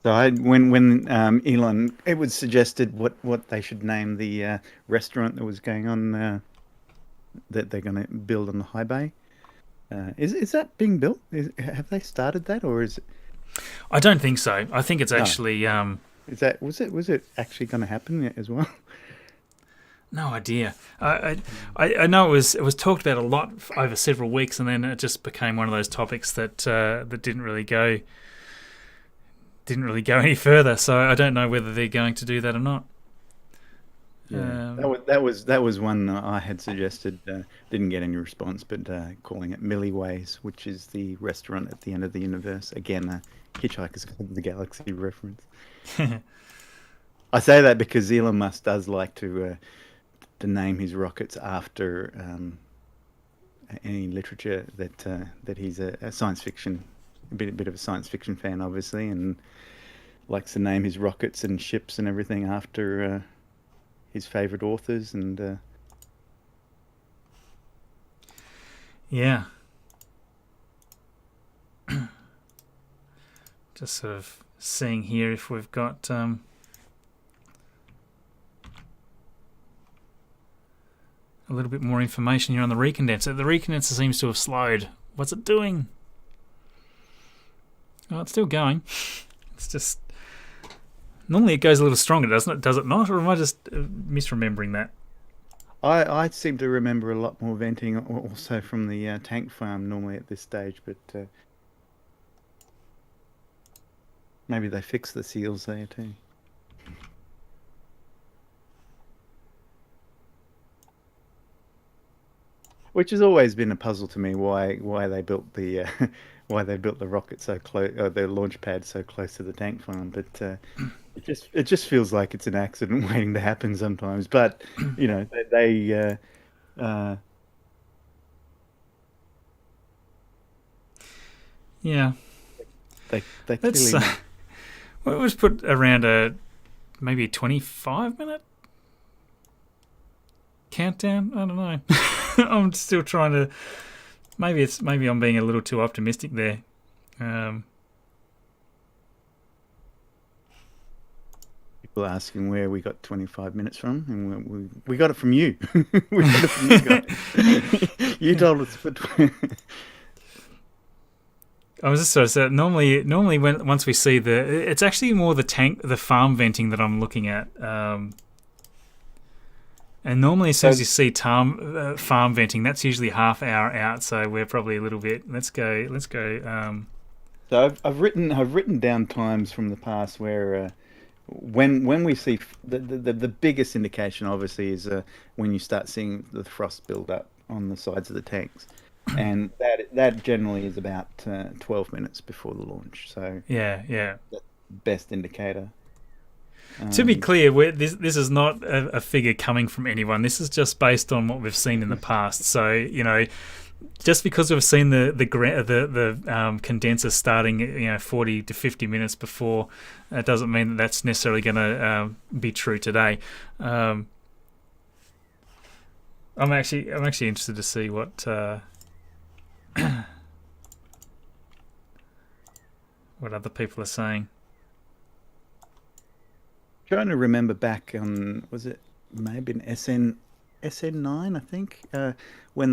So when Elon, it was suggested what they should name the restaurant that was going on that they're going to build on the high bay. Is that being built? Have they started that, or is it? I don't think so. I think it's actually. Was it actually going to happen as well? No idea. I know it was talked about a lot over several weeks, and then it just became one of those topics that didn't really go any further. So I don't know whether they're going to do that or not. Yeah, that was one I had suggested. Didn't get any response, but calling it Milliways, which is the restaurant at the end of the universe. Again, Hitchhiker's Guide to the Galaxy reference. I say that because Elon Musk does like to name his rockets after any literature that he's a science fiction, a bit of a science fiction fan, obviously, and likes to name his rockets and ships and everything after his favourite authors. And yeah, just sort of seeing here if we've got a little bit more information here on the recondenser. The recondenser seems to have slowed. What's it doing? Oh, it's still going. It's just... Normally it goes a little stronger, doesn't it? Does it not? Or am I just misremembering that? I seem to remember a lot more venting also from the tank farm normally at this stage, but maybe they fixed the seals there too. Which has always been a puzzle to me, why they built the rocket so close, the launch pad so close to the tank farm. But it just feels like it's an accident waiting to happen sometimes. But you know, they yeah, they let's clearly. well, let's put around maybe a 25-minute countdown. I don't know. I'm still trying to. Maybe I'm being a little too optimistic there. People asking where we got 25 minutes from, and we got it from you. We got it from you guys. You told us for. I was just sort of saying, normally once we see it's actually more the farm venting that I'm looking at. And normally, as soon as you see farm venting, that's usually half hour out. So we're probably a little bit. Let's go. So I've written down times from the past where when we see the biggest indication obviously is when you start seeing the frost build up on the sides of the tanks, and that generally is about 12 minutes before the launch. So yeah. that's the best indicator. To be clear, this is not a figure coming from anyone. This is just based on what we've seen in the past. So, you know, just because we've seen the condenser starting, 40 to 50 minutes before, that doesn't mean that that's necessarily going to be true today. I'm actually interested to see what what other people are saying. Trying to remember back on, was it maybe an SN9, I think, when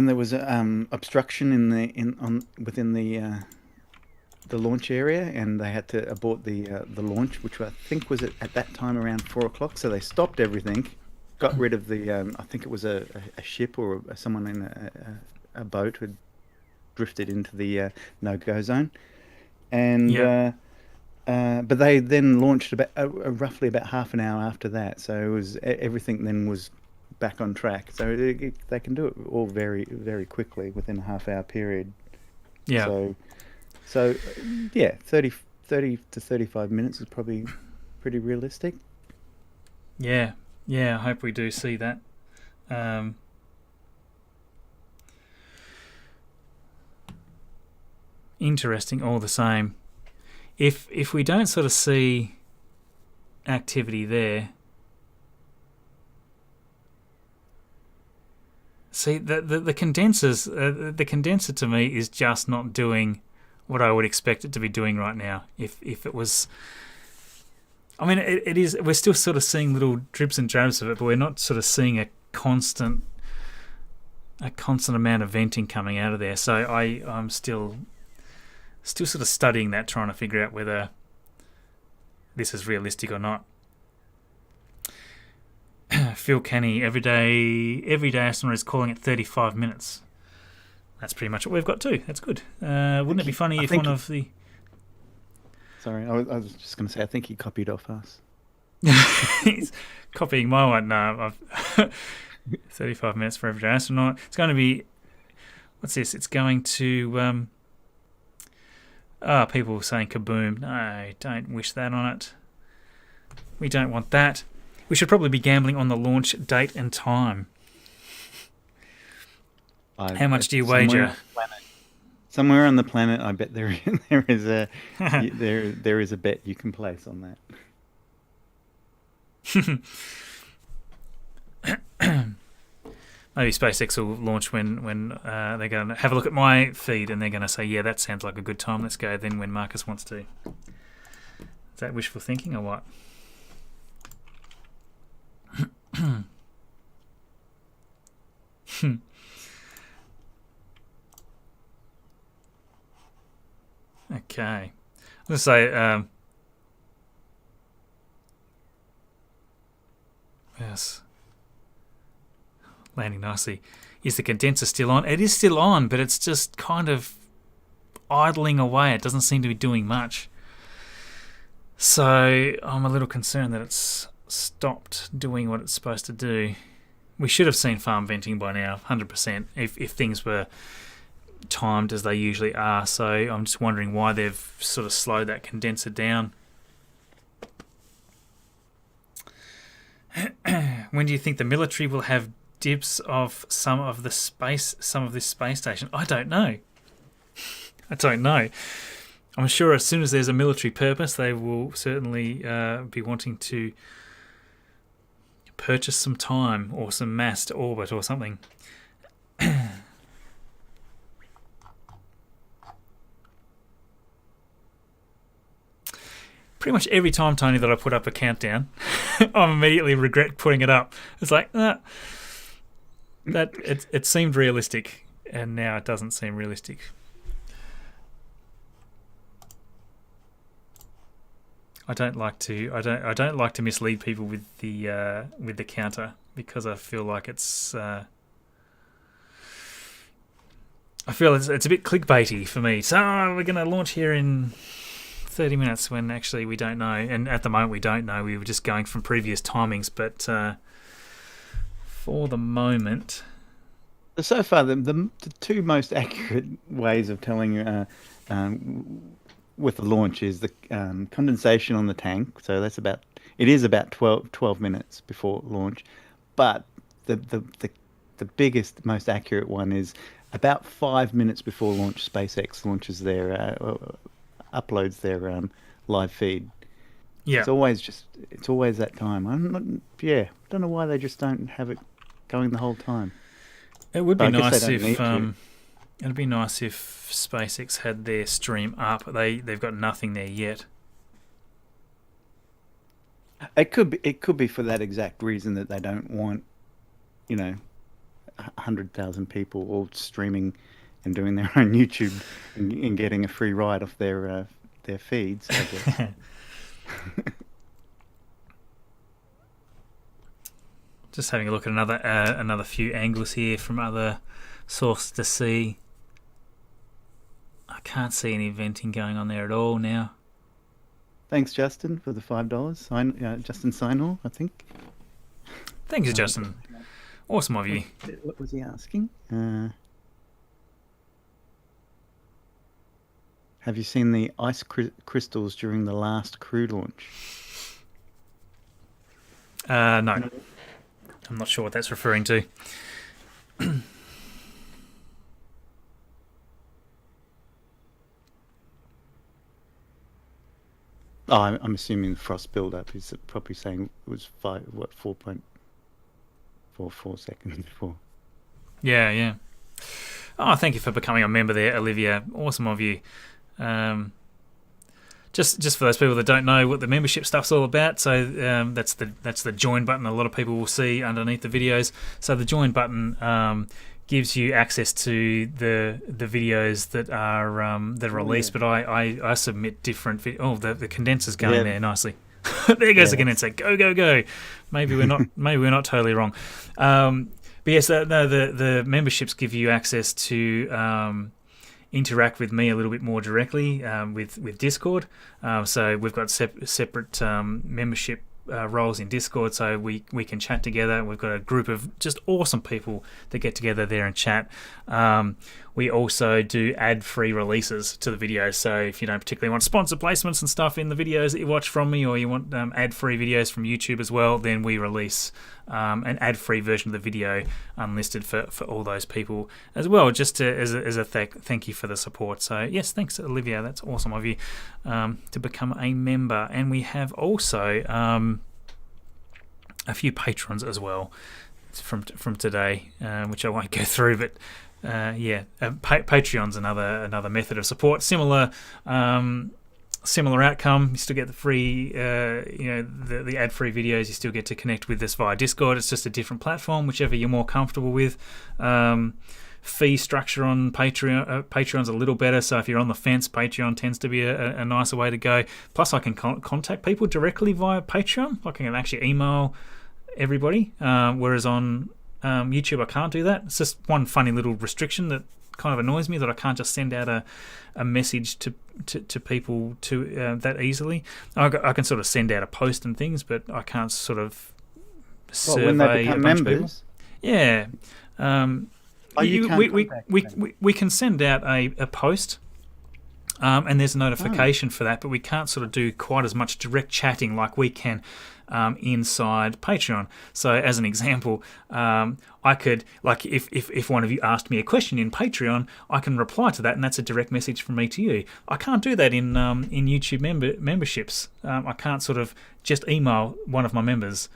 there was obstruction within the launch area, and they had to abort the launch, which I think was at that time around 4 o'clock. So they stopped everything, got rid of the I think it was a ship or someone in a boat had drifted into the no-go zone, and. Yeah. But they then launched about roughly about half an hour after that, so it was everything then was back on track. So they can do it all very, very quickly within a half-hour period. Yeah. So yeah, 30 to 35 minutes is probably pretty realistic. Yeah. I hope we do see that. Interesting, all the same. If we don't sort of see activity there, see the condensers, the condenser to me is just not doing what I would expect it to be doing right now. If it was, I mean, it is. We're still sort of seeing little drips and drabs of it, but we're not sort of seeing a constant amount of venting coming out of there. So I'm still sort of studying that, trying to figure out whether this is realistic or not. Phil Kenny, everyday astronaut is calling it 35 minutes. That's pretty much what we've got too. That's good. Wouldn't it be funny if one of the... Sorry, I was just going to say, I think he copied off us. He's copying my one. No, 35 minutes for everyday astronaut. It's going to be... What's this? It's going to... people saying kaboom. No, don't wish that on it. We don't want that. We should probably be gambling on the launch date and time. How much do you wager? Somewhere on the planet, I bet there is a there is a bet you can place on that. Maybe SpaceX will launch when they're going to have a look at my feed and they're going to say, yeah, that sounds like a good time. Let's go then when Marcus wants to. Is that wishful thinking or what? Okay. Let's say, yes. Landing nicely. Is the condenser still on? It is still on, but it's just kind of idling away. It doesn't seem to be doing much. So I'm a little concerned that it's stopped doing what it's supposed to do. We should have seen farm venting by now, 100%, if things were timed as they usually are. So I'm just wondering why they've sort of slowed that condenser down. When do you think the military will have dibs of some of this space station? I don't know. I'm sure as soon as there's a military purpose, they will certainly be wanting to purchase some time or some mass to orbit or something. Pretty much every time, Tony, that I put up a countdown, I immediately regret putting it up. It's like, that it seemed realistic, and now it doesn't seem realistic. I don't like to mislead people with the counter, because I feel like it's I feel it's a bit clickbaity for me. So we're going to launch here in 30 minutes when actually we don't know. And at the moment we don't know. We were just going from previous timings. But for the moment... So far, the two most accurate ways of telling with the launch is the condensation on the tank. So it is about 12 minutes before launch. But the biggest, most accurate one is about 5 minutes before launch. SpaceX launches uploads their live feed. Yeah, it's always that time. Don't know why they just don't have it going the whole time. It would be nice if it'd be nice if SpaceX had their stream up. They've got nothing there yet. It could be for that exact reason that they don't want, 100,000 people all streaming and doing their own YouTube and getting a free ride off their feeds, I guess. Just having a look at another few angles here from other sources to see. I can't see any venting going on there at all now. Thanks, Justin, for the $5. Justin Sinor, I think. Thanks, Justin. Awesome of you. What was he asking? Have you seen the ice crystals during the last crew launch? No. I'm not sure what that's referring to. I'm assuming the frost build-up is probably saying it was 4.44 seconds before. Yeah. Oh, thank you for becoming a member there, Olivia. Awesome of you. Just for those people that don't know what the membership stuff's all about, so that's the join button. A lot of people will see underneath the videos. So the join button gives you access to the videos that are released. But I submit different. The condenser's going there nicely. There goes the condenser. Go. Maybe we're not totally wrong. But yes, the memberships give you access to interact with me a little bit more directly with Discord. So we've got separate membership roles in Discord, so we can chat together. We've got a group of just awesome people that get together there and chat. We also do ad-free releases to the videos, so if you don't particularly want sponsor placements and stuff in the videos that you watch from me, or you want ad-free videos from YouTube as well, then we release an ad-free version of the video unlisted for all those people as well, just as a thank you for the support. So yes, thanks Olivia, that's awesome of you to become a member. And we have also a few patrons as well from today, which I won't go through, but Patreon's another method of support. Similar outcome. You still get the free, the ad-free videos. You still get to connect with us via Discord. It's just a different platform, whichever you're more comfortable with. Fee structure on Patreon. Patreon's a little better, so if you're on the fence, Patreon tends to be a nicer way to go. Plus, I can contact people directly via Patreon. I can actually email everybody, whereas on YouTube I can't do that. It's just one funny little restriction that kind of annoys me, that I can't just send out a message to people that easily. I can sort of send out a post and things, but I can't sort of survey when they become a bunch members? of people. Yeah. We can send out a post, and there's a notification for that, but we can't sort of do quite as much direct chatting like we can inside Patreon. So as an example, I could, like, if one of you asked me a question in Patreon, I can reply to that, and that's a direct message from me to you. I can't do that in YouTube memberships. I can't sort of just email one of my members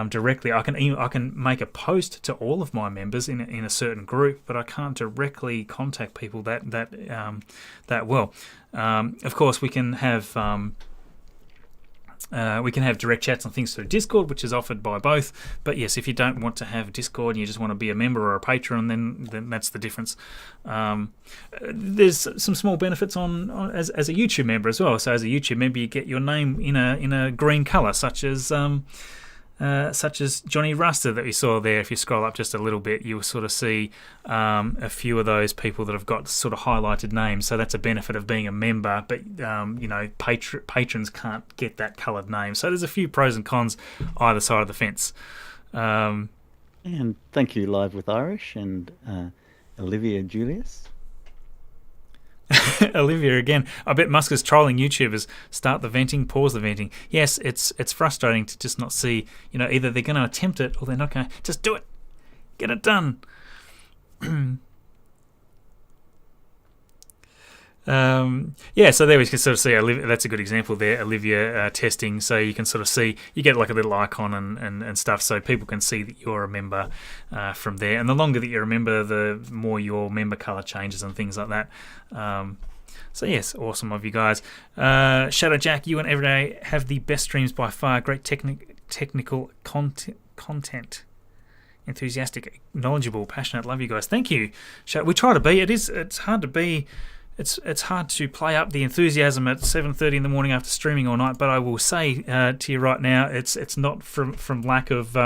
directly. I can make a post to all of my members in a certain group, but I can't directly contact people that well. Of course, we can have direct chats and things through Discord, which is offered by both. But yes, if you don't want to have Discord and you just want to be a member or a patron, then that's the difference. There's some small benefits as a YouTube member as well. So as a YouTube member, you get your name in a green color, such as such as Johnny Ruster that we saw there. If you scroll up just a little bit, you'll sort of see a few of those people that have got sort of highlighted names. So that's a benefit of being a member, but patrons can't get that coloured name. So there's a few pros and cons either side of the fence. And thank you, Live with Irish and Olivia Julius. Olivia again. I bet Musk is trolling YouTubers. Start the venting, pause the venting. Yes, it's frustrating to just not see. Either they're going to attempt it or they're not going to. Just do it. Get it done. So there we can sort of see Olivia. That's a good example there. Olivia testing, so you can sort of see, you get like a little icon and stuff, so people can see that you're a member from there. And the longer that you're a member, the more your member color changes and things like that. So yes, awesome of you guys. Shadow Jack, you and Everyday have the best streams by far. Great technical content. Enthusiastic, knowledgeable, passionate. Love you guys. Thank you. We try to be. It's hard to be. It's hard to play up the enthusiasm at 7:30 in the morning after streaming all night. But I will say to you right now, it's not from lack of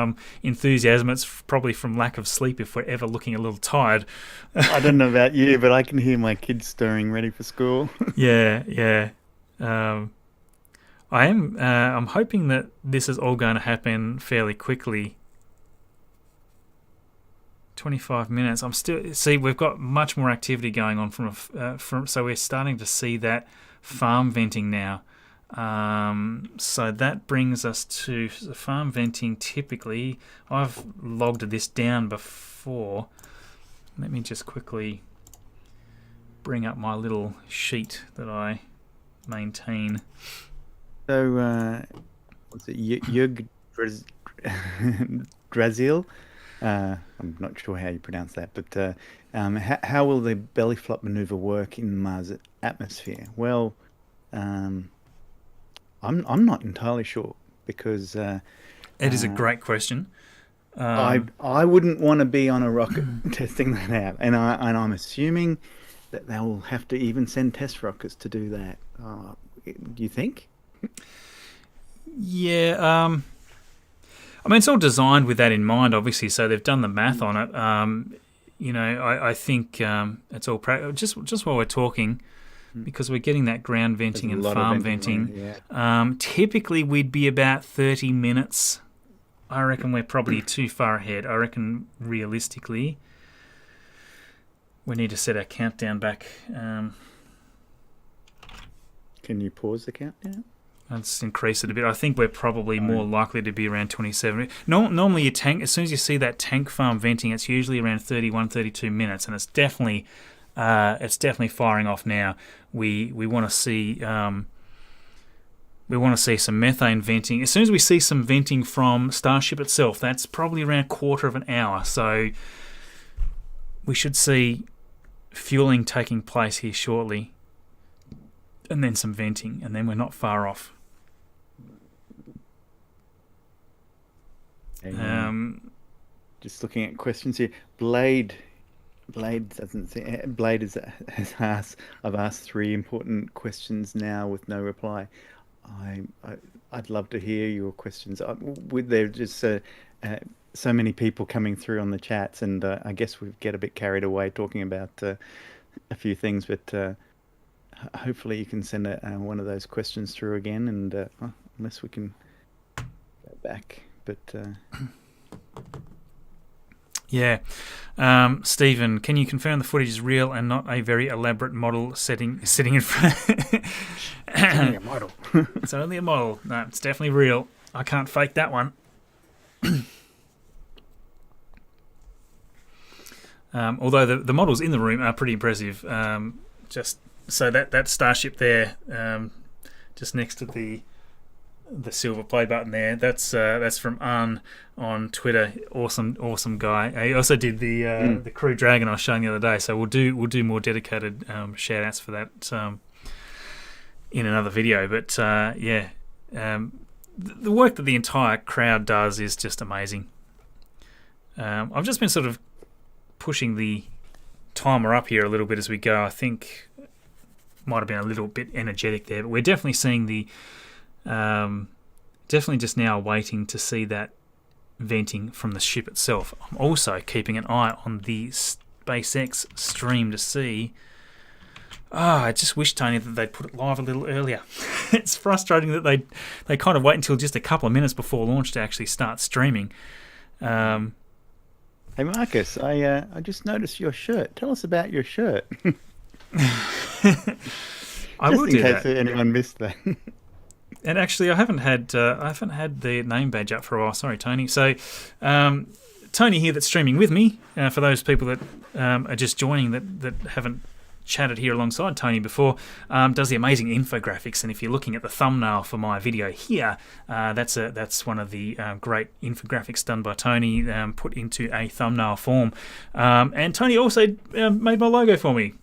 enthusiasm. It's probably from lack of sleep. If we're ever looking a little tired. I don't know about you, but I can hear my kids stirring, ready for school. Yeah. I am. I'm hoping that this is all going to happen fairly quickly. 25 minutes. We've got much more activity going on so we're starting to see that farm venting now. So that brings us to farm venting. Typically, I've logged this down before. Let me just quickly bring up my little sheet that I maintain. So, what's it? Yug Drazil? I'm not sure how you pronounce that, but how will the belly flop maneuver work in Mars' atmosphere? Well, I'm not entirely sure because it is a great question. I wouldn't want to be on a rocket testing that out, and I'm assuming that they will have to even send test rockets to do that. Do you think? Yeah. I mean, it's all designed with that in mind, obviously. So they've done the math on it. I think it's all just while we're talking, because we're getting that ground venting and farm venting. Typically, we'd be about 30 minutes. I reckon we're probably too far ahead. I reckon realistically, we need to set our countdown back. Can you pause the countdown? Let's increase it a bit. I think we're probably more likely to be around 27. Normally, your tank, as soon as you see that tank farm venting, it's usually around 31, 32 minutes, and it's definitely firing off now. We want to see some methane venting. As soon as we see some venting from Starship itself, that's probably around a quarter of an hour. So we should see fueling taking place here shortly, and then some venting, and then we're not far off. Just looking at questions here. Blade doesn't say. Blade has asked. I've asked 3 important questions now with no reply. I'd love to hear your questions. There's just so many people coming through on the chats, and I guess we get a bit carried away talking about a few things, but hopefully you can send one of those questions through again, and unless we can go back, but. Yeah. Stephen, can you confirm the footage is real and not a very elaborate model sitting in front? It's only a model. It's only a model. No, it's definitely real. I can't fake that one. Although the models in the room are pretty impressive. Just so that Starship there, just next to the silver play button there, that's from Arn on Twitter. Awesome guy. He also did the Crew Dragon I was showing the other day. So we'll do more dedicated shout outs for that in another video. But the work that the entire crowd does is just amazing. I've just been sort of pushing the timer up here a little bit as we go. I think might have been a little bit energetic there, but we're definitely seeing the definitely just now waiting to see that venting from the ship itself. I'm also keeping an eye on the SpaceX stream to see. I just wish, Tony, that they'd put it live a little earlier. It's frustrating that they kind of wait until just a couple of minutes before launch to actually start streaming. Hey Marcus, I just noticed your shirt. Tell us about your shirt. I will do that. Just in case anyone missed that. And actually, I haven't had the name badge up for a while. Sorry, Tony. So, Tony here, that's streaming with me. For those people that are just joining that haven't chatted here alongside Tony before, does the amazing infographics. And if you're looking at the thumbnail for my video here, that's one of the great infographics done by Tony, put into a thumbnail form. And Tony also made my logo for me,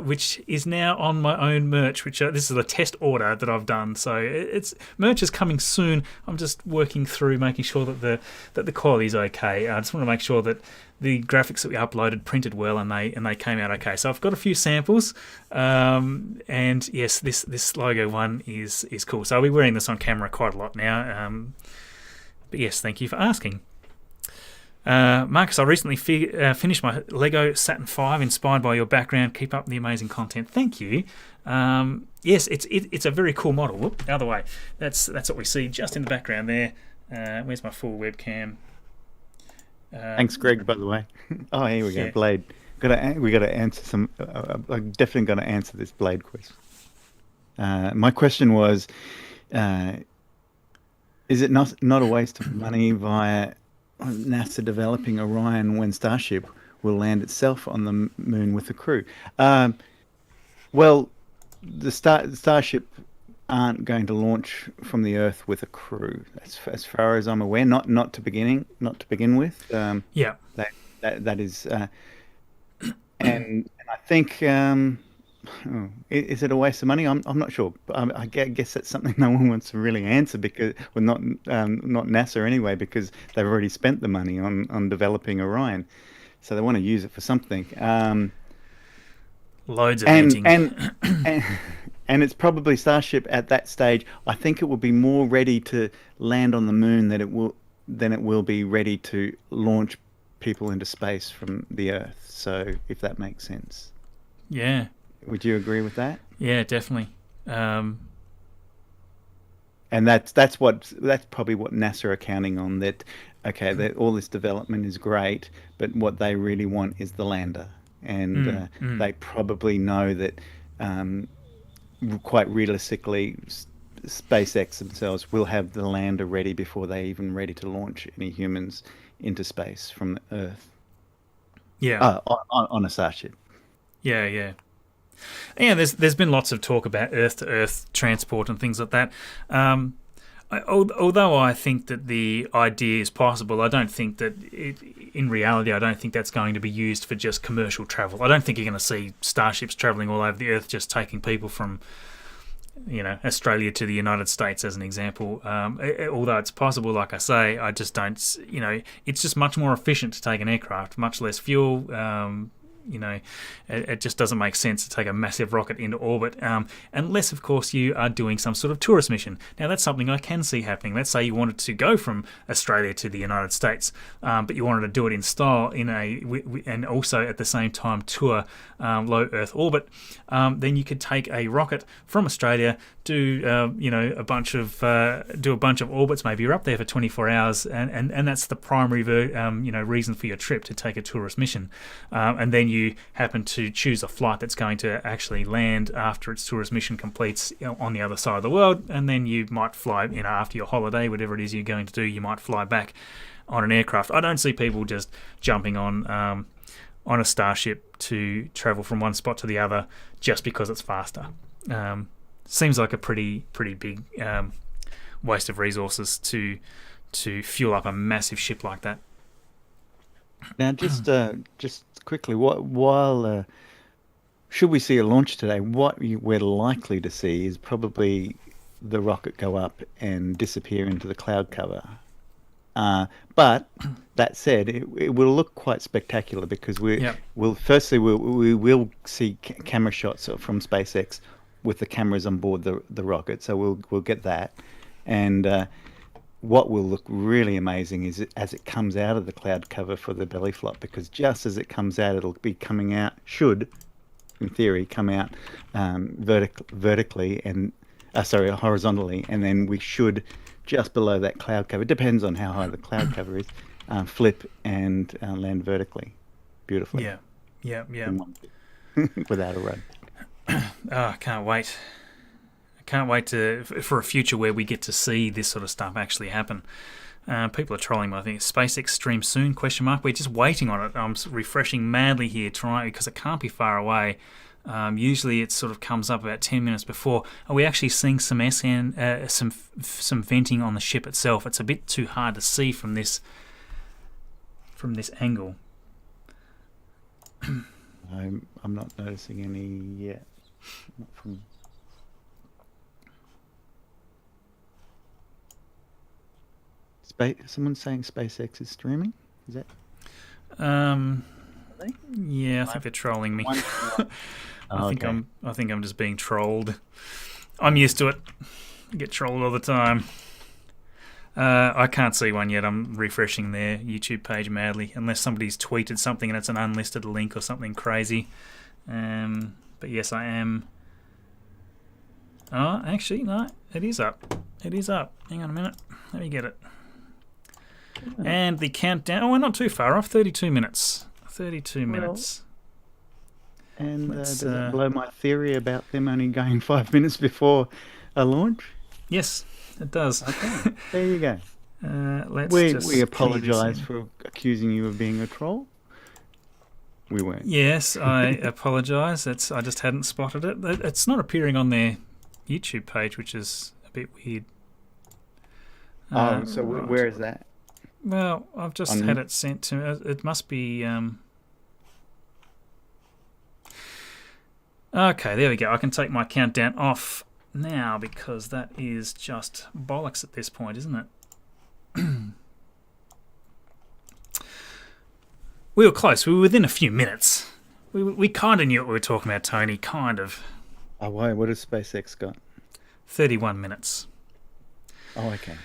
which is now on my own merch, which this is a test order that I've done. So merch is coming soon. I'm just working through making sure that the quality is okay. I just want to make sure that the graphics that we uploaded printed well and they came out okay. So I've got a few samples, and yes, this logo one is cool. So I'll be wearing this on camera quite a lot now. But yes, thank you for asking. Marcus, I recently finished my Lego Saturn V, inspired by your background. Keep up the amazing content. Thank you. Yes, it's a very cool model. Whoop, the other way. That's what we see just in the background there. Where's my full webcam? Thanks, Greg. By the way. Oh, here we go. Blade. We got to answer some. I'm definitely going to answer this Blade question. My question was, is it not a waste of money via NASA developing Orion when Starship will land itself on the moon with a crew? Well, the Starship aren't going to launch from the Earth with a crew, as far as I'm aware. Not to begin with. Yeah. That is, and I think. Is it a waste of money? I'm not sure. I guess that's something no one wants to really answer, because, well, not NASA anyway, because they've already spent the money on developing Orion, so they want to use it for something. Loads of venting. And it's probably Starship at that stage. I think it will be more ready to land on the moon than it will be ready to launch people into space from the Earth. So if that makes sense. Yeah. Would you agree with that? Yeah, definitely. And that's probably what NASA are counting on. That okay, that all this development is great, but what they really want is the lander, and they probably know that quite realistically, SpaceX themselves will have the lander ready before they even ready to launch any humans into space from the Earth. Yeah. On a Starship. Yeah, yeah. Yeah, there's been lots of talk about Earth-to-Earth transport and things like that. Although I think that the idea is possible, I don't think that in reality, I don't think that's going to be used for just commercial travel. I don't think you're going to see starships travelling all over the Earth, just taking people from, Australia to the United States, as an example. Although it's possible, like I say, I just don't. It's just much more efficient to take an aircraft, much less fuel. It just doesn't make sense to take a massive rocket into orbit, unless, of course, you are doing some sort of tourist mission. Now, that's something I can see happening. Let's say you wanted to go from Australia to the United States, but you wanted to do it in style, and also at the same time tour low Earth orbit. Then you could take a rocket from Australia, do a bunch of orbits. Maybe you're up there for 24 hours, and that's the primary reason for your trip, to take a tourist mission, and then you happen to choose a flight that's going to actually land after its tourist mission completes on the other side of the world, and then you might fly after your holiday, whatever it is you're going to do, you might fly back on an aircraft. I don't see people just jumping on a Starship to travel from one spot to the other just because it's faster. Seems like a pretty big waste of resources to fuel up a massive ship like that. Now, just quickly, while should we see a launch today, what we're likely to see is probably the rocket go up and disappear into the cloud cover. But that said, it will look quite spectacular, because we will see camera shots from SpaceX with the cameras on board the rocket, so we'll get that, and what will look really amazing is as it comes out of the cloud cover for the belly flop, because just as it comes out, it'll be coming out, should, in theory, come out vertically and, horizontally, and then we should, just below that cloud cover, depends on how high the cloud cover is, flip and land vertically, beautifully. Yeah. Without a rud. Oh, I can't wait. Can't wait for a future where we get to see this sort of stuff actually happen. People are trolling me. I think SpaceX stream soon? ? We're just waiting on it. I'm refreshing madly here, trying because it can't be far away. Usually it sort of comes up about 10 minutes before. Are we actually seeing some some venting on the ship itself? It's a bit too hard to see from this angle. I'm not noticing any yet. Not from. Someone's saying SpaceX is streaming. Is that? Yeah, I think they're trolling me. I think I'm just being trolled. I'm used to it. I get trolled all the time. I can't see one yet. I'm refreshing their YouTube page madly, unless somebody's tweeted something and it's an unlisted link or something crazy. But yes, I am. Oh, actually, no, it is up. It is up. Hang on a minute. Let me get it. And the countdown. Oh, we're not too far off. 32 minutes. 32 minutes. And does that blow my theory about them only going 5 minutes before a launch? Yes, it does. Okay, there you go. We apologise for accusing you of being a troll. We weren't. Yes, I apologise. I just hadn't spotted it. It's not appearing on their YouTube page, which is a bit weird. So where is that? Well, I've just had it sent to me. It must be... Okay, there we go. I can take my countdown off now because that is just bollocks at this point, isn't it? We were close. We were within a few minutes. We kind of knew what we were talking about, Tony. Kind of. Oh, why? What has SpaceX got? 31 minutes. Oh, okay.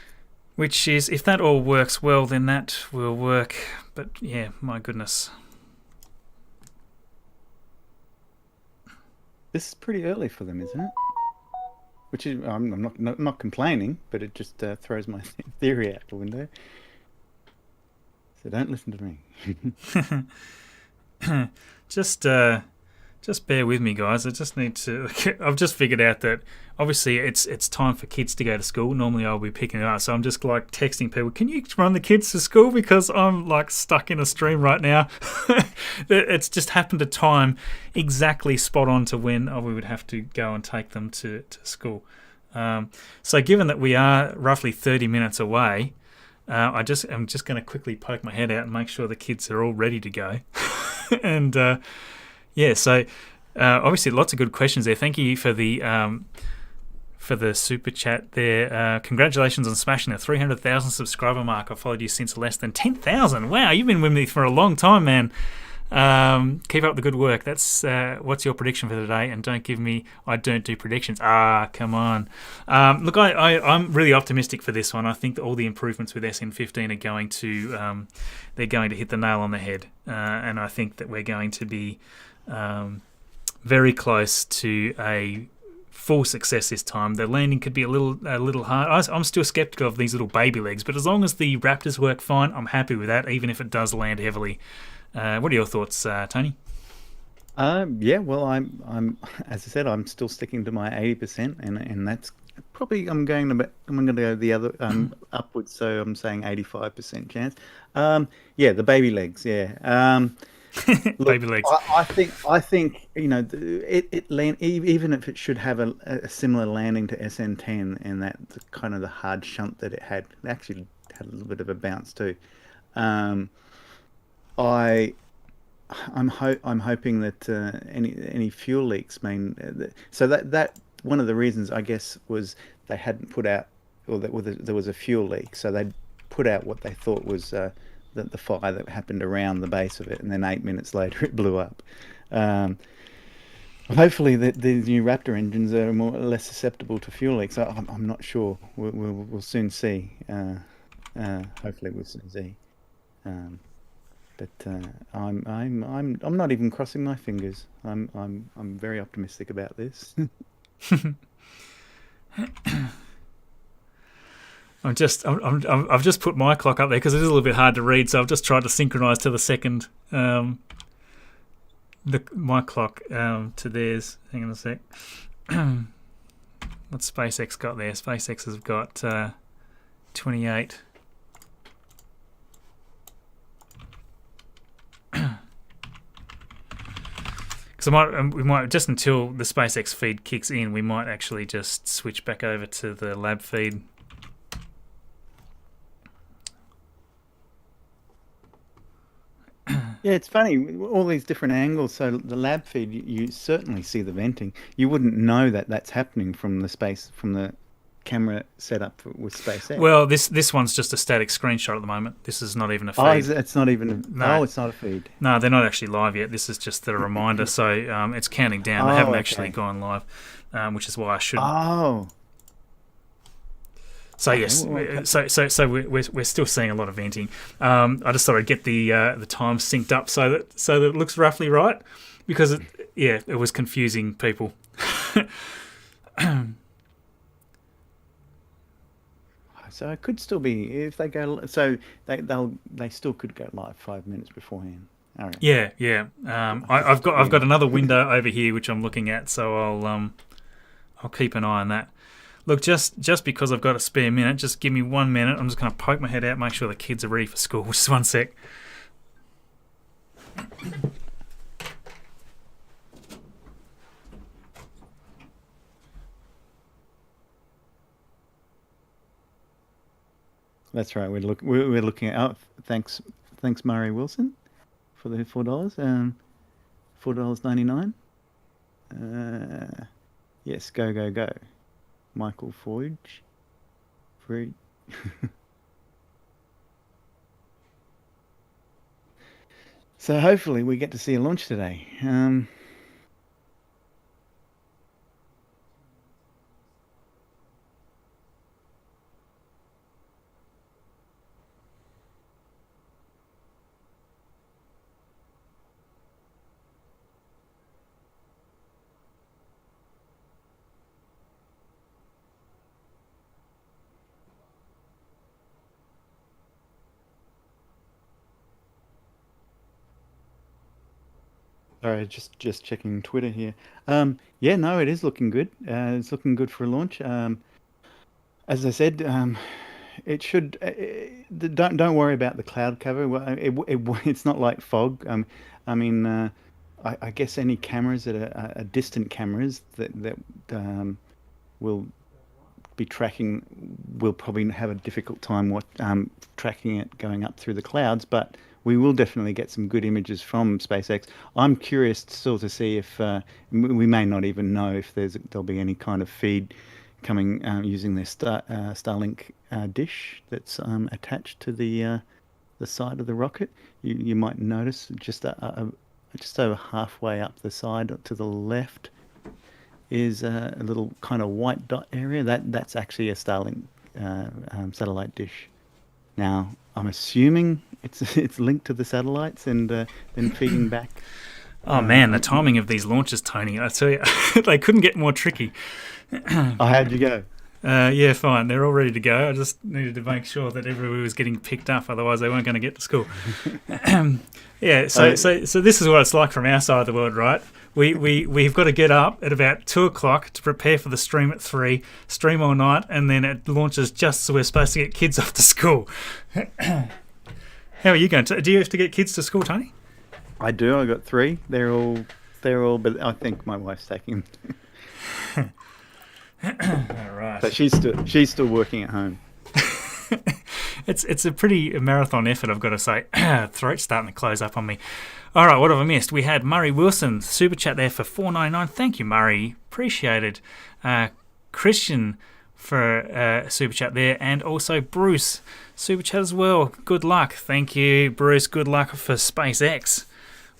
Which is, if that all works well, then that will work. But yeah, my goodness. This is pretty early for them, isn't it? Which is, I'm not complaining, but it just throws my theory out the window. So don't listen to me. Just bear with me, guys. I just need to. I've just figured out that obviously it's time for kids to go to school. Normally I'll be picking it up, so I'm just like texting people. Can you run the kids to school because I'm like stuck in a stream right now. It's just happened to time exactly spot on to when we would have to go and take them to school. So given that we are roughly 30 minutes away, I'm just going to quickly poke my head out and make sure the kids are all ready to go. And yeah, so obviously lots of good questions there. Thank you for the super chat there. Congratulations on smashing the 300,000 subscriber mark. I've followed you since less than 10,000. Wow, you've been with me for a long time, man. Keep up the good work. That's what's your prediction for today? And don't give me I don't do predictions. Come on. Look, I'm really optimistic for this one. I think that all the improvements with SN15 are going to they're going to hit the nail on the head, and I think that we're going to be very close to a full success this time. The landing could be a little hard. I'm still skeptical of these little baby legs, but as long as the Raptors work fine, I'm happy with that, even if it does land heavily. What are your thoughts, Tony? Yeah, well, I'm as I said, I'm still sticking to my 80%, and that's probably I'm going to go the other upwards, so I'm saying 85% chance. Yeah, the baby legs, yeah. Look, baby legs. I think you know it land, even if it should have a similar landing to SN10 and that kind of the hard shunt that it actually had a little bit of a bounce too. I'm hoping that any fuel leaks so that one of the reasons I guess was they hadn't put out, or that there was a fuel leak, so they put out what they thought was the fire that happened around the base of it, and then 8 minutes later it blew up. I'm Hopefully, the new Raptor engines are less susceptible to fuel leaks. I'm not sure. We'll soon see. Hopefully, we'll soon see. But I'm not even crossing my fingers. I'm very optimistic about this. I've just put my clock up there because it is a little bit hard to read, so I've just tried to synchronise to the second. My clock to theirs. Hang on a sec. What's SpaceX got there? SpaceX has got 28. Because we might just until the SpaceX feed kicks in, we might actually just switch back over to the lab feed. Yeah, it's funny, all these different angles. So the lab feed, you certainly see the venting. You wouldn't know that that's happening from the camera setup with SpaceX. Well, this one's just a static screenshot at the moment. This is not even a feed. Oh, it's not even No. it's not a feed. No, they're not actually live yet. This is just a reminder. So it's counting down. They haven't actually gone live, which is why I should. Oh. So yes, so we're still seeing a lot of venting. I just thought I'd get the time synced up so that it looks roughly right, because it was confusing people. So it could still be if they go. So they still could go live 5 minutes beforehand. All right. Yeah. I've got another window over here which I'm looking at, so I'll keep an eye on that. Look, just because I've got a spare minute, just give me 1 minute. I'm just going to poke my head out, make sure the kids are ready for school. Just 1 sec. That's right. We're looking at. Oh, thanks, Murray Wilson, for the $4. $4.99. Yes, go. Michael Forge. Free. So hopefully we get to see a launch today. Sorry, just checking Twitter here. Yeah, no, it is looking good. It's looking good for a launch. As I said, it should. Don't worry about the cloud cover. Well, it's not like fog. I mean, I guess any cameras that are distant cameras that will be tracking will probably have a difficult time tracking it going up through the clouds, but we will definitely get some good images from SpaceX. I'm curious still to see if we may not even know if there'll be any kind of feed coming using their Starlink dish that's attached to the side of the rocket. You might notice just over halfway up the side to the left is a little kind of white dot area. That's actually a Starlink satellite dish. Now, I'm assuming it's linked to the satellites and then feeding back. Oh man, the timing of these launches, Tony! I tell you, they couldn't get more tricky. Oh, how'd you go? Yeah, fine. They're all ready to go. I just needed to make sure that everybody was getting picked up, otherwise they weren't going to get to school. Yeah, so this is what it's like from our side of the world, right? We've got to get up at about 2:00 to prepare for the stream at 3, stream all night, and then it launches just so we're supposed to get kids off to school. How are you going? Do you have to get kids to school, Tony? I do. I got 3. They're all, but I think my wife's taking them. All right. So she's still working at home. It's a pretty marathon effort, I've got to say. Throat's starting to close up on me. All right, what have I missed? We had Murray Wilson, super chat there for $4.99. Thank you, Murray. Appreciated. Christian for super chat there, and also Bruce, super chat as well. Good luck. Thank you, Bruce. Good luck for SpaceX.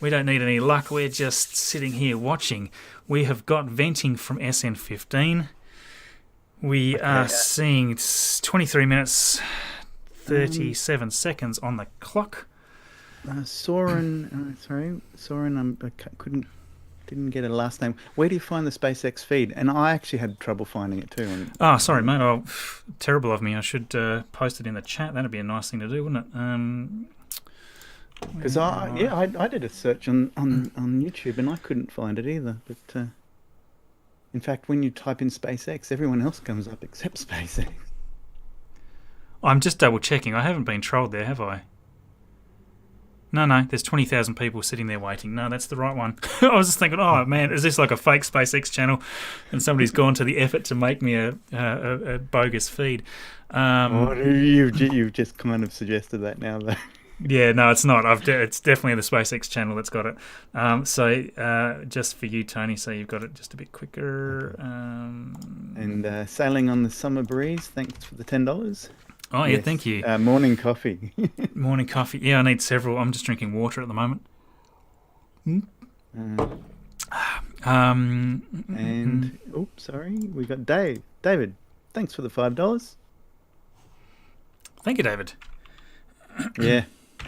We don't need any luck. We're just sitting here watching. We have got venting from SN15. We are seeing 23 minutes, 37 seconds on the clock. Soren, didn't get a last name. Where do you find the SpaceX feed? And I actually had trouble finding it too. Oh, sorry, mate. Oh, terrible of me. I should post it in the chat. That'd be a nice thing to do, wouldn't it? Because I did a search on YouTube and I couldn't find it either. But in fact, when you type in SpaceX, everyone else comes up except SpaceX. I'm just double checking. I haven't been trolled there, have I? No, there's 20,000 people sitting there waiting. No, that's the right one. I was just thinking, oh man, is this like a fake SpaceX channel? And somebody's gone to the effort to make me a bogus feed. You've just kind of suggested that now, though. Yeah, no, it's not. It's definitely the SpaceX channel that's got it. So just for you, Tony, so you've got it just a bit quicker. And sailing on the summer breeze, thanks for the $10. Oh, yeah, thank you. Morning coffee. Morning coffee. Yeah, I need several. I'm just drinking water at the moment. Sorry, we got Dave. David, thanks for the $5. Thank you, David. Yeah.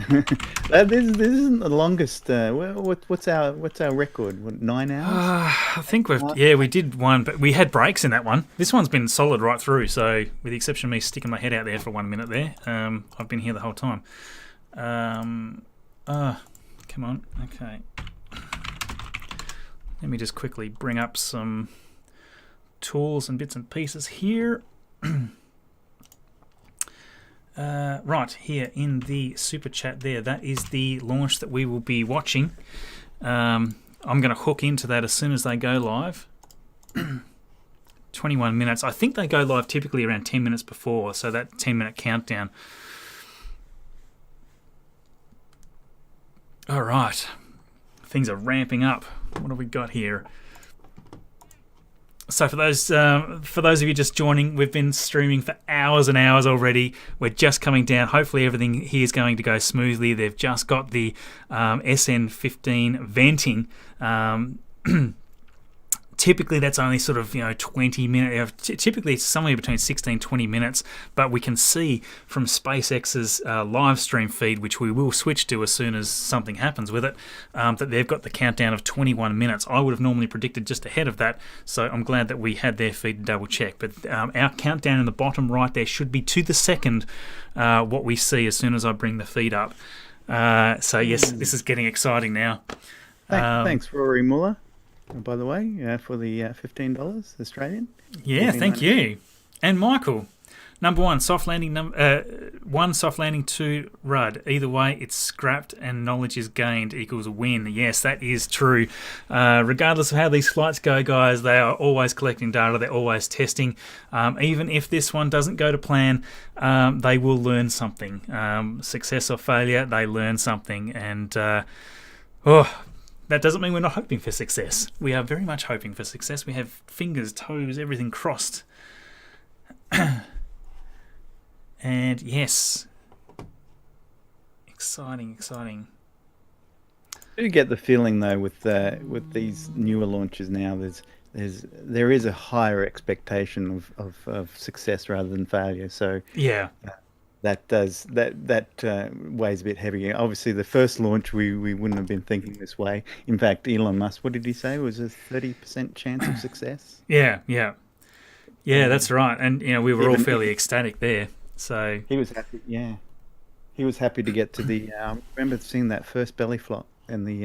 This isn't the longest. What's our record? What, 9 hours? I think we did one, but we had breaks in that one. This one's been solid right through. So, with the exception of me sticking my head out there for 1 minute there, I've been here the whole time. Come on, okay. Let me just quickly bring up some tools and bits and pieces here. Right, here in the super chat there, that is the launch that we will be watching. I'm going to hook into that as soon as they go live. 21 minutes. I think they go live typically around 10 minutes before, so that 10-minute countdown. All right, things are ramping up. What have we got here? So for those of you just joining, we've been streaming for hours and hours already. We're just coming down. Hopefully everything here is going to go smoothly. They've just got the SN15 venting. Typically that's only sort of 20 minutes. Typically it's somewhere between 16-20 minutes. But we can see from SpaceX's live stream feed, which we will switch to as soon as something happens with it, that they've got the countdown of 21 minutes. I would have normally predicted just ahead of that, so I'm glad that we had their feed to double check. But our countdown in the bottom right there should be to the second what we see as soon as I bring the feed up. So yes, this is getting exciting now. Thanks, Rory Muller. By the way, for the $15 Australian. Yeah, thank you. And Michael, number one, soft landing. One soft landing, 2 RUD. Either way, it's scrapped and knowledge is gained equals a win. Yes, that is true. Regardless of how these flights go, guys, they are always collecting data. They're always testing. Even if this one doesn't go to plan, they will learn something. Success or failure, they learn something. And that doesn't mean we're not hoping for success. We are very much hoping for success. We have fingers, toes, everything crossed. And yes, exciting. I do get the feeling though with these newer launches now, there is a higher expectation of success rather than failure. So yeah. That weighs a bit heavier. Obviously, the first launch we wouldn't have been thinking this way. In fact, Elon Musk, what did he say? Was a 30% chance of success? Yeah, that's right. And we were all fairly ecstatic there. So he was happy. Yeah, he was happy to get to the. I remember seeing that first belly flop and the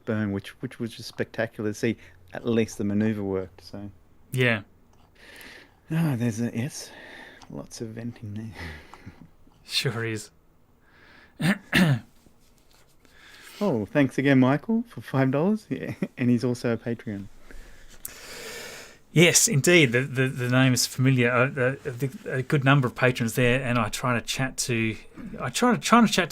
burn, which was just spectacular to see. At least the maneuver worked. So yeah. Oh, there's a yes. Lots of venting there. Sure is. Oh, thanks again, Michael, for $5. Yeah, and he's also a Patreon. Yes, indeed. The name is familiar. A good number of patrons there, and I try to chat to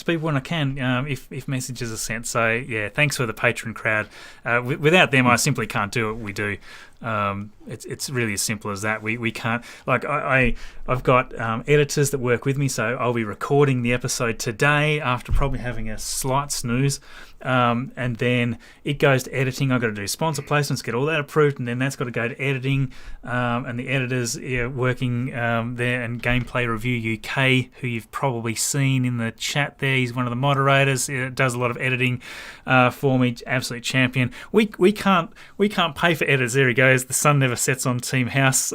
people when I can, if messages are sent. So yeah, thanks for the patron crowd. Without them, I simply can't do what we do. It's really as simple as that. We can't, like, I've got editors that work with me, so I'll be recording the episode today after probably having a slight snooze, and then it goes to editing. I've got to do sponsor placements, get all that approved, and then that's got to go to editing, and the editors working there, and Gameplay Review UK, who you've probably seen in the chat there, he's one of the moderators, does a lot of editing for me, absolute champion. We can't pay for editors. There he goes, the sun never sets on Team House.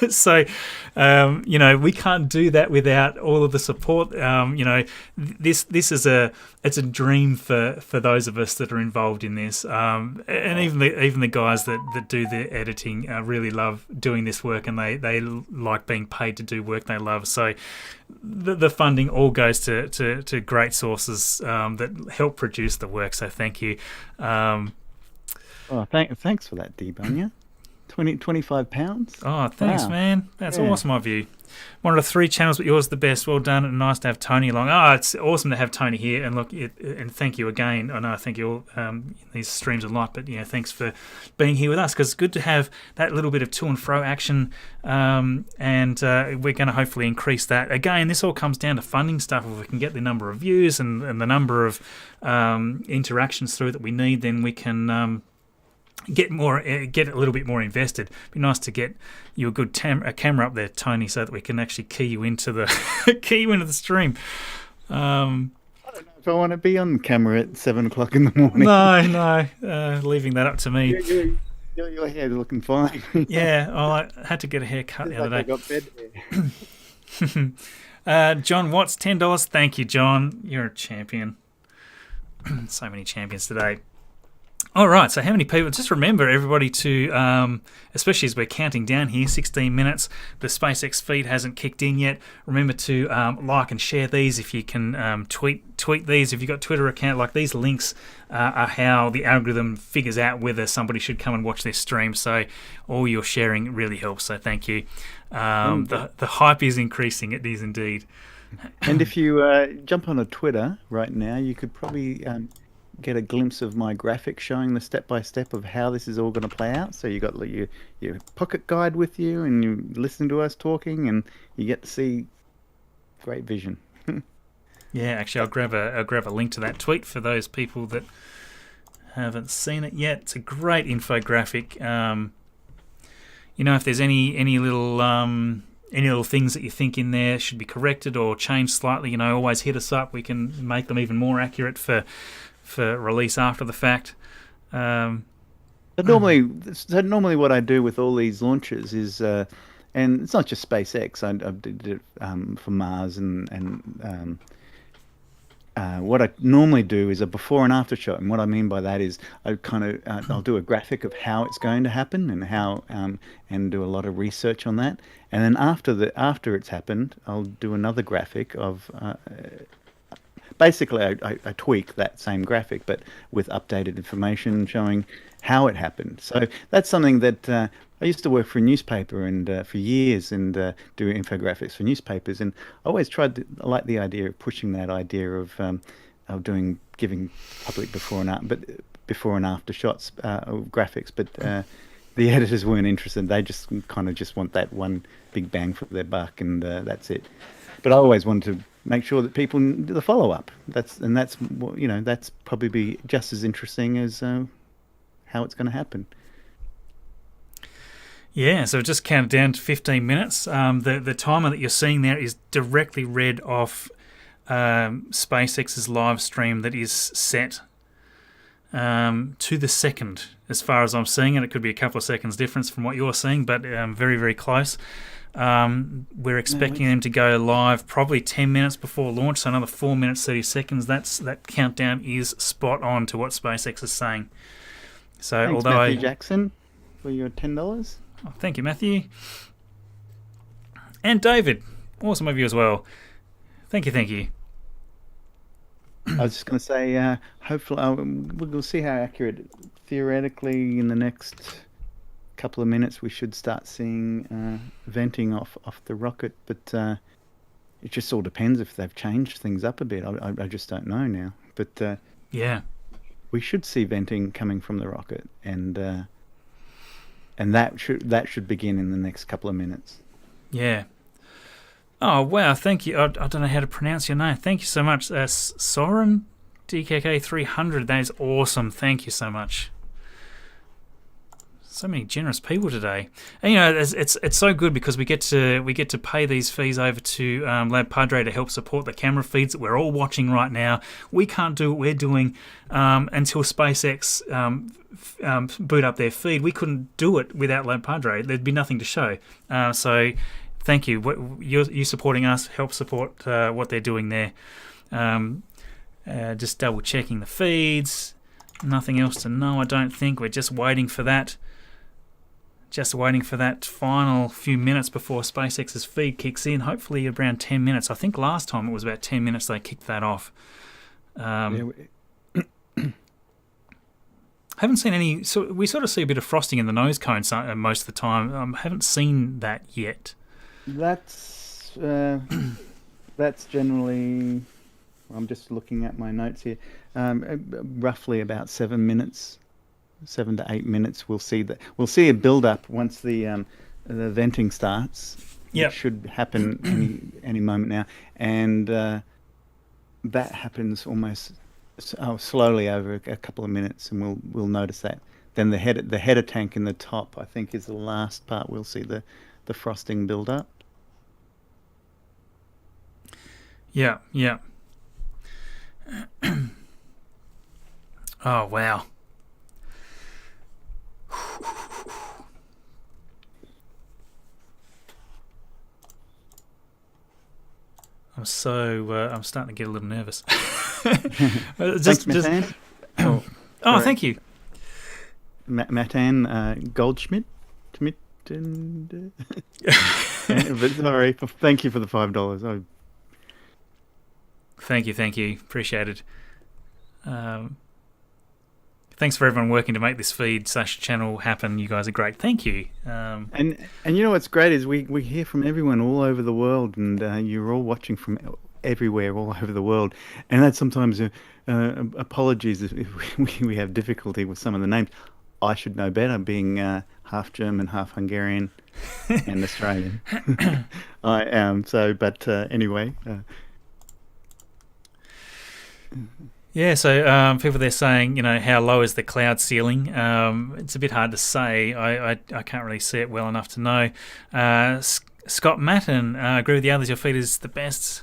So we can't do that without all of the support. This is it's a dream for those of us that are involved in this, and even the guys that do the editing really love doing this work, and they like being paid to do work they love. So the funding all goes to great sources that help produce the work. So thank you. Thanks for that, D-Bunya. £25. Oh, thanks, wow. Man. That's awesome of you. One of the 3 channels, but yours is the best. Well done, and nice to have Tony along. Oh, it's awesome to have Tony here, and look, and thank you again. I know I thank you all these streams a lot, but thanks for being here with us, because it's good to have that little bit of to and fro action, and we're going to hopefully increase that. Again, this all comes down to funding stuff. If we can get the number of views and the number of interactions through that we need, then we can get a little bit more invested. It'd be nice to get you a good camera up there, Tony, so that we can actually key you into the stream. I don't know if I want to be on camera at 7 o'clock in the morning. No, leaving that up to me. Your hair's looking fine. Yeah, I had to get a haircut the other day. I got bed hair. John Watts, $10. Thank you, John. You're a champion. So many champions today. All right, so how many people? Just remember, everybody, to, especially as we're counting down here, 16 minutes, the SpaceX feed hasn't kicked in yet. Remember to like and share these if you can, tweet these. If you've got a Twitter account, like these links are how the algorithm figures out whether somebody should come and watch this stream. So all your sharing really helps, so thank you. The hype is increasing, it is indeed. And if you jump on a Twitter right now, you could probably... get a glimpse of my graphic showing the step-by-step of how this is all going to play out. So you got your pocket guide with you, and you listen to us talking, and you get to see great vision. Yeah, actually, I'll grab a link to that tweet for those people that haven't seen it yet. It's a great infographic. If there's any little things that you think in there should be corrected or changed slightly, always hit us up. We can make them even more accurate for release after the fact. Normally what I do with all these launches is, and it's not just SpaceX, I did it for Mars, and what I normally do is a before and after shot. And what I mean by that is I kind of I'll do a graphic of how it's going to happen and how and do a lot of research on that. And then after it's happened, I'll do another graphic of basically, I tweak that same graphic, but with updated information showing how it happened. So that's something that I used to work for a newspaper and for years and do infographics for newspapers. And I always I like the idea of pushing that idea of giving public before and after shots of graphics. But the editors weren't interested. They just kind of just want that one big bang for their buck, and that's it. But I always wanted to make sure that people do the follow-up. That's probably be just as interesting as how it's going to happen. Yeah, so just count down to 15 minutes. The timer that you're seeing there is directly read off SpaceX's live stream that is set to the second, as far as I'm seeing it. It could be a couple of seconds difference from what you're seeing, but very, very close. We're expecting them to go live probably 10 minutes before launch, so another 4 minutes 30 seconds. That countdown is spot on to what SpaceX is saying. So thanks, Matthew Jackson, for your $10. Oh, thank you, Matthew. And David, awesome of you as well. Thank you. I was just going to say, hopefully we'll see how accurate. Theoretically, in the next couple of minutes we should start seeing venting off the rocket, but it just all depends if they've changed things up a bit. I just don't know now, but yeah, we should see venting coming from the rocket, and and that should begin in the next couple of minutes. Yeah. Oh, wow, thank you. I don't know how to pronounce your name. Thank you so much. Soren DKK 300, that is awesome. Thank you so much. So many generous people today, and it's so good because we get to pay these fees over to Lab Padre to help support the camera feeds that we're all watching right now. We can't do what we're doing until SpaceX boot up their feed. We couldn't do it without Lab Padre. There'd be nothing to show. So thank you. You supporting us helps support what they're doing there. Just double checking the feeds. Nothing else to know, I don't think. We're just waiting for that. Just waiting for that final few minutes before SpaceX's feed kicks in. Hopefully around 10 minutes. I think last time it was about 10 minutes they kicked that off. Haven't seen any. So we sort of see a bit of frosting in the nose cone most of the time. Haven't seen that yet. That's generally. I'm just looking at my notes here. Roughly about 7 minutes. 7 to 8 minutes. We'll see a build up once the venting starts. Yeah, it should happen any moment now, and that happens almost slowly over a couple of minutes, and we'll notice that. Then the header tank in the top, I think, is the last part. We'll see the frosting build up. Yeah. Oh wow. I'm starting to get a little nervous. Thanks, Matan. Thank you. Matan Goldschmidt. Sorry, thank you for the $5. Thank you. Appreciate it. Thanks for everyone working to make this feed / channel happen. You guys are great. Thank you. And you know what's great is we hear from everyone all over the world, and you're all watching from everywhere all over the world. And that's sometimes apologies if we have difficulty with some of the names. I should know better, being half German, half Hungarian, and Australian. I am anyway. Yeah, so people there saying, how low is the cloud ceiling? It's a bit hard to say. I can't really see it well enough to know. Scott Matten, agree with the others. Your feed is the best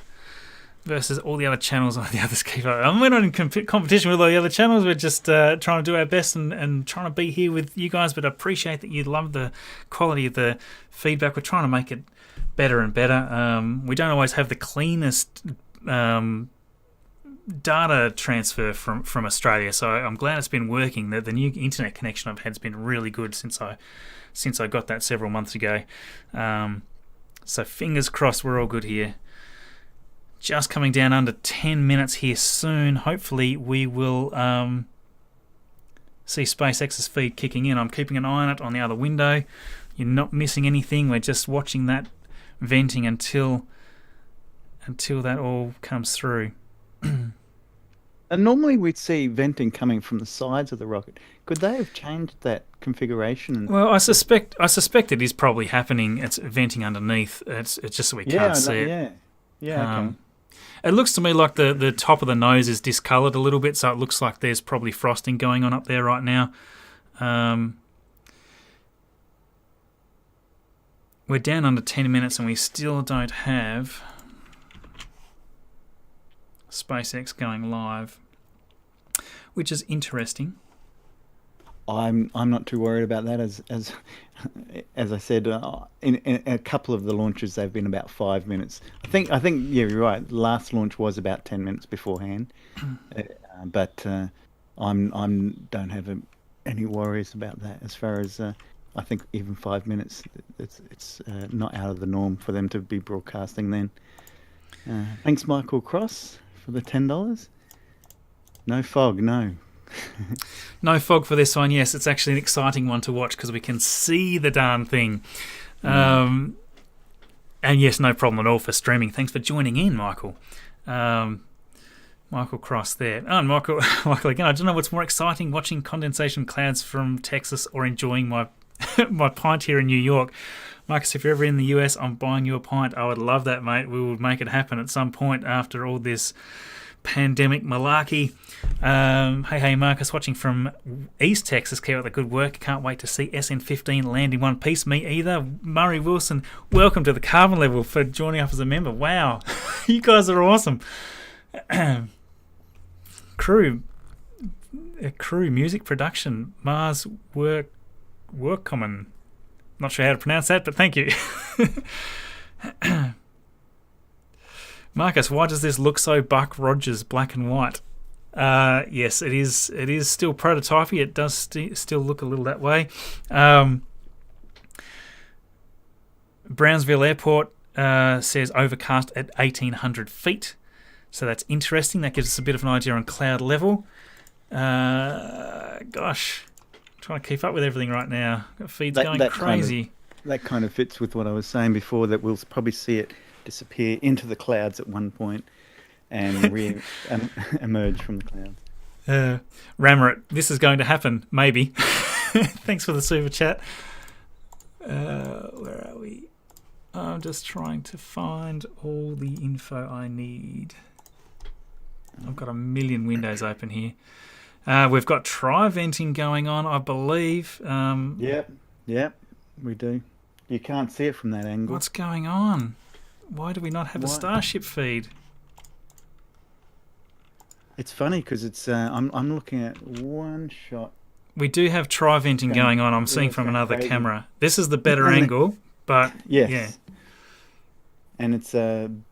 versus all the other channels. The others keep up. We're not in competition with all the other channels. We're just trying to do our best and trying to be here with you guys. But I appreciate that you love the quality of the feedback. We're trying to make it better and better. We don't always have the cleanest data transfer from Australia, so I'm glad it's been working. The new internet connection I've had has been really good since I got that several months ago. So fingers crossed we're all good here. Just coming down under 10 minutes here soon. Hopefully we will see SpaceX's feed kicking in. I'm keeping an eye on it on the other window. You're not missing anything. We're just watching that venting until that all comes through. And normally we'd see venting coming from the sides of the rocket. Could they have changed that configuration? Well, I suspect it is probably happening. It's venting underneath. It's just that we can't see it. Yeah. Okay. It looks to me like the top of the nose is discoloured a little bit, so it looks like there's probably frosting going on up there right now. We're down under 10 minutes and we still don't have SpaceX going live, which is interesting. I'm not too worried about that. As I said, in a couple of the launches, they've been about 5 minutes. I think yeah, you're right. The last launch was about 10 minutes beforehand, but I'm don't have any worries about that. As far as I think even 5 minutes, it's not out of the norm for them to be broadcasting then. Thanks, Michael Cross, for the $10. No fog, no. No fog for this one. Yes, it's actually an exciting one to watch because we can see the darn thing. And yes, no problem at all for streaming. Thanks for joining in, Michael. Michael Cross there. Oh, and Michael again. I don't know what's more exciting, watching condensation clouds from Texas or enjoying my my pint here in New York. Marcus, if you're ever in the US, I'm buying you a pint. I would love that, mate. We will make it happen at some point after all this pandemic malarkey. Hey, Marcus, watching from East Texas. Keep up the good work. Can't wait to see SN15 land in one piece. Me either. Murray Wilson, welcome to the Carbon Level for joining us as a member. Wow, you guys are awesome. Crew music production. Mars work common. Not sure how to pronounce that, but thank you. Marcus, why does this look so Buck Rogers black and white? Yes, it is. It is still prototypey. It does still look a little that way. Brownsville Airport says overcast at 1,800 feet. So that's interesting. That gives us a bit of an idea on cloud level. Gosh, I'm trying to keep up with everything right now. Feed's going crazy. That kind of fits with what I was saying before, that we'll probably see it disappear into the clouds at one point and emerge from the clouds. Rammerit, this is going to happen, maybe. Thanks for the super chat. Where are we? I'm just trying to find all the info I need. I've got a million windows open here. We've got tri-venting going on, I believe. Yep, we do. You can't see it from that angle. What's going on? Why do we not have a Starship feed? It's funny because it's. I'm looking at one shot. We do have tri-venting going on. I'm seeing from another camera. This is the better angle, but yes. Yeah. And it's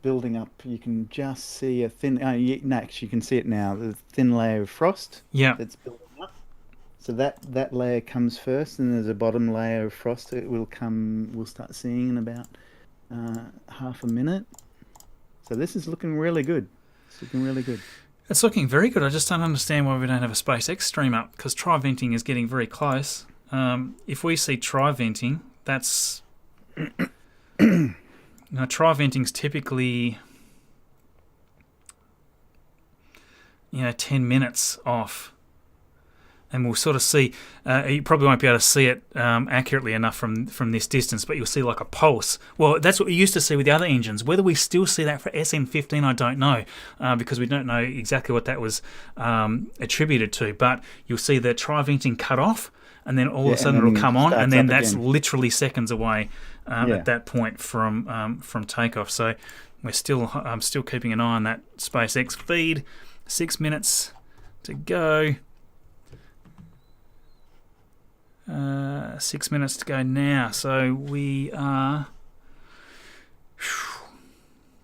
building up. You can just see a thin. You can see it now. The thin layer of frost. Yeah. That's building up. So that layer comes first, and there's a bottom layer of frost. It will come. We'll start seeing in about half a minute. So this is looking really good. It's looking really good. It's looking very good. I just don't understand why we don't have a SpaceX stream up, because tri-venting is getting very close. If we see tri-venting, that's... tri-venting's typically 10 minutes off. And we'll sort of see, you probably won't be able to see it accurately enough from this distance, but you'll see like a pulse. Well, that's what we used to see with the other engines. Whether we still see that for SN15, I don't know, because we don't know exactly what that was attributed to. But you'll see the tri-venting cut off, and then all of a sudden it'll come on, and then that's literally seconds away at that point from takeoff. So I'm still keeping an eye on that SpaceX feed. 6 minutes to go. 6 minutes to go now, so we are.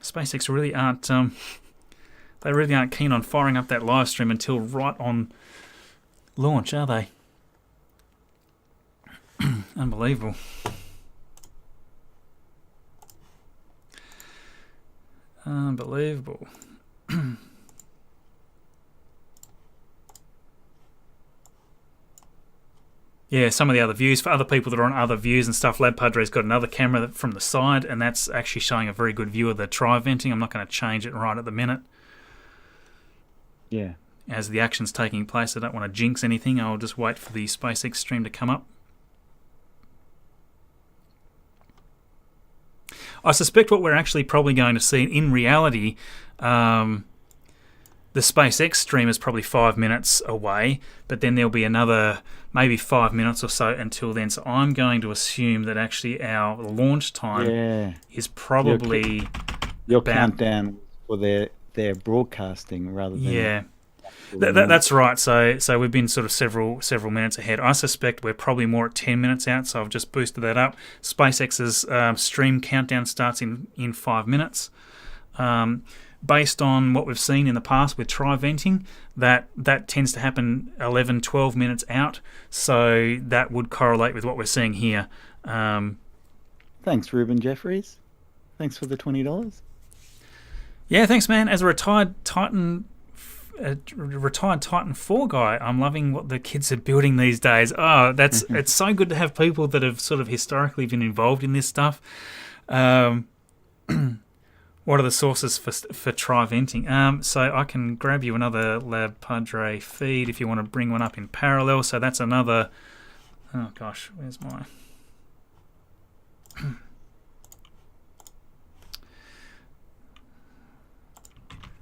SpaceX really aren't. They really aren't keen on firing up that live stream until right on launch, are they? Unbelievable. Unbelievable. Yeah, some of the other views. For other people that are on other views and stuff, Lab Padre's got another camera from the side, and that's actually showing a very good view of the tri-venting. I'm not going to change it right at the minute. Yeah. As the action's taking place, I don't want to jinx anything. I'll just wait for the SpaceX stream to come up. I suspect what we're actually probably going to see in reality, the SpaceX stream is probably 5 minutes away, but then there'll be another maybe 5 minutes or so until then. So I'm going to assume that actually our launch time is probably your countdown for their broadcasting rather than that's right. So we've been sort of several minutes ahead. I suspect we're probably more at 10 minutes out, so I've just boosted that up. SpaceX's stream countdown starts in 5 minutes. Based on what we've seen in the past with tri-venting, that tends to happen 11, 12 minutes out. So that would correlate with what we're seeing here. Thanks, Ruben Jeffries. Thanks for the $20. Yeah, thanks, man. As a retired Titan 4 guy, I'm loving what the kids are building these days. Oh, it's so good to have people that have sort of historically been involved in this stuff. What are the sources for tri-venting? So I can grab you another Lab Padre feed if you want to bring one up in parallel. So that's another Oh gosh, where's my...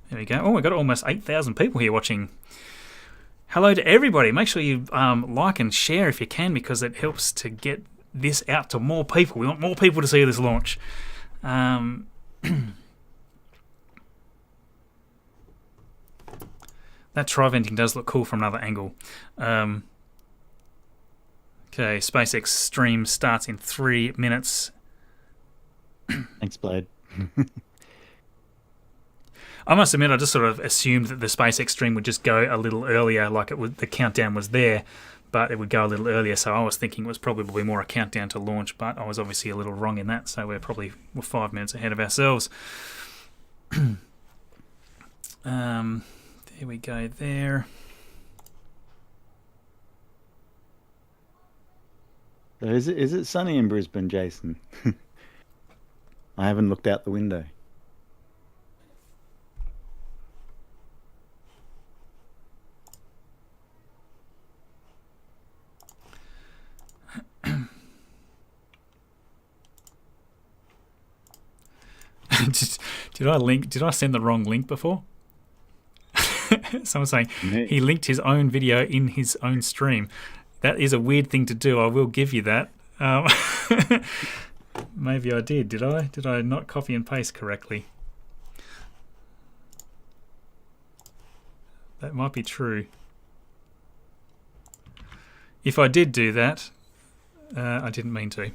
There we go. Oh, we got almost 8,000 people here watching. Hello to everybody. Make sure you like and share if you can, because it helps to get this out to more people. We want more people to see this launch. That tri-venting does look cool from another angle. Okay, SpaceX stream starts in 3 minutes. Thanks, Blade. I must admit, I just sort of assumed that the SpaceX stream would just go a little earlier, like it would, the countdown was there, but it would go a little earlier. So I was thinking it was probably more a countdown to launch, but I was obviously a little wrong in that. So we're 5 minutes ahead of ourselves. There we go. There. So is it sunny in Brisbane, Jason? I haven't looked out the window. Did I send the wrong link before? Someone's saying he linked his own video in his own stream. That is a weird thing to do. I will give you that. Maybe I did. Did I? Did I not copy and paste correctly? That might be true. If I did do that, I didn't mean to.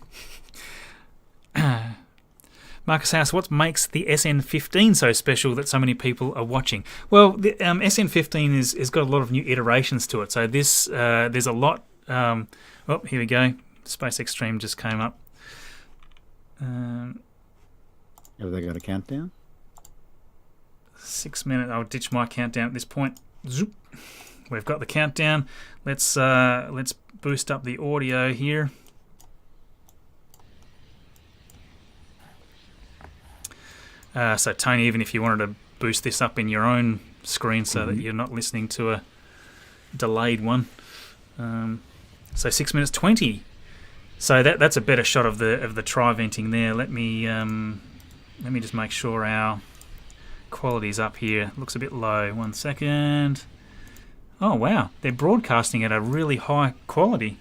Marcus House, what makes the SN15 so special that so many people are watching? Well, the SN15 has got a lot of new iterations to it. So this there's a lot. Oh, here we go. SpaceX stream just came up. Have they got a countdown? 6 minutes. I'll ditch my countdown at this point. Zoop. We've got the countdown. Let's boost up the audio here. So Tony, even if you wanted to boost this up in your own screen so that you're not listening to a delayed one. So 6 minutes 20. So that's a better shot of the tri-venting there. Let me just make sure our quality's up here. Looks a bit low. 1 second. Oh wow, they're broadcasting at a really high quality.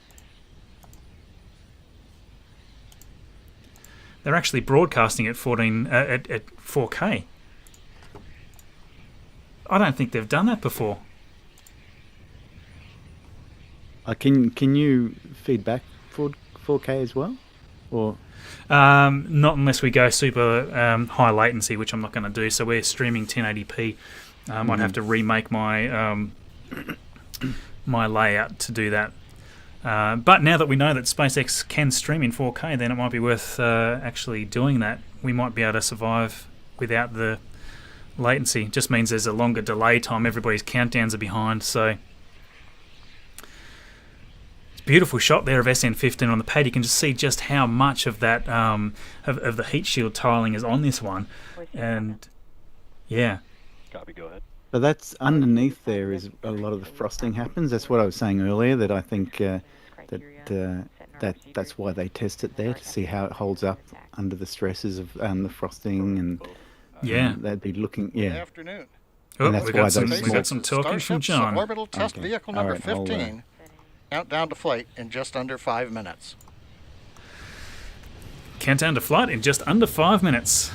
They're actually broadcasting at 4K. I don't think they've done that before. Can you feed back 4K as well, or? Not unless we go super high latency, which I'm not going to do. So we're streaming 1080p. I'd have to remake my my layout to do that. But now that we know that SpaceX can stream in 4K, then it might be worth actually doing that. We might be able to survive without the latency. It just means there's a longer delay time. Everybody's countdowns are behind. So it's a beautiful shot there of SN15 on the pad. You can just see just how much of that of the heat shield tiling is on this one. And yeah. Copy, go ahead. So that's underneath there is a lot of the frosting happens. That's what I was saying earlier, that I think that's why they test it there, to see how it holds up under the stresses of the frosting, and they'd be looking. Good afternoon. Oh, that's we why got some talking from John. Orbital test vehicle number 15. Countdown to flight in just under 5 minutes. Countdown to flight in just under 5 minutes.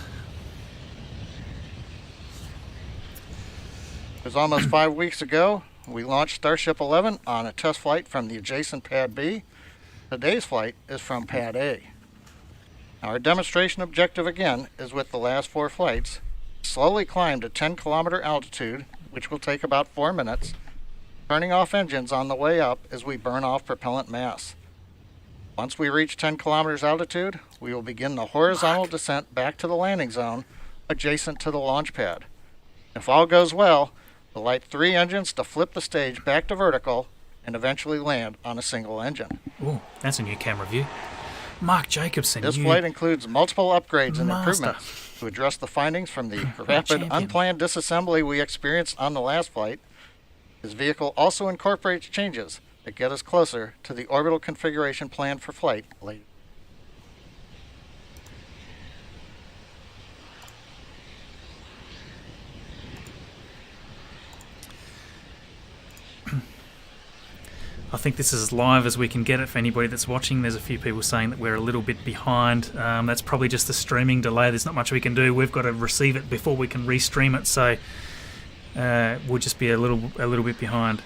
It was almost 5 weeks ago. We launched Starship 11 on a test flight from the adjacent Pad B. Today's flight is from Pad A. Our demonstration objective again is with the last 4 flights. Slowly climb to 10-kilometer altitude, which will take about 4 minutes, turning off engines on the way up as we burn off propellant mass. Once we reach 10 kilometers altitude, we will begin the horizontal descent back to the landing zone adjacent to the launch pad. If all goes well, we'll light 3 engines to flip the stage back to vertical and eventually land on a single engine. Ooh, that's a new camera view. Mark Jacobson. This flight includes multiple upgrades and improvements to address the findings from the rapid unplanned disassembly we experienced on the last flight. This vehicle also incorporates changes to get us closer to the orbital configuration planned for flight later. I think this is as live as we can get it for anybody that's watching. There's a few people saying that we're a little bit behind. That's probably just the streaming delay. There's not much we can do. We've got to receive it before we can restream it, so we'll just be a little bit behind.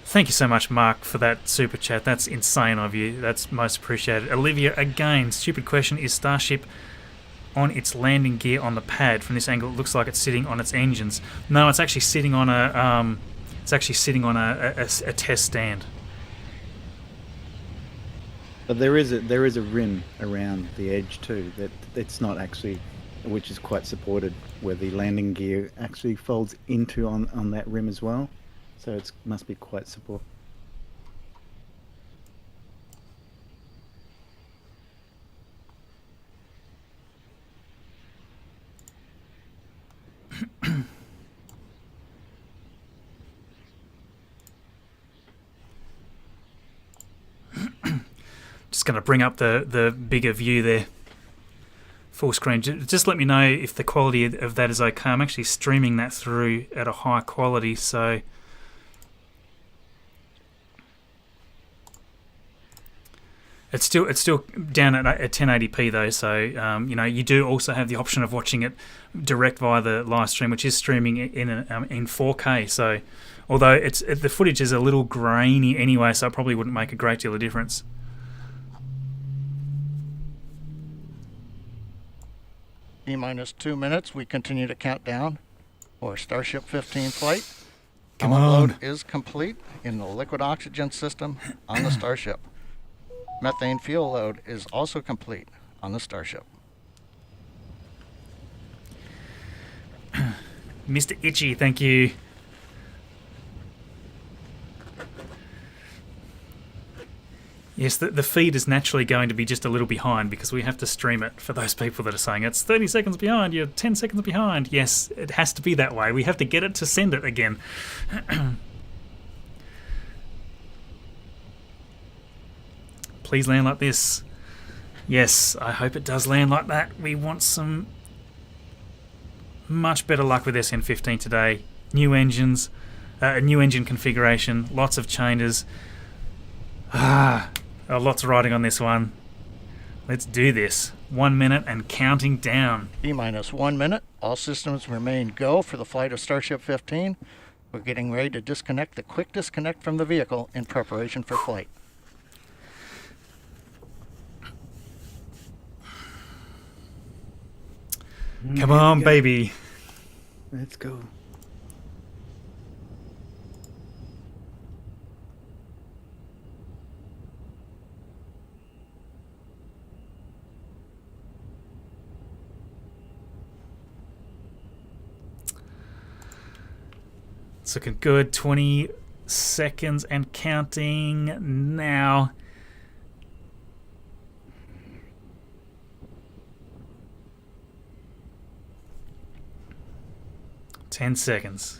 Thank you so much, Mark, for that super chat. That's insane of you. That's most appreciated. Olivia, again, stupid question. Is Starship on its landing gear on the pad? From this angle, it looks like it's sitting on its engines. No, it's actually sitting on a... It's actually sitting on a test stand. But there is a rim around the edge too that it's not actually, which is quite supported, where the landing gear actually folds into on that rim as well. So it must be quite support. Just going to bring up the bigger view there. Full screen. Just let me know if the quality of that is okay. I'm actually streaming that through at a high quality, so... It's still down at 1080p though, so you know, you do also have the option of watching it direct via the live stream, which is streaming in 4K. So, although the footage is a little grainy anyway, so it probably wouldn't make a great deal of difference. T-minus 2 minutes. We continue to count down for Starship 15 flight. Come Pellet on. load is complete in the liquid oxygen system on the Starship. Methane fuel load is also complete on the Starship. Mr. Itchy, thank you. Yes, the feed is naturally going to be just a little behind because we have to stream it for those people that are saying it's 30 seconds behind, you're 10 seconds behind. Yes, it has to be that way. We have to get it to send it again. Please land like this. Yes, I hope it does land like that. We want some much better luck with SN15 today. New engines, new engine configuration, lots of changes. Lots riding on this one. Let's do this. 1 minute and counting down. T-minus 1 minute. All systems remain go for the flight of Starship 15. We're getting ready to disconnect the quick disconnect from the vehicle in preparation for flight. Come on, baby. Let's go. It's looking good. 20 seconds and counting now. Ten seconds.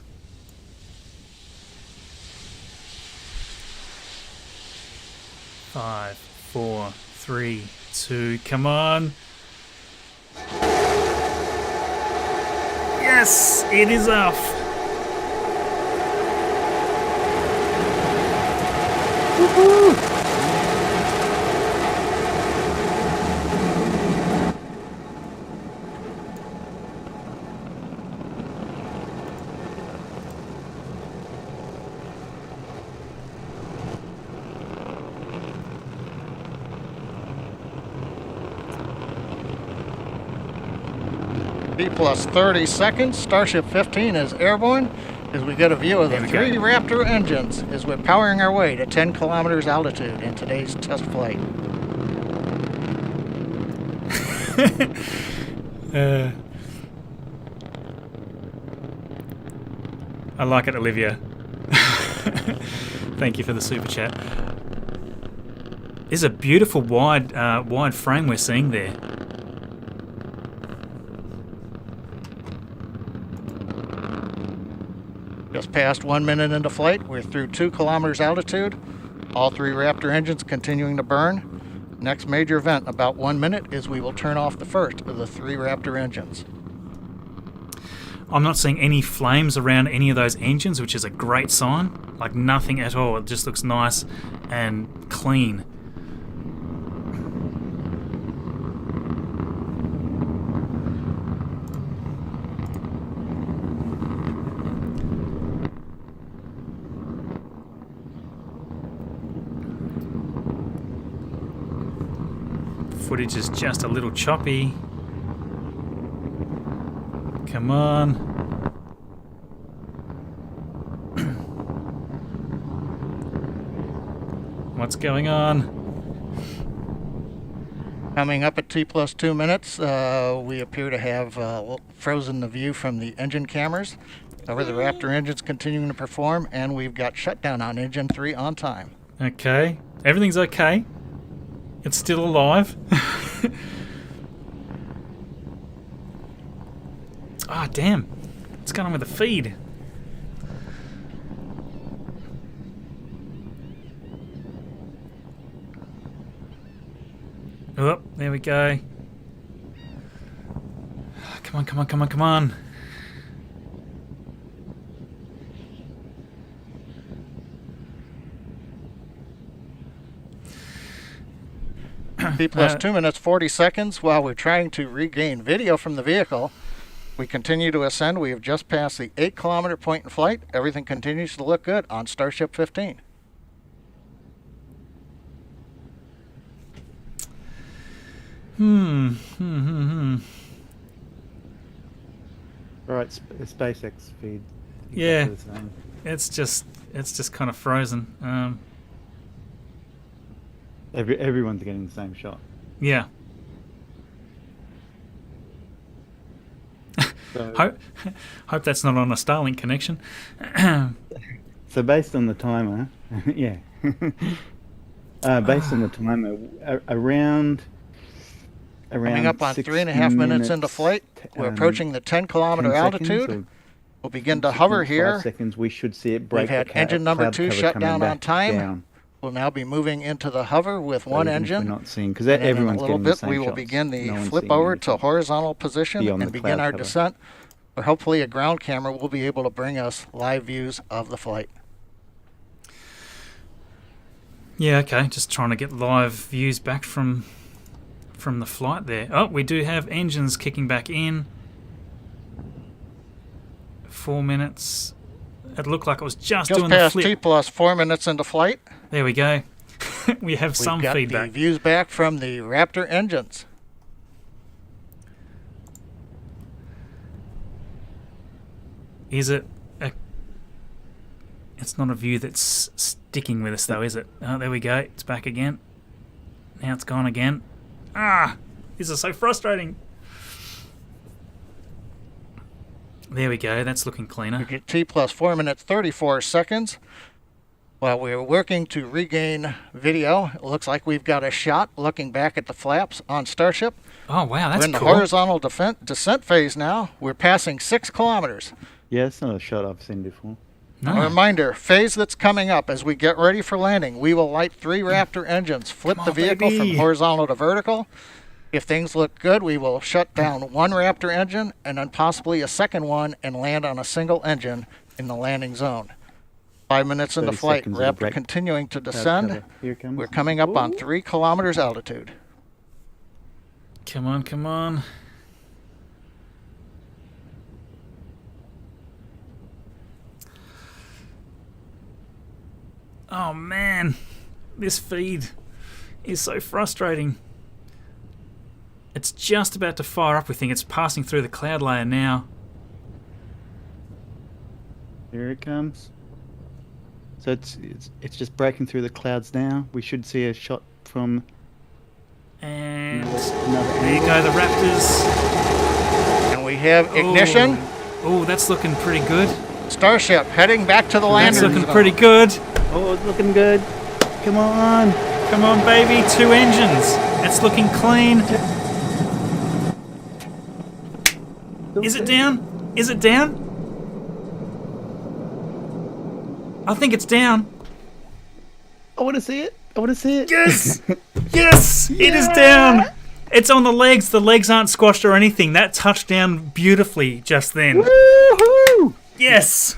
5, 4, 3, 2, come on. Yes, it is off. Woohoo! Plus 30 seconds. Starship 15 is airborne as we get a view of the 3 Raptor engines as we're powering our way to 10 kilometers altitude in today's test flight. I like it, Olivia. Thank you for the super chat. This is a beautiful wide frame we're seeing there. Just just past 1 minute into flight. We're through 2 kilometers altitude. All 3 Raptor engines continuing to burn. Next major event, about 1 minute, is we will turn off the first of the 3 Raptor engines. I'm not seeing any flames around any of those engines, which is a great sign. Like nothing at all. It just looks nice and clean. Footage is just a little choppy. Come on. What's going on? Coming up at T plus 2 minutes, we appear to have frozen the view from the engine cameras. However, the Raptor engine's continuing to perform, and we've got shutdown on engine 3 on time. Okay. Everything's okay. It's still alive. Ah, damn. What's going on with the feed? Oh, there we go. Come on, come on, come on, come on. T plus 2 minutes 40 seconds while we're trying to regain video from the vehicle. We continue to ascend. We have just passed the 8-kilometer point in flight. Everything continues to look good on Starship 15. All right, SpaceX feed. Yeah, it's just kind of frozen. Everyone's getting the same shot. Yeah. So, hope that's not on a Starlink connection. so based on the timer, yeah. Based on the timer, around Coming up on 3.5 minutes into flight, we're approaching the 10-kilometer altitude. We'll begin to hover here. 5 seconds, we should see it break. We've had engine number 2 shut down on time. We'll now be moving into the hover with one engine. We're not seeing because everyone's in a little getting bit, the same we will shots. begin the No one's flip seeing over anything to horizontal position beyond and the begin cloud our cover. descent. Where hopefully a ground camera will be able to bring us live views of the flight. Yeah, okay. Just trying to get live views back from the flight there. Oh, we do have engines kicking back in. 4 minutes. It looked like it was just doing the past flip. T plus 4 minutes into flight. There we go. We have some We've got feedback. the views back from the Raptor engines. Is it a... It's not a view that's sticking with us though, is it? Oh, there we go. It's back again. Now it's gone again. Ah! This is so frustrating. There we go. That's looking cleaner. We get T plus 4 minutes 34 seconds. While we're working to regain video, it looks like we've got a shot looking back at the flaps on Starship. Oh, wow. That's We're in the cool. horizontal descent phase now. We're passing 6 kilometers. Yeah, it's not a shot I've seen before. No. A reminder, phase that's coming up as we get ready for landing. We will light 3 Raptor engines, flip Come the on, vehicle baby. from horizontal to vertical. If things look good, we will shut down 1 Raptor engine and then possibly a second one and land on a single engine in the landing zone. 5 minutes into 30 flight, seconds of a Raptor break. continuing to Cloud descend. cover. Here it comes. We're coming up on 3 kilometers altitude. Come on, come on. Oh, man. This feed is so frustrating. It's just about to fire up, we think. It's passing through the cloud layer now. Here it comes. So it's just breaking through the clouds now. We should see a shot from And another there you go, the Raptors. And we have ignition. Oh, that's looking pretty good. Starship heading back to the That's landing looking zone. pretty good. Oh, it's looking good. Come on. Come on, baby. 2 engines. It's looking clean. Is it down? Is it down? I think it's down. I want to see it. I want to see it. Yes! Yes! It is down! It's on the legs. The legs aren't squashed or anything. That touched down beautifully just then. Woohoo! Yes!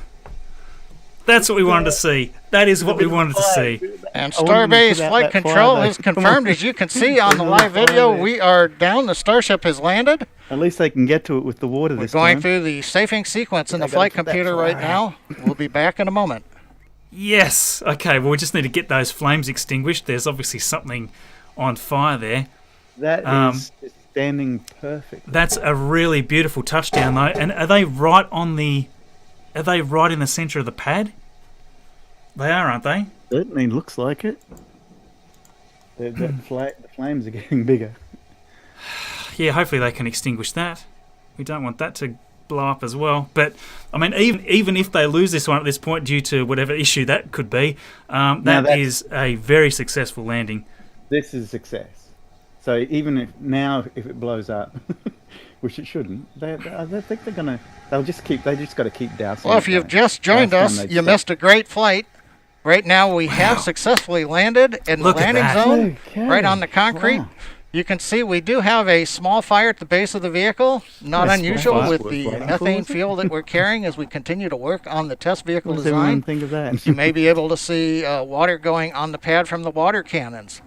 That's what we wanted to see. That is what we wanted to see. And Starbase Flight Control has confirmed, as you can see on the live video, we are down. The Starship has landed. At least they can get to it with the water this time. We're going through the safing sequence in the flight computer right now. We'll be back in a moment. Yes! Okay, well, we just need to get those flames extinguished. There's obviously something on fire there. That is standing perfect. That's a really beautiful touchdown, though. And are they right on the... Are they right in the centre of the pad? They are, aren't they? Certainly looks like it. The flames are getting bigger. Yeah, hopefully they can extinguish that. We don't want that to blow up as well. But, I mean, even if they lose this one at this point due to whatever issue that could be, that is a very successful landing. This is success. So even if it blows up, which it shouldn't, I think they're gonna. They just got to keep dousing. Well, if you've just joined us, you missed a great flight. Right now, we have successfully landed in the landing zone, right on the concrete. Wow. You can see we do have a small fire at the base of the vehicle. Not unusual with the methane fuel that we're carrying as we continue to work on the test vehicle design. Think of that? You may be able to see water going on the pad from the water cannons.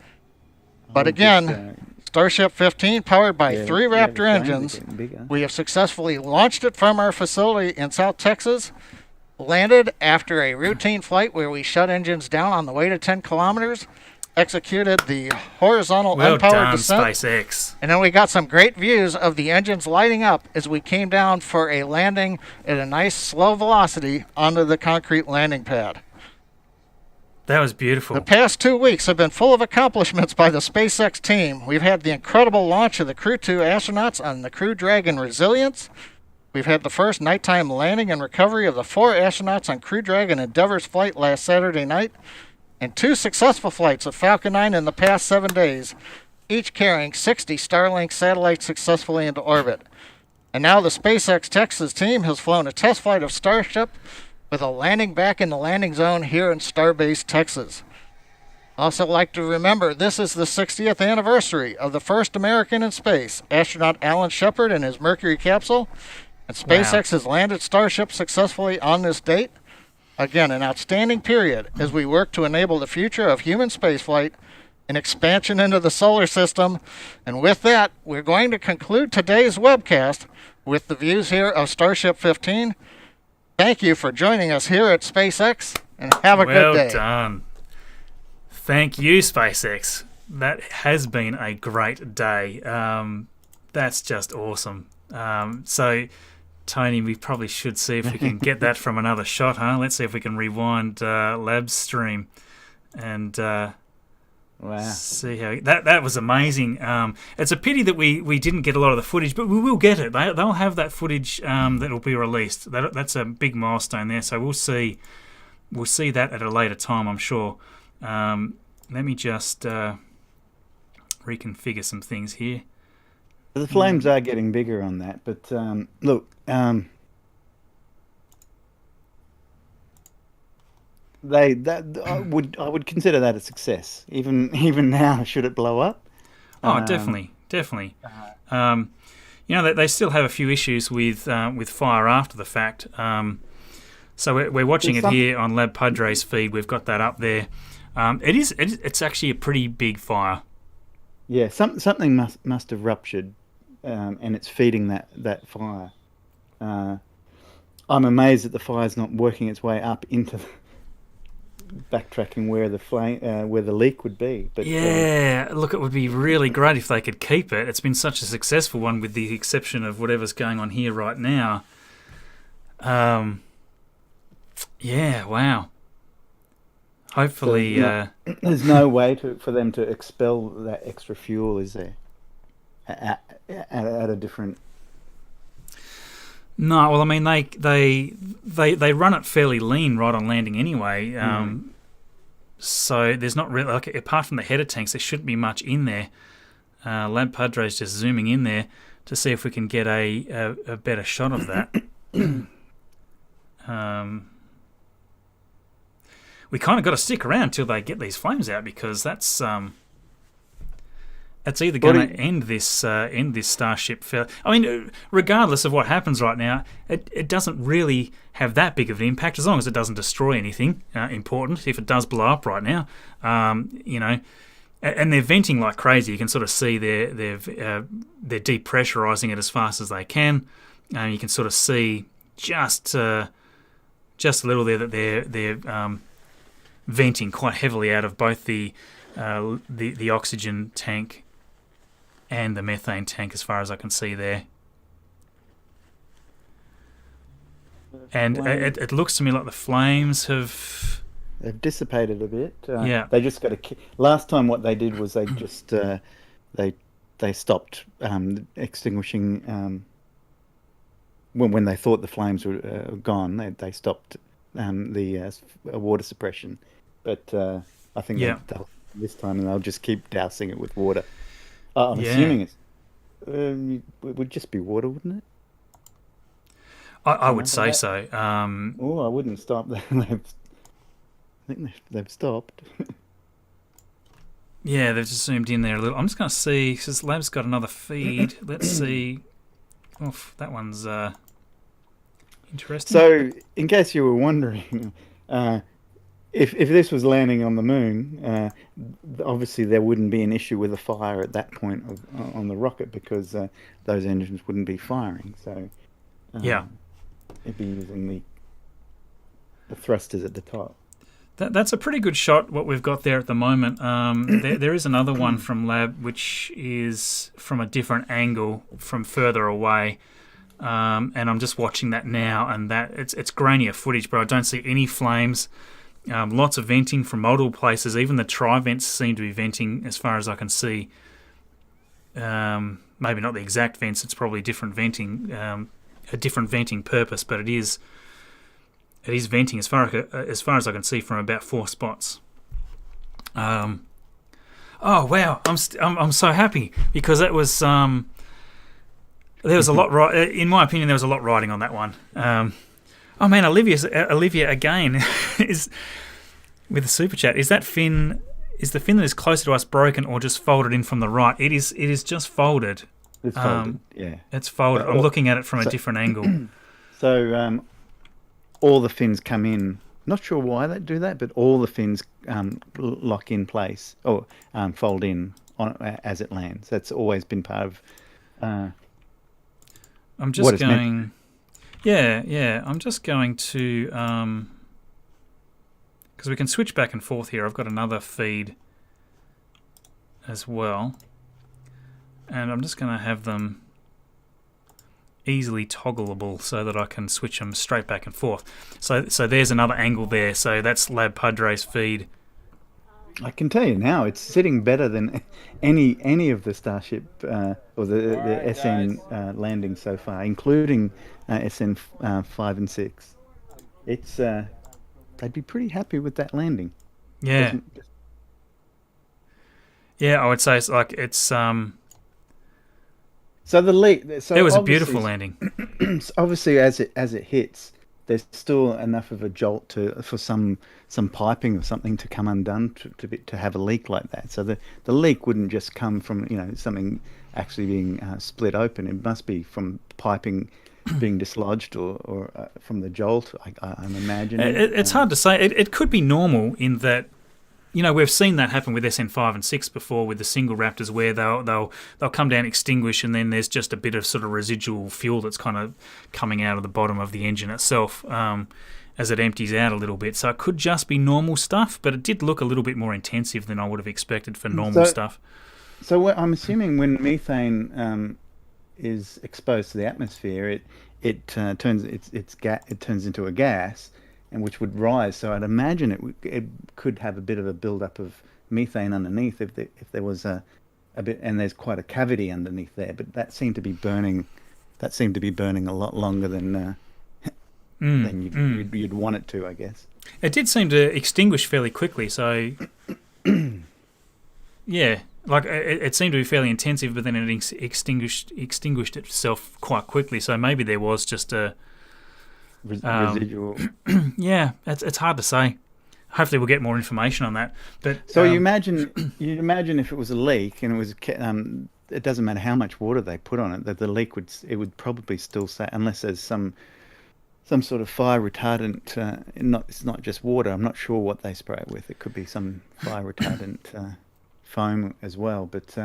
But again, Starship 15, powered by 3 Raptor engines, we have successfully launched it from our facility in South Texas, landed after a routine flight where we shut engines down on the way to 10 kilometers, executed the horizontal unpowered descent. Well done, SpaceX. And then we got some great views of the engines lighting up as we came down for a landing at a nice slow velocity onto the concrete landing pad. That was beautiful. The past 2 weeks have been full of accomplishments by the SpaceX team. We've had the incredible launch of the Crew 2 astronauts on the Crew Dragon Resilience. We've had the first nighttime landing and recovery of the 4 astronauts on Crew Dragon Endeavor's flight last Saturday night, and 2 successful flights of Falcon 9 in the past 7 days, each carrying 60 Starlink satellites successfully into orbit. And now the SpaceX Texas team has flown a test flight of Starship with a landing back in the landing zone here in Starbase, Texas. Also like to remember, this is the 60th anniversary of the first American in space, astronaut Alan Shepard and his Mercury capsule, and SpaceX has landed Starship successfully on this date. Again, an outstanding period as we work to enable the future of human spaceflight and expansion into the solar system. And with that, we're going to conclude today's webcast with the views here of Starship 15. Thank you for joining us here at SpaceX, and have a good day. Well done. Thank you, SpaceX. That has been a great day. That's just awesome. So, Tony, we probably should see if we can get that from another shot, huh? Let's see if we can rewind Lab's stream and see how that was amazing. It's a pity that we didn't get a lot of the footage, but we will get it. They'll have that footage that will be released. That's a big milestone there. So we'll see that at a later time, I'm sure. Let me just reconfigure some things here. The flames are getting bigger on that, but look, I would consider that a success. Even now, should it blow up? Oh, definitely. You know, they still have a few issues with fire after the fact. So we're watching it here on Lab Padre's feed. We've got that up there. It's actually a pretty big fire. Yeah, something must have ruptured, and it's feeding that fire. I'm amazed that the fire's not working its way up into backtracking where the leak would be. But yeah, look, it would be really great if they could keep it. It's been such a successful one, with the exception of whatever's going on here right now. Yeah, wow. Hopefully, there's no way for them to expel that extra fuel, is there? At a different. No, well, I mean, they run it fairly lean right on landing anyway. So there's not really, like, apart from the header tanks, there shouldn't be much in there. Lab Padre's just zooming in there to see if we can get a better shot of that. we kind of got to stick around till they get these flames out, because that's either going to end this Starship. I mean, regardless of what happens right now, it doesn't really have that big of an impact as long as it doesn't destroy anything important. If it does blow up right now, you know, and they're venting like crazy. You can sort of see they're depressurizing it as fast as they can. You can sort of see just a little there that they're venting quite heavily out of both the oxygen tank and the methane tank, as far as I can see there. And it looks to me like the flames they've dissipated a bit. Yeah. They just got to. Last time, what they did was they just they stopped extinguishing. When they thought the flames were gone, they stopped the water suppression. But I think they'll this time, and they'll just keep dousing it with water. I'm assuming it would just be water, wouldn't it? I would say so. I wouldn't stop them. I think they've stopped. Yeah, they've just zoomed in there a little. I'm just going to see, because Lab's got another feed. Let's see. Oh, that one's interesting. So, in case you were wondering, if this was landing on the moon, obviously there wouldn't be an issue with a fire at that point on the rocket, because those engines wouldn't be firing. So, it'd be using the thrusters at the top. That's a pretty good shot, what we've got there at the moment. There is another one from Lab, which is from a different angle, from further away. And I'm just watching that now, and that it's grainier footage, but I don't see any flames. Lots of venting from multiple places. Even the tri-vents seem to be venting, as far as I can see. Maybe not the exact vents. It's probably different venting, a different venting purpose, but it is venting as far as I can see from about 4 spots. Oh wow! I'm so happy, because that was there was a lot. In my opinion, there was a lot riding on that one. Oh man, Olivia again is with the super chat. Is that fin? Is the fin that is closer to us broken, or just folded in from the right? It is just folded. It's folded. Yeah, it's folded. I'm looking at it from a different angle. So all the fins come in. Not sure why they do that, but all the fins lock in place or fold in as it lands. That's always been part of. I'm just going. Yeah. I'm just going to, because we can switch back and forth here. I've got another feed as well, and I'm just going to have them easily toggleable so that I can switch them straight back and forth. So there's another angle there. So that's Lab Padre's feed. I can tell you now, it's sitting better than any of the Starship or the SN landings so far, including SN 5 and 6. It's they'd be pretty happy with that landing. Yeah. Yeah, I would say it's So the leak. So it was a beautiful landing. Obviously, as it hits, there's still enough of a jolt for some piping or something to come undone to have a leak like that. So the leak wouldn't just come from something actually being split open. It must be from piping being dislodged or from the jolt. I'm imagining. It's hard to say. It could be normal in that. We've seen that happen with SN5 and 6 before with the single Raptors, where they'll come down, extinguish, and then there's just a bit of sort of residual fuel that's kind of coming out of the bottom of the engine itself as it empties out a little bit. So it could just be normal stuff, but it did look a little bit more intensive than I would have expected for normal stuff. So I'm assuming when methane is exposed to the atmosphere, it turns into a gas, and which would rise. So I'd imagine it could have a bit of a build-up of methane underneath if there was a bit, and there's quite a cavity underneath there. But that seemed to be burning. That seemed to be burning a lot longer than you'd want it to, I guess. It did seem to extinguish fairly quickly. So yeah, like it seemed to be fairly intensive, but then it extinguished itself quite quickly. So maybe there was just a residual. Yeah, it's hard to say. hopefully we'll get more information on that. But so you'd imagine if it was a leak and it was it doesn't matter how much water they put on it, that the leak would probably still stay, unless there's some sort of fire retardant. It's not just water. I'm not sure what they spray it with. It could be some fire retardant foam as well. But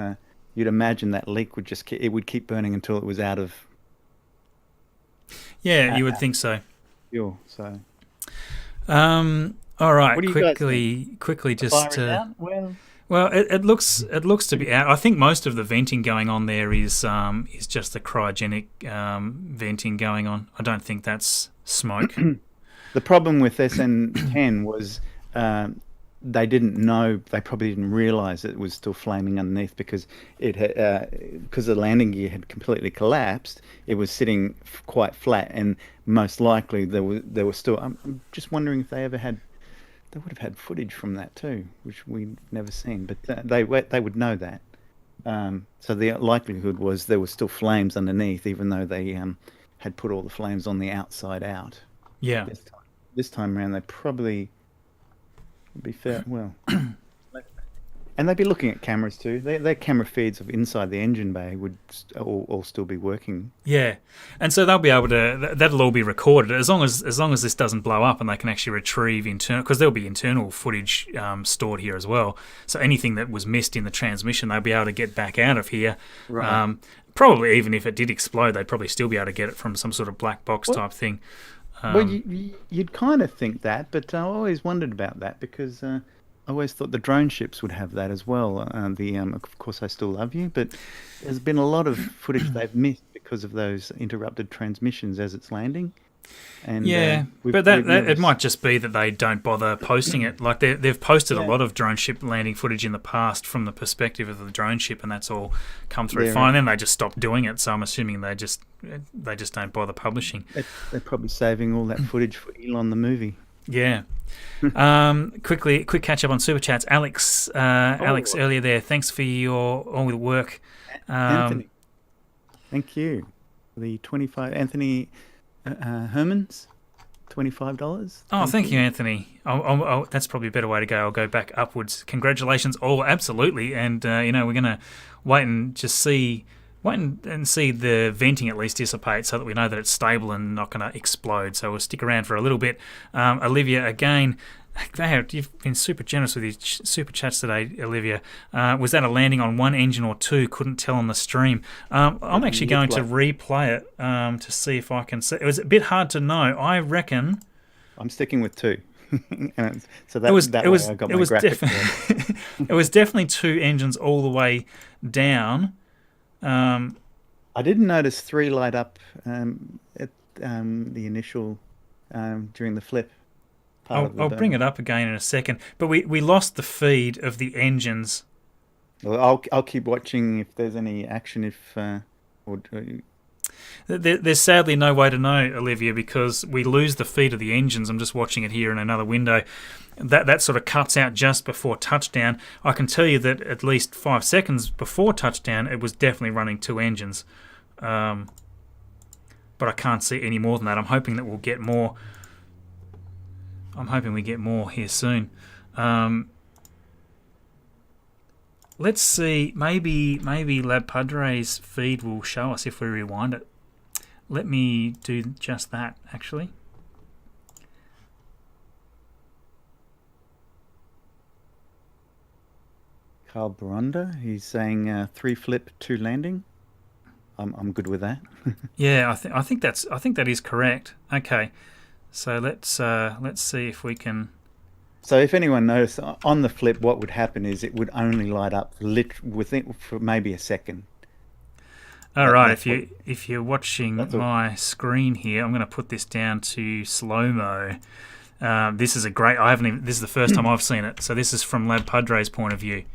you'd imagine that leak would would keep burning until it was out of. Yeah, you would think so. Fuel. So. All right. What do you quickly, just. Fire it out? Well, it looks to be out. I think most of the venting going on there is just the cryogenic venting going on. I don't think that's smoke. The problem with SN10 was they didn't know. They probably didn't realise it was still flaming underneath because it had, because the landing gear had completely collapsed. It was sitting quite flat, and most likely there was still. I'm just wondering if they would have had footage from that too, which we've never seen. But they would know that. So the likelihood was there were still flames underneath, even though they had put all the flames on the outside out. Yeah. This time around, they probably would be fair. Well, and they'd be looking at cameras too. Their camera feeds of inside the engine bay would all still be working. Yeah, and so they'll be able to. That'll all be recorded as long as this doesn't blow up, and they can actually retrieve internal, because there'll be internal footage stored here as well. So anything that was missed in the transmission, they'll be able to get back out of here. Right. Probably even if it did explode, they'd probably still be able to get it from some sort of black box type thing. Well, you'd kind of think that, but I always wondered about that because I always thought the drone ships would have that as well. Of course, I Still Love You, but there's been a lot of footage they've missed because of those interrupted transmissions as it's landing. And but it might just be that they don't bother posting it. Like they've posted a lot of drone ship landing footage in the past from the perspective of the drone ship, and that's all come through fine. Then they just stopped doing it. So I'm assuming they just don't bother publishing. They're probably saving all that footage for Elon the movie. Yeah. Quick catch up on super chats. Alex earlier there. Thanks for all the work. Anthony, thank you. The 25 Anthony. Herman's, $25. Oh, thank you, Anthony. That's probably a better way to go. I'll go back upwards. Congratulations, all absolutely. And we're going to wait and see the venting at least dissipate, so that we know that it's stable and not going to explode. So we'll stick around for a little bit. Olivia, again, you've been super generous with your super chats today, Olivia. Was that a landing on one engine or two? Couldn't tell on the stream. I'm actually going to replay it to see if I can see. It was a bit hard to know. I reckon. I'm sticking with two. So it was definitely it was definitely two engines all the way down. I didn't notice three light up at the initial during the flip. I'll bring it up again in a second. But we lost the feed of the engines. Well, I'll keep watching if there's any action. There's sadly no way to know, Olivia, because we lose the feed of the engines. I'm just watching it here in another window. That sort of cuts out just before touchdown. I can tell you that at least 5 seconds before touchdown, it was definitely running two engines. But I can't see any more than that. I'm hoping that we'll get more. I'm hoping we get more here soon. Let's see. Maybe Lab Padre's feed will show us if we rewind it. Let me do just that, actually. Carl Baronda, he's saying 3 flip, 2 landing. I'm good with that. Yeah, I think that is correct. Okay. So let's see if we can. So if anyone noticed on the flip, what would happen is it would only light up for maybe a second. All right. If you're watching my screen here, I'm going to put this down to slow mo. This is this is the first time I've seen it. So this is from Lab Padre's point of view.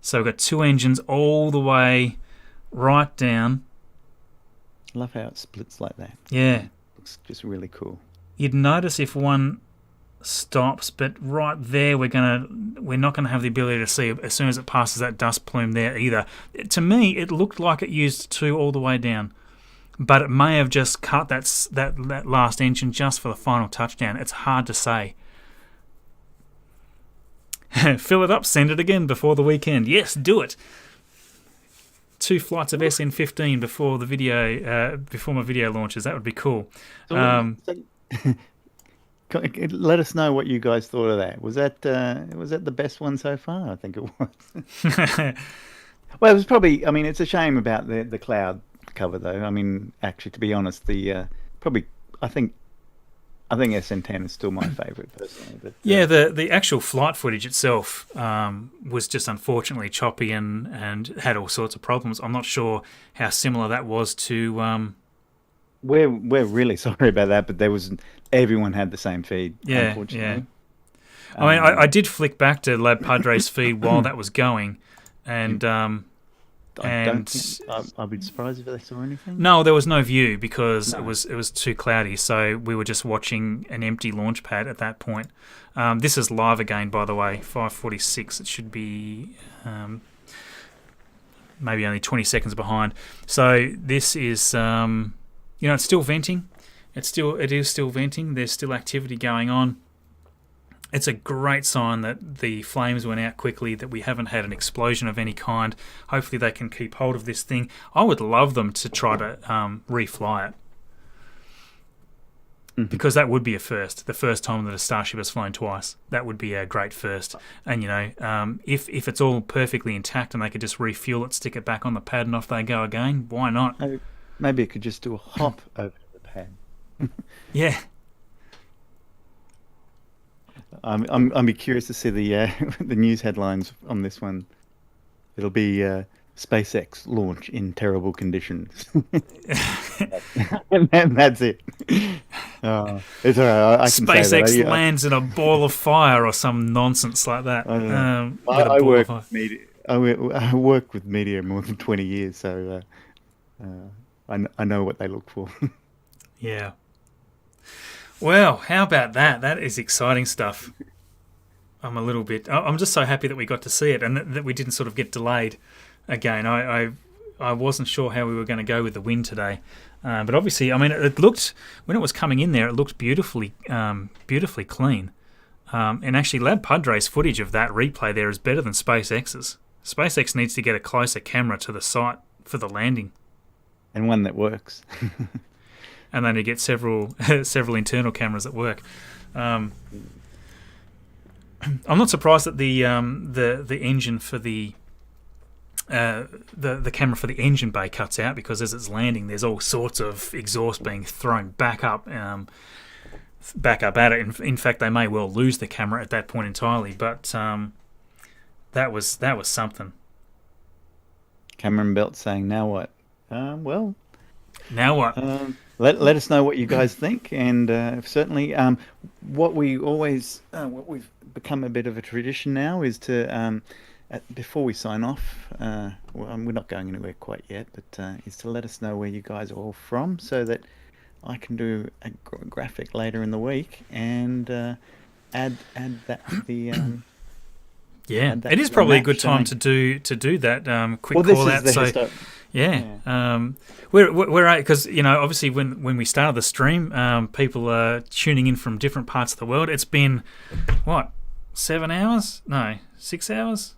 So we've got two engines all the way right down. Love how it splits like that. Yeah. Looks just really cool. You'd notice if one stops, but right there we're not gonna have the ability to see as soon as it passes that dust plume there either. To me, it looked like it used two all the way down, but it may have just cut that last engine just for the final touchdown. It's hard to say. Fill it up, send it again before the weekend. Yes, do it. 2 flights of SN15 before the video, before my video launches. That would be cool. Let us know what you guys thought of that. Was that the best one so far? I think it was. Well, it was probably. I mean, it's a shame about the cloud cover, though. I mean, actually, to be honest, probably I think SN10 is still my favourite personally. But, yeah, the actual flight footage itself was just unfortunately choppy and had all sorts of problems. I'm not sure how similar that was to. We're really sorry about that, but everyone had the same feed. Yeah, unfortunately. yeah. I mean, I did flick back to Lab Padre's feed while that was going, and I'd be surprised if they saw anything. No, there was no view because it was too cloudy, so we were just watching an empty launch pad at that point. This is live again, by the way, 5:46. It should be maybe only 20 seconds behind. So this is, it's still venting. It is still venting. There's still activity going on. It's a great sign that the flames went out quickly, that we haven't had an explosion of any kind. Hopefully they can keep hold of this thing. I would love them to try to refly it. Because that would be a first. The first time that a Starship has flown twice. That would be a great first. And, if it's all perfectly intact and they could just refuel it, stick it back on the pad and off they go again, why not? Maybe it could just do a hop over the pad. Yeah. I'm be curious to see the news headlines on this one. It'll be SpaceX launch in terrible conditions, and that's it. It's all right. I can SpaceX say that. lands in a ball of fire or some nonsense like that. I work with media. I work with media more than 20 years, so I know what they look for. Yeah. Well, how about that? That is exciting stuff. I'm just so happy that we got to see it and that we didn't sort of get delayed again. I wasn't sure how we were going to go with the wind today. But obviously, I mean, it looked, when it was coming in there, it looked beautifully clean. And actually, Lab Padre's footage of that replay there is better than SpaceX's. SpaceX needs to get a closer camera to the site for the landing. And one that works. And then you get several internal cameras that work. I'm not surprised that the engine for the camera for the engine bay cuts out, because as it's landing, there's all sorts of exhaust being thrown back up at it. In fact, they may well lose the camera at that point entirely. But that was something. Cameron Belt saying, "Now what?" Well, now what? Let us know what you guys think, and certainly what we've become a bit of a tradition now is to before we sign off, we're not going anywhere quite yet, but is to let us know where you guys are all from, so that I can do a graphic later in the week and add that to the. Yeah, it is probably a good time to do that quick call out. So. Yeah. We're because obviously when we started the stream, people are tuning in from different parts of the world. It's been 7 hours? No, 6 hours.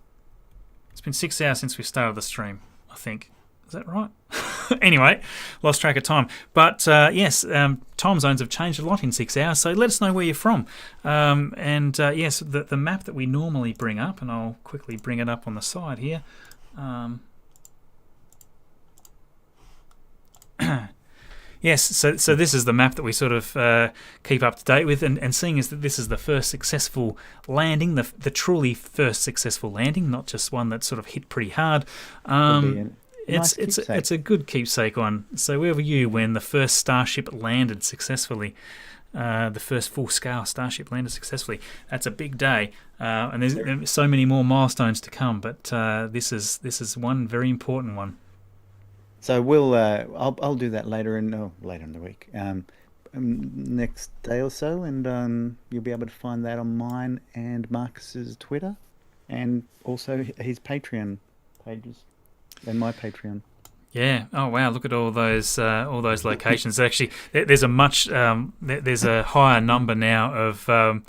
It's been 6 hours since we started the stream, I think. Is that right? Anyway, lost track of time. But yes, time zones have changed a lot in 6 hours. So let us know where you're from. Yes, the map that we normally bring up, and I'll quickly bring it up on the side here. Yes, so this is the map that we sort of keep up to date with, and seeing as that this is the first successful landing, the truly first successful landing, not just one that sort of hit pretty hard. It's a good keepsake one. So where were you when the first Starship landed successfully? The first full-scale Starship landed successfully. That's a big day, and there's so many more milestones to come. But this is one very important one. So we'll I'll do that later in the week, next day or so, and you'll be able to find that on mine and Marcus's Twitter, and also his Patreon pages and my Patreon. Yeah. Oh wow! Look at all those locations. Actually, there's a higher number now of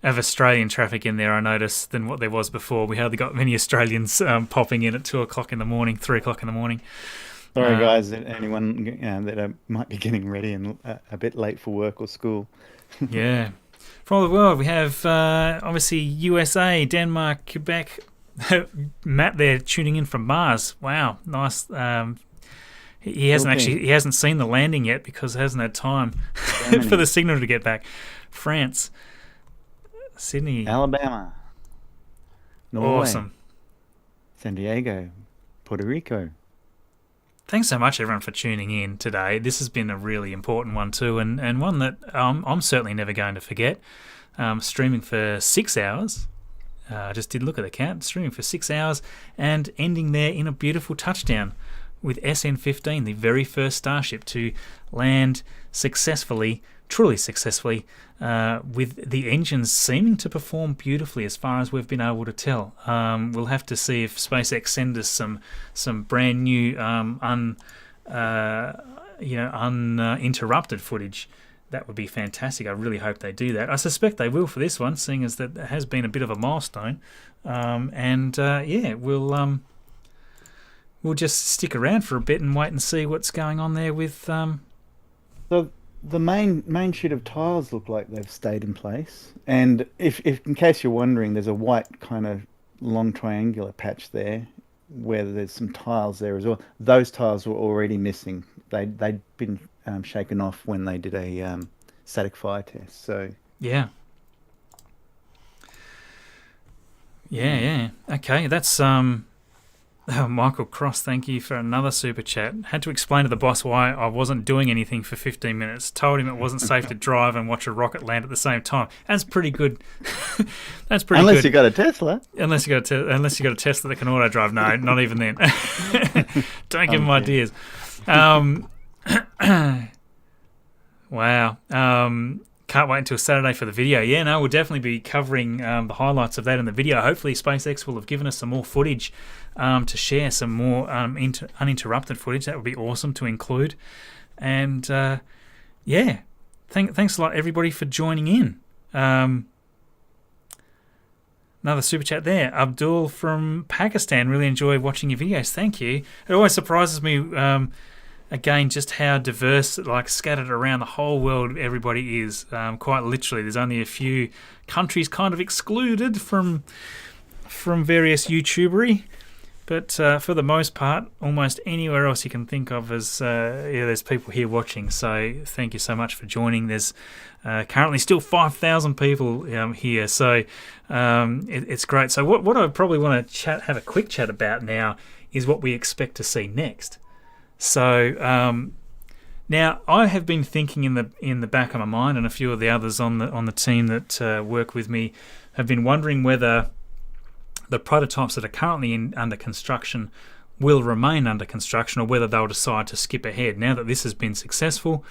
of Australian traffic in there, I noticed, than what there was before. We hardly got many Australians popping in at 2 o'clock in the morning, 3 o'clock in the morning. Sorry, guys, anyone that might be getting ready and a bit late for work or school. Yeah. From all the world, we have obviously USA, Denmark, Quebec. Matt there tuning in from Mars. Wow, nice. He hasn't seen the landing yet because he hasn't had time for the signal to get back. France, Sydney, Alabama, Norway, awesome. San Diego, Puerto Rico. Thanks so much, everyone, for tuning in today. This has been a really important one too, and one that I'm certainly never going to forget. Streaming for 6 hours. I just did look at the count. Streaming for 6 hours and ending there in a beautiful touchdown with SN15, the very first Starship to land successfully, truly successfully, with the engines seeming to perform beautifully as far as we've been able to tell. We'll have to see if SpaceX send us some brand new uninterrupted footage. That would be fantastic. I really hope they do that. I suspect they will for this one, seeing as that has been a bit of a milestone. We'll just stick around for a bit and wait and see what's going on there with. So the main sheet of tiles look like they've stayed in place, and if in case you're wondering, there's a white kind of long triangular patch there where there's some tiles there as well. Those tiles were already missing. They'd been shaken off when they did a static fire test. So yeah. Okay, that's Michael Cross, thank you for another super chat. Had to explain to the boss why I wasn't doing anything for 15 minutes. Told him it wasn't safe to drive and watch a rocket land at the same time. That's pretty good. That's pretty unless good. You got a Tesla. Unless you got a Tesla that can auto drive. No, not even then. Don't give him ideas. Wow. Can't wait until Saturday for the video. Yeah, no, we'll definitely be covering the highlights of that in the video. Hopefully SpaceX will have given us some more footage to share, some more uninterrupted footage. That would be awesome to include. And thanks a lot, everybody, for joining in. Another super chat there. Abdul from Pakistan. Really enjoy watching your videos. Thank you. It always surprises me, again, just how diverse, like scattered around the whole world everybody is. Quite literally, there's only a few countries kind of excluded from various YouTubery. But for the most part, almost anywhere else you can think of, there's people here watching. So thank you so much for joining. There's currently still 5,000 people here, so it's great. So what I probably want to have a quick chat about now is what we expect to see next. So now I have been thinking in the back of my mind, and a few of the others on the team that work with me have been wondering whether the prototypes that are currently under construction will remain under construction, or whether they'll decide to skip ahead. Now that this has been successful,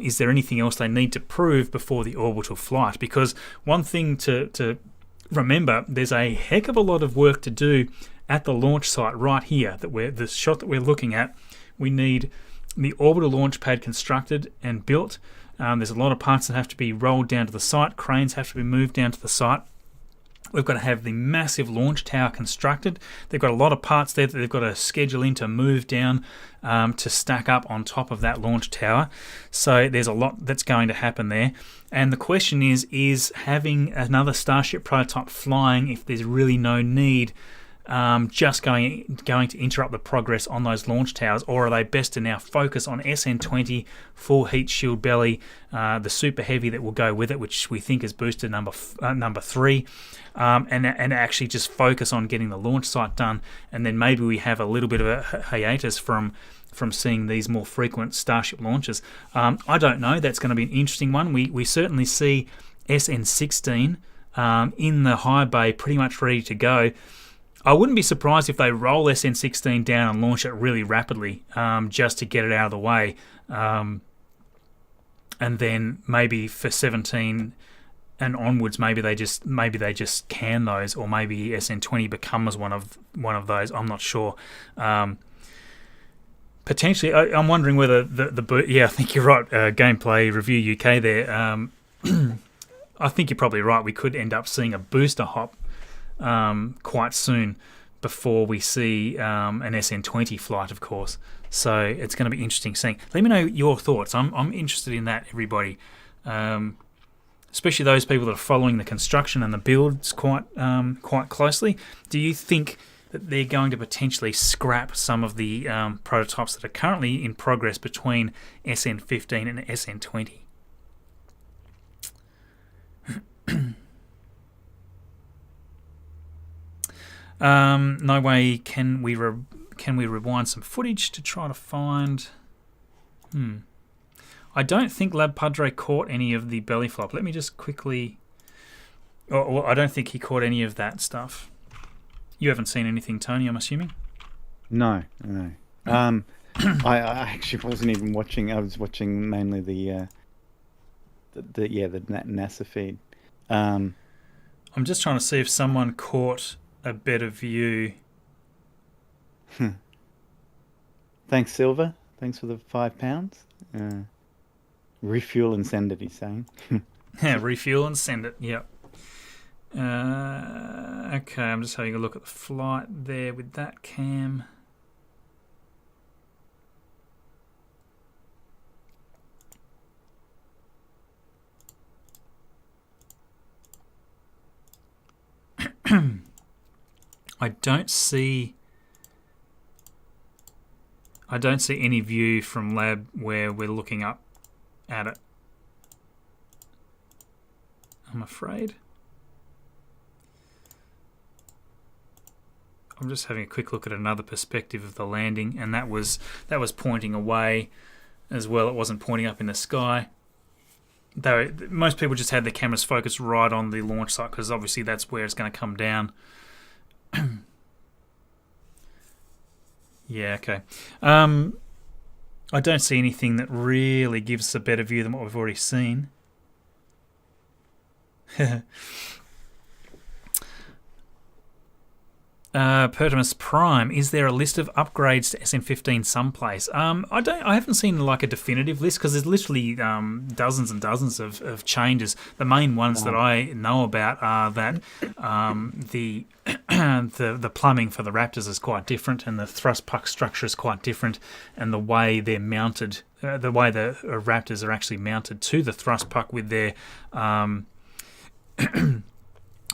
is there anything else they need to prove before the orbital flight? Because one thing to remember, there's a heck of a lot of work to do at the launch site right here. The shot that we're looking at, we need the orbital launch pad constructed and built. There's a lot of parts that have to be rolled down to the site. Cranes have to be moved down to the site. We've got to have the massive launch tower constructed. They've got a lot of parts there that they've got to schedule in to move down to stack up on top of that launch tower. So there's a lot that's going to happen there. And the question is having another Starship prototype flying, if there's really no need, just going to interrupt the progress on those launch towers, or are they best to now focus on SN20, full heat shield belly, the super heavy that will go with it, which we think is booster number 3, and actually just focus on getting the launch site done, and then maybe we have a little bit of a hiatus from seeing these more frequent Starship launches. I don't know. That's going to be an interesting one. We certainly see SN16 in the high bay pretty much ready to go. I wouldn't be surprised if they roll SN16 down and launch it really rapidly, just to get it out of the way, and then maybe for 17 and onwards, maybe they just can those, or maybe SN20 becomes one of those. I'm not sure. Potentially, I'm wondering whether the I think you're right. Gameplay Review UK there. I think you're probably right. We could end up seeing a booster hop quite soon before we see an SN20 flight, of course. So it's going to be interesting seeing. Let me know your thoughts. I'm interested in that, everybody. Especially those people that are following the construction and the builds quite closely. Do you think that they're going to potentially scrap some of the prototypes that are currently in progress between SN15 and SN20? No way can we rewind some footage to try to find. I don't think Lab Padre caught any of the belly flop. Let me just quickly. Well, I don't think he caught any of that stuff. You haven't seen anything, Tony, I'm assuming? No. I actually wasn't even watching. I was watching mainly the NASA feed. I'm just trying to see if someone caught a better view. Thanks, Silver. Thanks for the £5. Refuel and send it, he's saying. Yeah, refuel and send it, yep. Okay, I'm just having a look at the flight there with that cam. I don't see any view from lab where we're looking up at it, I'm afraid. I'm just having a quick look at another perspective of the landing, and that was pointing away as well. It wasn't pointing up in the sky. Though most people just had their cameras focused right on the launch site because obviously that's where it's going to come down. Yeah, okay. I don't see anything that really gives us a better view than what we've already seen. Pertimus Prime, is there a list of upgrades to SN15 someplace? I haven't seen like a definitive list because there's literally dozens and dozens of changes. The main ones that I know about are that the plumbing for the Raptors is quite different, and the thrust puck structure is quite different, and the way they're mounted, the way the Raptors are actually mounted to the thrust puck with their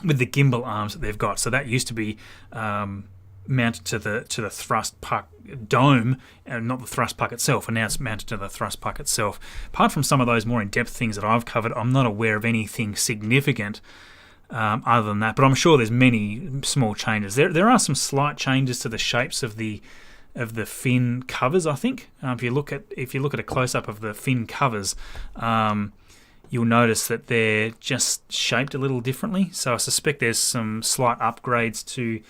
with the gimbal arms that they've got. So that used to be mounted to the thrust puck dome, and not the thrust puck itself, and now it's mounted to the thrust puck itself. Apart from some of those more in-depth things that I've covered, I'm not aware of anything significant other than that, but I'm sure there's many small changes. There are some slight changes to the shapes of the fin covers, I think. If you look at a close-up of the fin covers, you'll notice that they're just shaped a little differently. So I suspect there's some slight upgrades to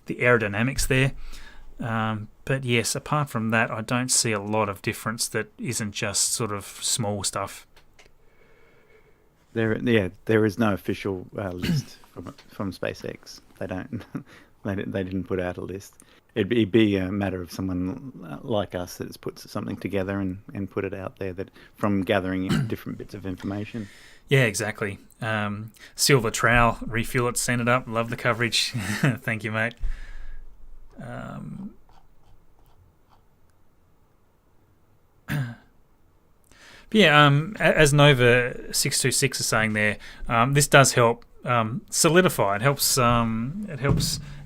the aerodynamics there. But yes, apart from that, I don't see a lot of difference that isn't just sort of small stuff. There is no official list from SpaceX. They didn't put out a list. It'd be a matter of someone like us that's put something together and put it out there, that from gathering different bits of information. Yeah, exactly. Silver Trowel, refuel it, send it up. Love the coverage. Thank you, mate. But yeah, as Nova626 is saying there, this does help solidify. It helps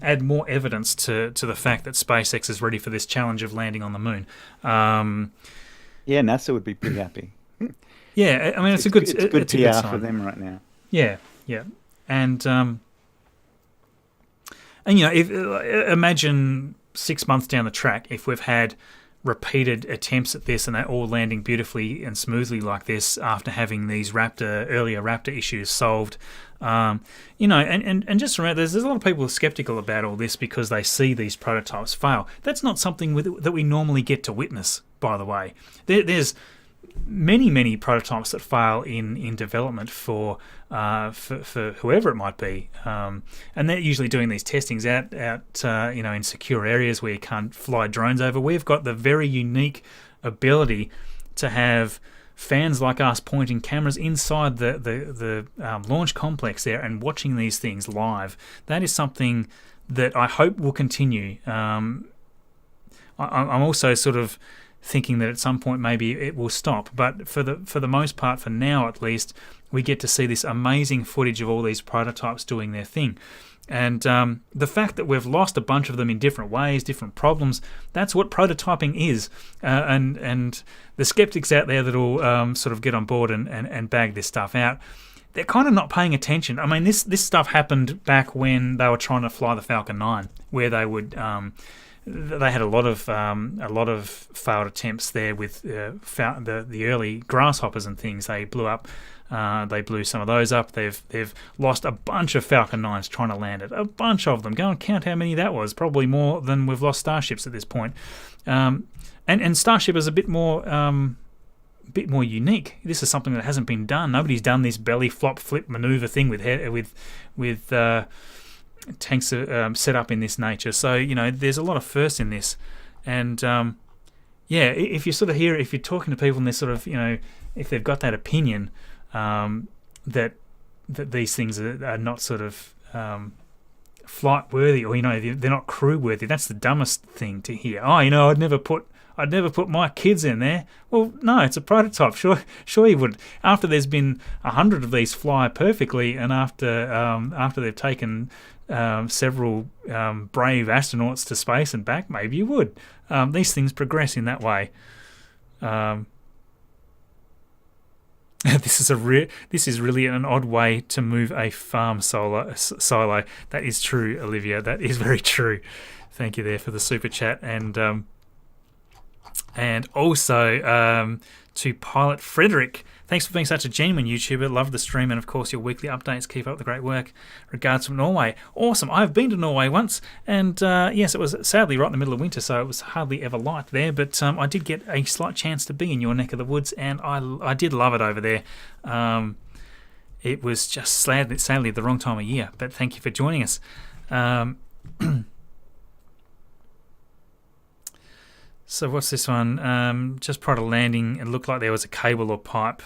add more evidence to the fact that SpaceX is ready for this challenge of landing on the moon. Yeah, NASA would be pretty happy. Yeah, I mean it's a good PR for them right now. Yeah, and you know, imagine 6 months down the track if we've had repeated attempts at this and they're all landing beautifully and smoothly like this after having these earlier Raptor issues solved. You know, and just remember, there's a lot of people skeptical about all this because they see these prototypes fail. That's not something that we normally get to witness, by the way. There's many prototypes that fail in development for whoever it might be, and they're usually doing these testings out you know, in secure areas where you can't fly drones over. We've got the very unique ability to have fans like us pointing cameras inside the launch complex there and watching these things live. That is something that I hope will continue. I'm also sort of thinking that at some point maybe it will stop, but for the most part, for now at least, we get to see this amazing footage of all these prototypes doing their thing. And the fact that we've lost a bunch of them in different ways, different problems, that's what prototyping is. And the skeptics out there that will sort of get on board and bag this stuff out, they're kind of not paying attention. I mean, this stuff happened back when they were trying to fly the Falcon 9, where they would they had a lot of failed attempts there with the early grasshoppers and things. They blew up. They blew some of those up. They've lost a bunch of Falcon 9s trying to land it. A bunch of them. Go and count how many that was. Probably more than we've lost Starships at this point. And Starship is a bit more unique. This is something that hasn't been done. Nobody's done this belly flop flip maneuver thing with tanks set up in this nature. So there's a lot of firsts in this. And if you sort of hear, if you're talking to people and they're sort of if they've got that opinion. That these things are not sort of flight worthy, or they're not crew worthy. That's the dumbest thing to hear. I'd never put my kids in there. Well, no, it's a prototype. Sure you would. After there's been 100 of these fly perfectly, and after they've taken several brave astronauts to space and back, maybe you would. These things progress in that way. This is really an odd way to move a farm silo. That is true, Olivia. That is very true. Thank you there for the super chat, and also to Pilot Frederick. Thanks for being such a genuine YouTuber. Love the stream and, of course, your weekly updates. Keep up the great work. Regards from Norway. Awesome. I've been to Norway once, and yes, it was sadly right in the middle of winter, so it was hardly ever light there, but I did get a slight chance to be in your neck of the woods, and I did love it over there. It was just sadly the wrong time of year, but thank you for joining us. So what's this one? Just prior to landing, it looked like there was a cable or pipe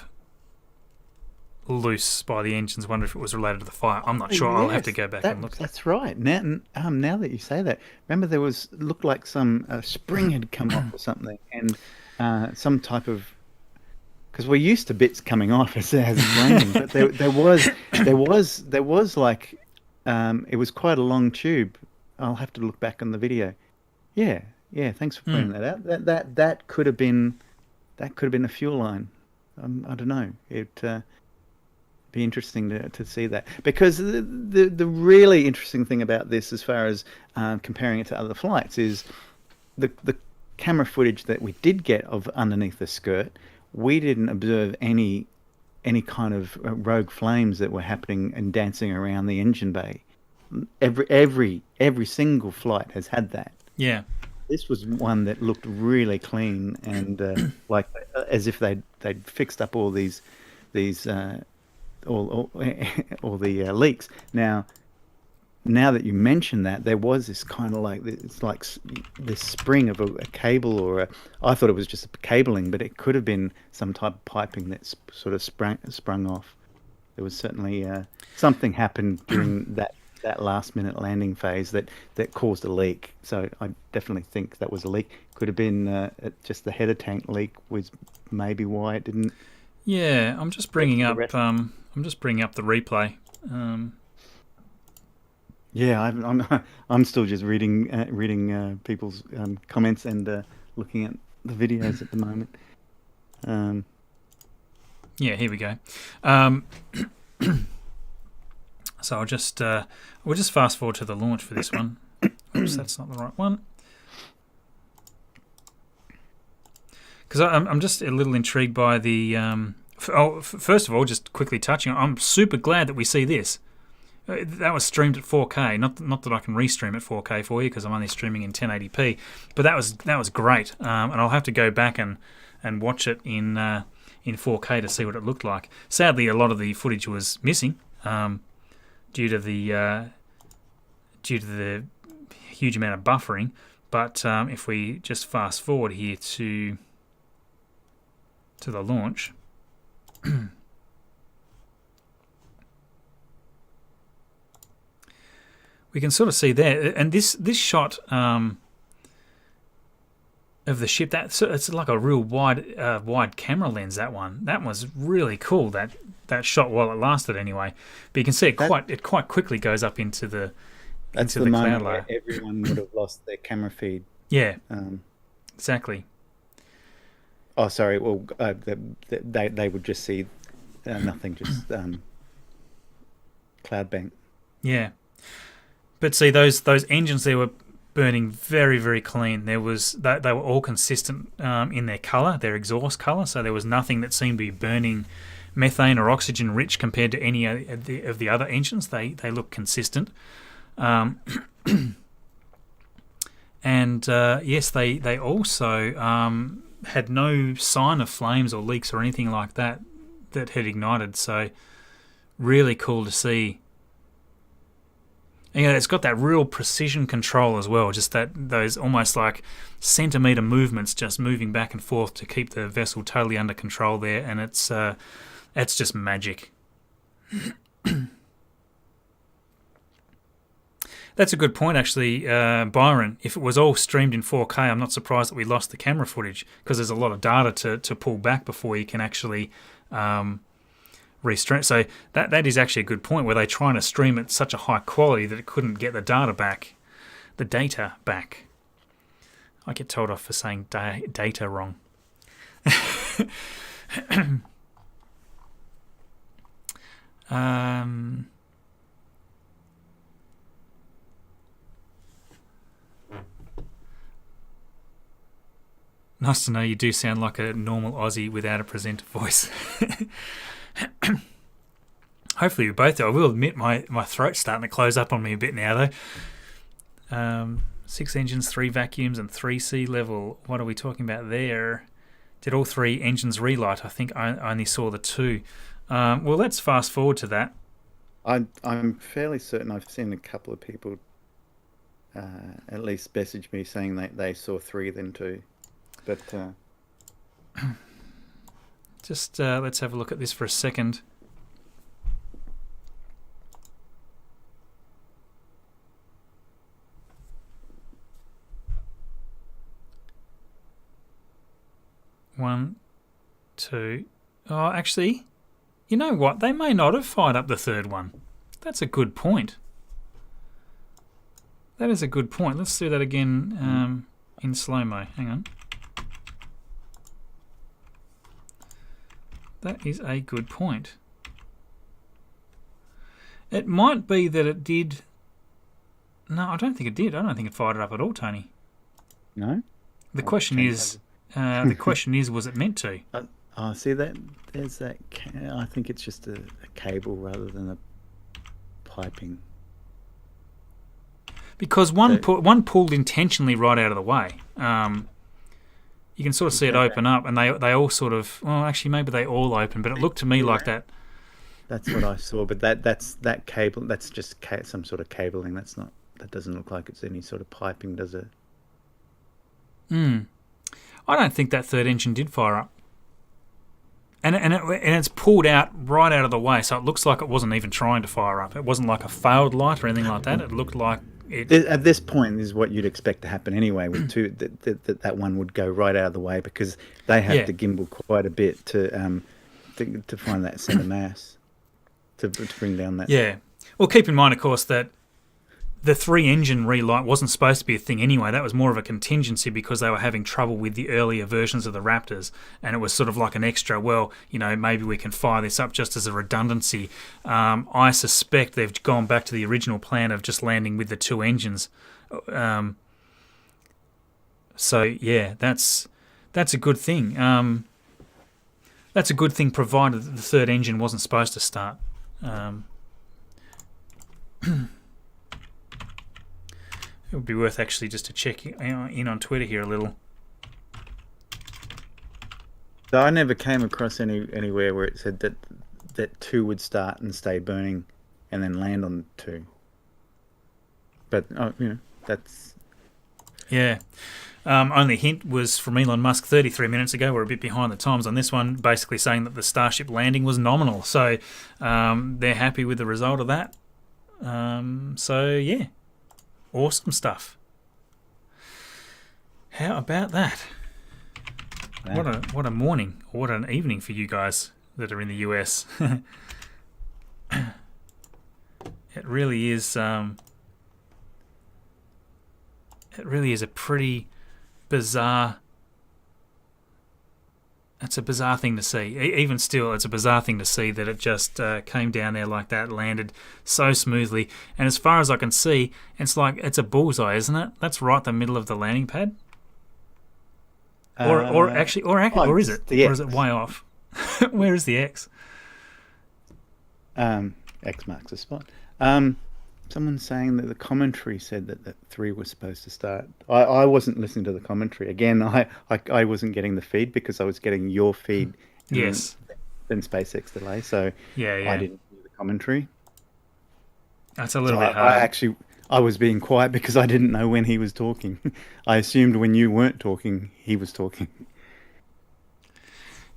loose by the engines. Wonder if it was related to the fire. I'm not sure. I'll have to go back and look. That's right. Now that you say that, remember there looked like some spring had come off or something, and some type of, because we're used to bits coming off as it's landing, but there was like it was quite a long tube. I'll have to look back on the video. Yeah, thanks for pointing that out. That could have been a fuel line. I don't know. It'd be interesting to see that, because the really interesting thing about this, as far as comparing it to other flights, is the camera footage that we did get of underneath the skirt. We didn't observe any kind of rogue flames that were happening and dancing around the engine bay. Every single flight has had that. Yeah. This was one that looked really clean and like as if they'd fixed up all these all the leaks. Now that you mention that, there was this kind of like, it's like this spring of a cable, or I thought it was just a cabling, but it could have been some type of piping that sort of sprung off. There was certainly something happened during that last minute landing phase that caused a leak. So I definitely think that was a leak. Could have been just the header tank leak was maybe why it didn't. Yeah, I'm just bringing up the replay. Yeah, I'm still just reading people's comments and looking at the videos at the moment. Yeah, here we go. So we'll just fast forward to the launch for this one. Oops, that's not the right one. Because I'm just a little intrigued by the. First of all, just quickly touching on, I'm super glad that we see this. That was streamed at 4K. Not that I can restream at 4K for you, because I'm only streaming in 1080p. But that was great, and I'll have to go back and watch it in 4K to see what it looked like. Sadly, a lot of the footage was missing. Due to the huge amount of buffering, but if we just fast forward here to the launch, We can sort of see there, and this shot of the ship, it's like a real wide camera lens. That was really cool. That shot while it lasted anyway. But you can see it quite quickly goes up into the cloud moment layer. where everyone would have lost their camera feed. Yeah, exactly. Oh, sorry. Well, they would just see nothing, just cloud bank. Yeah. But see, those engines there were burning very, very clean. They were all consistent in their colour, their exhaust colour. So there was nothing that seemed to be burning methane or oxygen rich compared to any of the other engines. They look consistent. And yes, they also had no sign of flames or leaks or anything like that had ignited. So really cool to see. And, it's got that real precision control as well, just those almost like centimetre movements just moving back and forth to keep the vessel totally under control there, and it's just magic. That's a good point, actually, Byron. If it was all streamed in 4K, I'm not surprised that we lost the camera footage, because there's a lot of data to pull back before you can actually restream. So that is actually a good point, where they're trying to stream at such a high quality that it couldn't get the data back. I get told off for saying data wrong. Nice to know you do sound like a normal Aussie without a presenter voice. Hopefully we both do. I will admit my throat's starting to close up on me a bit now, though. 6 engines, 3 vacuums, and 3 sea level. What are we talking about there? Did all 3 engines relight? I think I only saw the 2. Well, let's fast forward to that. I'm fairly certain I've seen a couple of people at least message me saying that they saw 3 then 2. But just let's have a look at this for a second. One, 2. Oh, actually, you know what? They may not have fired up the 3rd one. That's a good point. That is a good point. Let's do that again in slow-mo. Hang on. That is a good point. It might be that it did... No, I don't think it did. I don't think it fired it up at all, Tony. No? The question is, was it meant to? See that? There's that. I think it's just a cable rather than a piping. Because one pulled intentionally right out of the way. You can sort of see it open up, and they all sort of... Well, actually, maybe they all open, but it looked to me like that. That's what I saw, but that cable. That's just some sort of cabling. That doesn't look like it's any sort of piping, does it? I don't think that 3rd engine did fire up, and it's pulled out right out of the way, so it looks like it wasn't even trying to fire up. It wasn't like a failed light or anything like that. It looked like it. At this point, is what you'd expect to happen anyway. With 2, that one would go right out of the way, because they have to gimbal quite a bit to find that centre mass to bring down that. Yeah. Well, keep in mind, of course, that the 3-engine relight wasn't supposed to be a thing anyway. That was more of a contingency because they were having trouble with the earlier versions of the Raptors, and it was sort of like an extra, well, maybe we can fire this up just as a redundancy. I suspect they've gone back to the original plan of just landing with the 2 engines. So, yeah, that's a good thing. That's a good thing, provided that the 3rd engine wasn't supposed to start. It would be worth actually just to check in on Twitter here a little. So I never came across anywhere where it said that 2 would start and stay burning and then land on 2. But that's... Yeah. Only hint was from Elon Musk 33 minutes ago. We're a bit behind the times on this one, basically saying that the Starship landing was nominal. So they're happy with the result of that. So, yeah, awesome stuff. How about that? What a morning, or what an evening for you guys that are in the US. It really is. It really is a pretty bizarre. It's a bizarre thing to see. Even still, it's a bizarre thing to see that it just came down there like that, landed so smoothly. And as far as I can see, it's like it's a bullseye, isn't it? That's right in the middle of the landing pad. Or is it? Or is it way off? Where is the X? X marks the spot. Someone's saying that the commentary said that 3 was supposed to start. I wasn't listening to the commentary. Again, I wasn't getting the feed because I was getting your feed. Yes. Then SpaceX delay, so yeah. I didn't hear the commentary. That's a little bit hard. I was being quiet because I didn't know when he was talking. I assumed when you weren't talking, he was talking.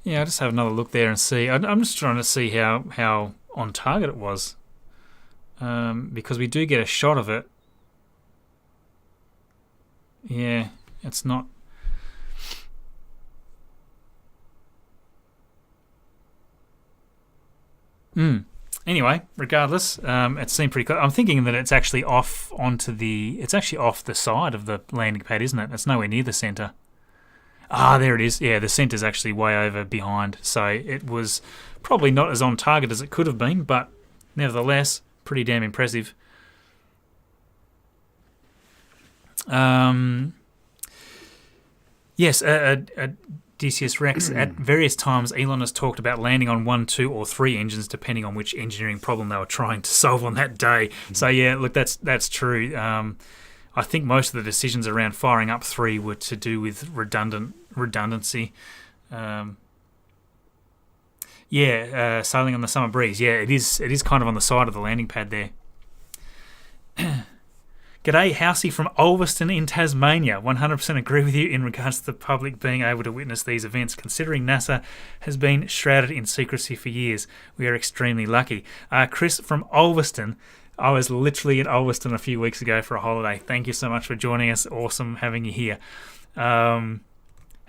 Yeah, I'll just have another look there and see. I'm just trying to see how on target it was. Because we do get a shot of it. Yeah, it's not. Anyway, regardless, it seemed pretty close. I'm thinking that it's actually off it's actually off the side of the landing pad, isn't it? It's nowhere near the center. Ah, there it is. Yeah, the center's actually way over behind. So it was probably not as on target as it could have been, but nevertheless, pretty damn impressive. Yes, Odysseus Rex, at various times Elon has talked about landing on 1, 2 or 3 engines depending on which engineering problem they were trying to solve on that day. So yeah, look, that's true. I think most of the decisions around firing up 3 were to do with redundancy. Sailing on the summer breeze. Yeah, it is kind of on the side of the landing pad there. G'day, Housey from Ulverston in Tasmania. 100% agree with you in regards to the public being able to witness these events. Considering NASA has been shrouded in secrecy for years, we are extremely lucky. Chris from Ulverston. I was literally in Ulverston a few weeks ago for a holiday. Thank you so much for joining us. Awesome having you here. How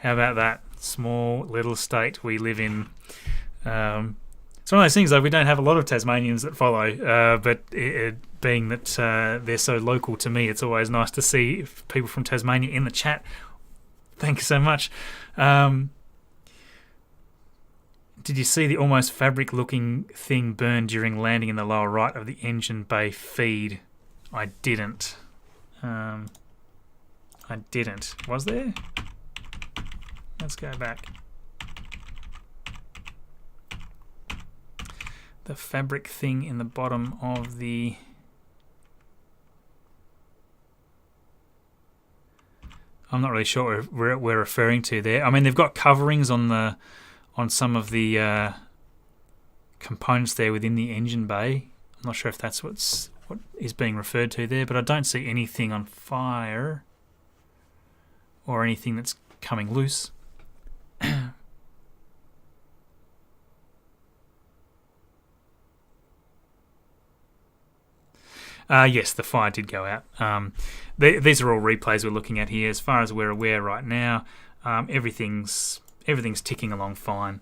about that? Small little state we live in. It's one of those things, though, we don't have a lot of Tasmanians that follow, but being that they're so local to me, it's always nice to see people from Tasmania in the chat. Thank you so much. Did you see the almost fabric-looking thing burn during landing in the lower right of the engine bay feed? I didn't. Was there? Let's go back. The fabric thing in the bottom of the... I'm not really sure what we're referring to there. I mean, they've got coverings on some of the components there within the engine bay. I'm not sure if that's what is being referred to there, but I don't see anything on fire or anything that's coming loose. Yes, the fire did go out. These are all replays we're looking at here. As far as we're aware right now, everything's ticking along fine.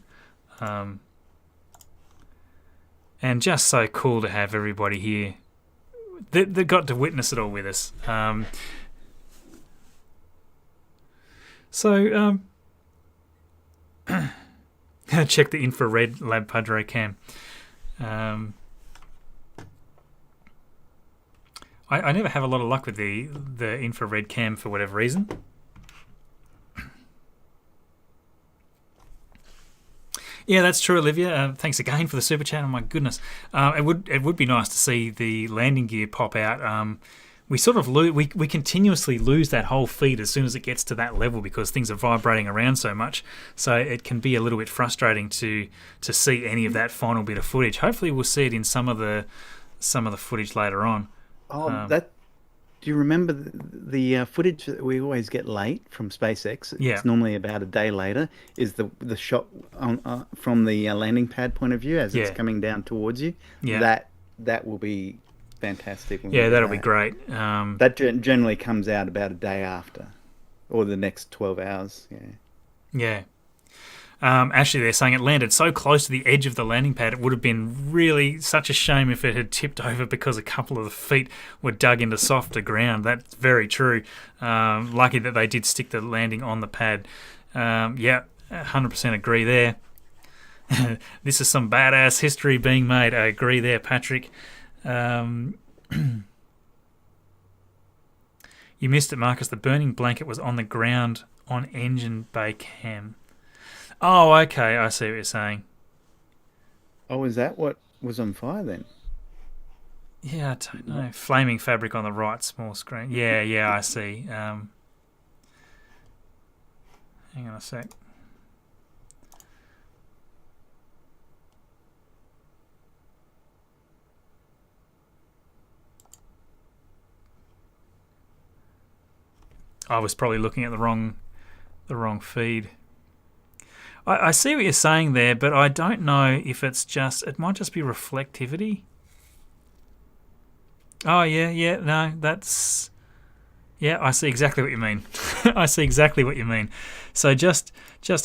And just so cool to have everybody here that got to witness it all with us. Check the infrared Lab Padre cam. I never have a lot of luck with the infrared cam for whatever reason. Yeah, that's true, Olivia. Thanks again for the super chat. Oh my goodness, it would be nice to see the landing gear pop out. We sort of we continuously lose that whole feed as soon as it gets to that level because things are vibrating around so much. So it can be a little bit frustrating to see any of that final bit of footage. Hopefully, we'll see it in some of the footage later on. Oh, Do you remember the footage that we always get late from SpaceX? Yeah. It's normally about a day later. Is the shot on, from the landing pad point of view as it's coming down towards you? Yeah. That will be fantastic. Yeah, that'll be great. That generally comes out about a day after, or the next 12 hours. Yeah. Yeah. Actually, they're saying it landed so close to the edge of the landing pad, it would have been really such a shame if it had tipped over because a couple of the feet were dug into softer ground. That's very true. Lucky that they did stick the landing on the pad. Yeah, 100% agree there. This is some badass history being made. I agree there, Patrick. You missed it, Marcus. The burning blanket was on the ground on engine bay cam. Oh, okay. I see what you're saying. Oh, is that what was on fire then? Yeah, I don't know. Flaming fabric on the right, small screen. Yeah, I see. Hang on a sec. I was probably looking at the wrong feed. I see what you're saying there, but I don't know if it might just be reflectivity. Oh, yeah, no, that's... Yeah, I see exactly what you mean. I see exactly what you mean. So just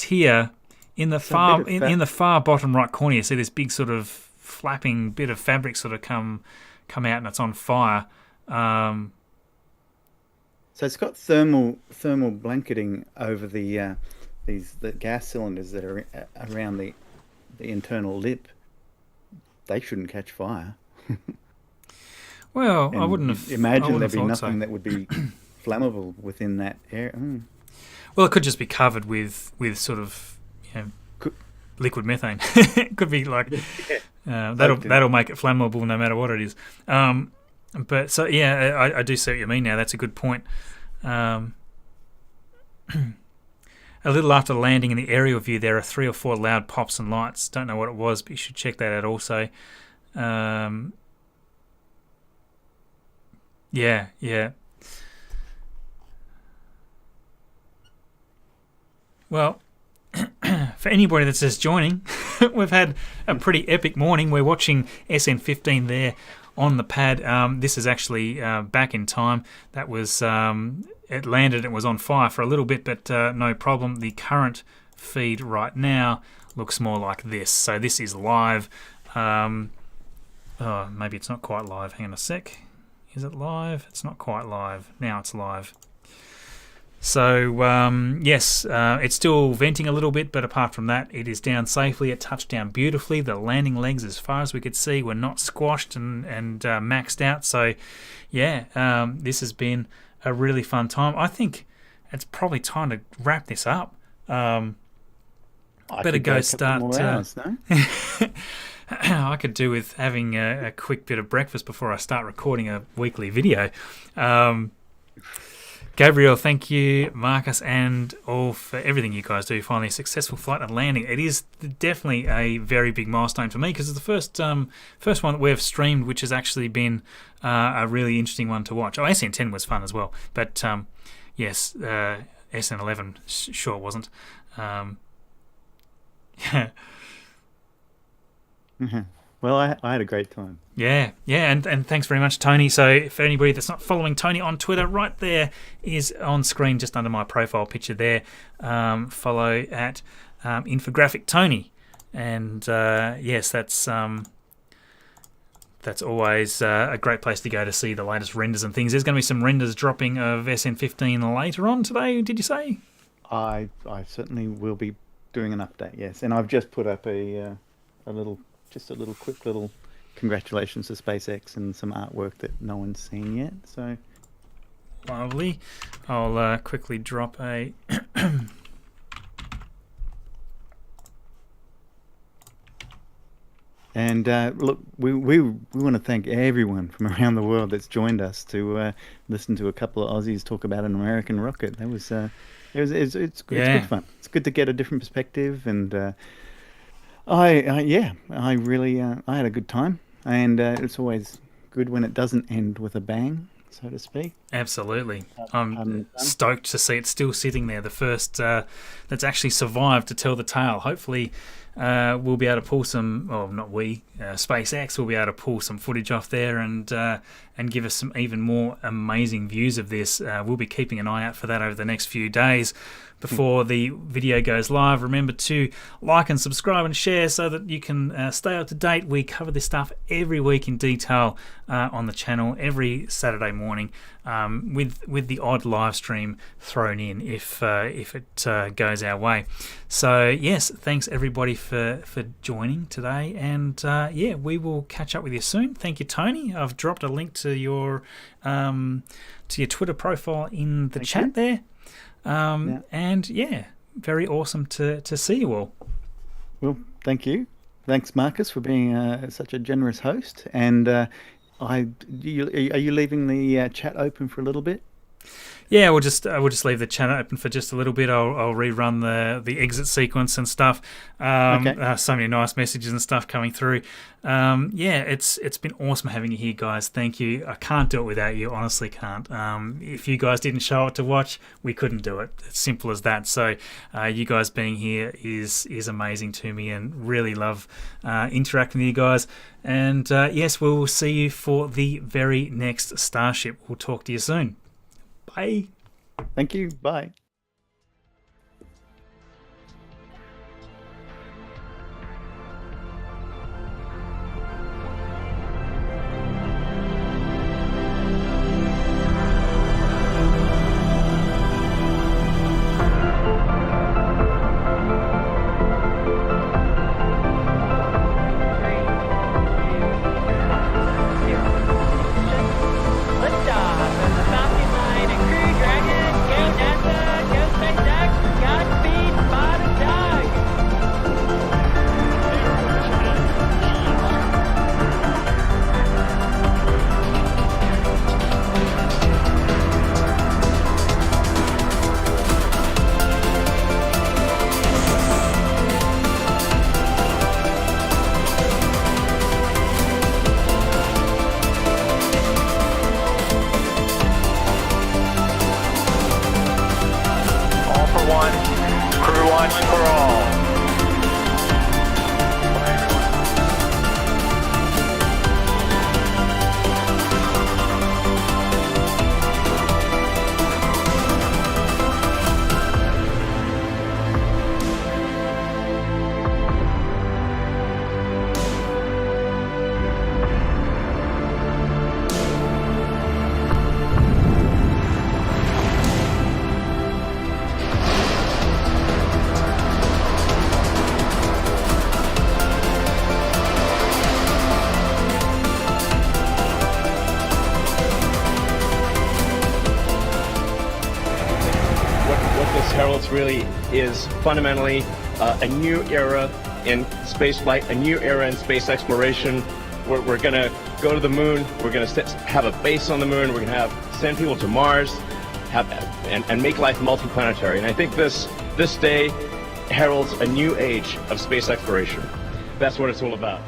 here, in the far bottom right corner, you see this big sort of flapping bit of fabric sort of come out and it's on fire. So it's got thermal blanketing over the gas cylinders that are around the internal lip. They shouldn't catch fire. Well, and I wouldn't have imagine there'd be nothing so. that would be flammable within that area. Well, it could just be covered with sort of liquid methane. It could be like that'll make it flammable no matter what it is. But so yeah, I do see what you mean now. That's a good point. A little after landing in the aerial view, there are 3 or 4 loud pops and lights. Don't know what it was, but you should check that out also. Yeah. Well, for anybody that's just joining, we've had a pretty epic morning. We're watching SN15 there on the pad. This is actually back in time. That was... it landed, it was on fire for a little bit, but no problem. The current feed right now looks more like this. So this is live. Maybe it's not quite live. Hang on a sec. Is it live? It's not quite live. Now it's live. So, yes, it's still venting a little bit, but apart from that, it is down safely. It touched down beautifully. The landing legs, as far as we could see, were not squashed and maxed out. So, yeah, this has been a really fun time. I think it's probably time to wrap this up. Better go start. Hours, no? I could do with having a quick bit of breakfast before I start recording a weekly video. Gabriel, thank you, Marcus, and all for everything you guys do. Finally, a successful flight and landing. It is definitely a very big milestone for me because it's the first one that we've streamed, which has actually been a really interesting one to watch. Oh, SN10 was fun as well, but yes, SN11 sure wasn't. Yeah. Well, I had a great time. Yeah, and thanks very much, Tony. So for anybody that's not following Tony on Twitter, right there is on screen just under my profile picture there. Follow at InfographicTony. And yes, that's always a great place to go to see the latest renders and things. There's going to be some renders dropping of SN15 later on today, did you say? I certainly will be doing an update, yes. And I've just put up a quick little congratulations to SpaceX and some artwork that no one's seen yet. So lovely. I'll quickly drop a and look, we want to thank everyone from around the world that's joined us to listen to a couple of Aussies talk about an American rocket. That was it's good fun. It's good to get a different perspective, and I really had a good time, and it's always good when it doesn't end with a bang. so to speak. Absolutely. I'm stoked to see it still sitting there, the first that's actually survived to tell the tale. Hopefully we'll be able to pull some, SpaceX will be able to pull some footage off there and give us some even more amazing views of this. We'll be keeping an eye out for that over the next few days before the video goes live. Remember to like and subscribe and share so that you can stay up to date. We cover this stuff every week in detail on the channel every Saturday morning, with the odd live stream thrown in if it goes our way. So yes, thanks everybody for joining today, and we will catch up with you soon. Thank you, Tony. I've dropped a link to your Twitter profile in the chat there. And very awesome to see you all. Well, thank you. Thanks, Marcus, for being such a generous host. And are you leaving the chat open for a little bit? Yeah, we'll just leave the channel open for just a little bit. I'll rerun the exit sequence and stuff. Okay. So many nice messages and stuff coming through. It's been awesome having you here, guys. Thank you. I can't do it without you. Honestly, can't. If you guys didn't show up to watch, we couldn't do it. It's simple as that. So you guys being here is amazing to me, and really love interacting with you guys. And yes, we will see you for the very next Starship. We'll talk to you soon. Bye. Thank you. Bye. Really is fundamentally a new era in spaceflight, a new era in space exploration. We're going to go to the moon. We're going to have a base on the moon. We're going to send people to Mars, and make life multiplanetary. And I think this day heralds a new age of space exploration. That's what it's all about.